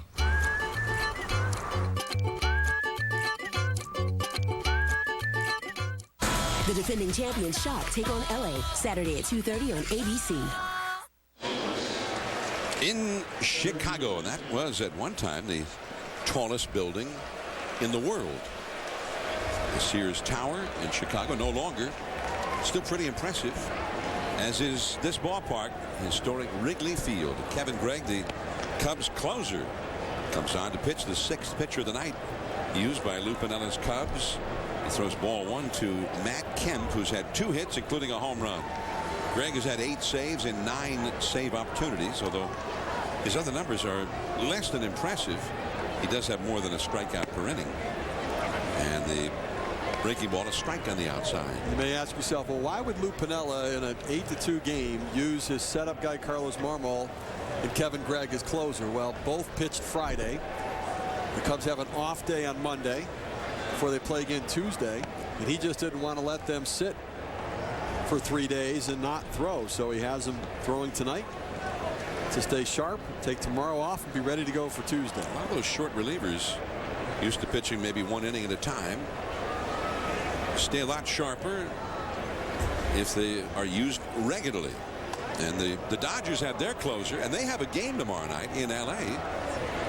The defending champions Shock take on LA Saturday at 2:30 on ABC. In Chicago, and that was at one time the tallest building in the world. The Sears Tower in Chicago, no longer. Still pretty impressive, as is this ballpark, historic Wrigley Field. Kevin Gregg, the Cubs closer, comes on to pitch, the 6th pitcher of the night, used by Lou Piniella's Cubs. He throws ball 1 to Matt Kemp, who's had 2 hits, including a home run. Gregg has had 8 saves and 9 save opportunities, although his other numbers are less than impressive. He does have more than a strikeout per inning. And the breaking ball, a strike on the outside. You may ask yourself, well, why would Lou Piniella in an 8-2 game use his setup guy Carlos Marmol and Kevin Gregg as closer? Well, both pitched Friday. The Cubs have an off day on Monday before they play again Tuesday, and he just didn't want to let them sit for 3 days and not throw, so he has them throwing tonight to stay sharp, take tomorrow off, and be ready to go for Tuesday. A lot of those short relievers used to pitching maybe 1 inning at a time stay a lot sharper if they are used regularly. And the Dodgers have their closer, and they have a game tomorrow night in L.A.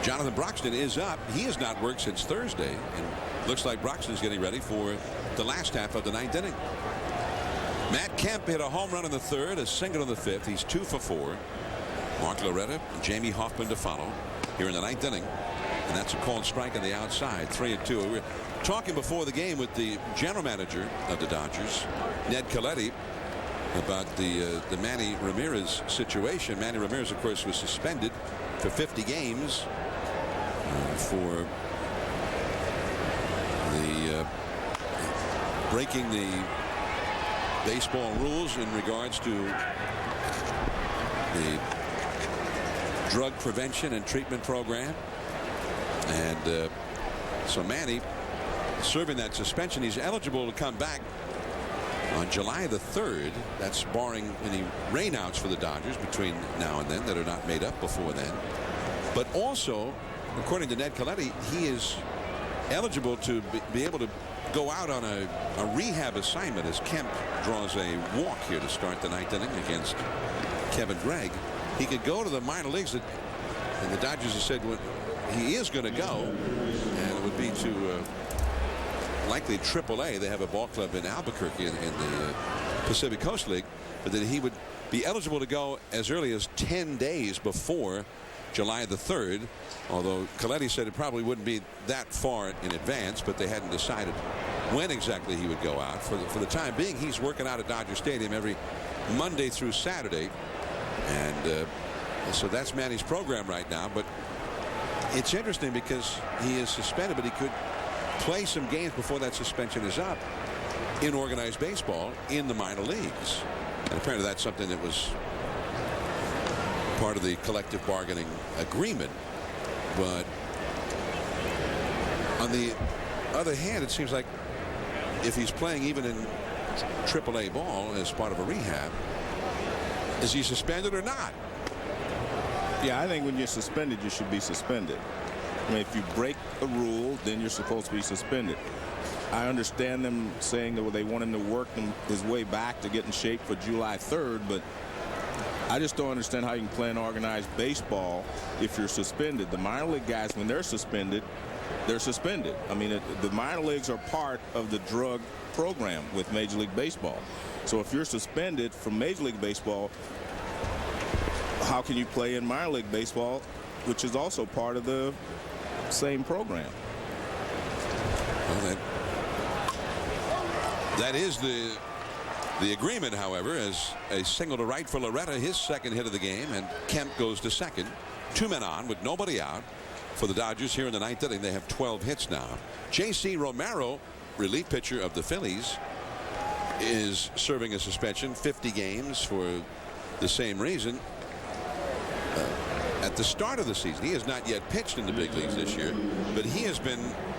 Jonathan Broxton is up. He has not worked since Thursday, and looks like Broxton is getting ready for the last half of the 9th inning. Matt Kemp hit a home run in the 3rd, a single in the 5th. He's 2 for 4. Mark Loretta and Jamie Hoffman to follow here in the 9th inning. And that's a called strike on the outside. 3-2. We were talking before the game with the general manager of the Dodgers, Ned Colletti, about the Manny Ramirez situation. Manny Ramirez, of course, was suspended for 50 games for the breaking the baseball rules in regards to the drug prevention and treatment program. And so Manny serving that suspension. He's eligible to come back on July the 3rd. That's barring any rainouts for the Dodgers between now and then that are not made up before then. But also, according to Ned Colletti, he is eligible to be able to go out on a rehab assignment as Kemp draws a walk here to start the 9th inning against Kevin Gregg. He could go to the minor leagues, and the Dodgers have said he is going to go, and it would be to likely AAA. They have a ball club in Albuquerque in the Pacific Coast League, but that he would be eligible to go as early as 10 days before July the 3rd, although Colletti said it probably wouldn't be that far in advance, but they hadn't decided when exactly he would go out. For the time being, he's working out at Dodger Stadium every Monday through Saturday, and so that's Manny's program right now. But it's interesting because he is suspended, but he could play some games before that suspension is up in organized baseball in the minor leagues. And apparently that's something that was part of the collective bargaining agreement. But on the other hand, it seems like if he's playing even in AAA ball as part of a rehab, is he suspended or not? Yeah, I think when you're suspended, you should be suspended. I mean, if you break a rule, then you're supposed to be suspended. I understand them saying that they want him to work his way back to get in shape for July 3rd, but I just don't understand how you can play an organized baseball if you're suspended. The minor league guys, when they're suspended, they're suspended. I mean, the minor leagues are part of the drug program with Major League Baseball. So if you're suspended from Major League Baseball, how can you play in minor league baseball, which is also part of the same program? Well, that is the agreement, however, as a single to right for Loretta, his second hit of the game, and Kemp goes to second. 2 men on with nobody out for the Dodgers here in the 9th inning. They have 12 hits now. J.C. Romero, relief pitcher of the Phillies, is serving a suspension, 50 games for the same reason. At the start of the season, he has not yet pitched in the big leagues this year, but he has been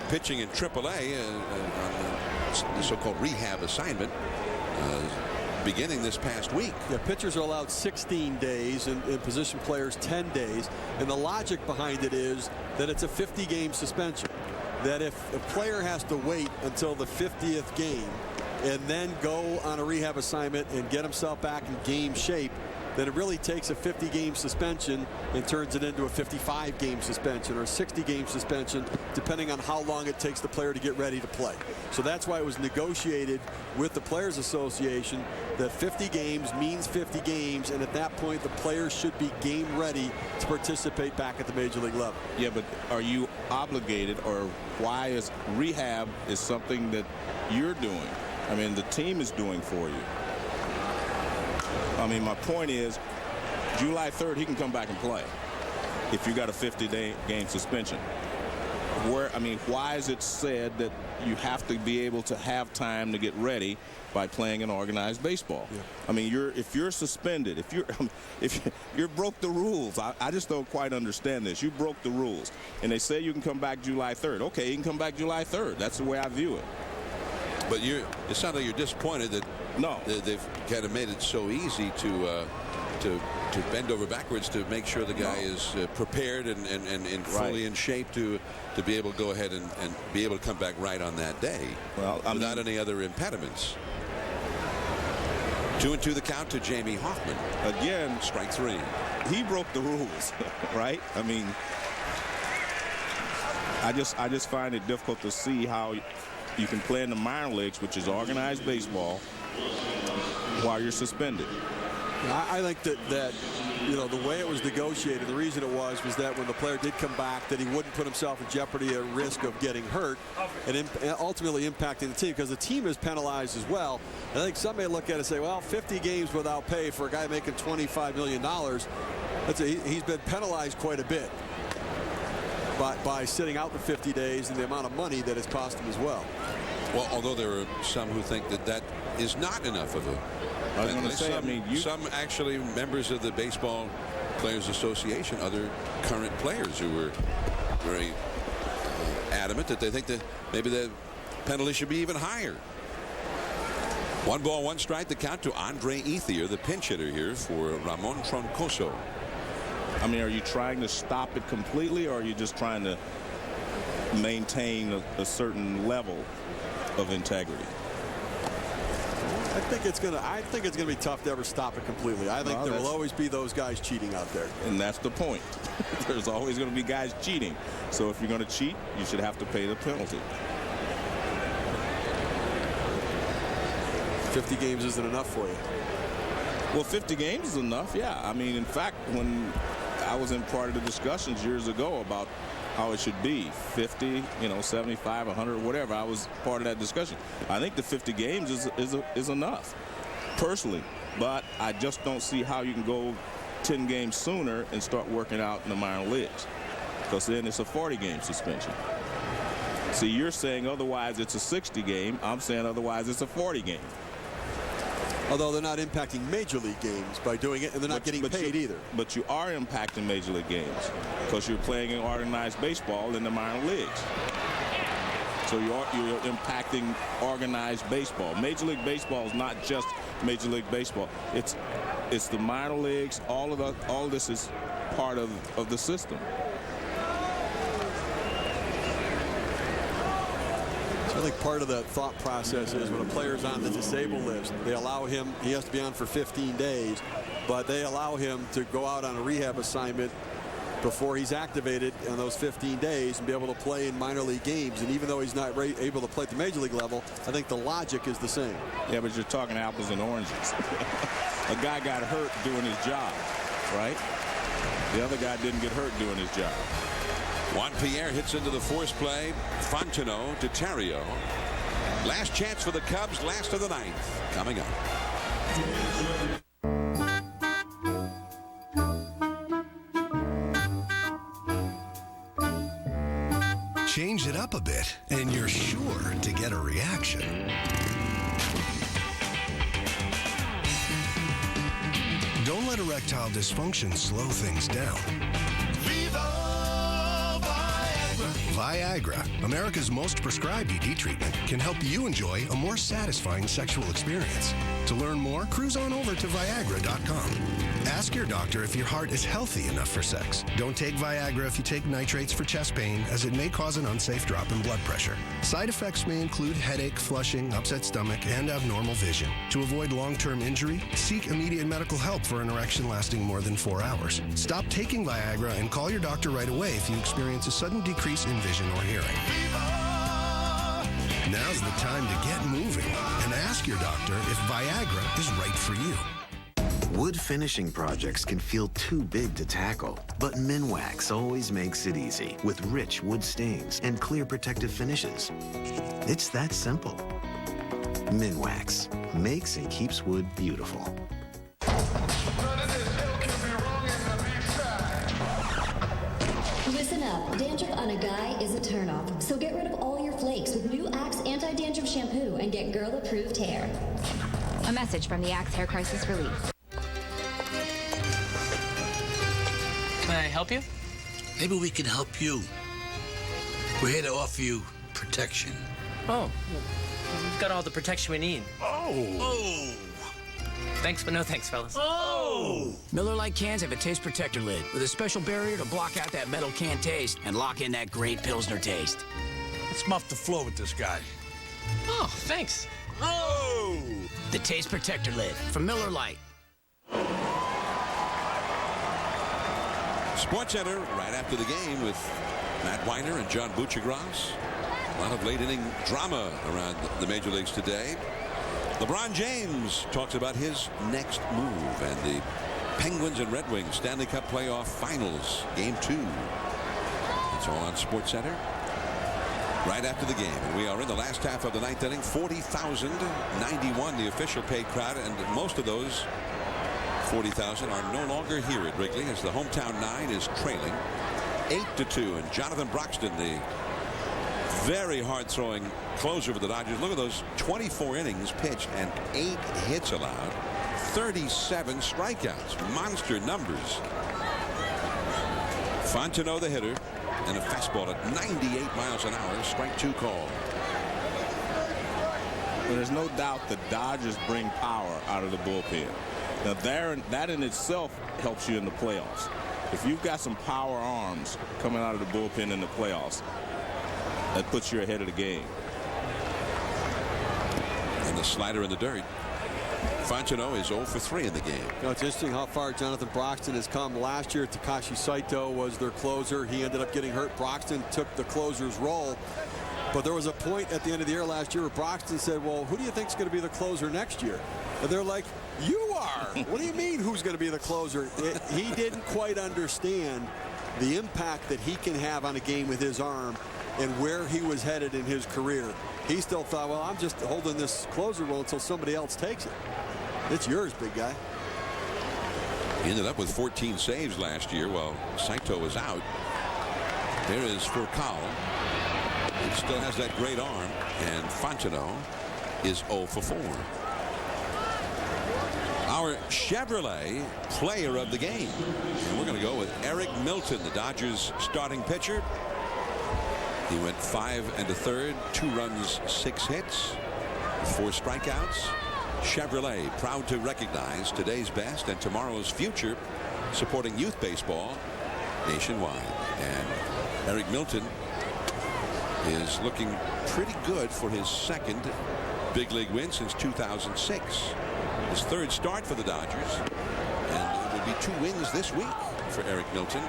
pitching in AAA on the so-called rehab assignment beginning this past week. Yeah, pitchers are allowed 16 days and position players 10 days. And the logic behind it is that it's a 50-game suspension. That if a player has to wait until the 50th game and then go on a rehab assignment and get himself back in game shape, then it really takes a 50-game suspension and turns it into a 55-game suspension or a 60-game suspension, depending on how long it takes the player to get ready to play. So that's why it was negotiated with the Players Association that 50 games means 50 games, and at that point the players should be game ready to participate back at the Major League level. Yeah, but are you obligated, or why is rehab is something that you're doing? I mean, the team is doing for you. I mean, my point is, July 3rd, he can come back and play if you got a 50-game suspension. Why is it said that you have to be able to have time to get ready by playing an organized baseball? Yeah. I mean, if you're suspended, if you broke the rules, I just don't quite understand this. You broke the rules, and they say you can come back July 3rd. Okay, you can come back July 3rd. That's the way I view it. But it sounds like you're disappointed that they've kind of made it so easy to bend over backwards to make sure the guy is prepared and fully in shape to be able to go ahead and be able to come back right on that day without any other impediments. 2-2 the count to Jamie Hoffman. Again, strike 3. He broke the rules, right? I mean, I just find it difficult to see how you can play in the minor leagues, which is organized baseball, while you're suspended. I think that you know, the way it was negotiated, the reason it was that when the player did come back, that he wouldn't put himself in jeopardy at risk of getting hurt and ultimately impacting the team, because the team is penalized as well. I think some may look at it and say, well, 50 games without pay for a guy making $25 million, he's been penalized quite a bit by sitting out the 50 days and the amount of money that it's cost him as well. Well, although there are some who think that is not enough of a I was going to say, some actually members of the Baseball Players Association, other current players who were very adamant that they think that maybe the penalty should be even higher. 1 ball, 1 strike, the count to Andre Ethier, the pinch hitter here for Ramon Troncoso. I mean, are you trying to stop it completely, or are you just trying to maintain a certain level of integrity? I think it's gonna be tough to ever stop it completely. I think there will always be those guys cheating out there. And that's the point. There's always going to be guys cheating. So if you're going to cheat, you should have to pay the penalty. 50 games isn't enough for you. Well, 50 games is enough, yeah. I mean, in fact, when I was in part of the discussions years ago about how it should be, 50, 75, 100, whatever. I was part of that discussion. I think the 50 games is enough, personally. But I just don't see how you can go 10 games sooner and start working out in the minor leagues, because then it's a 40-game suspension. See, you're saying otherwise it's a 60 game. I'm saying otherwise it's a 40 game. Although they're not impacting major league games by doing it, and they're not getting paid either. But you are impacting major league games, because you're playing in organized baseball in the minor leagues. So you're impacting organized baseball. Major League Baseball is not just Major League Baseball. It's the minor leagues. All of this is part of the system. I think part of the thought process is when a player's on the disabled list, they allow him, he has to be on for 15 days, but they allow him to go out on a rehab assignment before he's activated in those 15 days and be able to play in minor league games. And even though he's not able to play at the major league level, I think the logic is the same. Yeah, but you're talking apples and oranges. A guy got hurt doing his job, right? The other guy didn't get hurt doing his job. Juan Pierre hits into the force play. Fontenot to Terrio. Last chance for the Cubs, last of the ninth, coming up. Change it up a bit, and you're sure to get a reaction. Don't let erectile dysfunction slow things down. Viagra, America's most prescribed ED treatment, can help you enjoy a more satisfying sexual experience. To learn more, cruise on over to Viagra.com. Ask your doctor if your heart is healthy enough for sex. Don't take Viagra if you take nitrates for chest pain, as it may cause an unsafe drop in blood pressure. Side effects may include headache, flushing, upset stomach, and abnormal vision. To avoid long-term injury, seek immediate medical help for an erection lasting more than 4 hours. Stop taking Viagra and call your doctor right away if you experience a sudden decrease in vision or hearing. Now's the time to get moving and ask your doctor if Viagra is right for you. Wood finishing projects can feel too big to tackle, but Minwax always makes it easy with rich wood stains and clear protective finishes. It's that simple. Minwax makes and keeps wood beautiful. Listen up, dandruff on a guy is a turnoff. So get rid of all your flakes with new Axe Anti-Dandruff Shampoo and get girl-approved hair. A message from the Axe Hair Crisis Relief. Can I help you? Maybe we can help you. We're here to offer you protection. Oh, we've got all the protection we need. Oh! Thanks, but no thanks, fellas. Oh! Miller Lite cans have a taste protector lid with a special barrier to block out that metal can taste and lock in that great Pilsner taste. Let's muff the floor with this guy. Oh, thanks. Oh! the Taste Protector lid from Miller Lite. SportsCenter right after the game with Matt Weiner and John Buccigross. A lot of late inning drama around the major leagues today. LeBron James talks about his next move and the Penguins and Red Wings Stanley Cup playoff finals game 2. It's all on SportsCenter right after the game. And we are in the last half of the 9th inning. 40,091 the official paid crowd, and most of those 40,000 are no longer here at Wrigley as the hometown 9 is trailing 8-2. And Jonathan Broxton, the very hard throwing closer for the Dodgers. Look at those 24 innings pitched and 8 hits allowed, 37 strikeouts, monster numbers. Fontenot the hitter, and a fastball at 98 miles an hour, strike 2 call. Well, there's no doubt the Dodgers bring power out of the bullpen. Now that in itself helps you in the playoffs. If you've got some power arms coming out of the bullpen in the playoffs, that puts you ahead of the game. And the slider in the dirt. Fontenot is 0 for 3 in the game. You know, it's interesting how far Jonathan Broxton has come. Last year, Takashi Saito was their closer. He ended up getting hurt. Broxton took the closer's role. But there was a point at the end of the year last year where Broxton said, well, who do you think is going to be the closer next year? And they're like, you are. What do you mean who's going to be the closer? He didn't quite understand the impact that he can have on a game with his arm and where he was headed in his career. He still thought, well, I'm just holding this closer role until somebody else takes it. It's yours, big guy. He ended up with 14 saves last year while Saito was out. There is Furcal. He still has that great arm, and Fontenot is 0 for 4. Our Chevrolet player of the game. And we're going to go with Eric Milton, the Dodgers starting pitcher. He went 5 1/3, 2 runs, 6 hits, 4 strikeouts. Chevrolet proud to recognize today's best and tomorrow's future, supporting youth baseball nationwide. And Eric Milton is looking pretty good for his second big league win since 2006. His 3rd start for the Dodgers, and it would be 2 wins this week for Eric Milton,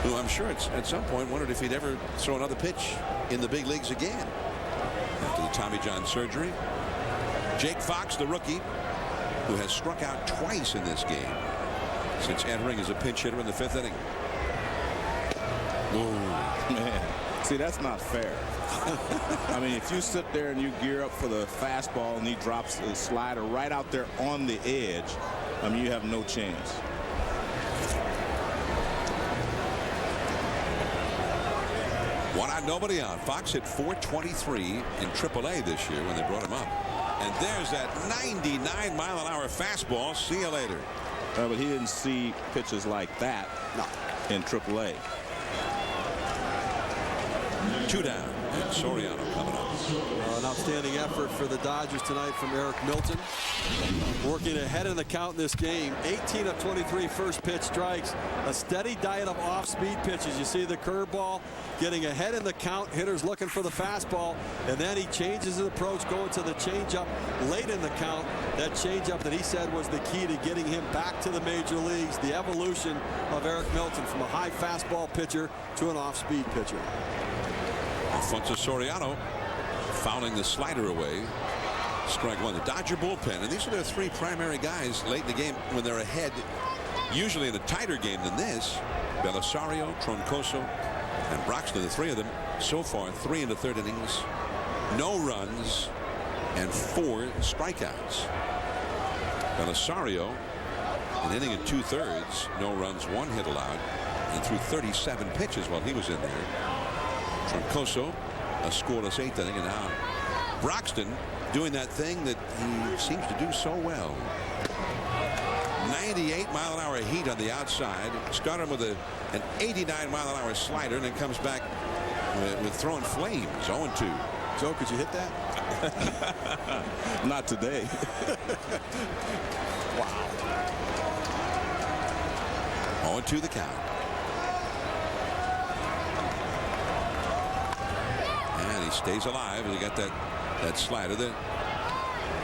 who I'm sure at some point wondered if he'd ever throw another pitch in the big leagues again after the Tommy John surgery. Jake Fox, the rookie, who has struck out twice in this game since entering as a pinch hitter in the 5th inning. Oh, man. See, that's not fair. I mean, if you sit there and you gear up for the fastball and he drops the slider right out there on the edge, I mean, you have no chance. One out, nobody out. Fox hit .423 in AAA this year when they brought him up. And there's that 99-mile-an-hour fastball. See you later. But he didn't see pitches like that in AAA. 2 down. And Soriano coming up. An outstanding effort for the Dodgers tonight from Eric Milton. Working ahead in the count in this game. 18 of 23 first pitch strikes. A steady diet of off-speed pitches. You see the curveball getting ahead in the count. Hitters looking for the fastball. And then he changes his approach, going to the changeup late in the count. That changeup that he said was the key to getting him back to the major leagues. The evolution of Eric Milton from a high fastball pitcher to an off-speed pitcher. Alfonso Soriano fouling the slider away. Strike 1. The Dodger bullpen, and these are their 3 primary guys late in the game when they're ahead, usually in a tighter game than this. Belisario, Troncoso, and Broxton, the 3 of them so far 3 1/3 innings, no runs, and 4 strikeouts. Belisario, an inning and 2/3, no runs, 1 hit allowed, and threw 37 pitches while he was in there. Troncoso, a scoreless 8th inning, and now Broxton doing that thing that he seems to do so well. 98-mile-an-hour heat on the outside. Started with an 89-mile-an-hour slider, and then comes back with throwing flames. 0-2. Joe, could you hit that? Not today. Wow. 0-2 the count. And he stays alive. He got that slider.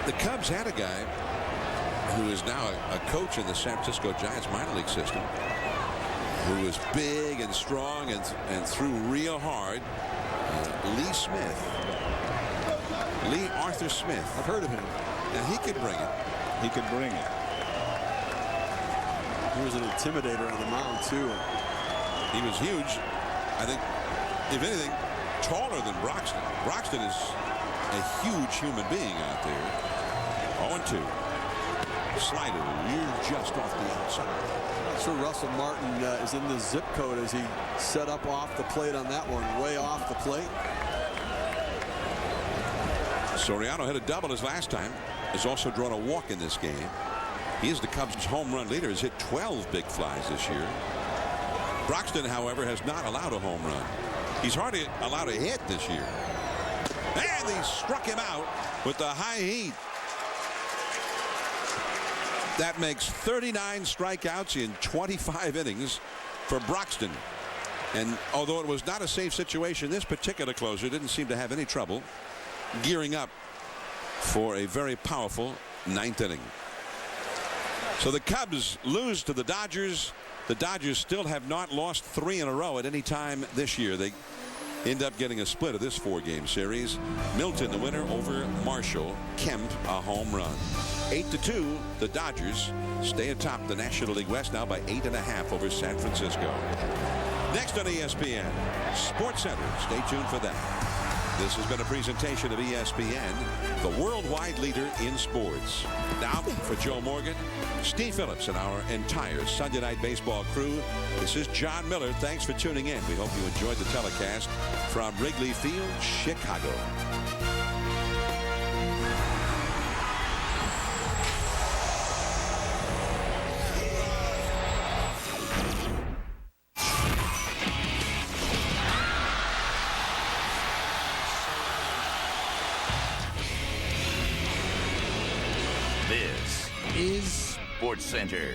The Cubs had a guy who is now a coach in the San Francisco Giants minor league system, who was big and strong and threw real hard. Lee Arthur Smith. I've heard of him. And he could bring it. He could bring it. He was an intimidator on the mound, too. He was huge. I think, if anything, taller than Broxton. Broxton is a huge human being out there. 0-2. Slider, you're just off the outside. I'm sure Russell Martin is in the zip code as he set up off the plate on that one, way off the plate. Soriano hit a double his last time. Has also drawn a walk in this game. He is the Cubs' home run leader. Has hit 12 big flies this year. Broxton, however, has not allowed a home run. He's hardly allowed a hit this year. And he struck him out with the high heat. That makes 39 strikeouts in 25 innings for Broxton. And although it was not a safe situation, this particular closer didn't seem to have any trouble gearing up for a very powerful ninth inning. So the Cubs lose to the Dodgers. The Dodgers still have not lost 3 in a row at any time this year. They end up getting a split of this 4-game series. Milton the winner over Marshall. Kemp a home run. 8-2. The Dodgers stay atop the National League West now by 8.5 over San Francisco. Next on ESPN, Sports Center. Stay tuned for that. This has been a presentation of ESPN, the worldwide leader in sports. Now, for Joe Morgan, Steve Phillips, and our entire Sunday Night Baseball crew, this is Jon Miller. Thanks for tuning in. We hope you enjoyed the telecast from Wrigley Field, Chicago. This is Sports Center.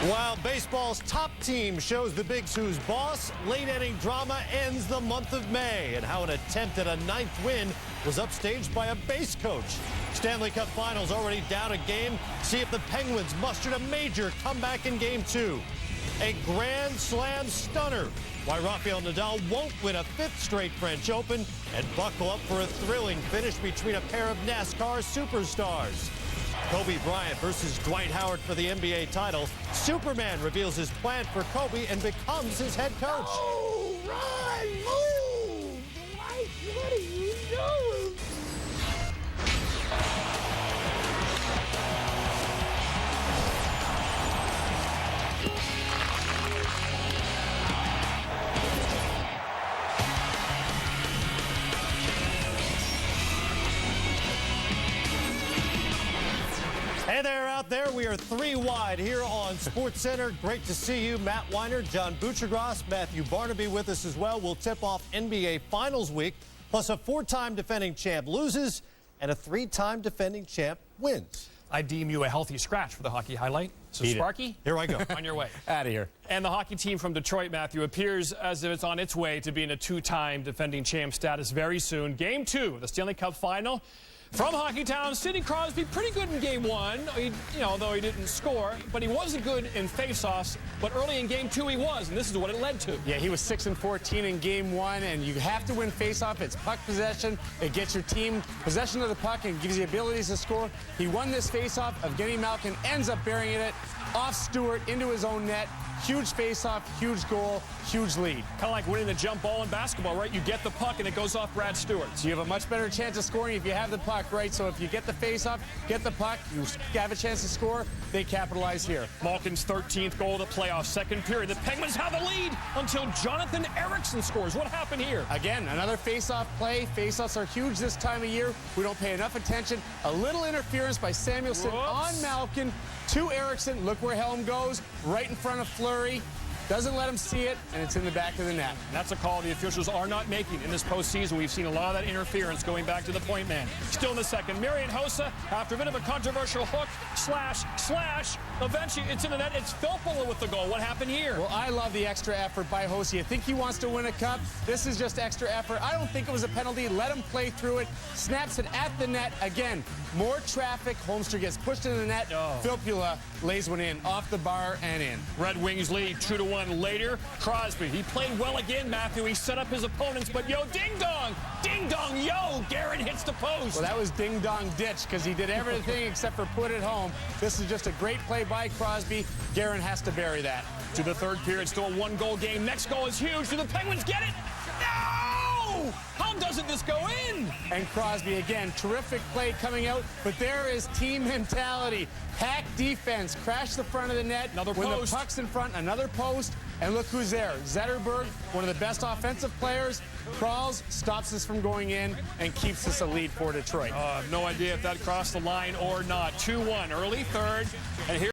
While baseball's top team shows the Bigs who's boss, late-inning drama ends the month of May, and how an attempt at a 9th win was upstaged by a base coach. Stanley Cup Finals already down a game. See if the Penguins mustered a major comeback in Game 2. A Grand Slam stunner. Why Rafael Nadal won't win a 5th straight French Open, and buckle up for a thrilling finish between a pair of NASCAR superstars. Kobe Bryant versus Dwight Howard for the NBA title. Superman reveals his plan for Kobe and becomes his head coach. Oh, run, move! Dwight, what are you doing? Hey there out there. We are 3 wide here on Sports Center. Great to see you. Matt Weiner, John Buccigross, Matthew Barnaby with us as well. We'll tip off NBA Finals week, plus a 4-time defending champ loses and a 3-time defending champ wins. I deem you a healthy scratch for the hockey highlight. So, Sparky, here I go. On your way. Out of here. And the hockey team from Detroit, Matthew, appears as if it's on its way to being a 2-time defending champ status very soon. Game 2 of the Stanley Cup Final. From Hockeytown, Sidney Crosby, pretty good in Game 1, though he didn't score, but he wasn't good in faceoffs. But early in Game 2, he was, and this is what it led to. Yeah, he was 6-14 in Game 1, and you have to win faceoff. It's puck possession. It gets your team possession of the puck and gives you abilities to score. He won this faceoff. Evgeny Malkin ends up burying it off Stewart into his own net. Huge faceoff, huge goal, huge lead. Kind of like winning the jump ball in basketball, right? You get the puck and it goes off Brad Stewart. So you have a much better chance of scoring if you have the puck, right? So if you get the faceoff, get the puck, you have a chance to score, they capitalize here. Malkin's 13th goal of the playoffs, second period. The Penguins have the lead until Jonathan Eriksson scores. What happened here? Again, another faceoff play. Faceoffs are huge this time of year. We don't pay enough attention. A little interference by Samuelsson on Malkin to Eriksson. Look where Helm goes, right in front of Fleury. doesn't let him see it, and it's in the back of the net. And that's a call the officials are not making in this postseason. We've seen a lot of that interference going back to the point man. Still in the second, Marian Hossa, after a bit of a controversial hook, slash, eventually it's in the net. It's Phillips with the goal. What happened here? Well, I love the extra effort by Hossa. You think he wants to win a cup? This is just extra effort. I don't think it was a penalty. Let him play through it. Snaps it at the net. Again, more traffic. Holmstrom gets pushed into the net. Phillips lays one in, off the bar and in. Red Wings lead 2-1 later. Crosby, he played well again, Matthew. He set up his opponents, but ding dong, yo, Guerin hits the post. Well, that was ding dong ditch because he did everything except for put it home. This is just a great play by Crosby. Guerin has to bury that. To the third period, still a one-goal game. Next goal is huge. Do the Penguins get it? No! How doesn't this go in? And Crosby, again, terrific play coming out, but there is team mentality. Pack defense, crash the front of the net. Another when post. The puck's in front, another post, and look who's there. Zetterberg, one of the best offensive players, crawls, stops this from going in, and keeps this a lead for Detroit. I have no idea if that crossed the line or not. 2-1, early third, and here